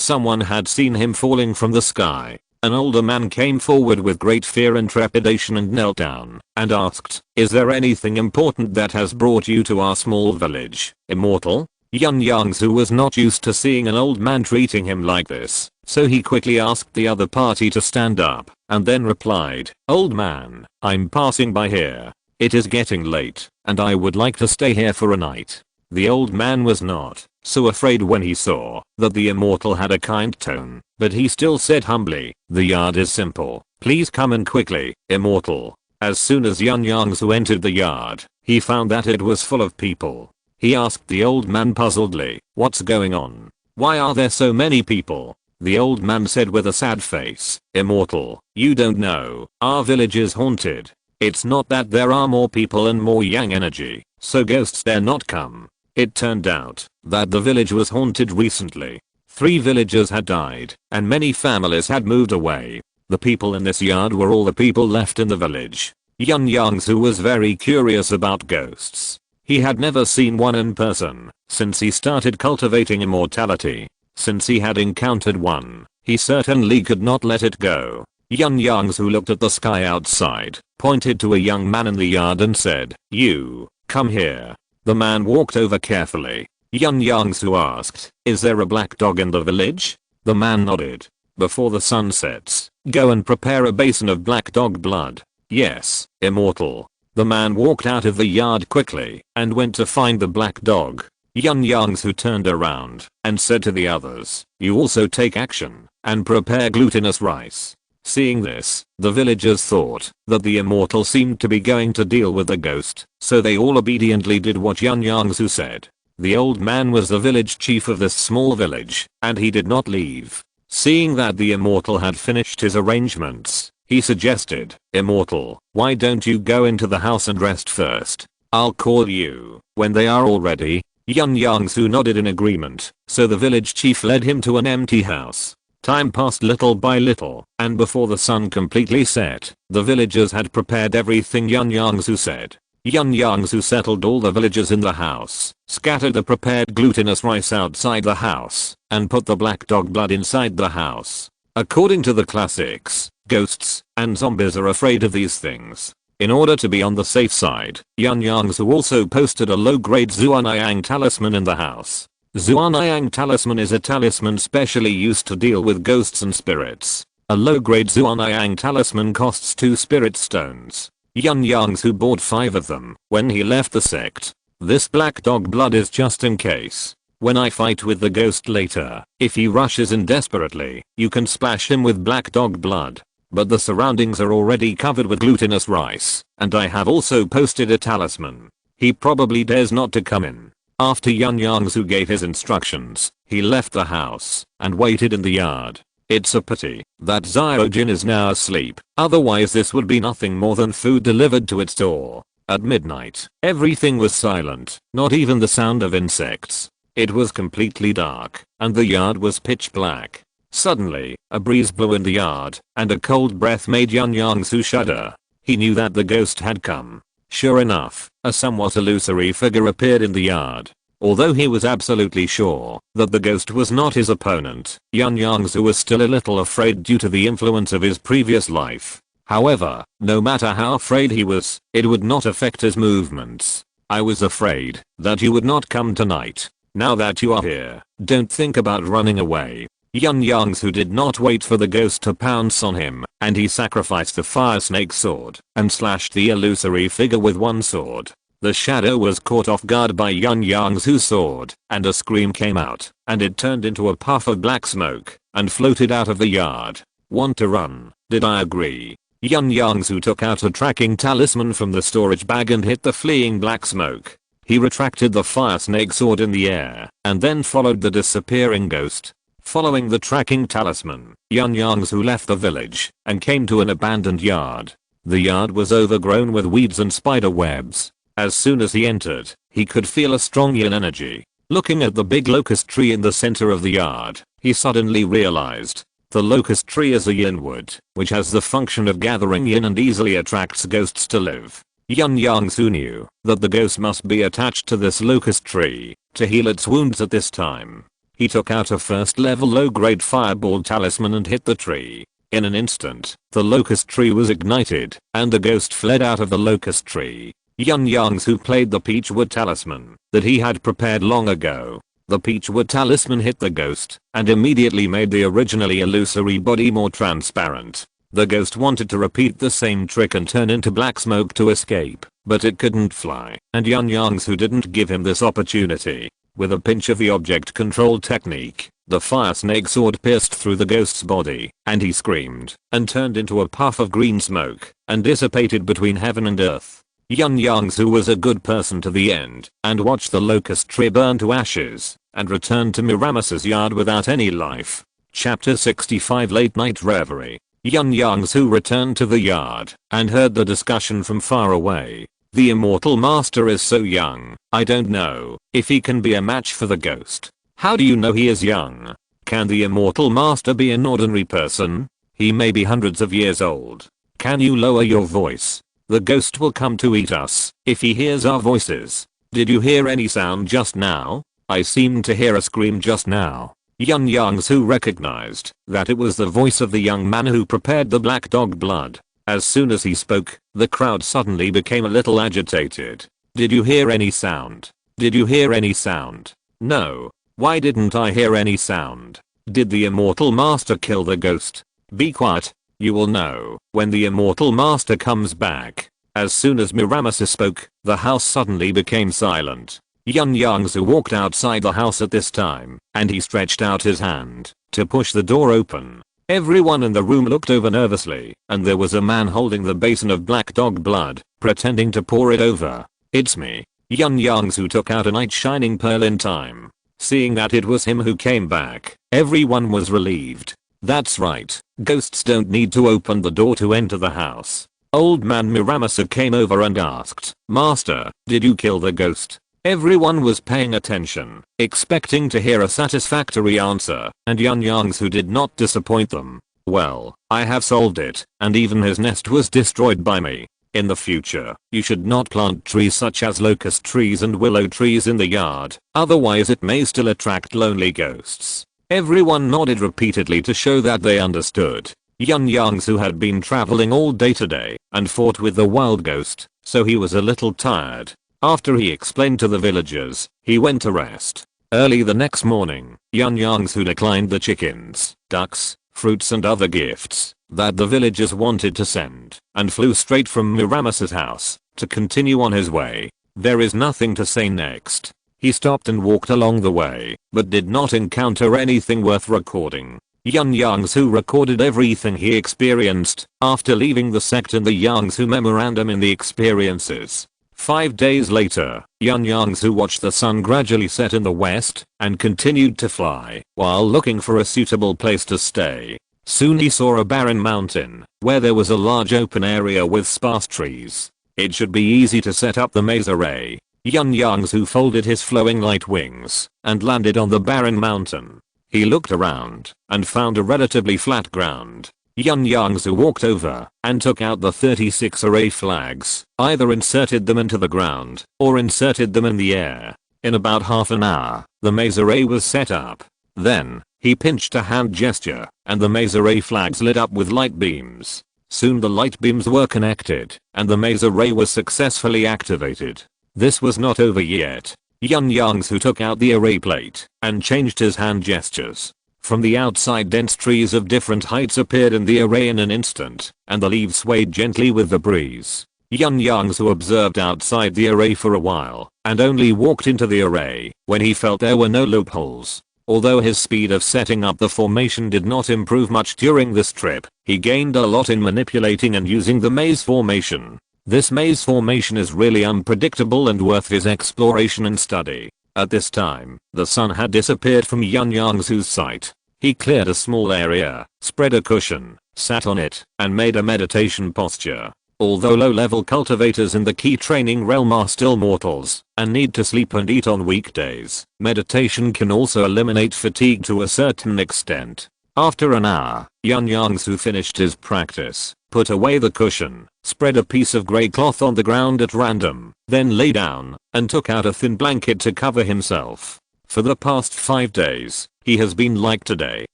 someone had seen him falling from the sky. An older man came forward with great fear and trepidation and knelt down and asked, "Is there anything important that has brought you to our small village, immortal?" Yun Yongzhu was not used to seeing an old man treating him like this, so he quickly asked the other party to stand up and then replied, "Old man, I'm passing by here. It is getting late and I would like to stay here for a night." The old man was not so afraid when he saw that the immortal had a kind tone, but he still said humbly, "The yard is simple. Please come in quickly, immortal." As soon as Yun Yongzhu entered the yard, he found that it was full of people. He asked the old man puzzledly, "What's going on? Why are there so many people?" The old man said with a sad face, "Immortal, you don't know, our village is haunted. It's not that there are more people and more yang energy, so ghosts dare not come. It turned out that the village was haunted recently. 3 villagers had died and many families had moved away. The people in this yard were all the people left in the village." Yun Yongzhu was very curious about ghosts. He had never seen one in person since he started cultivating immortality. Since he had encountered one, he certainly could not let it go. Yun Yongzhu looked at the sky outside, pointed to a young man in the yard and said, "You, come here." The man walked over carefully. Yun Yongzhu asked, "Is there a black dog in the village?" The man nodded. "Before the sun sets, go and prepare a basin of black dog blood." "Yes, immortal." The man walked out of the yard quickly and went to find the black dog. Yun Yongzhu turned around and said to the others, "You also take action and prepare glutinous rice." Seeing this, the villagers thought that the immortal seemed to be going to deal with the ghost, so they all obediently did what Yun Yongzhu said. The old man was the village chief of this small village, and he did not leave. Seeing that the immortal had finished his arrangements, he suggested, "Immortal, why don't you go into the house and rest first? I'll call you when they are all ready." Yun Yongzhu nodded in agreement, so the village chief led him to an empty house. Time passed little by little, and before the sun completely set, the villagers had prepared everything Yun Yongzhu said. Yun Yongzhu settled all the villagers in the house, scattered the prepared glutinous rice outside the house, and put the black dog blood inside the house. According to the classics, ghosts and zombies are afraid of these things. In order to be on the safe side, Yun Yongzhu also posted a low-grade Zuanayang talisman in the house. Zuanayang talisman is a talisman specially used to deal with ghosts and spirits. A low-grade Zuanayang talisman costs 2 spirit stones. Yun Yongzhu bought 5 of them when he left the sect. This black dog blood is just in case. When I fight with the ghost later, if he rushes in desperately, you can splash him with black dog blood. But the surroundings are already covered with glutinous rice, and I have also posted a talisman. He probably dares not to come in. After Yun Yongzhu gave his instructions, he left the house and waited in the yard. It's a pity that Xiaojin is now asleep, otherwise this would be nothing more than food delivered to its door. At midnight, everything was silent, not even the sound of insects. It was completely dark, and the yard was pitch black. Suddenly, a breeze blew in the yard, and a cold breath made Yun Yongzhu shudder. He knew that the ghost had come. Sure enough, a somewhat illusory figure appeared in the yard. Although he was absolutely sure that the ghost was not his opponent, Yun Yongzhu was still a little afraid due to the influence of his previous life. However, no matter how afraid he was, it would not affect his movements. "I was afraid that you would not come tonight. Now that you are here, don't think about running away." Yun Yongzhu did not wait for the ghost to pounce on him, and he sacrificed the fire snake sword and slashed the illusory figure with one sword. The shadow was caught off guard by Yun Yongzhu's sword, and a scream came out, and it turned into a puff of black smoke and floated out of the yard. "Want to run? Did I agree?" Yun Yongzhu took out a tracking talisman from the storage bag and hit the fleeing black smoke. He retracted the fire snake sword in the air and then followed the disappearing ghost. Following the tracking talisman, Yun Yongzhu left the village and came to an abandoned yard. The yard was overgrown with weeds and spider webs. As soon as he entered, he could feel a strong yin energy. Looking at the big locust tree in the center of the yard, he suddenly realized. The locust tree is a yin wood, which has the function of gathering yin and easily attracts ghosts to live. Yun Yongzhu knew that the ghost must be attached to this locust tree to heal its wounds at this time. He took out a first level low grade fireball talisman and hit the tree. In an instant, the locust tree was ignited and the ghost fled out of the locust tree. Yun Yongzhu played the peachwood talisman that he had prepared long ago. The peachwood talisman hit the ghost and immediately made the originally illusory body more transparent. The ghost wanted to repeat the same trick and turn into black smoke to escape, but it couldn't fly, and Yun Yongzhu didn't give him this opportunity. With a pinch of the object control technique, the fire snake sword pierced through the ghost's body, and he screamed, and turned into a puff of green smoke, and dissipated between heaven and earth. Yun Yongzhu was a good person to the end, and watched the locust tree burn to ashes, and returned to Miramis's yard without any life. Chapter 65 Late Night Reverie. Yun Yongzhu returned to the yard, and heard the discussion from far away. The immortal master is so young, I don't know if he can be a match for the ghost. How do you know he is young? Can the immortal master be an ordinary person? He may be hundreds of years old. Can you lower your voice? The ghost will come to eat us if he hears our voices. Did you hear any sound just now? I seemed to hear a scream just now. Yun Yongzhu recognized that it was the voice of the young man who prepared the black dog blood. As soon as he spoke, the crowd suddenly became a little agitated. Did you hear any sound? Did you hear any sound? No. Why didn't I hear any sound? Did the immortal master kill the ghost? Be quiet. You will know when the immortal master comes back. As soon as Miramisu spoke, the house suddenly became silent. Yun Yongzhu walked outside the house at this time, and he stretched out his hand to push the door open. Everyone in the room looked over nervously, and there was a man holding the basin of black dog blood, pretending to pour it over. It's me. Yun Yongzhu took out a knight shining pearl in time. Seeing that it was him who came back, everyone was relieved. That's right, ghosts don't need to open the door to enter the house. Old man Miramisu came over and asked, Master, did you kill the ghost? Everyone was paying attention, expecting to hear a satisfactory answer, and Yun Yongzhu did not disappoint them. Well, I have solved it, and even his nest was destroyed by me. In the future, you should not plant trees such as locust trees and willow trees in the yard, otherwise it may still attract lonely ghosts. Everyone nodded repeatedly to show that they understood. Yun Yongzhu had been traveling all day today and fought with the wild ghost, so he was a little tired. After he explained to the villagers, he went to rest. Early the next morning, Yun Yongzhu declined the chickens, ducks, fruits and other gifts that the villagers wanted to send, and flew straight from Miramis's house to continue on his way. There is nothing to say next. He stopped and walked along the way, but did not encounter anything worth recording. Yun Yongzhu recorded everything he experienced after leaving the sect in the Yongzhu memorandum in the experiences. 5 days later, Yun Yongzhu watched the sun gradually set in the west and continued to fly while looking for a suitable place to stay. Soon he saw a barren mountain where there was a large open area with sparse trees. It should be easy to set up the maze array. Yun Yongzhu folded his flowing light wings and landed on the barren mountain. He looked around and found a relatively flat ground. Yun Yongzhu walked over and took out the 36 array flags, either inserted them into the ground or inserted them in the air. In about half an hour, the maze array was set up. Then, he pinched a hand gesture, and the maze array flags lit up with light beams. Soon the light beams were connected, and the maze array was successfully activated. This was not over yet. Yun Yongzhu took out the array plate and changed his hand gestures. From the outside, dense trees of different heights appeared in the array in an instant, and the leaves swayed gently with the breeze. Yun Yongzhu observed outside the array for a while, and only walked into the array when he felt there were no loopholes. Although his speed of setting up the formation did not improve much during this trip, he gained a lot in manipulating and using the maze formation. This maze formation is really unpredictable and worth his exploration and study. At this time, the sun had disappeared from Yun Yongzhu's sight. He cleared a small area, spread a cushion, sat on it, and made a meditation posture. Although low-level cultivators in the key training realm are still mortals and need to sleep and eat on weekdays, meditation can also eliminate fatigue to a certain extent. After an hour, Yun Yongzhu finished his practice, put away the cushion, spread a piece of grey cloth on the ground at random, then lay down, and took out a thin blanket to cover himself. For the past 5 days, he has been like today,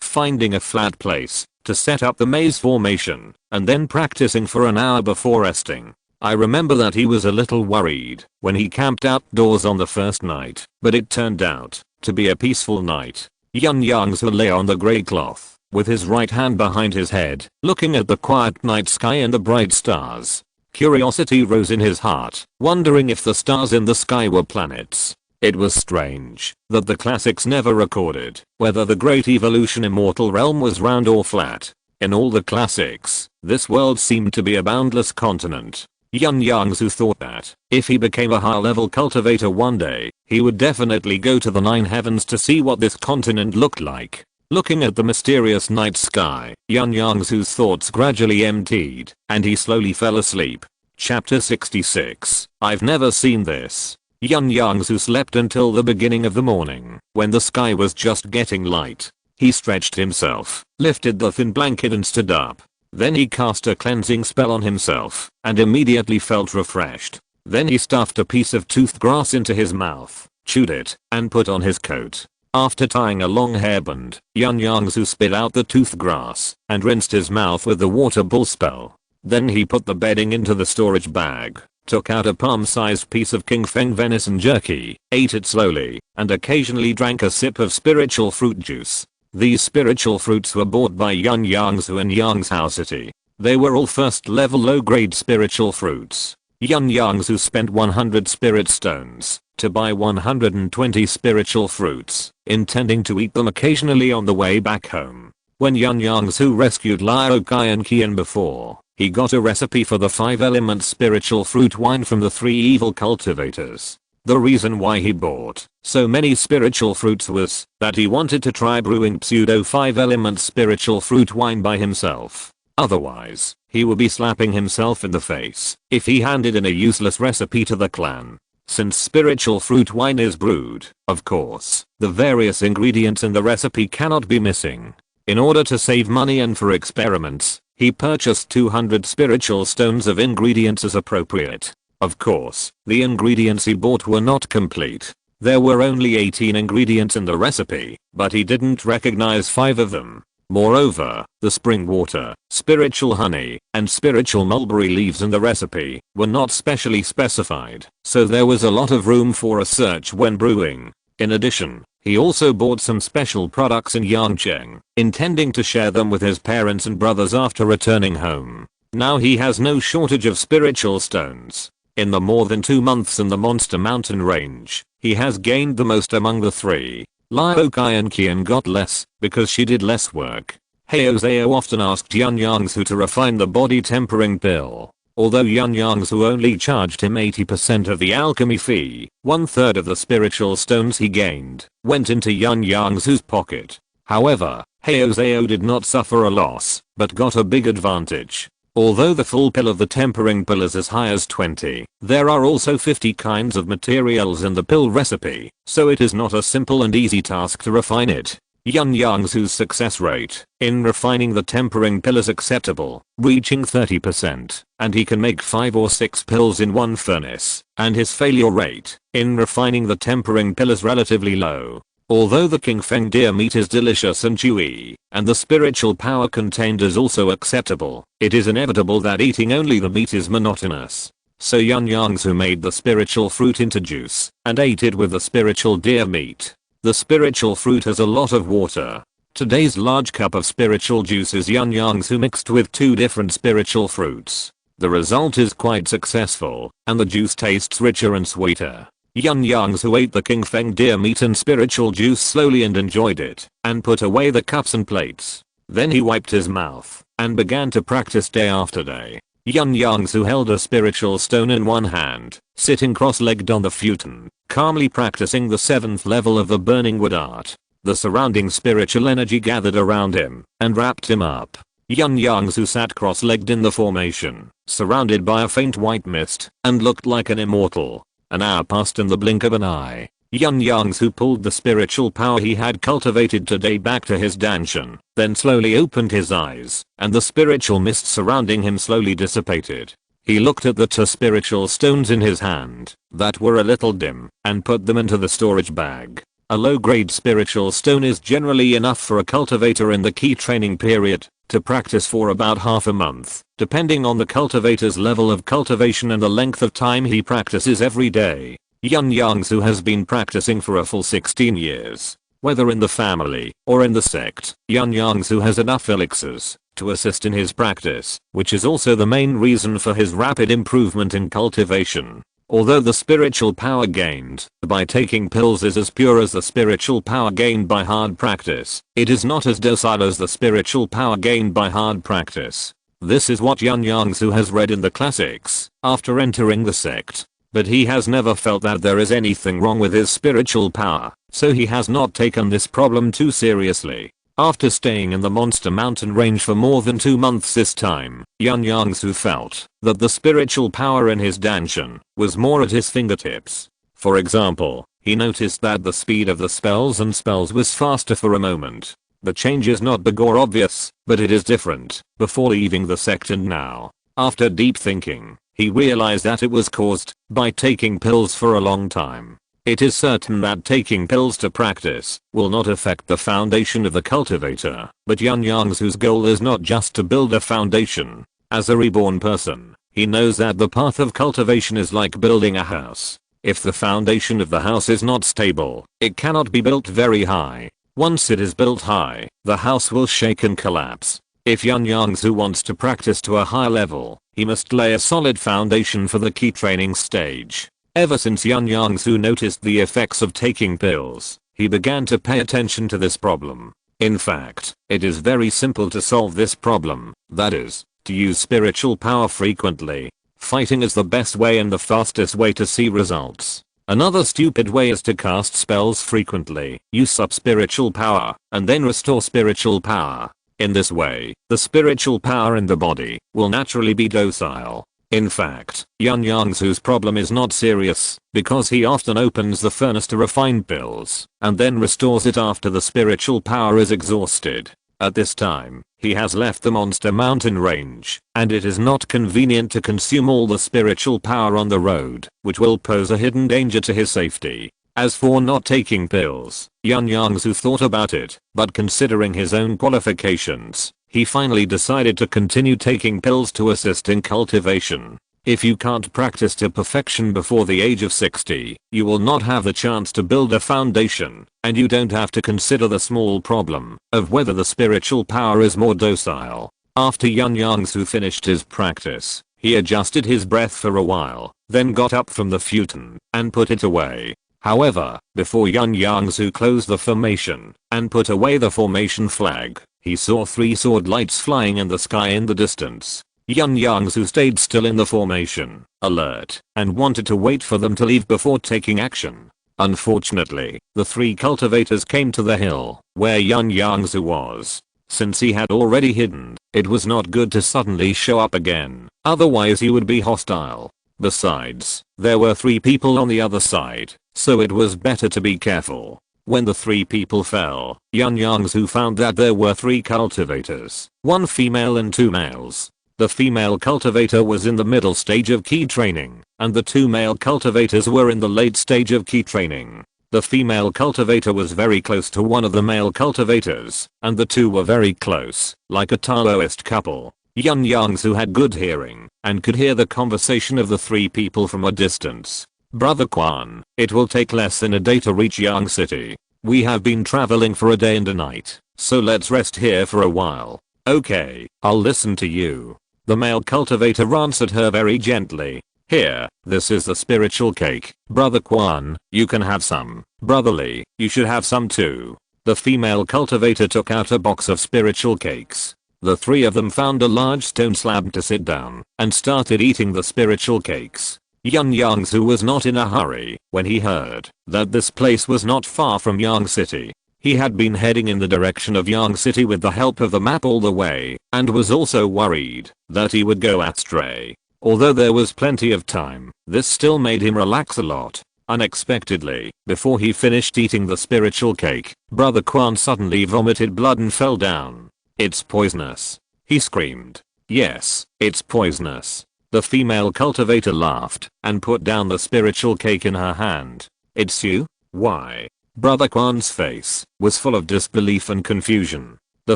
finding a flat place to set up the maze formation, and then practicing for an hour before resting. I remember that he was a little worried when he camped outdoors on the first night, but it turned out to be a peaceful night. Yun Yongzhu lay on the grey cloth, with his right hand behind his head, looking at the quiet night sky and the bright stars. Curiosity rose in his heart, wondering if the stars in the sky were planets. It was strange that the classics never recorded whether the great evolution immortal realm was round or flat. In all the classics, this world seemed to be a boundless continent. Yun Yongzhu thought that if he became a high-level cultivator one day, he would definitely go to the 9 heavens to see what this continent looked like. Looking at the mysterious night sky, Yun Yongzhu's thoughts gradually emptied, and he slowly fell asleep. Chapter 66. I've never seen this. Yun Yongzhu slept until the beginning of the morning, when the sky was just getting light. He stretched himself, lifted the thin blanket and stood up. Then he cast a cleansing spell on himself, and immediately felt refreshed. Then he stuffed a piece of toothed grass into his mouth, chewed it, and put on his coat. After tying a long hairband, Yun Yongzhu spit out the toothed grass, and rinsed his mouth with the water bull spell. Then he put the bedding into the storage bag, took out a palm-sized piece of King Feng venison jerky, ate it slowly, and occasionally drank a sip of spiritual fruit juice. These spiritual fruits were bought by Yun Yongzhu in Yongzhou City. They were all first-level low-grade spiritual fruits. Yun Yongzhu spent 100 spirit stones to buy 120 spiritual fruits, intending to eat them occasionally on the way back home. When Yun Yongzhu rescued Liao Kai and Qian before, he got a recipe for the 5-element spiritual fruit wine from the 3 evil cultivators. The reason why he bought so many spiritual fruits was that he wanted to try brewing pseudo 5-element spiritual fruit wine by himself. Otherwise, he would be slapping himself in the face if he handed in a useless recipe to the clan. Since spiritual fruit wine is brewed, of course, the various ingredients in the recipe cannot be missing. In order to save money and for experiments, he purchased 200 spiritual stones of ingredients as appropriate. Of course, the ingredients he bought were not complete. There were only 18 ingredients in the recipe, but he didn't recognize 5 of them. Moreover, the spring water, spiritual honey, and spiritual mulberry leaves in the recipe were not specially specified, so there was a lot of room for a search when brewing. In addition, he also bought some special products in Yangcheng, intending to share them with his parents and brothers after returning home. Now he has no shortage of spiritual stones. In the more than 2 months in the Monster Mountain range, he has gained the most among the 3. Liao Kai and Qian got less, because she did less work. Heo Zhao often asked Yun Yongzhu to refine the body tempering pill. Although Yun Yongzhu only charged him 80% of the alchemy fee, 1/3 of the spiritual stones he gained went into Yun Yongzhu's pocket. However, Heo Zhao did not suffer a loss, but got a big advantage. Although the full pill of the tempering pill is as high as 20, there are also 50 kinds of materials in the pill recipe, so it is not a simple and easy task to refine it. Yun Yongzhu's success rate in refining the tempering pill is acceptable, reaching 30%, and he can make 5 or 6 pills in one furnace, and his failure rate in refining the tempering pill is relatively low. Although the King Feng deer meat is delicious and chewy, and the spiritual power contained is also acceptable, it is inevitable that eating only the meat is monotonous. So Yun Yongzhu made the spiritual fruit into juice, and ate it with the spiritual deer meat. The spiritual fruit has a lot of water. Today's large cup of spiritual juice is Yun Yongzhu mixed with 2 different spiritual fruits. The result is quite successful, and the juice tastes richer and sweeter. Yun Yongzhu ate the King Feng deer meat and spiritual juice slowly and enjoyed it, and put away the cups and plates. Then he wiped his mouth, and began to practice day after day. Yun Yongzhu held a spiritual stone in one hand, sitting cross-legged on the futon, calmly practicing the 7th level of the burning wood art. The surrounding spiritual energy gathered around him, and wrapped him up. Yun Yongzhu sat cross-legged in the formation, surrounded by a faint white mist, and looked like an immortal. An hour passed in the blink of an eye. Yun Yongzhu pulled the spiritual power he had cultivated today back to his danshan, then slowly opened his eyes, and the spiritual mist surrounding him slowly dissipated. He looked at the two spiritual stones in his hand, that were a little dim, and put them into the storage bag. A low-grade spiritual stone is generally enough for a cultivator in the key training period to practice for about half a month, depending on the cultivator's level of cultivation and the length of time he practices every day. Yun Yongzhu has been practicing for a full 16 years. Whether in the family or in the sect, Yun Yongzhu has enough elixirs to assist in his practice, which is also the main reason for his rapid improvement in cultivation. Although the spiritual power gained by taking pills is as pure as the spiritual power gained by hard practice, it is not as docile as the spiritual power gained by hard practice. This is what Yun Yongzhu has read in the classics after entering the sect. But he has never felt that there is anything wrong with his spiritual power, so he has not taken this problem too seriously. After staying in the Monster Mountain range for more than 2 months this time, Yun Yongzhu felt that the spiritual power in his danshan was more at his fingertips. For example, he noticed that the speed of the spells was faster for a moment. The change is not big or obvious, but it is different before leaving the sect and now. After deep thinking, he realized that it was caused by taking pills for a long time. It is certain that taking pills to practice will not affect the foundation of the cultivator, but Yun Yongzhu's goal is not just to build a foundation. As a reborn person, he knows that the path of cultivation is like building a house. If the foundation of the house is not stable, it cannot be built very high. Once it is built high, the house will shake and collapse. If Yun Yongzhu wants to practice to a high level, he must lay a solid foundation for the key training stage. Ever since Yun Yongzhu noticed the effects of taking pills, he began to pay attention to this problem. In fact, it is very simple to solve this problem, that is, to use spiritual power frequently. Fighting is the best way and the fastest way to see results. Another stupid way is to cast spells frequently, use up spiritual power, and then restore spiritual power. In this way, the spiritual power in the body will naturally be docile. In fact, Yun Yongzhu's problem is not serious, because he often opens the furnace to refine pills, and then restores it after the spiritual power is exhausted. At this time, he has left the Monster Mountain range, and it is not convenient to consume all the spiritual power on the road, which will pose a hidden danger to his safety. As for not taking pills, Yun Yongzhu thought about it, but considering his own qualifications, he finally decided to continue taking pills to assist in cultivation. If you can't practice to perfection before the age of 60, you will not have the chance to build a foundation, and you don't have to consider the small problem of whether the spiritual power is more docile. After Yun Yongzhu finished his practice, he adjusted his breath for a while, then got up from the futon and put it away. However, before Yun Yongzhu closed the formation and put away the formation flag, he saw 3 sword lights flying in the sky in the distance. Yun Yongzhu stayed still in the formation, alert, and wanted to wait for them to leave before taking action. Unfortunately, the 3 cultivators came to the hill where Yun Yongzhu was. Since he had already hidden, it was not good to suddenly show up again, otherwise he would be hostile. Besides, there were 3 people on the other side, so it was better to be careful. When the 3 people fell, Yun Yongzhu found that there were 3 cultivators, 1 female and 2 males. The female cultivator was in the middle stage of key training, and the 2 male cultivators were in the late stage of key training. The female cultivator was very close to one of the male cultivators, and the 2 were very close, like a Taoist couple. Yun Yongzhu had good hearing, and could hear the conversation of the 3 people from a distance. Brother Quan, it will take less than a day to reach Yang City. We have been traveling for a day and a night, so let's rest here for a while. Okay, I'll listen to you. The male cultivator answered her very gently. Here, this is the spiritual cake. Brother Quan, you can have some. Brother Lee, you should have some too. The female cultivator took out a box of spiritual cakes. The 3 of them found a large stone slab to sit down and started eating the spiritual cakes. Yun Yongzhu was not in a hurry when he heard that this place was not far from Yang City. He had been heading in the direction of Yang City with the help of the map all the way, and was also worried that he would go astray. Although there was plenty of time, this still made him relax a lot. Unexpectedly, before he finished eating the spiritual cake, Brother Quan suddenly vomited blood and fell down. "It's poisonous," he screamed. "Yes, it's poisonous." The female cultivator laughed and put down the spiritual cake in her hand. "It's you? Why?" Brother Quan's face was full of disbelief and confusion. The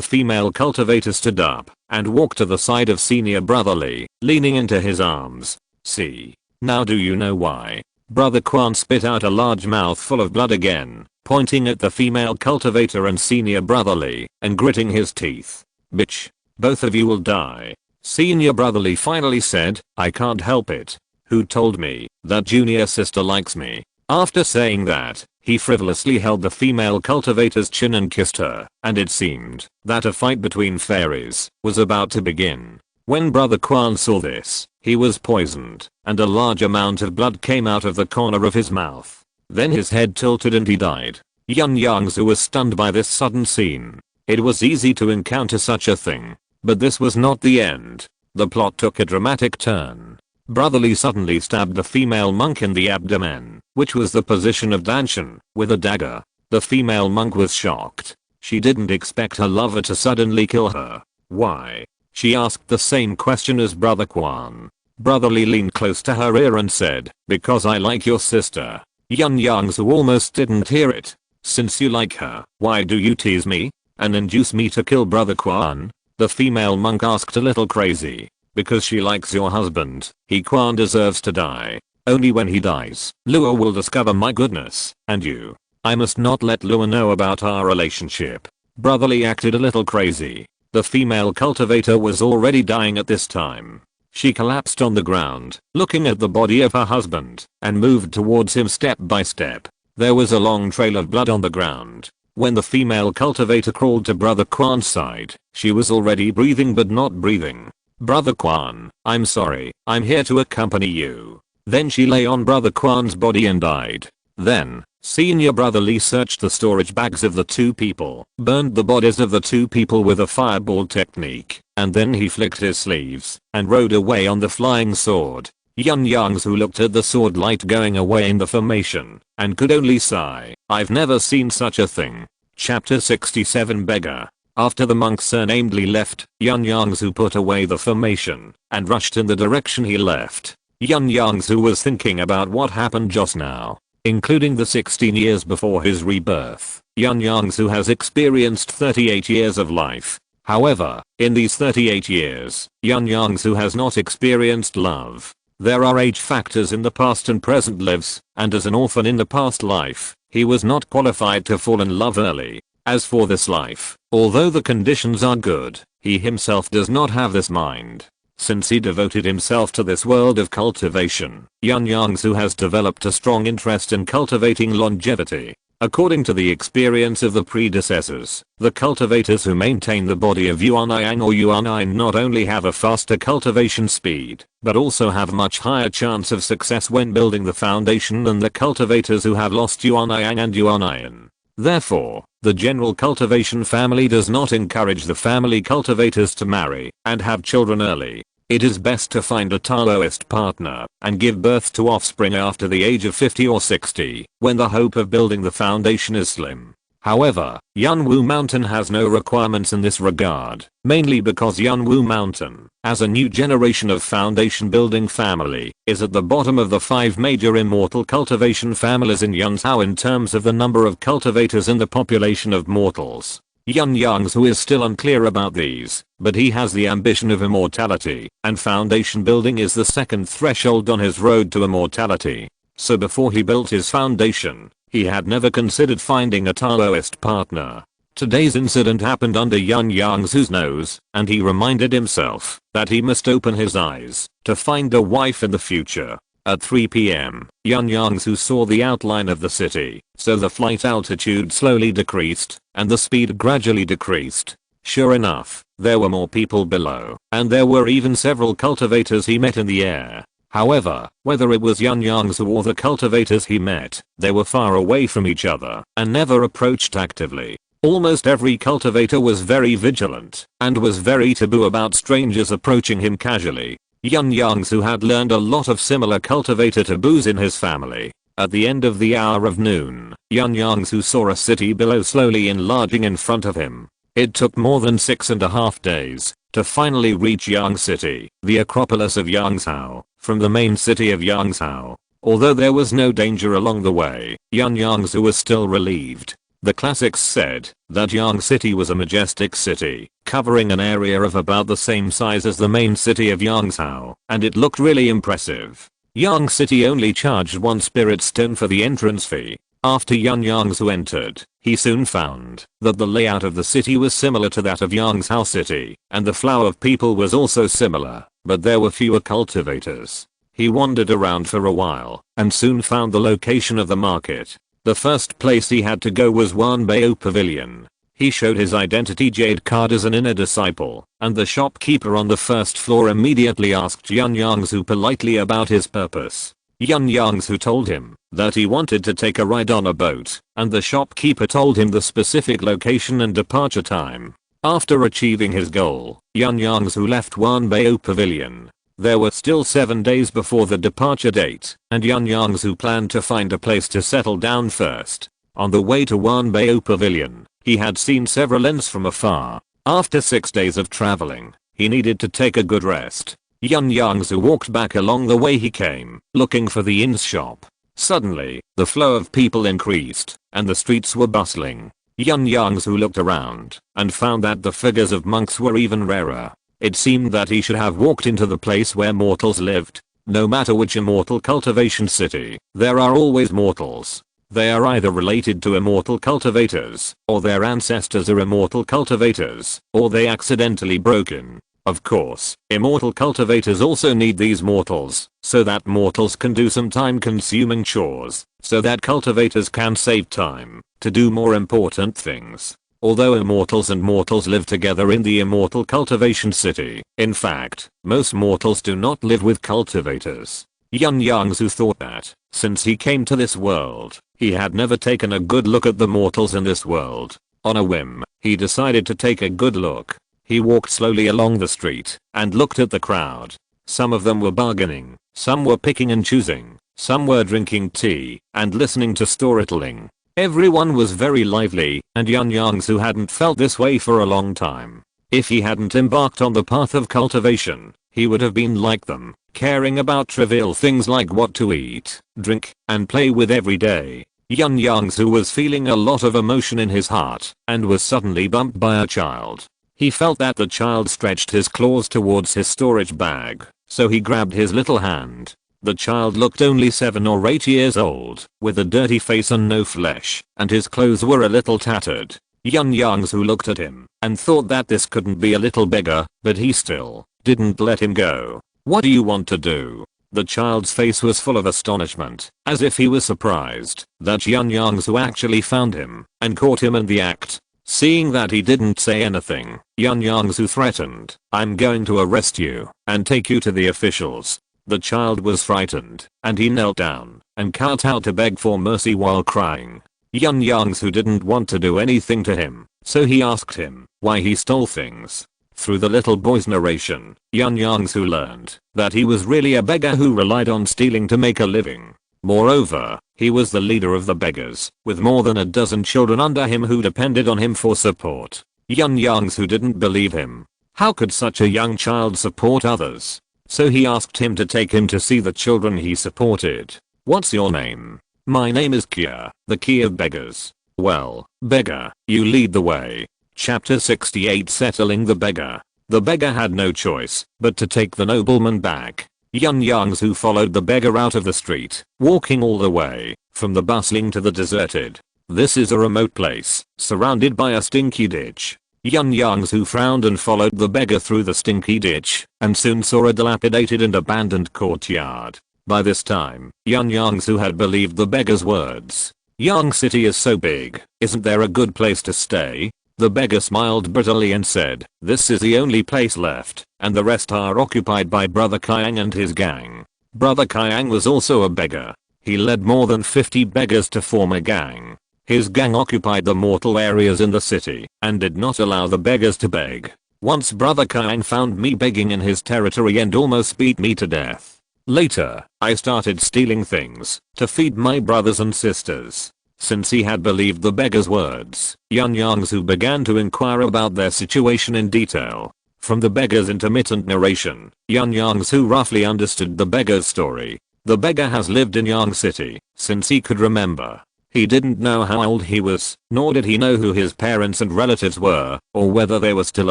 female cultivator stood up and walked to the side of senior brother Lee, leaning into his arms. "See. Now do you know why?" Brother Quan spit out a large mouthful of blood again, pointing at the female cultivator and senior brother Lee, and gritting his teeth. "Bitch. Both of you will die." Senior brother Lee finally said, "I can't help it. Who told me that junior sister likes me?" After saying that, he frivolously held the female cultivator's chin and kissed her, and it seemed that a fight between fairies was about to begin. When Brother Quan saw this, he was poisoned, and a large amount of blood came out of the corner of his mouth. Then his head tilted and he died. Yun Yongzhu was stunned by this sudden scene. It was easy to encounter such a thing. But this was not the end. The plot took a dramatic turn. Brother Lee suddenly stabbed the female monk in the abdomen, which was the position of Danshan, with a dagger. The female monk was shocked. She didn't expect her lover to suddenly kill her. "Why?" She asked the same question as Brother Quan. Brother Lee leaned close to her ear and said, "Because I like your sister." Yun Yongzhu almost didn't hear it. "Since you like her, why do you tease me and induce me to kill Brother Quan?" The female monk asked a little crazy. "Because she likes your husband. Quan deserves to die. Only when he dies, Lua will discover my goodness, and you. I must not let Lua know about our relationship." Brother Lee acted a little crazy. The female cultivator was already dying at this time. She collapsed on the ground, looking at the body of her husband, and moved towards him step by step. There was a long trail of blood on the ground. When the female cultivator crawled to Brother Quan's side, she was already breathing but not breathing. "Brother Quan, I'm sorry, I'm here to accompany you." Then she lay on Brother Quan's body and died. Then, senior brother Lee searched the storage bags of the two people, burned the bodies of the two people with a fireball technique, and then he flicked his sleeves and rode away on the flying sword. Yun Yongzhu looked at the sword light going away in the formation, and could only sigh, "I've never seen such a thing." Chapter 67 Beggar. After the monk surnamed Lee left, Yun Yongzhu put away the formation and rushed in the direction he left. Yun Yongzhu was thinking about what happened just now, including the 16 years before his rebirth. Yun Yongzhu has experienced 38 years of life. However, in these 38 years, Yun Yongzhu has not experienced love. There are age factors in the past and present lives, and as an orphan in the past life, he was not qualified to fall in love early. As for this life, although the conditions are good, he himself does not have this mind. Since he devoted himself to this world of cultivation, Yun Yongzhu has developed a strong interest in cultivating longevity. According to the experience of the predecessors, the cultivators who maintain the body of Yuanyang or Yuanyang not only have a faster cultivation speed, but also have much higher chance of success when building the foundation than the cultivators who have lost Yuanyang and Yuanyang. Therefore, the general cultivation family does not encourage the family cultivators to marry and have children early. It is best to find a Taoist partner and give birth to offspring after the age of 50 or 60, when the hope of building the foundation is slim. However, Yunwu Mountain has no requirements in this regard, mainly because Yunwu Mountain, as a new generation of foundation building family, is at the bottom of the 5 major immortal cultivation families in Yunzhou in terms of the number of cultivators and the population of mortals. Yun Yongzhu is still unclear about these, but he has the ambition of immortality, and foundation building is the second threshold on his road to immortality. So before he built his foundation, he had never considered finding a Taoist partner. Today's incident happened under Yun Yongzhu's nose, and he reminded himself that he must open his eyes to find a wife in the future. At 3 p.m., Yun Yongzhu saw the outline of the city, so the flight altitude slowly decreased, and the speed gradually decreased. Sure enough, there were more people below, and there were even several cultivators he met in the air. However, whether it was Yun Yongzhu or the cultivators he met, they were far away from each other and never approached actively. Almost every cultivator was very vigilant and was very taboo about strangers approaching him casually. Yun Yongzhu had learned a lot of similar cultivator taboos in his family. At the end of the hour of noon, Yun Yongzhu saw a city below slowly enlarging in front of him. It took more than 6.5 days to finally reach Yang City, the Acropolis of Yongzhou, from the main city of Yongzhou. Although there was no danger along the way, Yun Yongzhu was still relieved. The classics said that Yang City was a majestic city, covering an area of about the same size as the main city of Yongzhou, and it looked really impressive. Yang City only charged 1 spirit stone for the entrance fee. After Yun Yongzhu entered, he soon found that the layout of the city was similar to that of Yongzhou City, and the flow of people was also similar, but there were fewer cultivators. He wandered around for a while, and soon found the location of the market. The first place he had to go was Wanbao Pavilion. He showed his identity jade card as an inner disciple, and the shopkeeper on the first floor immediately asked Yun Yongzhu politely about his purpose. Yun Yongzhu told him that he wanted to take a ride on a boat, and the shopkeeper told him the specific location and departure time. After achieving his goal, Yun Yongzhu left Wanbao Pavilion. There were still 7 days before the departure date, and Yun Yongzhu planned to find a place to settle down first. On the way to Wanbao Pavilion, he had seen several inns from afar. After 6 days of traveling, he needed to take a good rest. Yun Yongzhu walked back along the way he came, looking for the inn's shop. Suddenly, the flow of people increased, and the streets were bustling. Yun Yongzhu looked around, and found that the figures of monks were even rarer. It seemed that he should have walked into the place where mortals lived. No matter which immortal cultivation city, there are always mortals. They are either related to immortal cultivators, or their ancestors are immortal cultivators, or they accidentally broke in. Of course, immortal cultivators also need these mortals, so that mortals can do some time-consuming chores, so that cultivators can save time to do more important things. Although immortals and mortals live together in the immortal cultivation city, in fact, most mortals do not live with cultivators. Yun Yongzhu thought that, since he came to this world, he had never taken a good look at the mortals in this world. On a whim, he decided to take a good look. He walked slowly along the street, and looked at the crowd. Some of them were bargaining, some were picking and choosing, some were drinking tea, and listening to storytelling. Everyone was very lively, and Yun Yongzhu hadn't felt this way for a long time. If he hadn't embarked on the path of cultivation, he would have been like them, caring about trivial things like what to eat, drink, and play with every day. Yun Yongzhu was feeling a lot of emotion in his heart, and was suddenly bumped by a child. He felt that the child stretched his claws towards his storage bag, so he grabbed his little hand. The child looked only 7 or 8 years old, with a dirty face and no flesh, and his clothes were a little tattered. Yun Yongzhu looked at him, and thought that this couldn't be a little bigger, but he still didn't let him go. "What do you want to do?" The child's face was full of astonishment, as if he was surprised that Yun Yongzhu actually found him, and caught him in the act. Seeing that he didn't say anything, Yun Yongzhu threatened, "I'm going to arrest you, and take you to the officials." The child was frightened, and he knelt down, and cut out to beg for mercy while crying. Yun Yongzhu didn't want to do anything to him, so he asked him why he stole things. Through the little boy's narration, Yun Yongzhu learned that he was really a beggar who relied on stealing to make a living. Moreover, he was the leader of the beggars, with more than a dozen children under him who depended on him for support. Yun Yongzhu didn't believe him. How could such a young child support others? So he asked him to take him to see the children he supported. "What's your name?" "My name is Kia, the key of beggars." "Well, beggar, you lead the way." Chapter 68 Settling the Beggar. The beggar had no choice but to take the nobleman back. Yun Yongzhu followed the beggar out of the street, walking all the way, from the bustling to the deserted. This is a remote place, surrounded by a stinky ditch. Yun Yongzhu frowned and followed the beggar through the stinky ditch, and soon saw a dilapidated and abandoned courtyard. By this time, Yun Yongzhu had believed the beggar's words. "Yang City is so big, isn't there a good place to stay?" The beggar smiled bitterly and said, "This is the only place left, and the rest are occupied by Brother Kyang and his gang." Brother Kyang was also a beggar. He led more than 50 beggars to form a gang. His gang occupied the mortal areas in the city, and did not allow the beggars to beg. Once Brother Kyang found me begging in his territory and almost beat me to death. Later, I started stealing things to feed my brothers and sisters. Since he had believed the beggar's words, Yun Yongzhu began to inquire about their situation in detail. From the beggar's intermittent narration, Yun Yongzhu roughly understood the beggar's story. The beggar has lived in Yang City since he could remember. He didn't know how old he was, nor did he know who his parents and relatives were, or whether they were still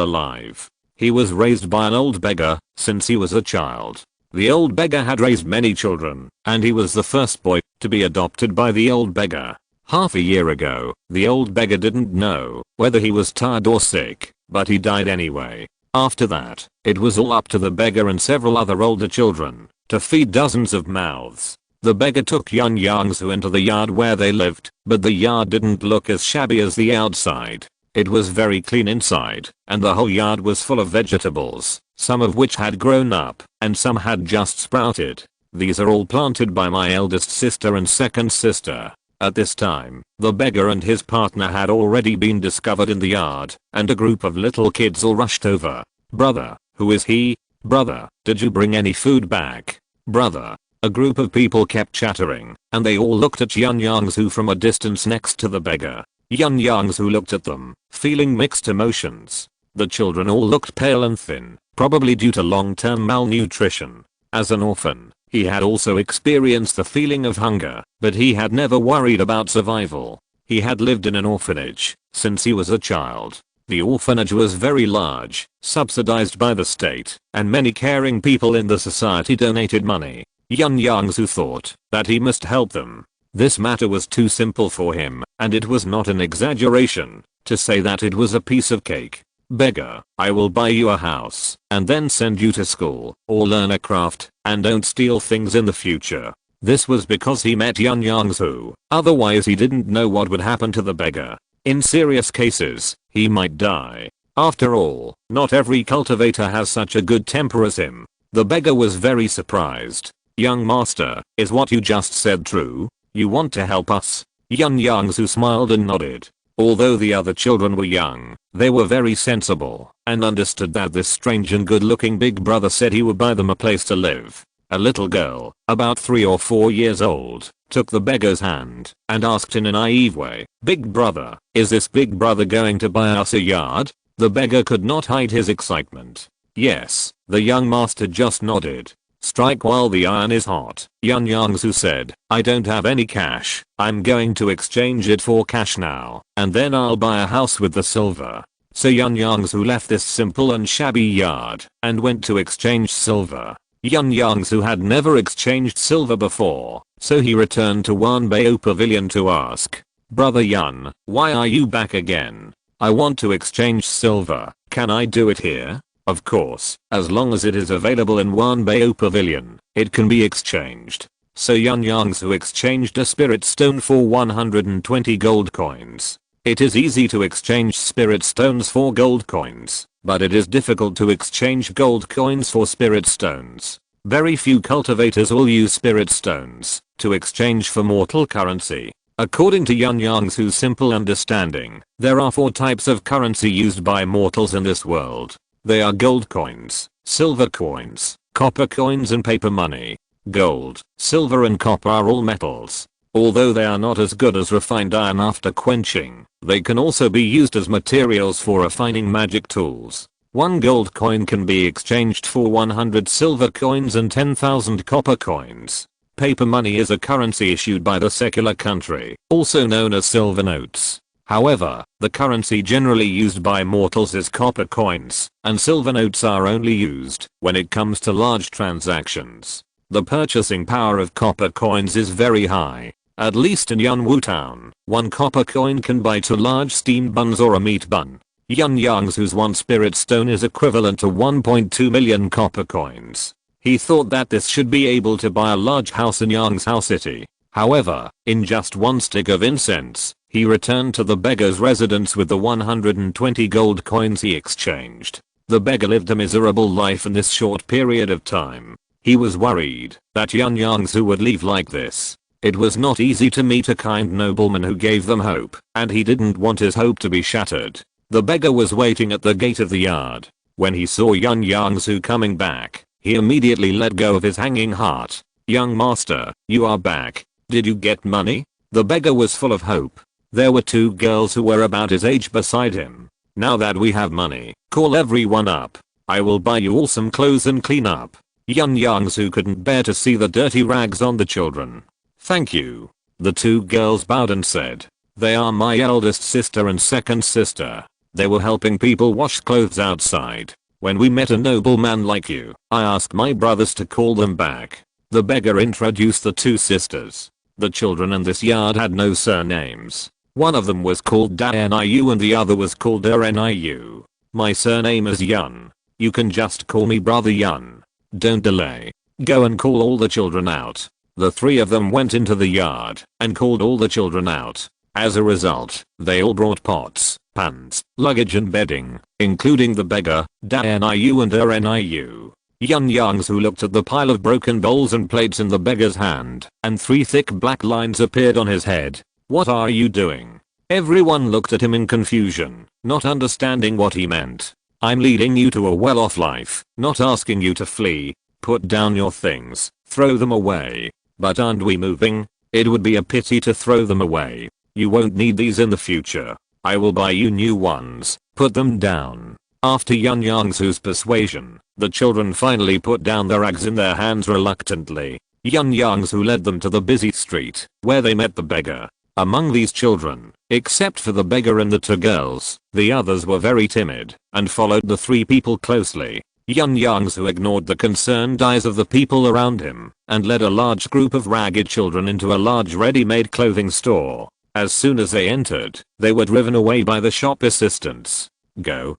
alive. He was raised by an old beggar since he was a child. The old beggar had raised many children, and he was the first boy to be adopted by the old beggar. Half a year ago, the old beggar didn't know whether he was tired or sick, but he died anyway. After that, it was all up to the beggar and several other older children to feed dozens of mouths. The beggar took Yun Yongzhu into the yard where they lived, but the yard didn't look as shabby as the outside. It was very clean inside, and the whole yard was full of vegetables, some of which had grown up, and some had just sprouted. These are all planted by my eldest sister and second sister. At this time, the beggar and his partner had already been discovered in the yard, and a group of little kids all rushed over. "Brother, who is he? Brother, did you bring any food back? Brother." A group of people kept chattering, and they all looked at Yun Yongzhu from a distance next to the beggar. Yun Yongzhu looked at them, feeling mixed emotions. The children all looked pale and thin, probably due to long-term malnutrition. As an orphan, he had also experienced the feeling of hunger, but he had never worried about survival. He had lived in an orphanage since he was a child. The orphanage was very large, subsidized by the state, and many caring people in the society donated money. Yun Yongzhu thought that he must help them. This matter was too simple for him, and it was not an exaggeration to say that it was a piece of cake. "Beggar, I will buy you a house, and then send you to school, or learn a craft, and don't steal things in the future." This was because he met Yun Yongzhu, otherwise he didn't know what would happen to the beggar. In serious cases, he might die. After all, not every cultivator has such a good temper as him. The beggar was very surprised. "Young master, is what you just said true? You want to help us?" Yun Yongzhu smiled and nodded. Although the other children were young, they were very sensible, and understood that this strange and good-looking big brother said he would buy them a place to live. A little girl, about 3 or 4 years old, took the beggar's hand, and asked in a naive way, "Big brother, is this big brother going to buy us a yard?" The beggar could not hide his excitement. "Yes," the young master just nodded. "Strike while the iron is hot," Yun Yongzhu said. "I don't have any cash. I'm going to exchange it for cash now, and then I'll buy a house with the silver." So Yun Yongzhu left this simple and shabby yard, and went to exchange silver. Yun Yongzhu had never exchanged silver before, so he returned to Wanbao Pavilion to ask, "Brother Yun, why are you back again? I want to exchange silver. Can I do it here?" Of course, as long as it is available in Wanbao Pavilion, it can be exchanged. So Yun Yongzhu exchanged a spirit stone for 120 gold coins. It is easy to exchange spirit stones for gold coins, but it is difficult to exchange gold coins for spirit stones. Very few cultivators will use spirit stones to exchange for mortal currency. According to Yun Yongzhu's simple understanding, there are 4 types of currency used by mortals in this world. They are gold coins, silver coins, copper coins and paper money. Gold, silver and copper are all metals. Although they are not as good as refined iron after quenching, they can also be used as materials for refining magic tools. 1 gold coin can be exchanged for 100 silver coins and 10,000 copper coins. Paper money is a currency issued by the secular country, also known as silver notes. However, the currency generally used by mortals is copper coins, and silver notes are only used when it comes to large transactions. The purchasing power of copper coins is very high. At least in Yunwu town, 1 copper coin can buy 2 large steamed buns or a meat bun. Yun Yongzhu's 1 spirit stone is equivalent to 1.2 million copper coins. He thought that this should be able to buy a large house in Yongzhou City. However, in just 1 stick of incense, he returned to the beggar's residence with the 120 gold coins he exchanged. The beggar lived a miserable life in this short period of time. He was worried that Yun Yongzhu would leave like this. It was not easy to meet a kind nobleman who gave them hope, and he didn't want his hope to be shattered. The beggar was waiting at the gate of the yard. When he saw Yun Yongzhu coming back, He immediately let go of his hanging heart. "Young master, you are back. Did you get money?" The beggar was full of hope. There were 2 girls who were about his age beside him. "Now that we have money, call everyone up. I will buy you all some clothes and clean up." Yun Yongzhu couldn't bear to see the dirty rags on the children. "Thank you." The 2 girls bowed and said, "They are my eldest sister and second sister. They were helping people wash clothes outside. When we met a nobleman like you, I asked my brothers to call them back." The beggar introduced the 2 sisters. The children in this yard had no surnames. One of them was called Daniu and the other was called Niu. "My surname is Yun. You can just call me Brother Yun. Don't delay. Go and call all the children out." The 3 of them went into the yard and called all the children out. As a result, they all brought pots, pans, luggage and bedding, including the beggar, Daniu and Niu. Yun Yongzhu looked at the pile of broken bowls and plates in the beggar's hand, and 3 thick black lines appeared on his head. "What are you doing?" Everyone looked at him in confusion, not understanding what he meant. "I'm leading you to a well-off life, not asking you to flee. Put down your things, throw them away." "But aren't we moving? It would be a pity to throw them away. You won't need these in the future. I will buy you new ones. Put them down." After Yun Yongzhu's persuasion, the children finally put down their rags in their hands reluctantly. Yun Yongzhu led them to the busy street, where they met the beggar. Among these children, except for the beggar and the 2 girls, the others were very timid and followed the 3 people closely. Yun Yongzhu ignored the concerned eyes of the people around him and led a large group of ragged children into a large ready-made clothing store. As soon as they entered, they were driven away by the shop assistants. Go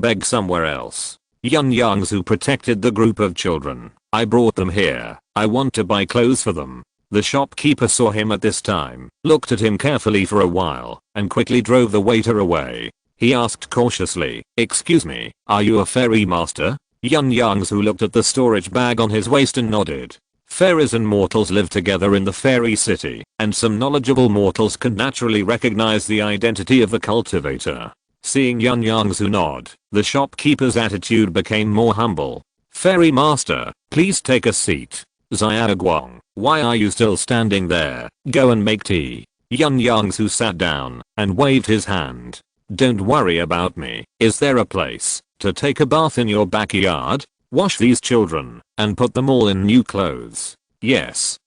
beg somewhere else." Yun Yongzhu protected the group of children. "I brought them here. I want to buy clothes for them." The shopkeeper saw him at this time, looked at him carefully for a while, and quickly drove the waiter away. He asked cautiously, "Excuse me, are you a fairy master?" Yun Yongzhu looked at the storage bag on his waist and nodded. Fairies and mortals live together in the fairy city, and some knowledgeable mortals can naturally recognize the identity of the cultivator. Seeing Yun Yongzhu nod, the shopkeeper's attitude became more humble. "Fairy master, please take a seat." "Xiaoguang, why are you still standing there? Go and make tea." Yun Yongzhu sat down and waved his hand. "Don't worry about me. Is there a place to take a bath in your backyard? Wash these children and put them all in new clothes." Yes,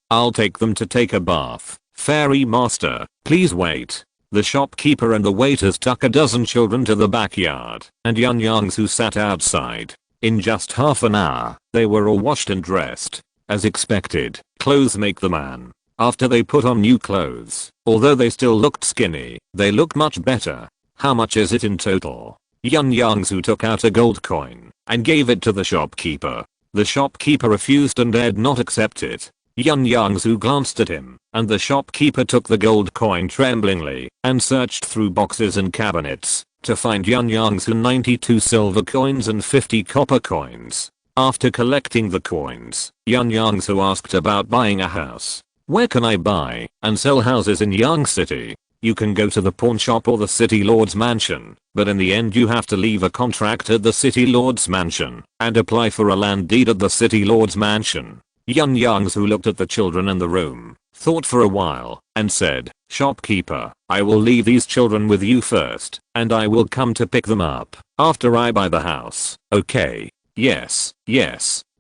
I'll take them to take a bath. "Fairy master, please wait." The shopkeeper and the waiters took a dozen children to the backyard, and Yun Yongzhu sat outside. In just half an hour, they were all washed and dressed. As expected, clothes make the man. After they put on new clothes, although they still looked skinny, they looked much better. "How much is it in total?" Yun Yongzhu took out a gold coin and gave it to the shopkeeper. The shopkeeper refused and dared not accept it. Yun Yongzhu glanced at him, and the shopkeeper took the gold coin tremblingly and searched through boxes and cabinets to find Yun Yongzhu 92 silver coins and 50 copper coins. After collecting the coins, Yun Yongzhu asked about buying a house. "Where can I buy and sell houses in Yang City?" "You can go to the pawn shop or the city lord's mansion, but in the end you have to leave a contract at the city lord's mansion and apply for a land deed at the city lord's mansion." Yun Yongzhu looked at the children in the room, thought for a while, and said, "Shopkeeper, I will leave these children with you first, and I will come to pick them up after I buy the house. Okay?" Yes.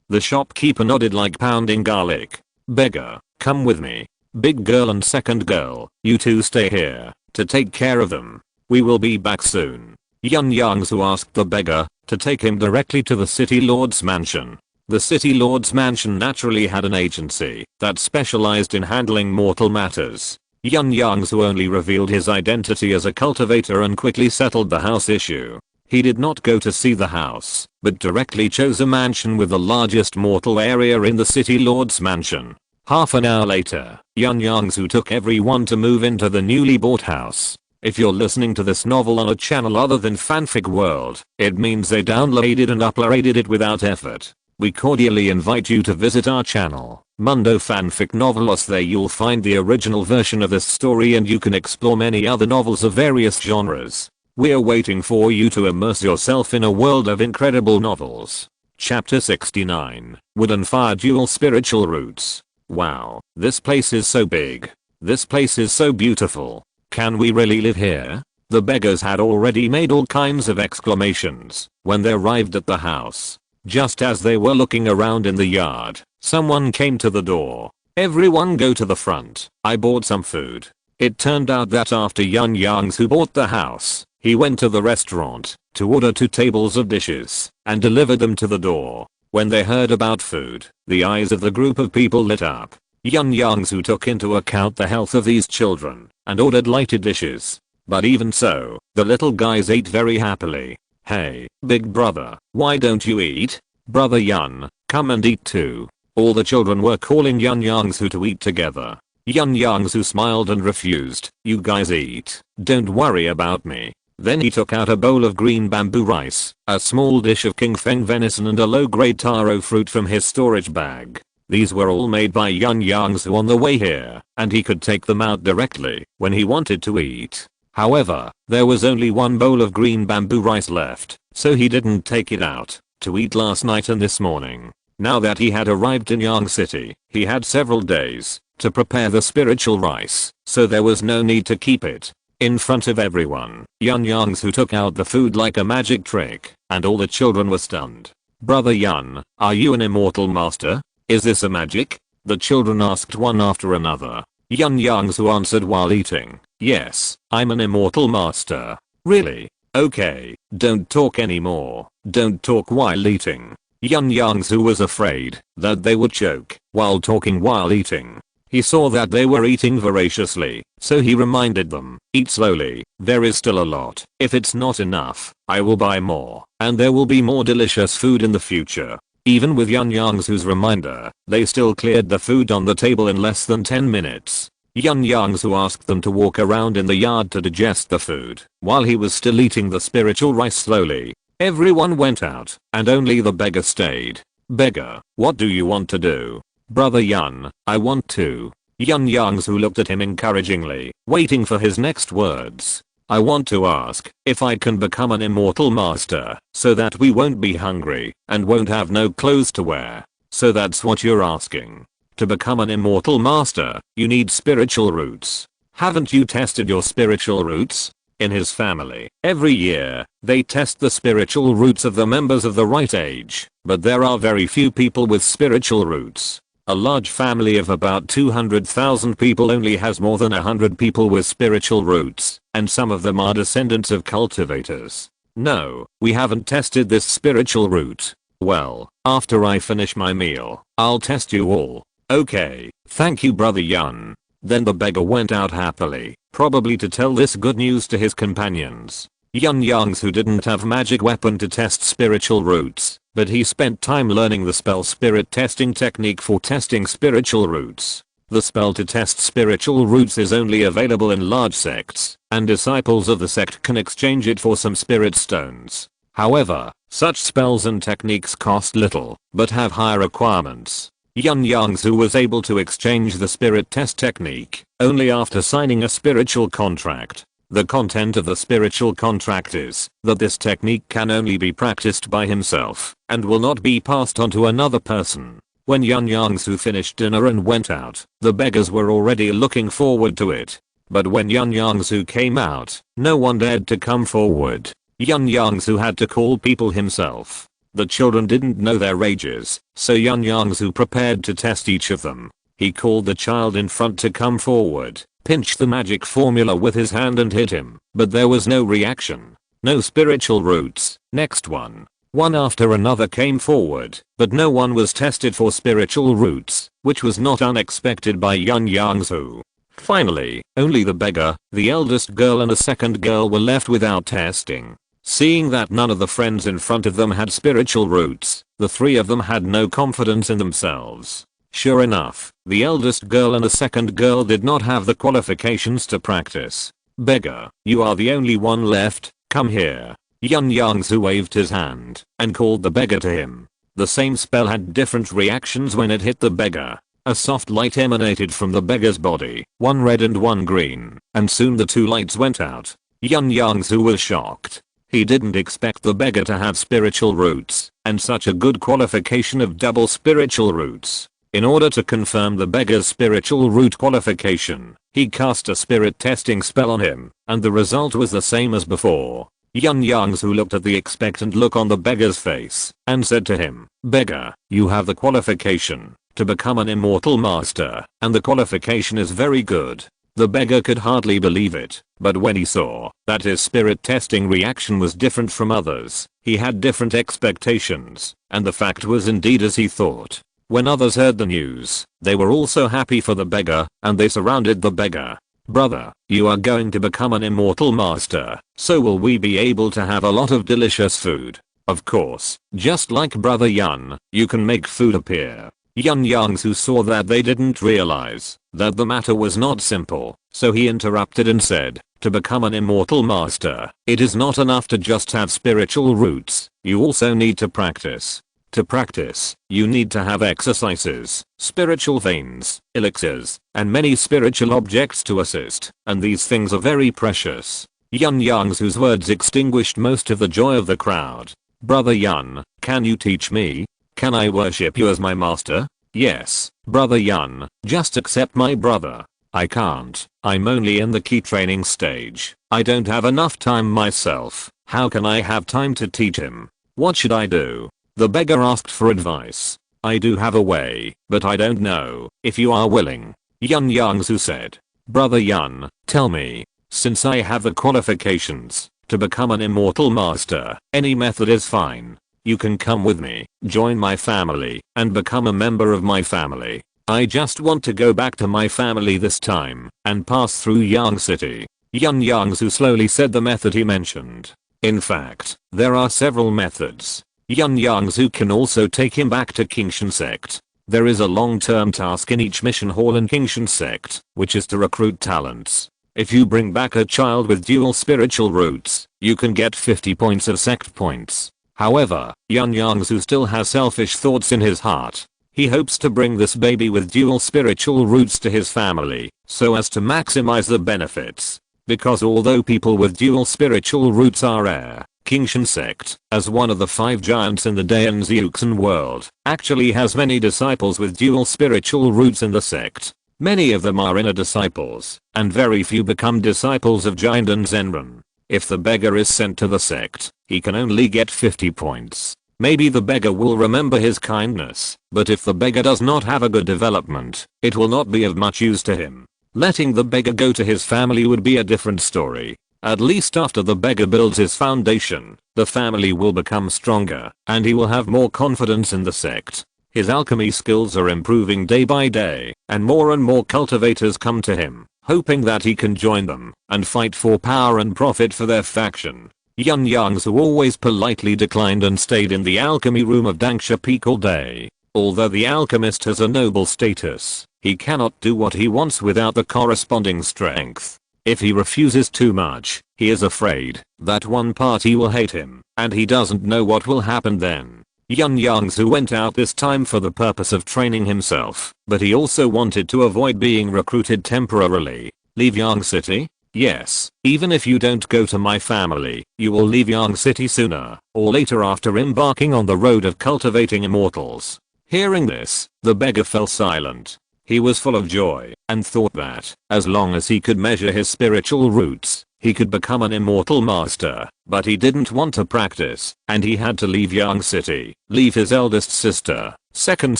The shopkeeper nodded like pounding garlic. "Beggar, come with me. Big girl and second girl, you two stay here to take care of them. We will be back soon." Yun Yongzhu asked the beggar to take him directly to the city lord's mansion. The city lord's mansion naturally had an agency that specialized in handling mortal matters. Yun Yongzhu only revealed his identity as a cultivator and quickly settled the house issue. He did not go to see the house, but directly chose a mansion with the largest mortal area in the city lord's mansion. Half an hour later, Yun Yongzhu took everyone to move into the newly bought house. If you're listening to this novel on a channel other than Fanfic World, it means they downloaded and uploaded it without effort. We cordially invite you to visit our channel, Mundo Fanfic Novelos. There you'll find the original version of this story and you can explore many other novels of various genres. We're waiting for you to immerse yourself in a world of incredible novels. Chapter 69, Wooden Fire Dual Spiritual Roots. Wow, this place is so big. This place is so beautiful. Can we really live here? The beggars had already made all kinds of exclamations when they arrived at the house. Just as they were looking around in the yard, someone came to the door. Everyone go to the front. I bought some food. It turned out that after Yun Yongzhu bought the house, he went to the restaurant to order 2 tables of dishes and delivered them to the door. When they heard about food, the eyes of the group of people lit up. Yun Yongzhu took into account the health of these children and ordered lighted dishes. But even so, the little guys ate very happily. Hey, big brother, why don't you eat? Brother Yun, come and eat too. All the children were calling Yun Yongzhu to eat together. Yun Yongzhu smiled and refused. You guys eat. Don't worry about me. Then he took out a bowl of green bamboo rice, a small dish of king feng venison and a low-grade taro fruit from his storage bag. These were all made by Yun Yongzhu on the way here, and he could take them out directly when he wanted to eat. However, there was only one bowl of green bamboo rice left, so he didn't take it out to eat last night and this morning. Now that he had arrived in Yang City, he had several days to prepare the spiritual rice, so there was no need to keep it. In front of everyone, Yun Yongzhu took out the food like a magic trick, and all the children were stunned. Brother Yun, are you an immortal master? Is this a magic? The children asked one after another. Yun Yongzhu answered while eating. Yes, I'm an immortal master. Really? Okay, don't talk anymore. Don't talk while eating. Yun Yongzhu was afraid that they would choke while talking while eating. He saw that they were eating voraciously, so he reminded them, eat slowly, there is still a lot. If it's not enough, I will buy more, and there will be more delicious food in the future. Even with Yun Yongzhu's reminder, they still cleared the food on the table in less than 10 minutes. Yun Yongzhu asked them to walk around in the yard to digest the food, while he was still eating the spiritual rice slowly. Everyone went out, and only the beggar stayed. Beggar, what do you want to do? Brother Yun, I want to. Yun Yongzhu looked at him encouragingly, waiting for his next words. I want to ask if I can become an immortal master, so that we won't be hungry, and won't have no clothes to wear. So that's what you're asking. To become an immortal master, you need spiritual roots. Haven't you tested your spiritual roots? In his family, every year, they test the spiritual roots of the members of the right age, but there are very few people with spiritual roots. A large family of about 200,000 people only has more than 100 people with spiritual roots, and some of them are descendants of cultivators. No, we haven't tested this spiritual root. Well, after I finish my meal, I'll test you all. Okay, thank you brother Yun. Then the beggar went out happily, probably to tell this good news to his companions. Yun Yongzhu didn't have magic weapon to test spiritual roots, but he spent time learning the spell spirit testing technique for testing spiritual roots. The spell to test spiritual roots is only available in large sects, and disciples of the sect can exchange it for some spirit stones. However, such spells and techniques cost little, but have higher requirements. Yun Yongzhu was able to exchange the spirit test technique only after signing a spiritual contract. The content of the spiritual contract is that this technique can only be practiced by himself and will not be passed on to another person. When Yun Yongzhu finished dinner and went out, the beggars were already looking forward to it. But when Yun Yongzhu came out, no one dared to come forward. Yun Yongzhu had to call people himself. The children didn't know their ages, so Yun Yongzhu prepared to test each of them. He called the child in front to come forward, pinched the magic formula with his hand and hit him, but there was no reaction. No spiritual roots. Next one. One after another came forward, but no one was tested for spiritual roots, which was not unexpected by Yun Yongzhu. Finally, only the beggar, the eldest girl and a second girl were left without testing. Seeing that none of the friends in front of them had spiritual roots, the 3 of them had no confidence in themselves. Sure enough, the eldest girl and the second girl did not have the qualifications to practice. Beggar, you are the only one left, come here. Yun Yongzhu waved his hand and called the beggar to him. The same spell had different reactions when it hit the beggar. A soft light emanated from the beggar's body, one red and one green, and soon the 2 lights went out. Yun Yongzhu was shocked. He didn't expect the beggar to have spiritual roots, and such a good qualification of double spiritual roots. In order to confirm the beggar's spiritual root qualification, he cast a spirit testing spell on him, and the result was the same as before. Yun Yongzhu looked at the expectant look on the beggar's face, and said to him, "Beggar, you have the qualification to become an immortal master, and the qualification is very good." The beggar could hardly believe it, but when he saw that his spirit testing reaction was different from others, he had different expectations, and the fact was indeed as he thought. When others heard the news, they were also happy for the beggar, and they surrounded the beggar. "Brother, you are going to become an immortal master, so will we be able to have a lot of delicious food?" Of course, just like brother Yun, you can make food appear. Yun Yongzhu saw that they didn't realize that the matter was not simple, so he interrupted and said, "To become an immortal master, it is not enough to just have spiritual roots, you also need to practice. To practice, you need to have exercises, spiritual veins, elixirs, and many spiritual objects to assist, and these things are very precious." Yun Yongzhu's words extinguished most of the joy of the crowd. "Brother Yun, can you teach me? Can I worship you as my master?" "Yes, brother Yun, just accept my brother." "I can't, I'm only in the key training stage. I don't have enough time myself. How can I have time to teach him? What should I do?" The beggar asked for advice. "I do have a way, but I don't know if you are willing." Yun Yongzhu said, "Brother Yun, tell me, since I have the qualifications to become an immortal master, any method is fine. You can come with me, join my family, and become a member of my family. I just want to go back to my family this time, and pass through Yang City." Yun Yongzhu slowly said the method he mentioned. In fact, there are several methods. Yun Yongzhu can also take him back to Qingshan sect. There is a long-term task in each mission hall in Qingshan sect, which is to recruit talents. If you bring back a child with dual spiritual roots, you can get 50 points of sect points. However, Yun Yongzhu still has selfish thoughts in his heart. He hopes to bring this baby with dual spiritual roots to his family, so as to maximize the benefits. Because although people with dual spiritual roots are rare, Qingshan sect, as one of the 5 giants in the Dayanzyuxan world, actually has many disciples with dual spiritual roots in the sect. Many of them are inner disciples, and very few become disciples of Jiandan Zenran. If the beggar is sent to the sect, he can only get 50 points. Maybe the beggar will remember his kindness, but if the beggar does not have a good development, it will not be of much use to him. Letting the beggar go to his family would be a different story. At least after the beggar builds his foundation, the family will become stronger, and he will have more confidence in the sect. His alchemy skills are improving day by day, and more cultivators come to him, hoping that he can join them and fight for power and profit for their faction. Yun Yongzhu always politely declined and stayed in the alchemy room of Dangsha Peak all day. Although the alchemist has a noble status, he cannot do what he wants without the corresponding strength. If he refuses too much, he is afraid that one party will hate him, and he doesn't know what will happen then. Yun Yongzhu went out this time for the purpose of training himself, but he also wanted to avoid being recruited temporarily. Leave Yang City? Yes, even if you don't go to my family, you will leave Yang City sooner or later after embarking on the road of cultivating immortals. Hearing this, the beggar fell silent. He was full of joy and thought that, as long as he could measure his spiritual roots, he could become an immortal master, but he didn't want to practice, and he had to leave Yang City, leave his eldest sister, second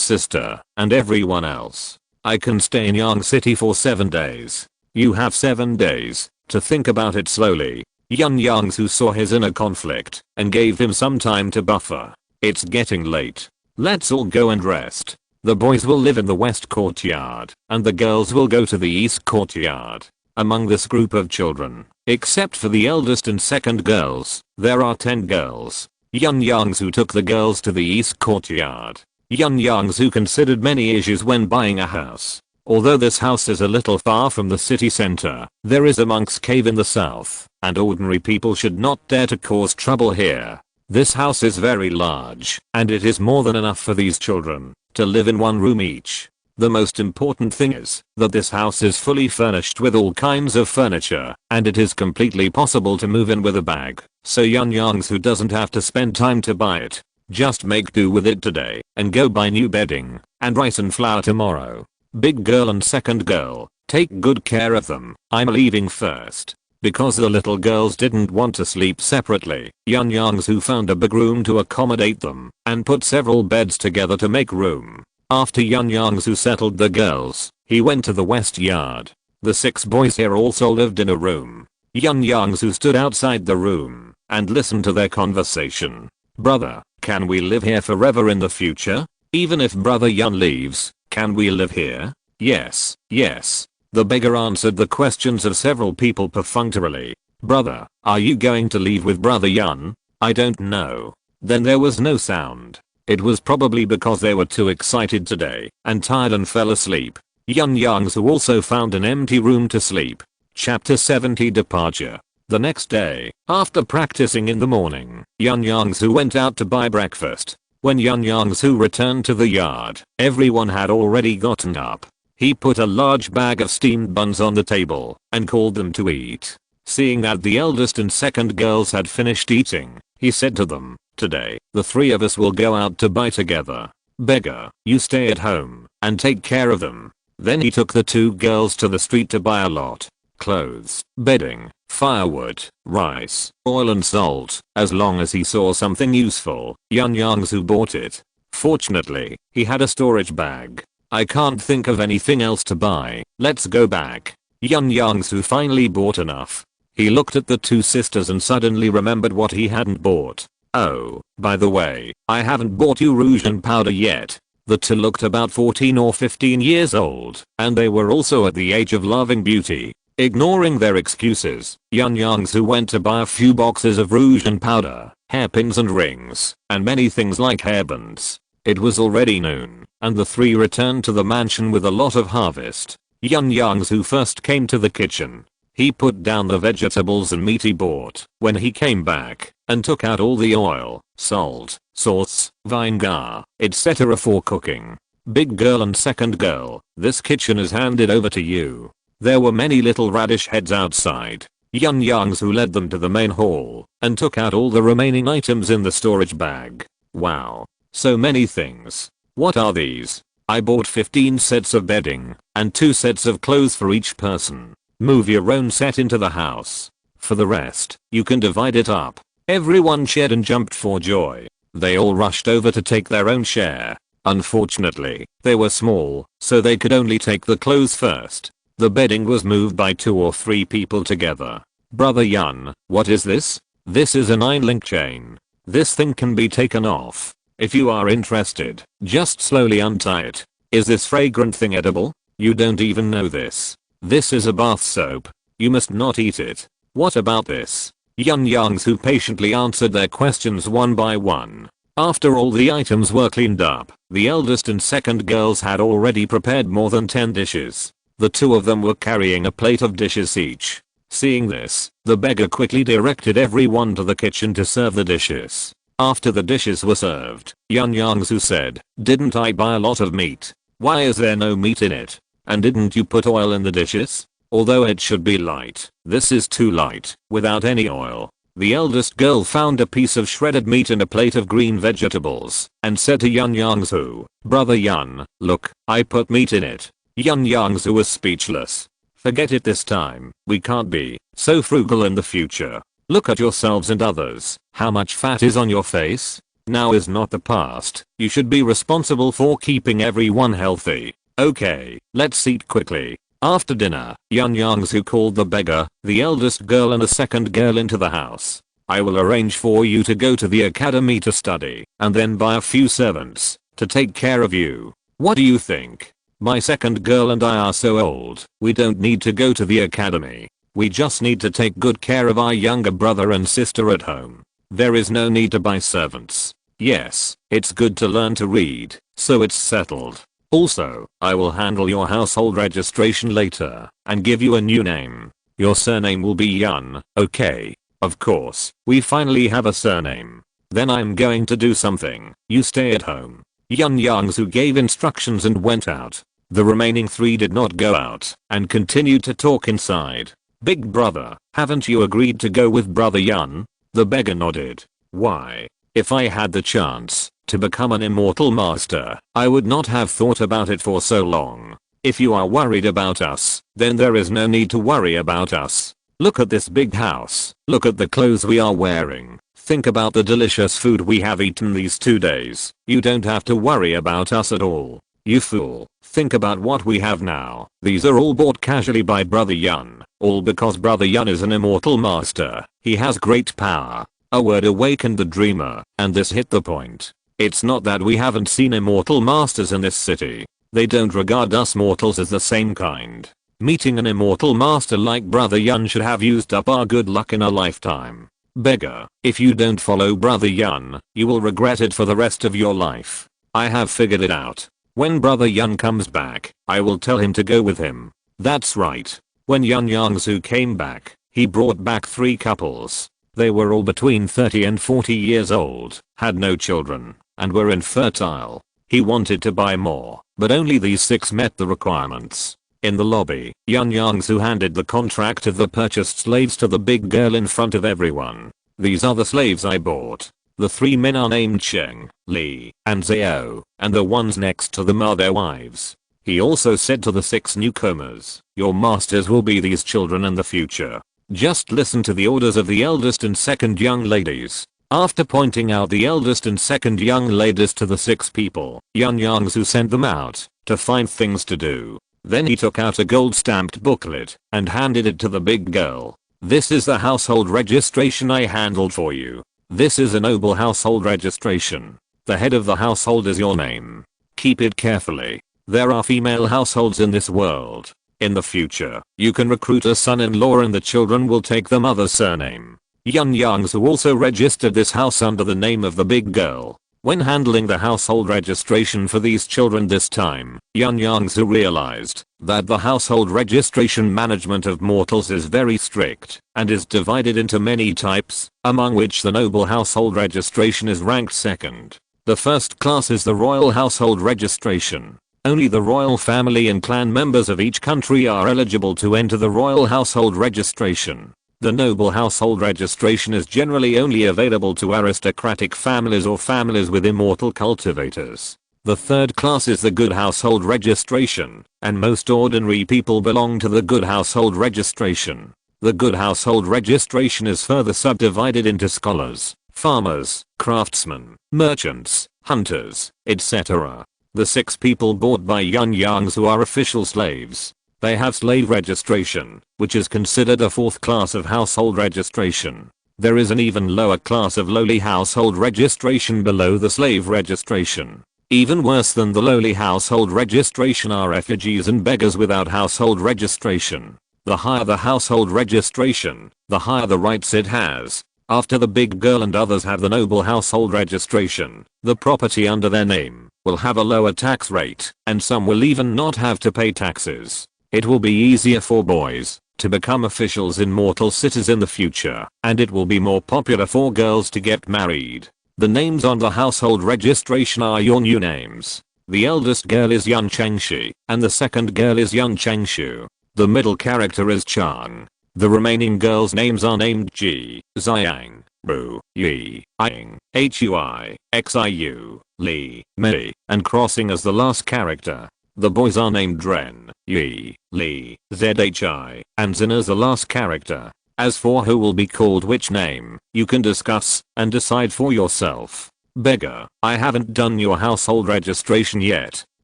sister, and everyone else. "I can stay in Yang City for 7 days. You have 7 days to think about it slowly." Yun Yongzhu saw his inner conflict and gave him some time to buffer. "It's getting late. Let's all go and rest. The boys will live in the west courtyard, and the girls will go to the east courtyard." Among this group of children, except for the eldest and second girls, there are 10 girls. Yun Yongzhu took the girls to the east courtyard. Yun Yongzhu considered many issues when buying a house. Although this house is a little far from the city center, there is a monk's cave in the south, and ordinary people should not dare to cause trouble here. This house is very large, and it is more than enough for these children to live in one room each. The most important thing is that this house is fully furnished with all kinds of furniture, and it is completely possible to move in with a bag, so Yun Yongzhu doesn't have to spend time to buy it. Just make do with it today and go buy new bedding and rice and flour tomorrow. Big girl and second girl, take good care of them. I'm leaving first. Because the little girls didn't want to sleep separately, Yun Yongzhu found a big room to accommodate them and put several beds together to make room. After Yun Yongzhu settled the girls, he went to the west yard. The 6 boys here also lived in a room. Yun Yongzhu stood outside the room and listened to their conversation. Brother, can we live here forever in the future? Even if brother Yun leaves, can we live here? Yes, yes. The beggar answered the questions of several people perfunctorily. Brother, are you going to leave with brother Yun? I don't know. Then there was no sound. It was probably because they were too excited today and tired and fell asleep. Yun Yongzhu also found an empty room to sleep. Chapter 70 Departure. The next day, after practicing in the morning, Yun Yongzhu went out to buy breakfast. When Yun Yongzhu returned to the yard, everyone had already gotten up. He put a large bag of steamed buns on the table and called them to eat. Seeing that the eldest and second girls had finished eating, he said to them, "Today, the 3 of us will go out to buy together. Beggar, you stay at home and take care of them." Then he took the 2 girls to the street to buy a lot. Clothes, bedding, firewood, rice, oil and salt. As long as he saw something useful, Yun Yongzhu bought it. Fortunately, he had a storage bag. I can't think of anything else to buy. Let's go back. Yun Yongzhu finally bought enough. He looked at the 2 sisters and suddenly remembered what he hadn't bought. Oh, by the way, I haven't bought you rouge and powder yet. The 2 looked about 14 or 15 years old, and they were also at the age of loving beauty. Ignoring their excuses, Yun Yongzhu went to buy a few boxes of rouge and powder, hairpins and rings, and many things like hairbands. It was already noon, and the 3 returned to the mansion with a lot of harvest. Yun Yongzhu first came to the kitchen. He put down the vegetables and meat he bought when he came back, and took out all the oil, salt, sauce, vinegar, etc. for cooking. Big girl and second girl, this kitchen is handed over to you. There were many little radish heads outside. Yun Yongzhu led them to the main hall and took out all the remaining items in the storage bag. Wow. So many things. What are these? I bought 15 sets of bedding and 2 sets of clothes for each person. Move your own set into the house. For the rest, you can divide it up. Everyone cheered and jumped for joy. They all rushed over to take their own share. Unfortunately, they were small, so they could only take the clothes first. The bedding was moved by 2 or 3 people together. Brother Yun, what is this? This is a 9-link chain. This thing can be taken off. If you are interested, just slowly untie it. Is this fragrant thing edible? You don't even know this. This is a bath soap. You must not eat it. What about this? Yun Yongzhu patiently answered their questions one by one. After all the items were cleaned up, the eldest and second girls had already prepared more than 10 dishes. The 2 of them were carrying a plate of dishes each. Seeing this, the beggar quickly directed everyone to the kitchen to serve the dishes. After the dishes were served, Yun Yongzhu said, "Didn't I buy a lot of meat? Why is there no meat in it? And didn't you put oil in the dishes? Although it should be light, this is too light, without any oil." The eldest girl found a piece of shredded meat in a plate of green vegetables and said to Yun Yongzhu, "Brother Yun, look, I put meat in it." Yun Yongzhu was speechless. "Forget it this time. We can't be so frugal in the future. Look at yourselves and others. How much fat is on your face? Now is not the past. You should be responsible for keeping everyone healthy. Okay, let's eat quickly." After dinner, Yun Yongzhu called the beggar, the eldest girl and the second girl into the house. "I will arrange for you to go to the academy to study, and then buy a few servants to take care of you. What do you think? My second girl and I are so old, we don't need to go to the academy. We just need to take good care of our younger brother and sister at home. There is no need to buy servants. Yes, it's good to learn to read, so it's settled. Also, I will handle your household registration later and give you a new name. Your surname will be Yun, okay? Of course, we finally have a surname. Then I'm going to do something. You stay at home." Yun Yongzhu gave instructions and went out. The remaining 3 did not go out and continued to talk inside. Big brother, haven't you agreed to go with brother Yun? The beggar nodded. Why? If I had the chance to become an immortal master, I would not have thought about it for so long. If you are worried about us, then there is no need to worry about us. Look at this big house. Look at the clothes we are wearing. Think about the delicious food we have eaten these 2 days. You don't have to worry about us at all. You fool. Think about what we have now. These are all bought casually by brother Yun. All because brother Yun is an immortal master. He has great power. A word awakened the dreamer, and this hit the point. It's not that we haven't seen immortal masters in this city. They don't regard us mortals as the same kind. Meeting an immortal master like brother Yun should have used up our good luck in a lifetime. Beggar, if you don't follow brother Yun, you will regret it for the rest of your life. I have figured it out. When brother Yun comes back, I will tell him to go with him. That's right. When Yun Yongzhu came back, he brought back 3 couples. They were all between 30 and 40 years old, had no children, and were infertile. He wanted to buy more, but only these 6 met the requirements. In the lobby, Yun Yongzhu handed the contract of the purchased slaves to the big girl in front of everyone. These are the slaves I bought. The 3 men are named Cheng, Li, and Zhao, and the ones next to them are their wives. He also said to the 6 newcomers, your masters will be these children in the future. Just listen to the orders of the eldest and second young ladies. After pointing out the eldest and second young ladies to the 6 people, Yun Yongzhu sent them out to find things to do. Then he took out a gold stamped booklet and handed it to the big girl. This is the household registration I handled for you. This is a noble household registration. The head of the household is your name. Keep it carefully. There are female households in this world. In the future, you can recruit a son-in-law and the children will take the mother's surname. Yun Yongzhu also registered this house under the name of the big girl. When handling the household registration for these children this time, Yun Yongzhu realized that the household registration management of mortals is very strict and is divided into many types, among which the noble household registration is ranked second. The first class is the royal household registration. Only the royal family and clan members of each country are eligible to enter the royal household registration. The noble household registration is generally only available to aristocratic families or families with immortal cultivators. The third class is the good household registration, and most ordinary people belong to the good household registration. The good household registration is further subdivided into scholars, farmers, craftsmen, merchants, hunters, etc. The 6 people bought by Yun Yongzhu are official slaves. They have slave registration, which is considered a 4th class of household registration. There is an even lower class of lowly household registration below the slave registration. Even worse than the lowly household registration are refugees and beggars without household registration. The higher the household registration, the higher the rights it has. After the big girl and others have the noble household registration, the property under their name will have a lower tax rate, and some will even not have to pay taxes. It will be easier for boys to become officials in mortal cities in the future, and it will be more popular for girls to get married. The names on the household registration are your new names. The eldest girl is Yun Chengshi, and the second girl is Yun Chengshu. The middle character is Chang. The remaining girls' names are named Ji, Xiang, Ru, Yi, Ying, Hui, Xiu, Li, Mei, and crossing as the last character. The boys are named Ren, Yi, Li, Zhi, and Xin as the last character. As for who will be called which name, you can discuss and decide for yourself. Beggar, I haven't done your household registration yet.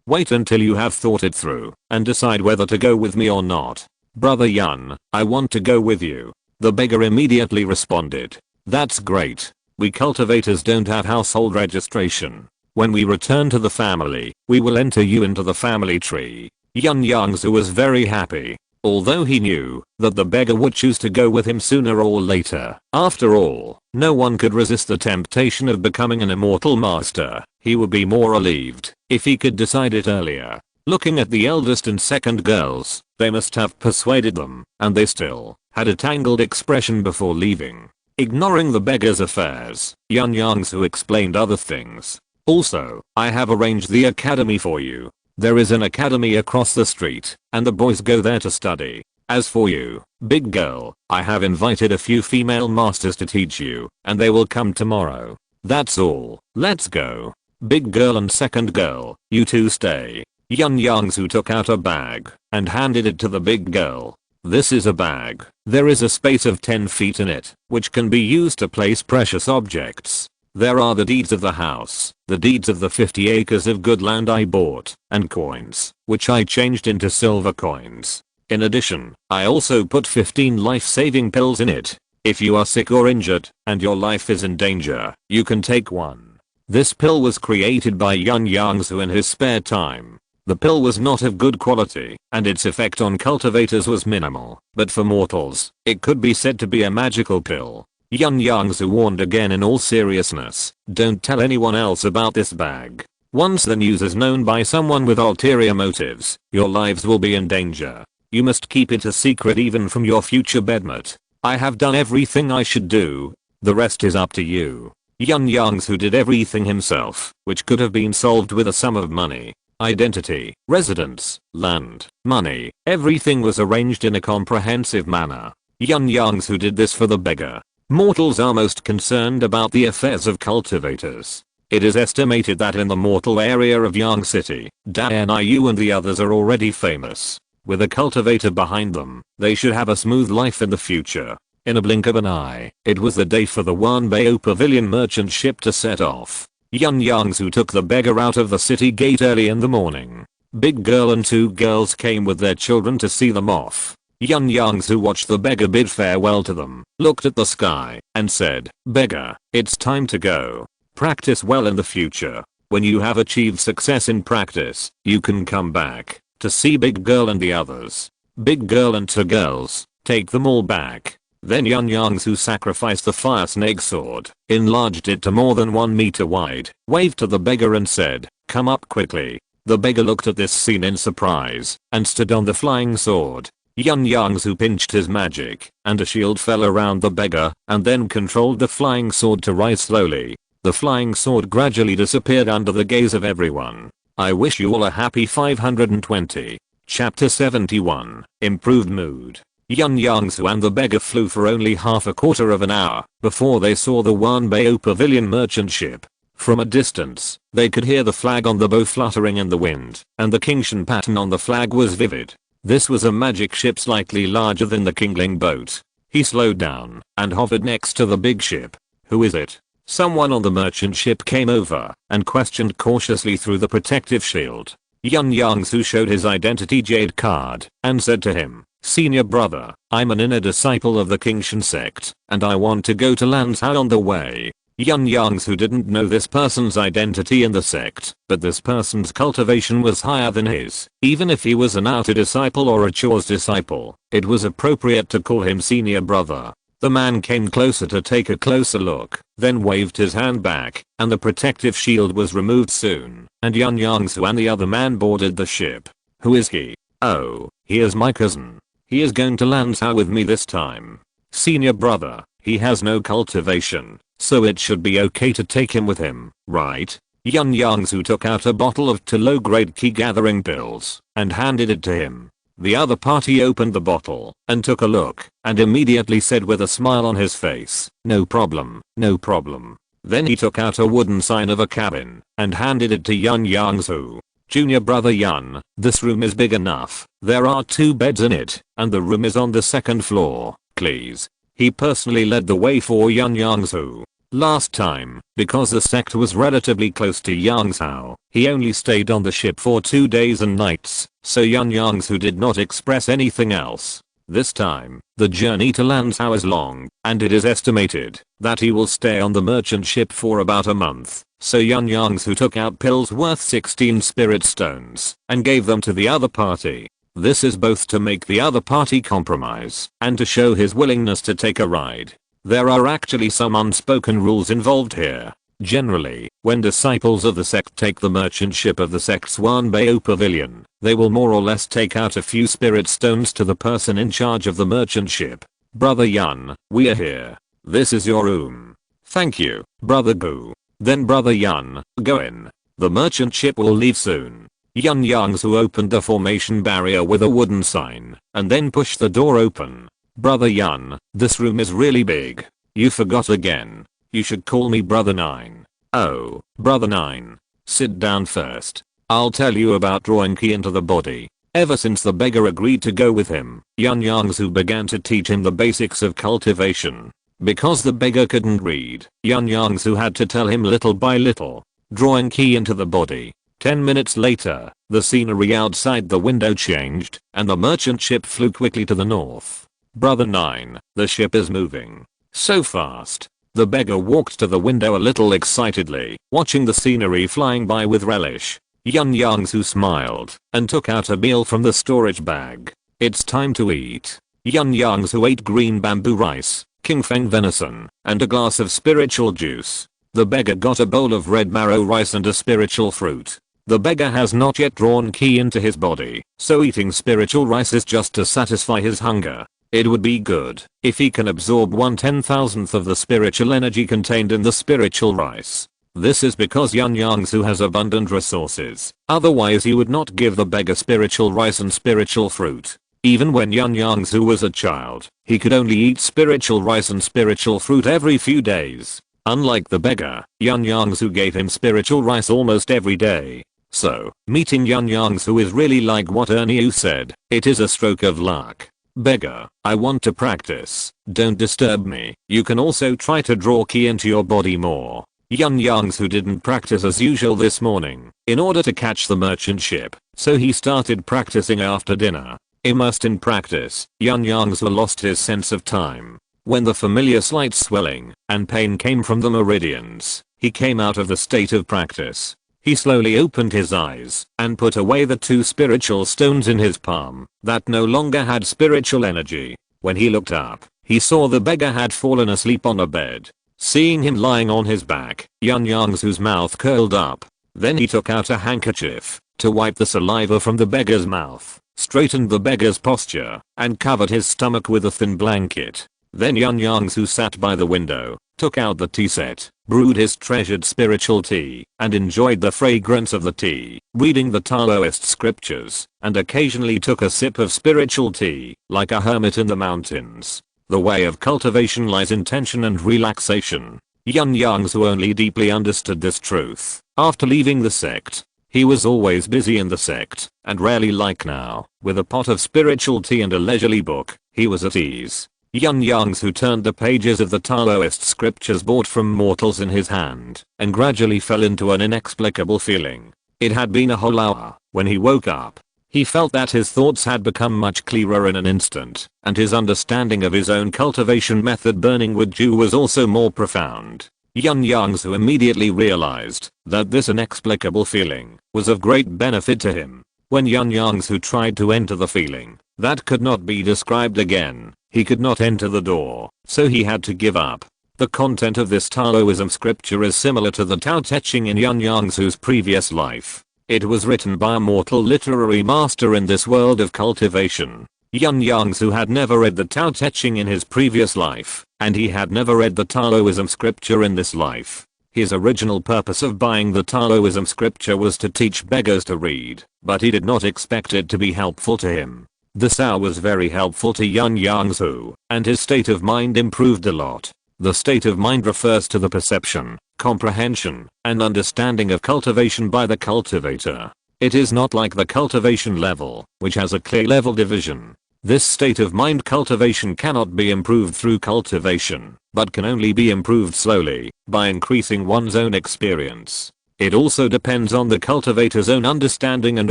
Wait until you have thought it through and decide whether to go with me or not. Brother Yun, I want to go with you. The beggar immediately responded. That's great. We cultivators don't have household registration. When we return to the family, we will enter you into the family tree. Yun Yongzhu was very happy, although he knew that the beggar would choose to go with him sooner or later. After all, no one could resist the temptation of becoming an immortal master. He would be more relieved if he could decide it earlier. Looking at the eldest and second girls, they must have persuaded them, and they still had a tangled expression before leaving. Ignoring the beggar's affairs, Yun Yongzhu explained other things. Also, I have arranged the academy for you. There is an academy across the street, and the boys go there to study. As for you, big girl, I have invited a few female masters to teach you, and they will come tomorrow. That's all. Let's go. Big girl and second girl, you two stay. Yun Yongzhu took out a bag and handed it to the big girl. This is a bag. There is a space of 10 feet in it, which can be used to place precious objects. There are the deeds of the house, the deeds of the 50 acres of good land I bought, and coins, which I changed into silver coins. In addition, I also put 15 life-saving pills in it. If you are sick or injured, and your life is in danger, you can take one. This pill was created by Yun Yongzhu in his spare time. The pill was not of good quality, and its effect on cultivators was minimal, but for mortals, it could be said to be a magical pill. Yun Yongzhu warned again in all seriousness, don't tell anyone else about this bag. Once the news is known by someone with ulterior motives, your lives will be in danger. You must keep it a secret even from your future bedmate. I have done everything I should do. The rest is up to you. Yun Yongzhu did everything himself, which could have been solved with a sum of money. Identity, residence, land, money, everything was arranged in a comprehensive manner. Yun Yongzhu did this for the beggar. Mortals are most concerned about the affairs of cultivators. It is estimated that in the mortal area of Yang City, Dan Yu and the others are already famous. With a cultivator behind them, they should have a smooth life in the future. In a blink of an eye, it was the day for the Wanbao Pavilion merchant ship to set off. Yun Yongzhu took the beggar out of the city gate early in the morning. Big girl and two girls came with their children to see them off. Yun Yongzhu watched the beggar bid farewell to them, looked at the sky, and said, "Beggar, it's time to go. Practice well in the future. When you have achieved success in practice, you can come back to see big girl and the others. Big girl and two girls, take them all back." Then Yun Yongzhu sacrificed the fire snake sword, enlarged it to more than 1 meter wide, waved to the beggar and said, "Come up quickly." The beggar looked at this scene in surprise, and stood on the flying sword. Yun Yongzhu pinched his magic, and a shield fell around the beggar, and then controlled the flying sword to rise slowly. The flying sword gradually disappeared under the gaze of everyone. I wish you all a happy 520. Chapter 71, Improved Mood. Yun Yongzhu and the beggar flew for only half a quarter of an hour before they saw the Wanbao Pavilion merchant ship. From a distance, they could hear the flag on the bow fluttering in the wind, and the Qingshan pattern on the flag was vivid. This was a magic ship slightly larger than the Kingling boat. He slowed down and hovered next to the big ship. "Who is it?" Someone on the merchant ship came over and questioned cautiously through the protective shield. Yun Yongzhu showed his identity jade card and said to him, "Senior brother, I'm an inner disciple of the Qingshan sect, and I want to go to Lanzhou on the way." Yun Yongzhu didn't know this person's identity in the sect, but this person's cultivation was higher than his. Even if he was an outer disciple or a chores disciple, it was appropriate to call him senior brother. The man came closer to take a closer look, then waved his hand back, and the protective shield was removed soon, and Yun Yongzhu and the other man boarded the ship. "Who is he?" "Oh, he is my cousin. He is going to Lanzhou with me this time." "Senior brother, he has no cultivation, so it should be okay to take him with him, right?" Yun Yongzhu took out a bottle of 2 low-grade key gathering pills and handed it to him. The other party opened the bottle and took a look and immediately said with a smile on his face, "No problem, no problem." Then he took out a wooden sign of a cabin and handed it to Yun Yongzhu. "Junior brother Yun, this room is big enough. There are 2 beds in it, and the room is on the 2nd floor, please." He personally led the way for Yun Yongzhu. Last time, because the sect was relatively close to Yangzhou, he only stayed on the ship for 2 days and nights, so Yun Yongzhu did not express anything else. This time, the journey to Lanzhou is long, and it is estimated that he will stay on the merchant ship for about a month, so Yun Yongzhu took out pills worth 16 spirit stones and gave them to the other party. This is both to make the other party compromise and to show his willingness to take a ride. There are actually some unspoken rules involved here. Generally, when disciples of the sect take the merchant ship of the sect's Wanbao Pavilion, they will more or less take out a few spirit stones to the person in charge of the merchant ship. "Brother Yun, we are here. This is your room." "Thank you, Brother Gu." "Then Brother Yun, go in. The merchant ship will leave soon." Yun Yongzhu opened the formation barrier with a wooden sign and then pushed the door open. Brother Yun, this room is really big. You forgot again. You should call me Brother 9. Oh, Brother 9. Sit down first. I'll tell you about drawing ki into the body. Ever since the beggar agreed to go with him, Yun Yongzhu began to teach him the basics of cultivation. Because the beggar couldn't read, Yun Yongzhu had to tell him little by little. Drawing ki into the body. 10 minutes later, the scenery outside the window changed, and the merchant ship flew quickly to the north. Brother 9, the ship is moving. So fast. The beggar walked to the window a little excitedly, watching the scenery flying by with relish. Yun Yongzhu smiled and took out a meal from the storage bag. It's time to eat. Yun Yongzhu ate green bamboo rice, kingfeng venison, and a glass of spiritual juice. The beggar got a bowl of red marrow rice and a spiritual fruit. The beggar has not yet drawn ki into his body, so eating spiritual rice is just to satisfy his hunger. It would be good if he can absorb 1/10,000th of the spiritual energy contained in the spiritual rice. This is because Yun Yongzhu has abundant resources, otherwise he would not give the beggar spiritual rice and spiritual fruit. Even when Yun Yongzhu was a child, he could only eat spiritual rice and spiritual fruit every few days. Unlike the beggar, Yun Yongzhu gave him spiritual rice almost every day. So, meeting Yun Yongzhu is really like what Ernie said, it is a stroke of luck. Beggar, I want to practice, don't disturb me. You can also try to draw ki into your body more. Yun Yongzhu didn't practice as usual this morning, in order to catch the merchant ship, so he started practicing after dinner. Immersed in practice, Yun Yongzhu lost his sense of time. When the familiar slight swelling and pain came from the meridians, he came out of the state of practice. He slowly opened his eyes and put away the 2 spiritual stones in his palm that no longer had spiritual energy. When he looked up, he saw the beggar had fallen asleep on a bed. Seeing him lying on his back, Yun Yongzhu's mouth curled up. Then he took out a handkerchief to wipe the saliva from the beggar's mouth, straightened the beggar's posture, and covered his stomach with a thin blanket. Then Yun Yongzhu sat by the window, took out the tea set, brewed his treasured spiritual tea, and enjoyed the fragrance of the tea, reading the Taoist scriptures, and occasionally took a sip of spiritual tea, like a hermit in the mountains. The way of cultivation lies in tension and relaxation. Yun Yongzhu only deeply understood this truth after leaving the sect. He was always busy in the sect, and rarely like now, with a pot of spiritual tea and a leisurely book, he was at ease. Yun Yongzhu turned the pages of the Taoist scriptures bought from mortals in his hand, and gradually fell into an inexplicable feeling. It had been a whole hour when he woke up. He felt that his thoughts had become much clearer in an instant, and his understanding of his own cultivation method burning with dew was also more profound. Yun Yongzhu immediately realized that this inexplicable feeling was of great benefit to him. When Yun Yongzhu tried to enter the feeling that could not be described again, he could not enter the door, so he had to give up. The content of this Taoism scripture is similar to the Tao Te Ching in Yun Yongzhu's previous life. It was written by a mortal literary master in this world of cultivation. Yun Yongzhu had never read the Tao Te Ching in his previous life, and he had never read the Taoism scripture in this life. His original purpose of buying the Taoism scripture was to teach beggars to read, but he did not expect it to be helpful to him. The Tao was very helpful to Yun Yongzhu, and his state of mind improved a lot. The state of mind refers to the perception, comprehension, and understanding of cultivation by the cultivator. It is not like the cultivation level, which has a clear level division. This state of mind cultivation cannot be improved through cultivation, but can only be improved slowly, by increasing one's own experience. It also depends on the cultivator's own understanding and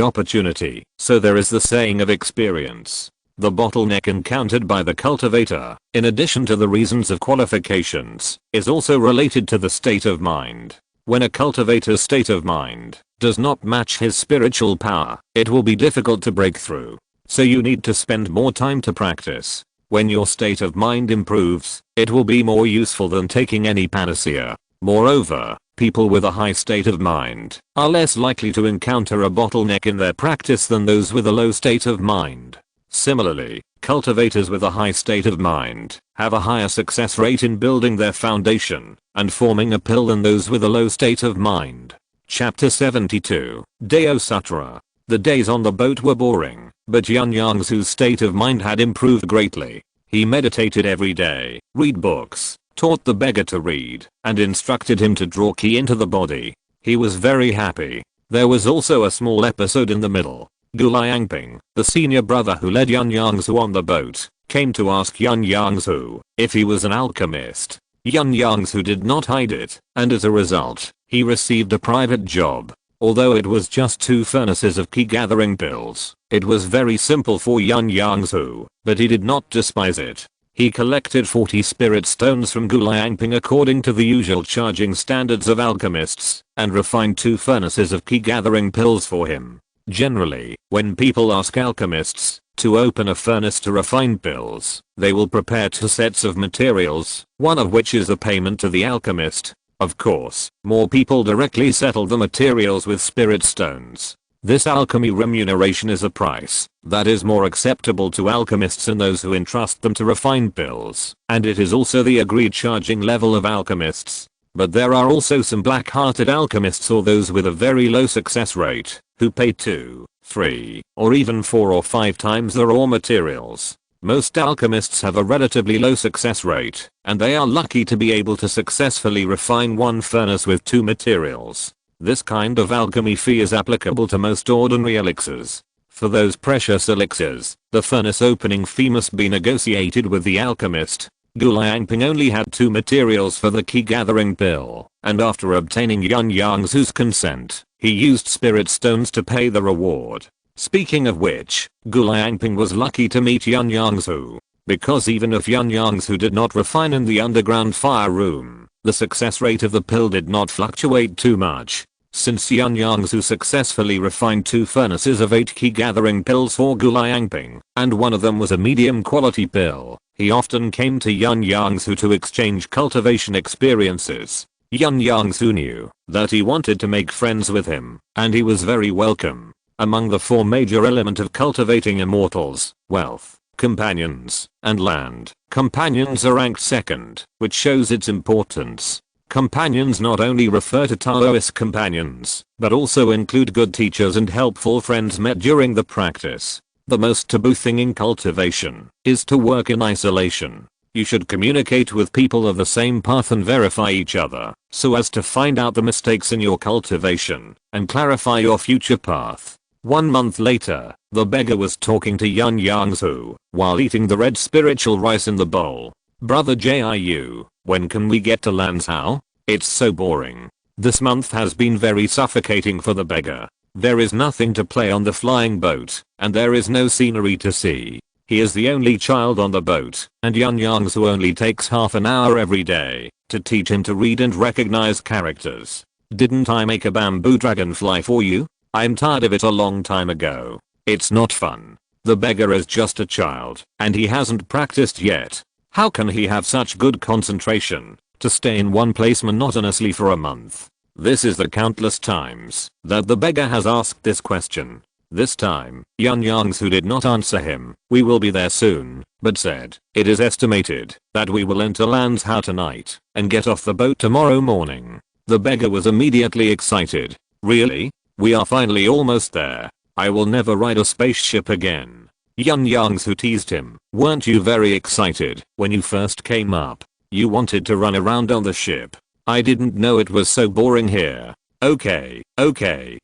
opportunity, so there is the saying of experience. The bottleneck encountered by the cultivator, in addition to the reasons of qualifications, is also related to the state of mind. When a cultivator's state of mind does not match his spiritual power, it will be difficult to break through. So you need to spend more time to practice. When your state of mind improves, it will be more useful than taking any panacea. Moreover, people with a high state of mind are less likely to encounter a bottleneck in their practice than those with a low state of mind. Similarly, cultivators with a high state of mind have a higher success rate in building their foundation and forming a pillar than those with a low state of mind. Chapter 72, Deo Sutra. The days on the boat were boring, but Yun Yongzhu's state of mind had improved greatly. He meditated every day, read books, taught the beggar to read, and instructed him to draw qi into the body. He was very happy. There was also a small episode in the middle. Guliangping, the senior brother who led Yun Yongzhu on the boat, came to ask Yun Yongzhu if he was an alchemist. Yun Yongzhu did not hide it, and as a result, he received a private job. Although it was just 2 furnaces of key gathering pills, it was very simple for Yun Yongzhu, but he did not despise it. He collected 40 spirit stones from Guliangping according to the usual charging standards of alchemists, and refined 2 furnaces of key gathering pills for him. Generally, when people ask alchemists to open a furnace to refine pills, they will prepare 2 sets of materials, one of which is a payment to the alchemist. Of course, more people directly settle the materials with spirit stones. This alchemy remuneration is a price that is more acceptable to alchemists and those who entrust them to refine pills, and it is also the agreed charging level of alchemists. But there are also some black-hearted alchemists or those with a very low success rate, who pay 2, 3, or even 4 or 5 times the raw materials. Most alchemists have a relatively low success rate, and they are lucky to be able to successfully refine 1 furnace with 2 materials. This kind of alchemy fee is applicable to most ordinary elixirs. For those precious elixirs, the furnace opening fee must be negotiated with the alchemist. Guliangping only had 2 materials for the key gathering pill, and after obtaining Yun Yongzhu's consent, he used spirit stones to pay the reward. Speaking of which, Guliangping was lucky to meet Yun Yongzhu, because even if Yun Yongzhu did not refine in the underground fire room, the success rate of the pill did not fluctuate too much. Since Yun Yongzhu successfully refined 2 furnaces of 8 key gathering pills for Guliangping, and one of them was a medium quality pill, he often came to Yun Yongzhu to exchange cultivation experiences. Yun Yongzhu knew that he wanted to make friends with him, and he was very welcome. Among the 4 major elements of cultivating immortals, wealth, companions, and land, companions are ranked second, which shows its importance. Companions not only refer to Taoist companions, but also include good teachers and helpful friends met during the practice. The most taboo thing in cultivation is to work in isolation. You should communicate with people of the same path and verify each other, so as to find out the mistakes in your cultivation, and clarify your future path. 1 month later, the beggar was talking to Yun Yongzhu while eating the red spiritual rice in the bowl. Brother Jiu, when can we get to Lanzhou? It's so boring. This month has been very suffocating for the beggar. There is nothing to play on the flying boat, and there is no scenery to see. He is the only child on the boat, and Yun Yongzhu only takes half an hour every day to teach him to read and recognize characters. Didn't I make a bamboo dragonfly for you? I'm tired of it a long time ago. It's not fun. The beggar is just a child, and he hasn't practiced yet. How can he have such good concentration to stay in one place monotonously for a month? This is the countless times that the beggar has asked this question. This time, Yun Yongzhu did not answer him, "We will be there soon," but said, "It is estimated that we will enter Lanzhou tonight and get off the boat tomorrow morning." The beggar was immediately excited. "Really? We are finally almost there. I will never ride a spaceship again." Yun Yongzhu teased him, "Weren't you very excited when you first came up? You wanted to run around on the ship. I didn't know it was so boring here. Okay,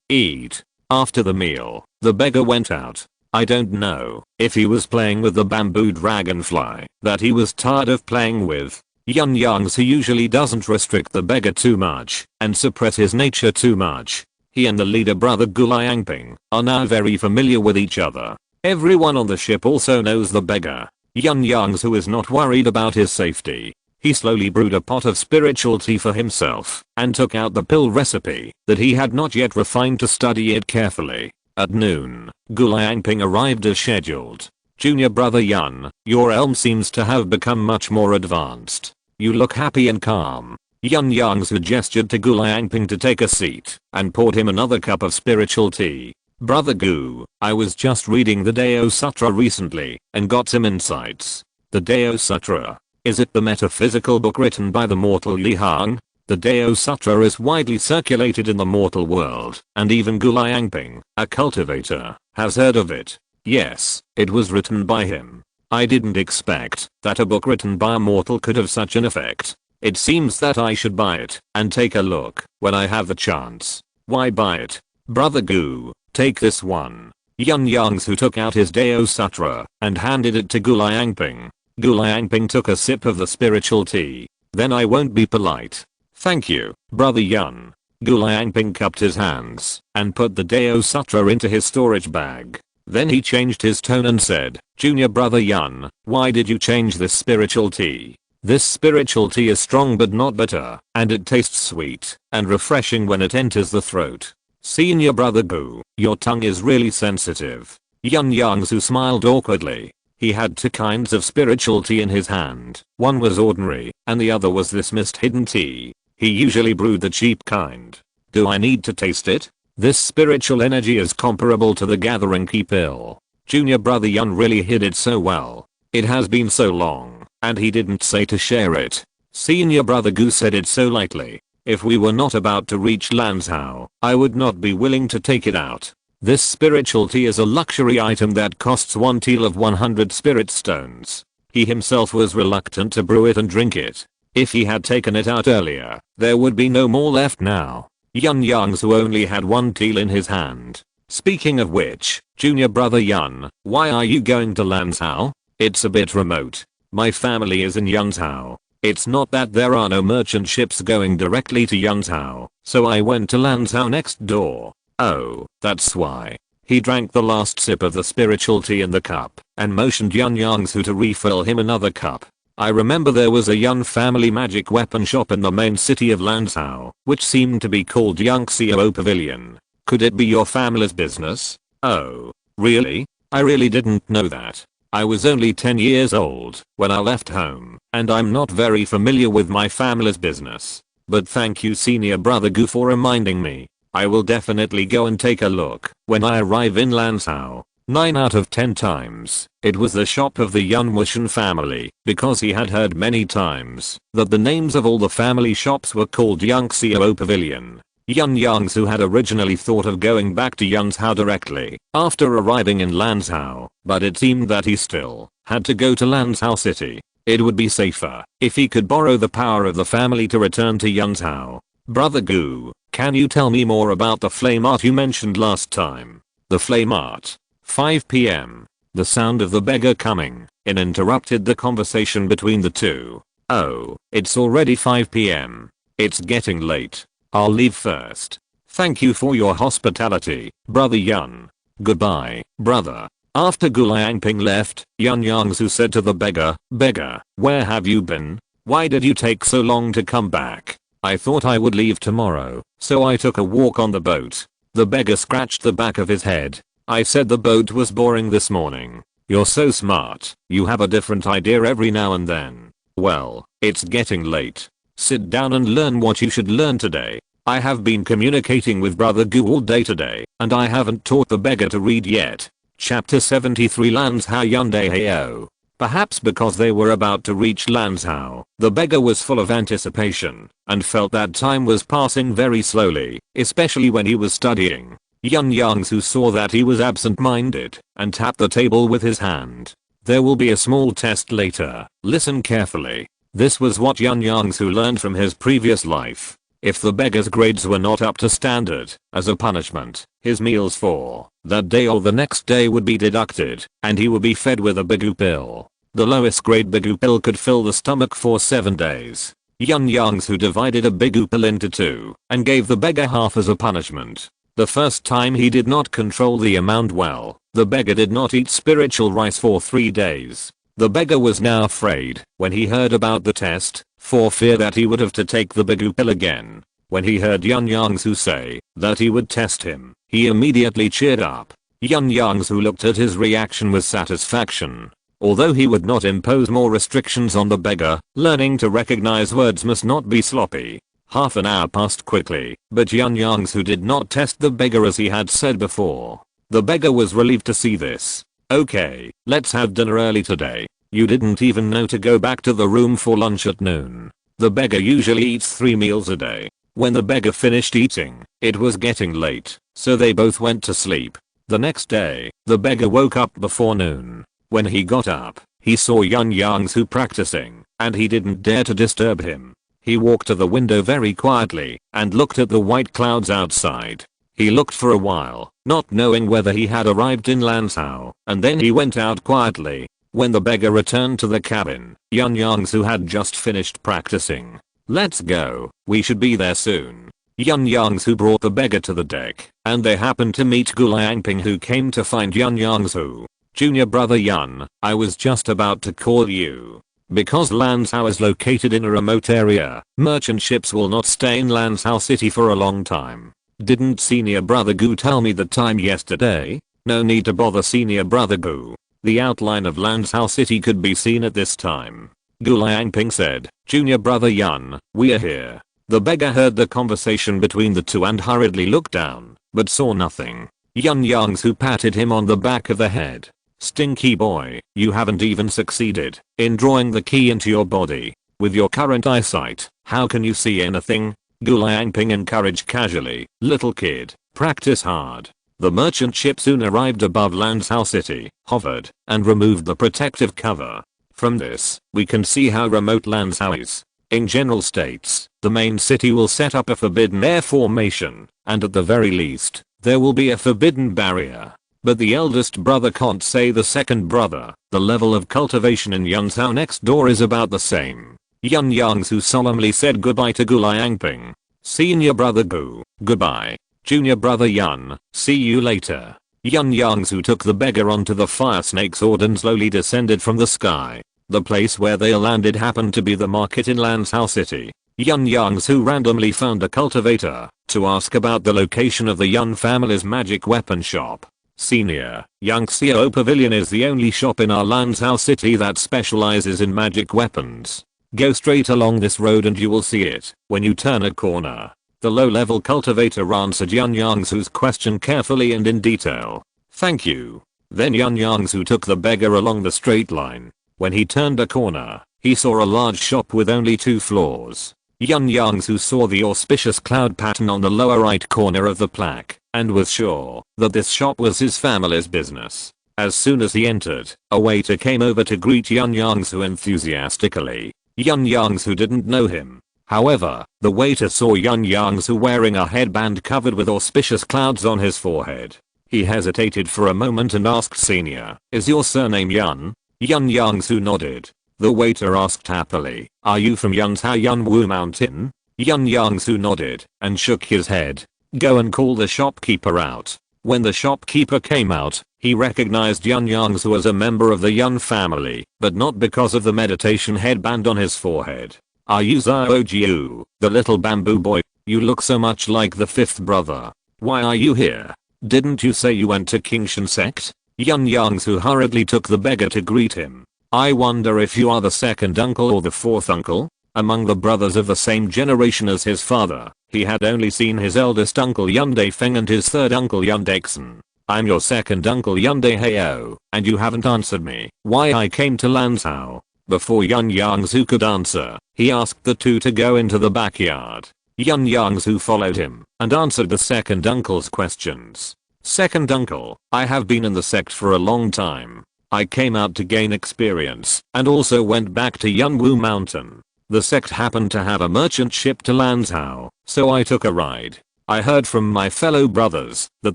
eat." After the meal, the beggar went out. I don't know if he was playing with the bamboo dragonfly that he was tired of playing with. Yun Yongzhu usually doesn't restrict the beggar too much and suppress his nature too much. He and the leader brother Guliangping are now very familiar with each other. Everyone on the ship also knows the beggar. Yun Yongzhu is not worried about his safety. He slowly brewed a pot of spiritual tea for himself and took out the pill recipe that he had not yet refined to study it carefully. At noon, Guliangping arrived as scheduled. "Junior brother Yun, your elm seems to have become much more advanced. You look happy and calm." Yun Yongzhu gestured to Guliangping to take a seat and poured him another cup of spiritual tea. "Brother Gu, I was just reading the Dao Sutra recently and got some insights." "The Dao Sutra? Is it the metaphysical book written by the mortal Li Hang?" The Dao Sutra is widely circulated in the mortal world, and even Guliangping, a cultivator, has heard of it. Yes, it was written by him. I didn't expect that a book written by a mortal could have such an effect. It seems that I should buy it and take a look when I have the chance. Why buy it? Brother Gu, take this one. Yun Yongzhu took out his Dao Sutra and handed it to Guliangping. Guliangping took a sip of the spiritual tea. Then I won't be polite. Thank you, Brother Yun. Guliangping cupped his hands and put the Dao Sutra into his storage bag. Then he changed his tone and said, Junior Brother Yun, why did you change this spiritual tea? This spiritual tea is strong but not bitter, and it tastes sweet and refreshing when it enters the throat. Senior Brother Gu, your tongue is really sensitive. Yun Yongzhu smiled awkwardly. He had two kinds of spiritual tea in his hand. One was ordinary, and the other was this mist hidden tea. He usually brewed the cheap kind. Do I need to taste it? This spiritual energy is comparable to the gathering key pill. Junior Brother Yun really hid it so well. It has been so long, and he didn't say to share it. Senior Brother Gu said it so lightly. If we were not about to reach Lanzhou, I would not be willing to take it out. This spiritual tea is a luxury item that costs 1 teal of 100 spirit stones. He himself was reluctant to brew it and drink it. If he had taken it out earlier, there would be no more left now. Yun Yongzhu only had 1 teal in his hand. Speaking of which, Junior Brother Yun, why are you going to Lanzhou? It's a bit remote. My family is in Yunzhou. It's not that there are no merchant ships going directly to Yunzhou, so I went to Lanzhou next door. Oh, that's why. He drank the last sip of the spiritual tea in the cup and motioned Yun Yongzhu to refill him another cup. I remember there was a Yun family magic weapon shop in the main city of Lanzhou, which seemed to be called Yongxiao Pavilion. Could it be your family's business? Oh, really? I really didn't know that. I was only 10 years old when I left home, and I'm not very familiar with my family's business. But thank you Senior Brother Gu for reminding me. I will definitely go and take a look when I arrive in Lanzhou. 9 out of 10 times, it was the shop of the Yun Wuxian family, because he had heard many times that the names of all the family shops were called Yongxiao Pavilion. Yun Yongzhu had originally thought of going back to Yunzhou directly after arriving in Lanzhou, but it seemed that he still had to go to Lanzhou city. It would be safer if he could borrow the power of the family to return to Yunzhou. Brother Gu, can you tell me more about the flame art you mentioned last time? The flame art. 5 p.m. The sound of the beggar coming in interrupted the conversation between the two. Oh, it's already 5 p.m. It's getting late. I'll leave first. Thank you for your hospitality, Brother Yun. Goodbye, brother. After Guliangping left, Yun Yongzhu said to the beggar, Beggar, where have you been? Why did you take so long to come back? I thought I would leave tomorrow, so I took a walk on the boat. The beggar scratched the back of his head. I said the boat was boring this morning. You're so smart. You have a different idea every now and then. Well, it's getting late. Sit down and learn what you should learn today. I have been communicating with Brother Gu all day today, and I haven't taught the beggar to read yet. Chapter 73 Lanzhou Yunde Heo. Perhaps because they were about to reach Lanzhou, the beggar was full of anticipation and felt that time was passing very slowly, especially when he was studying. Yun Yongzhu saw that he was absent-minded and tapped the table with his hand. There will be a small test later. Listen carefully. This was what Yun Yongzhu learned from his previous life. If the beggar's grades were not up to standard, as a punishment, his meals for that day or the next day would be deducted, and he would be fed with a bigu pill. The lowest grade bigu pill could fill the stomach for 7 days. Yun Yongzhu divided a bigu pill into 2 and gave the beggar half as a punishment. The first time he did not control the amount well. The beggar did not eat spiritual rice for 3 days. The beggar was now afraid when he heard about the test, for fear that he would have to take the bigu pill again. When he heard Yun Yongzhu say that he would test him, he immediately cheered up. Yun Yongzhu looked at his reaction with satisfaction. Although he would not impose more restrictions on the beggar, learning to recognize words must not be sloppy. Half an hour passed quickly, but Yun Yongzhu did not test the beggar as he had said before. The beggar was relieved to see this. Okay, let's have dinner early today. You didn't even know to go back to the room for lunch at noon. The beggar usually eats 3 meals a day. When the beggar finished eating, it was getting late, so they both went to sleep. The next day, the beggar woke up before noon. When he got up, he saw Yun Yongzhu practicing, and he didn't dare to disturb him. He walked to the window very quietly and looked at the white clouds outside. He looked for a while, not knowing whether he had arrived in Lansao, and then he went out quietly. When the beggar returned to the cabin, Yun Yongzhu had just finished practicing. "Let's go, we should be there soon." Yun Yongzhu brought the beggar to the deck, and they happened to meet Guliangping, who came to find Yun Yongzhu. "Junior brother Yun, I was just about to call you. Because Lansao is located in a remote area, merchant ships will not stay in Lansao City for a long time. Didn't senior brother Gu tell me the time yesterday? No need to bother senior brother Gu. The outline of Lansao City could be seen at this time." Guliangping said, "Junior brother Yun, we are here." The beggar heard the conversation between the two and hurriedly looked down, but saw nothing. Yun Yongzhu patted him on the back of the head. "Stinky boy, you haven't even succeeded in drawing the key into your body. With your current eyesight, how can you see anything?" Guliangping encouraged casually, "Little kid, practice hard." The merchant ship soon arrived above Lansao City, hovered, and removed the protective cover. From this, we can see how remote Lansao is. In general states, the main city will set up a forbidden air formation, and at the very least, there will be a forbidden barrier. But the eldest brother can't say the second brother. The level of cultivation in Yunzhou next door is about the same. Yun Yongzhu solemnly said goodbye to Guliangping. "Senior brother Gu, goodbye. Junior brother Yun, see you later." Yun Yongzhu took the beggar onto the fire snake sword and slowly descended from the sky. The place where they landed happened to be the market in Lansao City. Yun Yongzhu randomly found a cultivator to ask about the location of the Yun family's magic weapon shop. "Senior, Yangxiao Pavilion is the only shop in our Lansao City that specializes in magic weapons. Go straight along this road and you will see it when you turn a corner." The low-level cultivator answered Yun Yongzhu's question carefully and in detail. "Thank you." Then Yun Yongzhu took the beggar along the straight line. When he turned a corner, he saw a large shop with only 2 floors. Yun Yongzhu saw the auspicious cloud pattern on the lower right corner of the plaque, and was sure that this shop was his family's business. As soon as he entered, a waiter came over to greet Yun Yongzhu enthusiastically. Yun Yongzhu didn't know him. However, the waiter saw Yun Yongzhu wearing a headband covered with auspicious clouds on his forehead. He hesitated for a moment and asked, "Senior, is your surname Yun?" Yun Yongzhu nodded. The waiter asked happily, "Are you from Yunzhou Yunwu Mountain?" Yun Yongzhu nodded and shook his head. "Go and call the shopkeeper out." When the shopkeeper came out, he recognized Yun Yongzhu as a member of the Yun family, but not because of the meditation headband on his forehead. "Are you Zhao Jiu, the little bamboo boy? You look so much like the 5th brother. Why are you here? Didn't you say you went to Qingshan sect?" Yun Yongzhu hurriedly took the beggar to greet him. "I wonder if you are the 2nd uncle or the 4th uncle?" Among the brothers of the same generation as his father, he had only seen his eldest uncle Yun Daifeng and his 3rd uncle Yun Daixin. "I'm your 2nd uncle Yun Daihao, and you haven't answered me why I came to Lansao." Before Yun Yongzhu could answer, he asked the two to go into the backyard. Yun Yongzhu followed him and answered the 2nd uncle's questions. "2nd uncle, I have been in the sect for a long time. I came out to gain experience and also went back to Yunwu Mountain. The sect happened to have a merchant ship to Lansao, so I took a ride. I heard from my fellow brothers that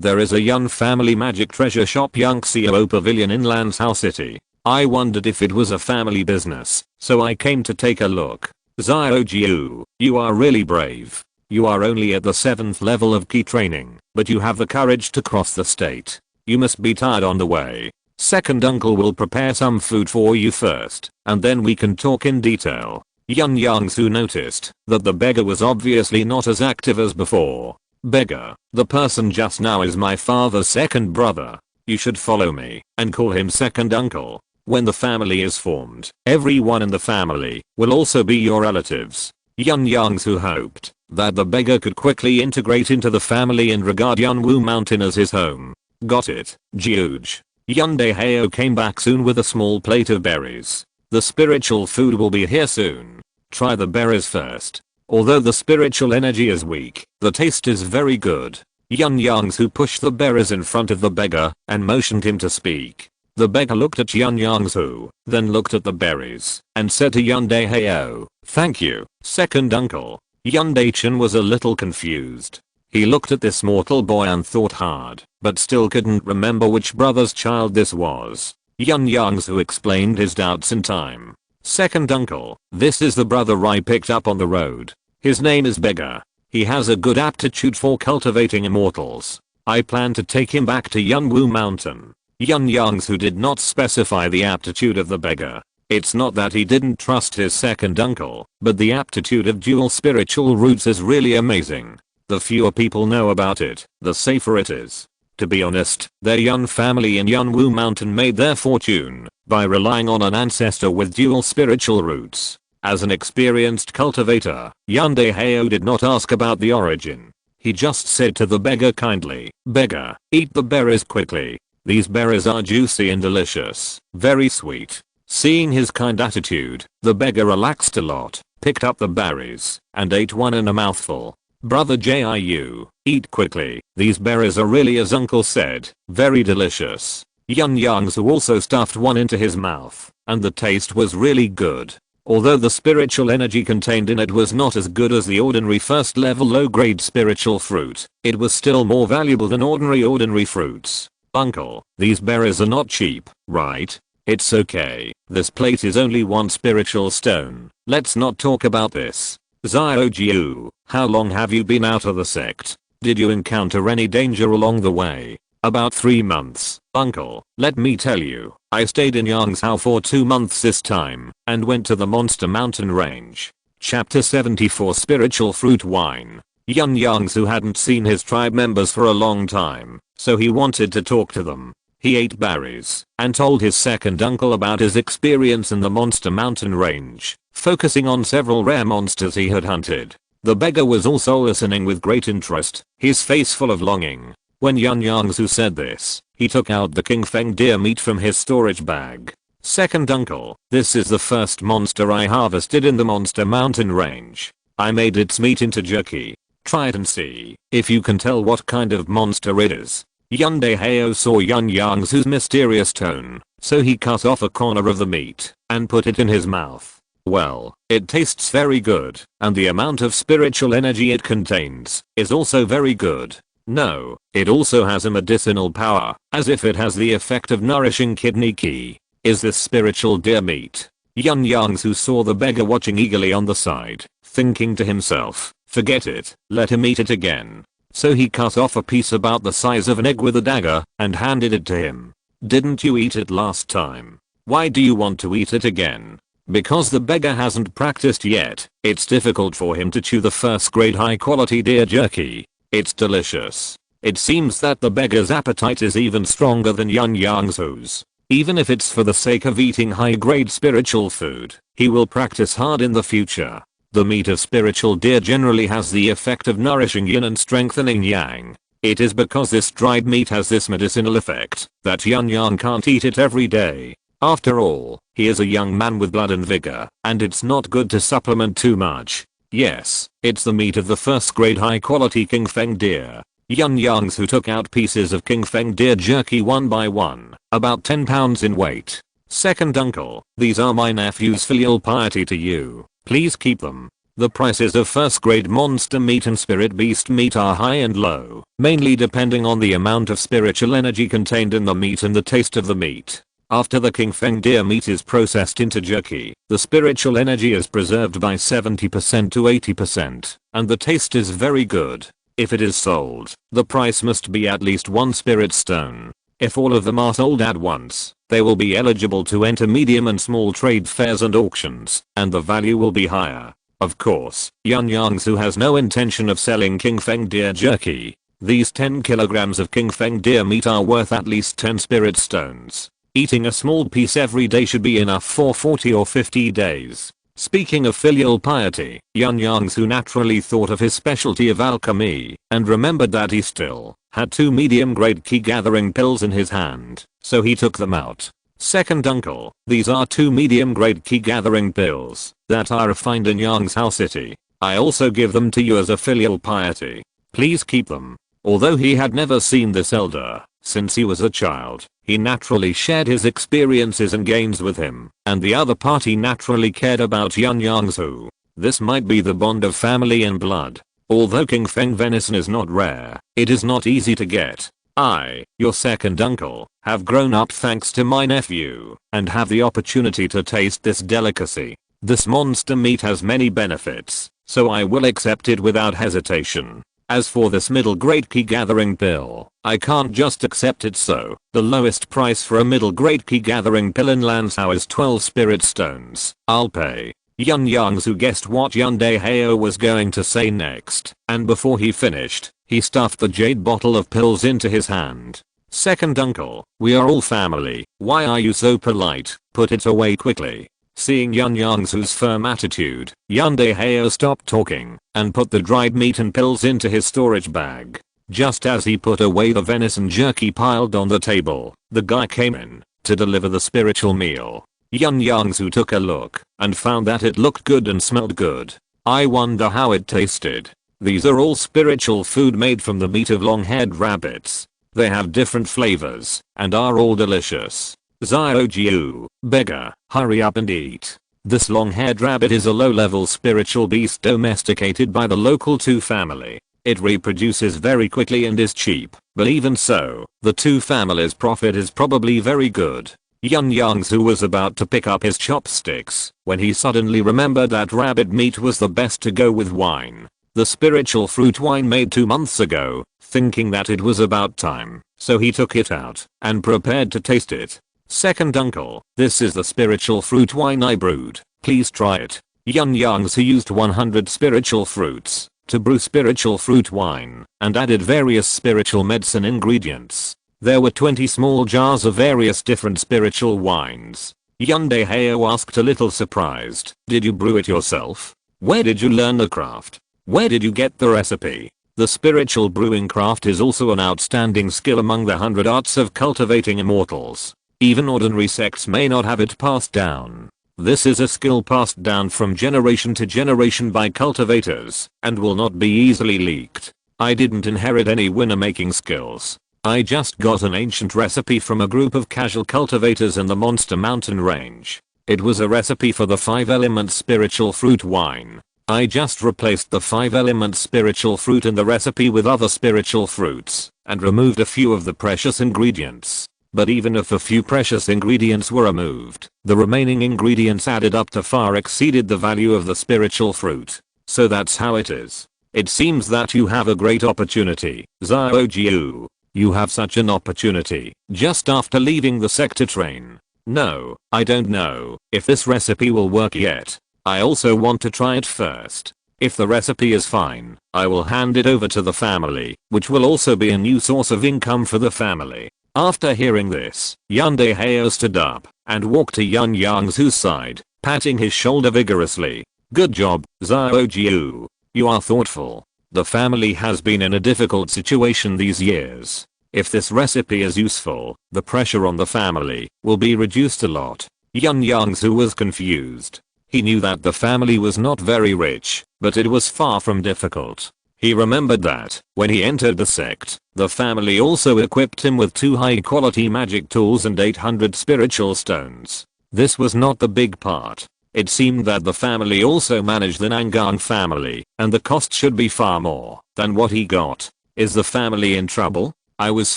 there is a Yun family magic treasure shop Yangxiao Pavilion in Lansao City. I wondered if it was a family business, so I came to take a look." "Zhao Jiu, you are really brave. You are only at the 7th level of key training, but you have the courage to cross the state. You must be tired on the way. 2nd uncle will prepare some food for you first, and then we can talk in detail." Yun Yongzhu noticed that the beggar was obviously not as active as before. "Beggar, the person just now is my father's 2nd brother. You should follow me and call him 2nd uncle. When the family is formed, everyone in the family will also be your relatives." Yun Yongzhu hoped that the beggar could quickly integrate into the family and regard Yunwu Mountain as his home. "Got it, Jiuj." Yun Daihao came back soon with a small plate of berries. "The spiritual food will be here soon." Try the berries first. Although the spiritual energy is weak, the taste is very good. Yun Yongzhu pushed the berries in front of the beggar and motioned him to speak. The beggar looked at Yun Yongzhu, then looked at the berries, and said to Yun Daehao, "Thank you, second uncle." Yun Daechen was a little confused. He looked at this mortal boy and thought hard, but still couldn't remember which brother's child this was. Yun Yongzhu explained his doubts in time. "Second uncle, this is the brother I picked up on the road. His name is Beggar. He has a good aptitude for cultivating immortals. I plan to take him back to Yunwu Mountain." Yun Yongzhu did not specify the aptitude of the beggar. It's not that he didn't trust his second uncle, but the aptitude of dual spiritual roots is really amazing. The fewer people know about it, the safer it is. To be honest, their Yun family in Yunwu Mountain made their fortune by relying on an ancestor with dual spiritual roots. As an experienced cultivator, Yun Daehao did not ask about the origin. He just said to the beggar kindly, "Beggar, eat the berries quickly. These berries are juicy and delicious, very sweet." Seeing his kind attitude, the beggar relaxed a lot, picked up the berries, and ate one in a mouthful. "Brother Jiu, eat quickly. These berries are really, as uncle said, very delicious." Yun Yongzhu also stuffed one into his mouth, and the taste was really good. Although the spiritual energy contained in it was not as good as the ordinary first level low grade spiritual fruit, it was still more valuable than ordinary fruits. "Uncle, these berries are not cheap, right?" "It's okay. This plate is only one spiritual stone. Let's not talk about this." "Jiu, how long have you been out of the sect? Did you encounter any danger along the way?" "About 3 months, uncle. Let me tell you, I stayed in Yongzhou for 2 months this time, and went to the Monster Mountain Range." Chapter 74 Spiritual Fruit Wine. Yun Yongzhu hadn't seen his tribe members for a long time, so he wanted to talk to them. He ate berries, and told his second uncle about his experience in the Monster Mountain Range, focusing on several rare monsters he had hunted. The beggar was also listening with great interest, his face full of longing. When Yun Yongzhu said this, he took out the King Feng deer meat from his storage bag. "Second uncle, this is the first monster I harvested in the Monster Mountain Range. I made its meat into jerky. Try it and see if you can tell what kind of monster it is." Yun Daehao saw Yun Yongzhu's mysterious tone, so he cut off a corner of the meat and put it in his mouth. "Well, it tastes very good, and the amount of spiritual energy it contains is also very good. No, it also has a medicinal power, as if it has the effect of nourishing kidney qi. Is this spiritual deer meat?" Yun Yongzhu saw the beggar watching eagerly on the side, thinking to himself, "Forget it, let him eat it again." So he cut off a piece about the size of an egg with a dagger and handed it to him. "Didn't you eat it last time? Why do you want to eat it again?" Because the beggar hasn't practiced yet, it's difficult for him to chew the first grade high quality deer jerky. It's delicious. It seems that the beggar's appetite is even stronger than Yun Yongzhu's. Even if it's for the sake of eating high grade spiritual food, he will practice hard in the future. The meat of spiritual deer generally has the effect of nourishing yin and strengthening yang. It is because this dried meat has this medicinal effect that Yun Yang can't eat it every day. After all, he is a young man with blood and vigor, and it's not good to supplement too much. Yes, it's the meat of the first grade high quality King Feng deer. Yun Yongzhu took out pieces of King Feng deer jerky one by one, about 10 pounds in weight. "Second uncle, these are my nephew's filial piety to you. Please keep them. The prices of first grade monster meat and spirit beast meat are high and low, mainly depending on the amount of spiritual energy contained in the meat and the taste of the meat. After the King Feng deer meat is processed into jerky, the spiritual energy is preserved by 70% to 80%, and the taste is very good. If it is sold, the price must be at least 1 spirit stone. If all of them are sold at once, they will be eligible to enter medium and small trade fairs and auctions, and the value will be higher. Of course, Yun Yongzhu has no intention of selling King Feng deer jerky. These 10 kilograms of King Feng deer meat are worth at least 10 spirit stones. Eating a small piece every day should be enough for 40 or 50 days. Speaking of filial piety, Yun Yongzhu naturally thought of his specialty of alchemy, and remembered that he still had 2 medium grade key gathering pills in his hand, so he took them out. Second uncle, these are 2 medium grade key gathering pills that I refined in Yangzhou City. I also give them to you as a filial piety. Please keep them. Although he had never seen this elder since he was a child, he naturally shared his experiences and gains with him, and the other party naturally cared about Yun Yongzhu. This might be the bond of family and blood. Although King Feng venison is not rare, it is not easy to get. I, your second uncle, have grown up thanks to my nephew, and have the opportunity to taste this delicacy. This monster meat has many benefits, so I will accept it without hesitation. As for this middle grade key gathering pill, I can't just accept it so. The lowest price for a middle grade key gathering pill in Lansao is 12 spirit stones. I'll pay. Yun Yongzhu guessed what Yun Daihao was going to say next, and before he finished, he stuffed the jade bottle of pills into his hand. Second uncle, we are all family, why are you so polite? Put it away quickly. Seeing Yun Yongzhu's firm attitude, Yun Daihao stopped talking and put the dried meat and pills into his storage bag. Just as he put away the venison jerky piled on the table, the guy came in to deliver the spiritual meal. Yun Yongzhu took a look and found that it looked good and smelled good. I wonder how it tasted. These are all spiritual food made from the meat of long-haired rabbits. They have different flavors and are all delicious. Xiaojiu, beggar, hurry up and eat. This long-haired rabbit is a low-level spiritual beast domesticated by the local Tu family. It reproduces very quickly and is cheap, but even so, the Tu family's profit is probably very good. Yun Yongzhu was about to pick up his chopsticks when he suddenly remembered that rabbit meat was the best to go with wine. The spiritual fruit wine made 2 months ago, thinking that it was about time, so he took it out and prepared to taste it. Second uncle, this is the spiritual fruit wine I brewed. Please try it. Yun Yongzhu used 100 spiritual fruits to brew spiritual fruit wine and added various spiritual medicine ingredients. There were 20 small jars of various different spiritual wines. Yun Daihao asked a little surprised, did you brew it yourself? Where did you learn the craft? Where did you get the recipe? The spiritual brewing craft is also an outstanding skill among the 100 arts of cultivating immortals. Even ordinary sects may not have it passed down. This is a skill passed down from generation to generation by cultivators, and will not be easily leaked. I didn't inherit any winner making skills. I just got an ancient recipe from a group of casual cultivators in the Monster Mountain range. It was a recipe for the 5-element spiritual fruit wine. I just replaced the 5-element spiritual fruit in the recipe with other spiritual fruits, and removed a few of the precious ingredients. But even if a few precious ingredients were removed, the remaining ingredients added up to far exceeded the value of the spiritual fruit. So that's how it is. It seems that you have a great opportunity, Xiaojiu. You have such an opportunity, just after leaving the sector train. No, I don't know if this recipe will work yet. I also want to try it first. If the recipe is fine, I will hand it over to the family, which will also be a new source of income for the family. After hearing this, Yun Daihao stood up and walked to Yun Yongzhu's side, patting his shoulder vigorously. Good job, Xiaojiu. You are thoughtful. The family has been in a difficult situation these years. If this recipe is useful, the pressure on the family will be reduced a lot. Yun Yongzhu was confused. He knew that the family was not very rich, but it was far from difficult. He remembered that, when he entered the sect, the family also equipped him with 2 high-quality magic tools and 800 spiritual stones. This was not the big part. It seemed that the family also managed the Nangang family, and the cost should be far more than what he got. Is the family in trouble? I was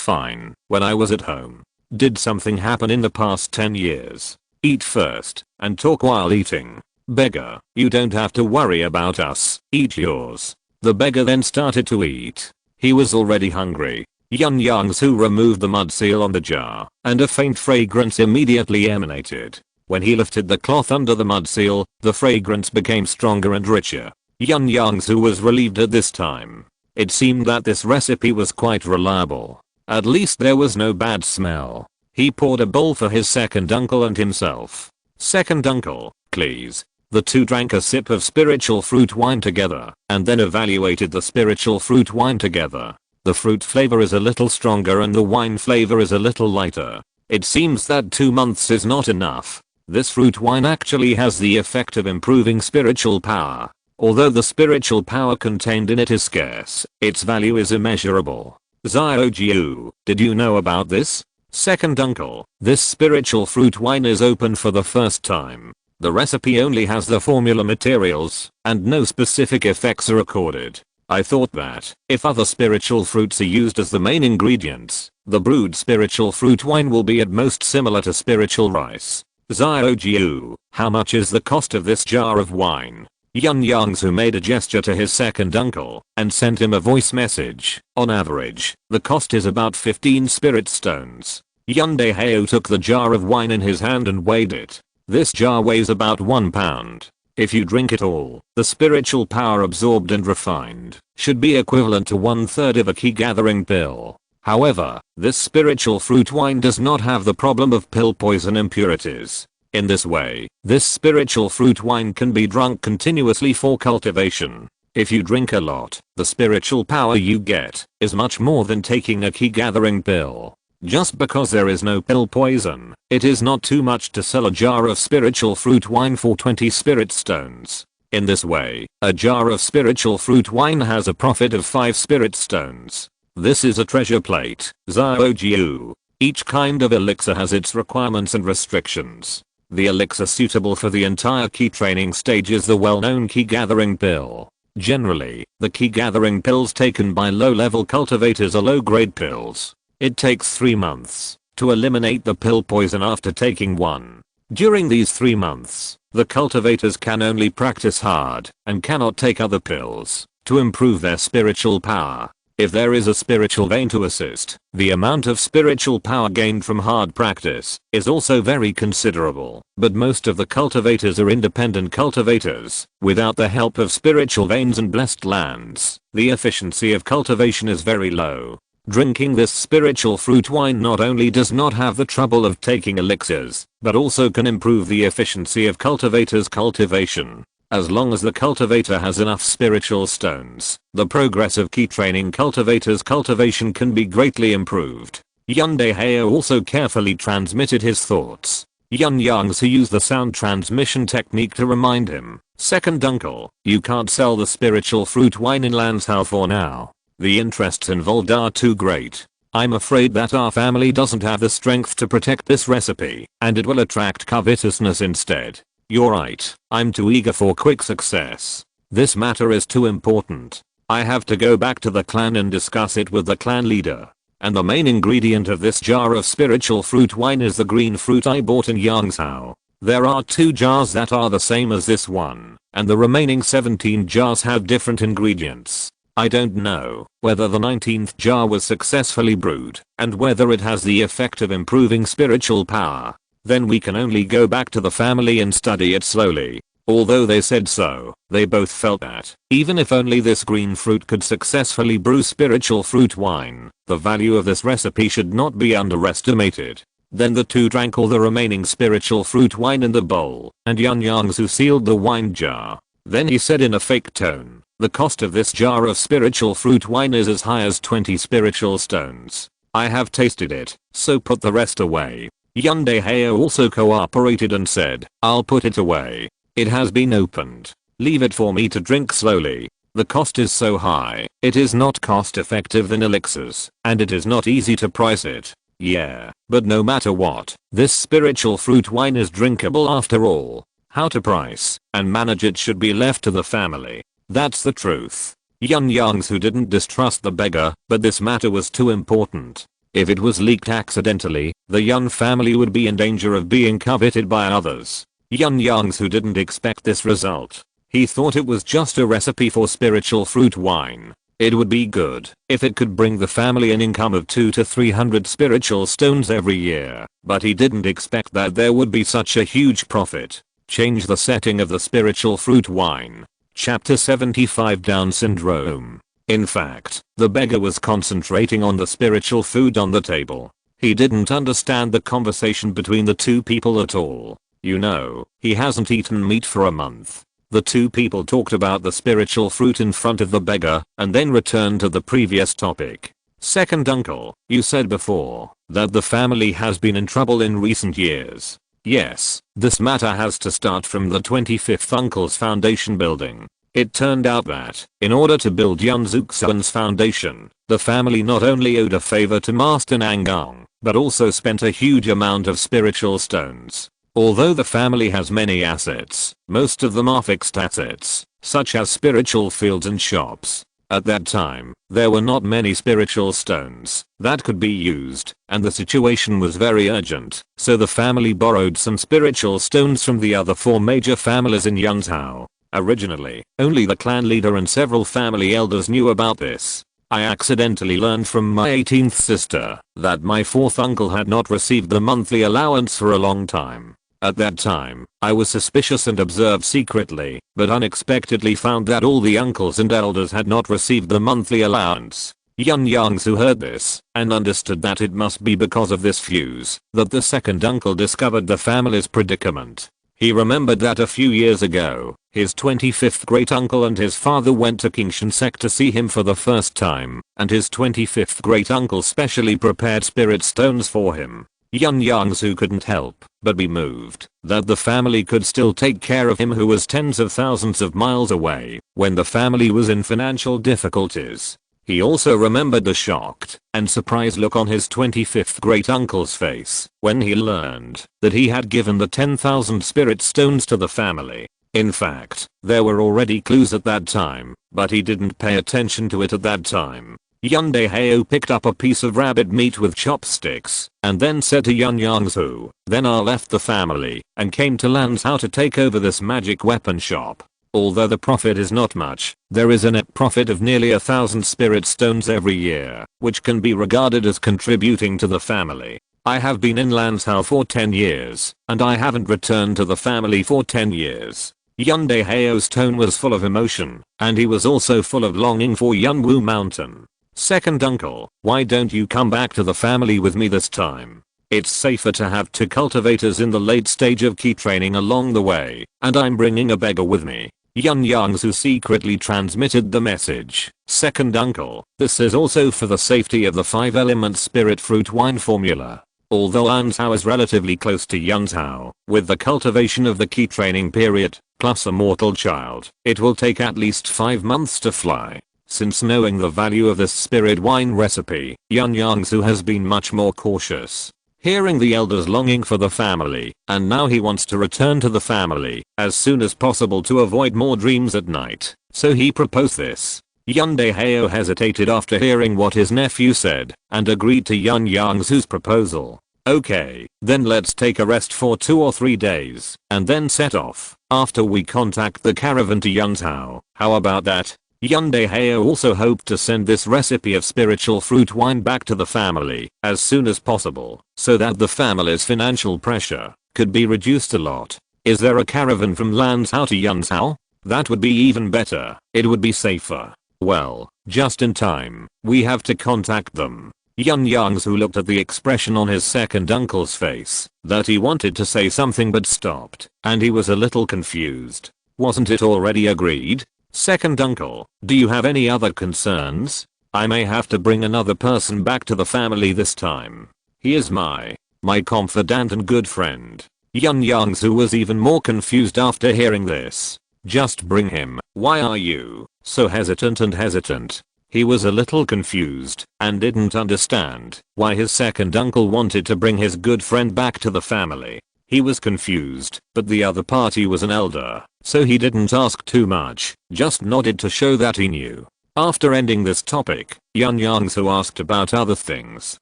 fine when I was at home. Did something happen in the past 10 years? Eat first, and talk while eating. Beggar, you don't have to worry about us, eat yours. The beggar then started to eat. He was already hungry. Yun Yongzhu removed the mud seal on the jar, and a faint fragrance immediately emanated. When he lifted the cloth under the mud seal, the fragrance became stronger and richer. Yun Yongzhu was relieved at this time. It seemed that this recipe was quite reliable. At least there was no bad smell. He poured a bowl for his second uncle and himself. Second uncle, please. The two drank a sip of spiritual fruit wine together, and then evaluated the spiritual fruit wine together. The fruit flavor is a little stronger and the wine flavor is a little lighter. It seems that 2 months is not enough. This fruit wine actually has the effect of improving spiritual power. Although the spiritual power contained in it is scarce, its value is immeasurable. Xiaojiu, did you know about this? Second uncle, this spiritual fruit wine is open for the first time. The recipe only has the formula materials, and no specific effects are recorded. I thought that, if other spiritual fruits are used as the main ingredients, the brewed spiritual fruit wine will be at most similar to spiritual rice. Xiaojiu, how much is the cost of this jar of wine? Yun Yongzhu made a gesture to his second uncle, and sent him a voice message. On average, the cost is about 15 spirit stones. Yun Dehao took the jar of wine in his hand and weighed it. This jar weighs about 1 pound. If you drink it all, the spiritual power absorbed and refined should be equivalent to 1/3 of a key gathering pill. However, this spiritual fruit wine does not have the problem of pill poison impurities. In this way, this spiritual fruit wine can be drunk continuously for cultivation. If you drink a lot, the spiritual power you get is much more than taking a key gathering pill. Just because there is no pill poison, it is not too much to sell a jar of spiritual fruit wine for 20 spirit stones. In this way, a jar of spiritual fruit wine has a profit of 5 spirit stones. This is a treasure plate, Xiaojiu. Each kind of elixir has its requirements and restrictions. The elixir suitable for the entire key training stage is the well-known key gathering pill. Generally, the key gathering pills taken by low-level cultivators are low-grade pills. It takes 3 months to eliminate the pill poison after taking one. During these 3 months, the cultivators can only practice hard and cannot take other pills to improve their spiritual power. If there is a spiritual vein to assist, the amount of spiritual power gained from hard practice is also very considerable. But most of the cultivators are independent cultivators, without the help of spiritual veins and blessed lands. The efficiency of cultivation is very low. Drinking this spiritual fruit wine not only does not have the trouble of taking elixirs, but also can improve the efficiency of cultivators' cultivation. As long as the cultivator has enough spiritual stones, the progress of key training cultivators' cultivation can be greatly improved. Yun Dehao also carefully transmitted his thoughts. Yun Yongzhu used the sound transmission technique to remind him, "Second uncle, you can't sell the spiritual fruit wine in Lanzhou for now. The interests involved are too great. I'm afraid that our family doesn't have the strength to protect this recipe, and it will attract covetousness instead." You're right, I'm too eager for quick success. This matter is too important. I have to go back to the clan and discuss it with the clan leader. And the main ingredient of this jar of spiritual fruit wine is the green fruit I bought in Yangzhou. There are 2 jars that are the same as this one, and the remaining 17 jars have different ingredients. I don't know whether the 19th jar was successfully brewed, and whether it has the effect of improving spiritual power. Then we can only go back to the family and study it slowly. Although they said so, they both felt that, even if only this green fruit could successfully brew spiritual fruit wine, the value of this recipe should not be underestimated. Then the 2 drank all the remaining spiritual fruit wine in the bowl, and Yun Yongzhu sealed the wine jar. Then he said in a fake tone, "The cost of this jar of spiritual fruit wine is as high as 20 spiritual stones. I have tasted it, so put the rest away." Yun Dehao also cooperated and said, "I'll put it away. It has been opened. Leave it for me to drink slowly. The cost is so high, it is not cost effective than elixirs, and it is not easy to price it." Yeah, but no matter what, this spiritual fruit wine is drinkable after all. How to price and manage it should be left to the family. That's the truth. Yun Yongzhu didn't distrust the beggar, but this matter was too important. If it was leaked accidentally, the Yun family would be in danger of being coveted by others. Yun Yongzhu didn't expect this result. He thought it was just a recipe for spiritual fruit wine. It would be good if it could bring the family an income of 200 to 300 spiritual stones every year, but he didn't expect that there would be such a huge profit. Change the setting of the spiritual fruit wine. Chapter 75 Down Syndrome. In fact, the beggar was concentrating on the spiritual food on the table. He didn't understand the conversation between the 2 people at all. You know, he hasn't eaten meat for a month. The 2 people talked about the spiritual fruit in front of the beggar, and then returned to the previous topic. Second uncle, you said before that the family has been in trouble in recent years. Yes, this matter has to start from the 25th uncle's foundation building. It turned out that, in order to build Yun Yongzhu's foundation, the family not only owed a favor to Master Nangang, but also spent a huge amount of spiritual stones. Although the family has many assets, most of them are fixed assets, such as spiritual fields and shops. At that time, there were not many spiritual stones that could be used, and the situation was very urgent, so the family borrowed some spiritual stones from the other 4 major families in Yunzhou. Originally, only the clan leader and several family elders knew about this. I accidentally learned from my 18th sister that my 4th uncle had not received the monthly allowance for a long time. At that time, I was suspicious and observed secretly, but unexpectedly found that all the uncles and elders had not received the monthly allowance. Yun Yongzhu heard this, and understood that it must be because of this fuse that the second uncle discovered the family's predicament. He remembered that a few years ago, his 25th great uncle and his father went to Qingshan to see him for the first time, and his 25th great uncle specially prepared spirit stones for him. Yun Yongzhu couldn't help but be moved that the family could still take care of him who was tens of thousands of miles away when the family was in financial difficulties. He also remembered the shocked and surprised look on his 25th great uncle's face when he learned that he had given the 10,000 spirit stones to the family. In fact, there were already clues at that time, but he didn't pay attention to it at that time. Yun Dehao picked up a piece of rabbit meat with chopsticks and then said to Yun Yongzhu, "Then I left the family and came to Lanzhou to take over this magic weapon shop. Although the profit is not much, there is a net profit of nearly 1,000 spirit stones every year, which can be regarded as contributing to the family. I have been in Lanzhou for 10 years, and I haven't returned to the family for 10 years. Yun Dehao's tone was full of emotion, and he was also full of longing for Yunwu Mountain. Second uncle, why don't you come back to the family with me this time? It's safer to have 2 cultivators in the late stage of key training along the way, and I'm bringing a beggar with me." Yun Yongzhu secretly transmitted the message. Second uncle, this is also for the safety of the 5-element spirit fruit wine formula. Although Lanzhou is relatively close to Yunzhou, with the cultivation of the key training period, plus a mortal child, it will take at least 5 months to fly. Since knowing the value of this spirit wine recipe, Yun Yongzhu has been much more cautious. Hearing the elders longing for the family, and now he wants to return to the family as soon as possible to avoid more dreams at night, so he proposed this. Yun Dehao hesitated after hearing what his nephew said, and agreed to Yun Yongzhu's proposal. "Okay, then let's take a rest for 2 or 3 days, and then set off, after we contact the caravan to Yunzhou. How about that?" Yun Dehao also hoped to send this recipe of spiritual fruit wine back to the family as soon as possible, so that the family's financial pressure could be reduced a lot. Is there a caravan from Lanzhou to Yunzhou? That would be even better. It would be safer. Well, just in time. We have to contact them. Yun Yongzhu looked at the expression on his second uncle's face, that he wanted to say something but stopped, and he was a little confused. Wasn't it already agreed? Second uncle, do you have any other concerns? I may have to bring another person back to the family this time. He is my confidant and good friend. Yun Yongzhu was even more confused after hearing this. Just bring him. Why are you so hesitant? He was a little confused and didn't understand why his second uncle wanted to bring his good friend back to the family. He was confused, but the other party was an elder, so he didn't ask too much, just nodded to show that he knew. After ending this topic, Yun Yongzhu asked about other things.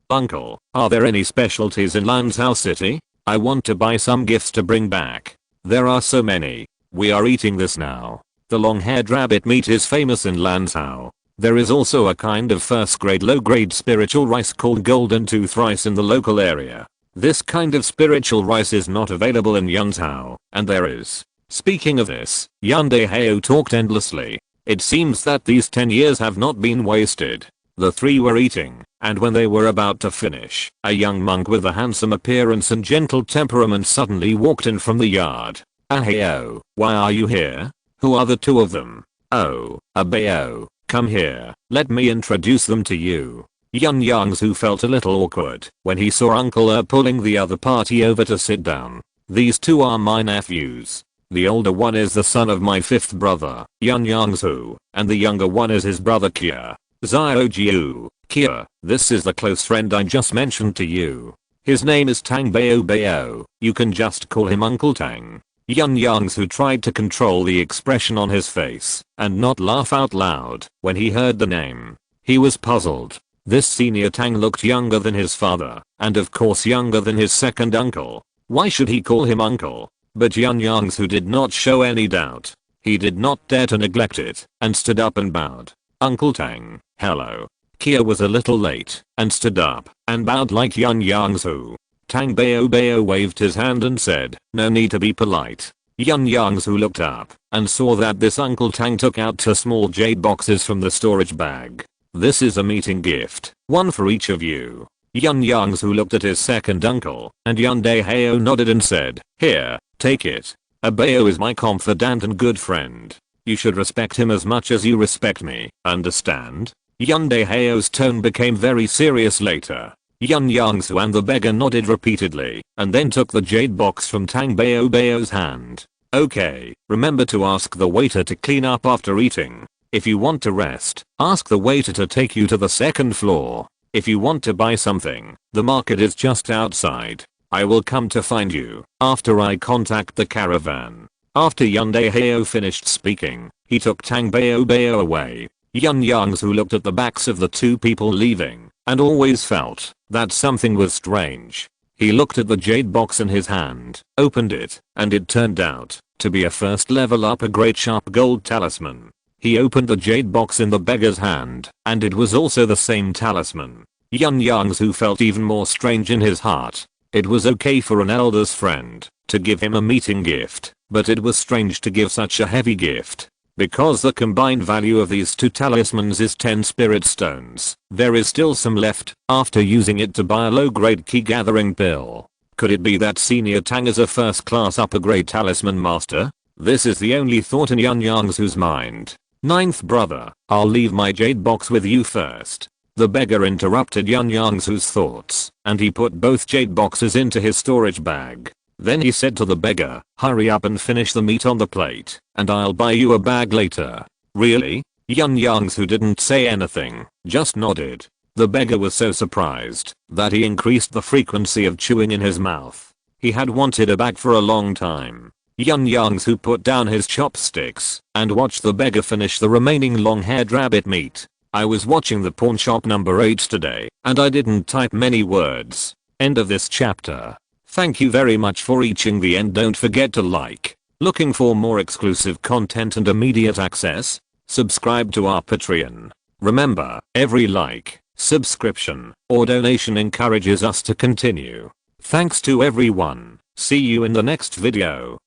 "Uncle, are there any specialties in Lanzhou City? I want to buy some gifts to bring back. There are so many. We are eating this now. The long-haired rabbit meat is famous in Lanzhou. There is also a kind of first-grade low-grade spiritual rice called golden tooth rice in the local area. This kind of spiritual rice is not available in Yunzhou, and there is." Speaking of this, Yun Dehao talked endlessly. It seems that these 10 years have not been wasted. The 3 were eating, and when they were about to finish, a young monk with a handsome appearance and gentle temperament suddenly walked in from the yard. "Aheo, why are you here? Who are the 2 of them? Oh, Abeo, come here, let me introduce them to you." Yun Yongzhu felt a little awkward when he saw Uncle pulling the other party over to sit down. These two are my nephews. The older one is the son of my fifth brother, Yun Yongzhu, and the younger one is his brother Kia. Xiaojiu. Kia, this is the close friend I just mentioned to you. His name is Tang Bao Bao. You can just call him Uncle Tang. Yun Yongzhu tried to control the expression on his face and not laugh out loud when he heard the name. He was puzzled. This senior Tang looked younger than his father, and of course younger than his second uncle. Why should he call him uncle? But Yun Yongzhu did not show any doubt. He did not dare to neglect it, and stood up and bowed. Uncle Tang, hello. Kia was a little late, and stood up, and bowed like Yun Yongzhu. Tang Bao Bao waved his hand and said, no need to be polite. Yun Yongzhu looked up, and saw that this Uncle Tang took out two small jade boxes from the storage bag. This is a meeting gift, one for each of you. Yun Yongzhu looked at his second uncle, and Yun Daehao nodded and said, here, take it. Bao is my confidant and good friend. You should respect him as much as you respect me, understand? Yun Daehao's tone became very serious later. Yun Yongzhu and the beggar nodded repeatedly, and then took the jade box from Tang Bao Bao's hand. Okay, remember to ask the waiter to clean up after eating. If you want to rest, ask the waiter to take you to the second floor. If you want to buy something, the market is just outside. I will come to find you after I contact the caravan. After Yun Daehao finished speaking, he took Tang Bao Bao away. Yun Yongzhu looked at the backs of the two people leaving, and always felt that something was strange. He looked at the jade box in his hand, opened it, and it turned out to be a first level upper grade sharp gold talisman. He opened the jade box in the beggar's hand, and it was also the same talisman. Yun Yongzhu felt even more strange in his heart. It was okay for an elder's friend to give him a meeting gift, but it was strange to give such a heavy gift. Because the combined value of these two talismans is 10 spirit stones, there is still some left after using it to buy a low-grade key gathering pill. Could it be that Senior Tang is a first-class upper-grade talisman master? This is the only thought in Yun Yongzhu's mind. Ninth brother, I'll leave my jade box with you first. The beggar interrupted Yun Yongzhu's thoughts, and he put both jade boxes into his storage bag. Then he said to the beggar, hurry up and finish the meat on the plate, and I'll buy you a bag later. Really? Yun Yongzhu didn't say anything, just nodded. The beggar was so surprised that he increased the frequency of chewing in his mouth. He had wanted a bag for a long time. Yun Yongzhu put down his chopsticks and watched the beggar finish the remaining long-haired rabbit meat. I was watching the pawn shop number 8 today, and I didn't type many words. End of this chapter. Thank you very much for reaching the end. Don't forget to like. Looking for more exclusive content and immediate access? Subscribe to our Patreon. Remember, every like, subscription, or donation encourages us to continue. Thanks to everyone. See you in the next video.